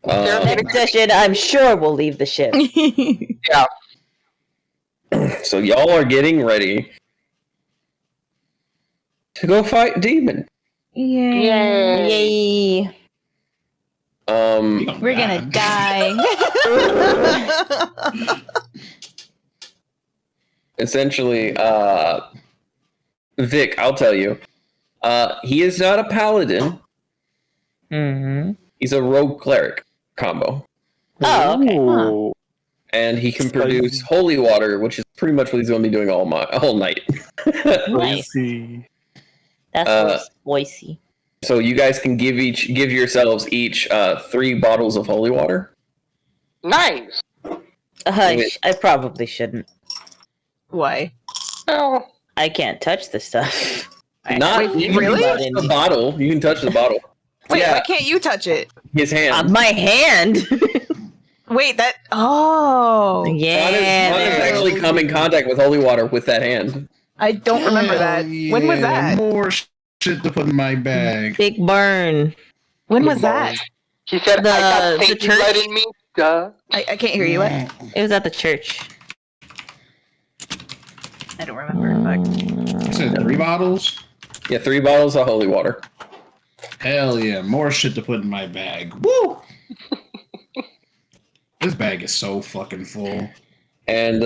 Next session, I'm sure we'll leave the ship. Yeah. So y'all are getting ready to go fight demon. Yay. We're gonna die. Essentially, Vic, I'll tell you, he is not a paladin. Mm-hmm. He's a rogue cleric combo, Oh, okay. Ooh. and he can produce holy water, which is pretty much what he's going to be doing all night. Nice. Spicy. That's spicy. So you guys can give yourselves each 3 bottles of holy water. Nice. I probably shouldn't. Why? Well, I can't touch the stuff. Not Wait, you can really? touch the bottle. You can touch the bottle. Wait, Yeah, why can't you touch it? his hand. My hand. Wait, that. Oh. Yeah. Juan has actually come in contact with holy water with that hand. I don't remember that. When was that? More shit to put in my bag. Big burn. When was that? he said, The- I got the Satan church? blood in me. Duh. I can't hear you. What? It was at the church. I don't remember. Fuck. You said 3 bottles? Yeah, 3 bottles of holy water. Hell yeah, more shit to put in my bag. Woo! This bag is so fucking full. And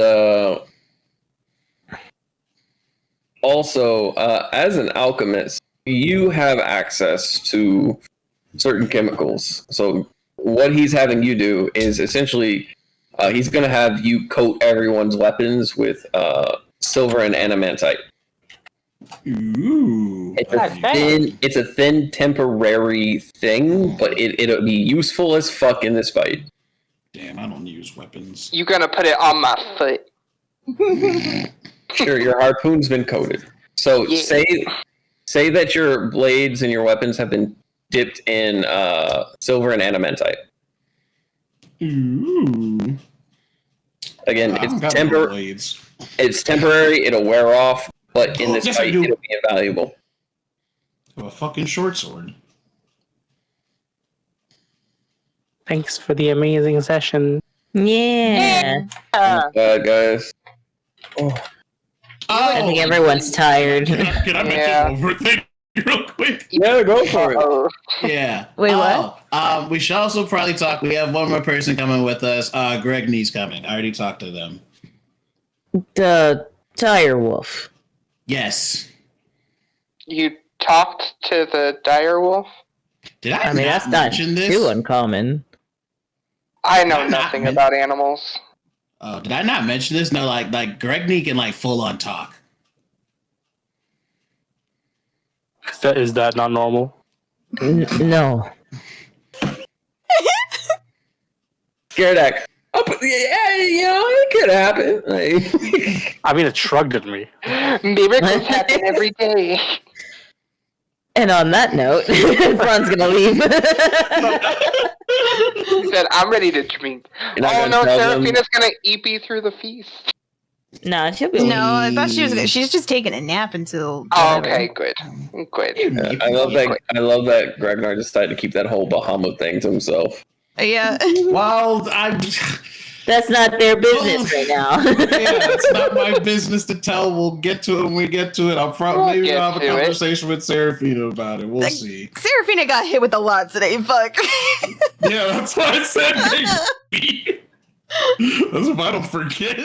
also, as an alchemist, you have access to certain chemicals. So what he's having you do is essentially he's going to have you coat everyone's weapons with silver and adamantite. Ooh. It's a thin temporary thing, but it'll be useful as fuck in this fight. Damn, I don't use weapons. You gonna put it on my foot. Sure, your harpoon's been coated. So Yeah. say that your blades and your weapons have been dipped in silver and adamantite. Ooh. Again, I don't it's got no blades. It's temporary. It'll wear off, but in Oh, this yes, I fight, do. it'll be invaluable. I have a fucking short sword. Thanks for the amazing session. Yeah. Guys. Oh, I think everyone's tired. Can I Yeah. mention one more thing real quick? yeah, go for it. Uh-oh. Yeah. Wait, what? We should also probably talk. We have one more person coming with us. Greg Nee's coming. I already talked to them. The tire wolf. Yes. You talked to the dire wolf? Did I mean, not that's not mention this? too uncommon. I know Did I not nothing men- about animals. Did I not mention this? No, like Greg Nee can like full on talk. Is that not normal? No. Scaredack. Oh, but, yeah, you know, it could happen. Like, I mean, it shrugged at me. Miracles happen every day. And on that note, Ron's gonna leave. He said, I'm ready to drink. You're not Oh gonna no, tell them- Seraphina's gonna EP through the feast. Nah, she'll be. No, I thought she's just taking a nap until. Oh, okay, good. Good. I love that. I love that Gregnar decided to keep that whole Bahamut thing to himself. Yeah. Well, That's not their business right now. yeah, it's not my business to tell. We'll get to it when we get to it. I'll probably We'll have a get to it. conversation with Seraphina about it. We'll see. Seraphina got hit with a lot today. Fuck. Yeah, that's what I said. Maybe. That's if I don't forget.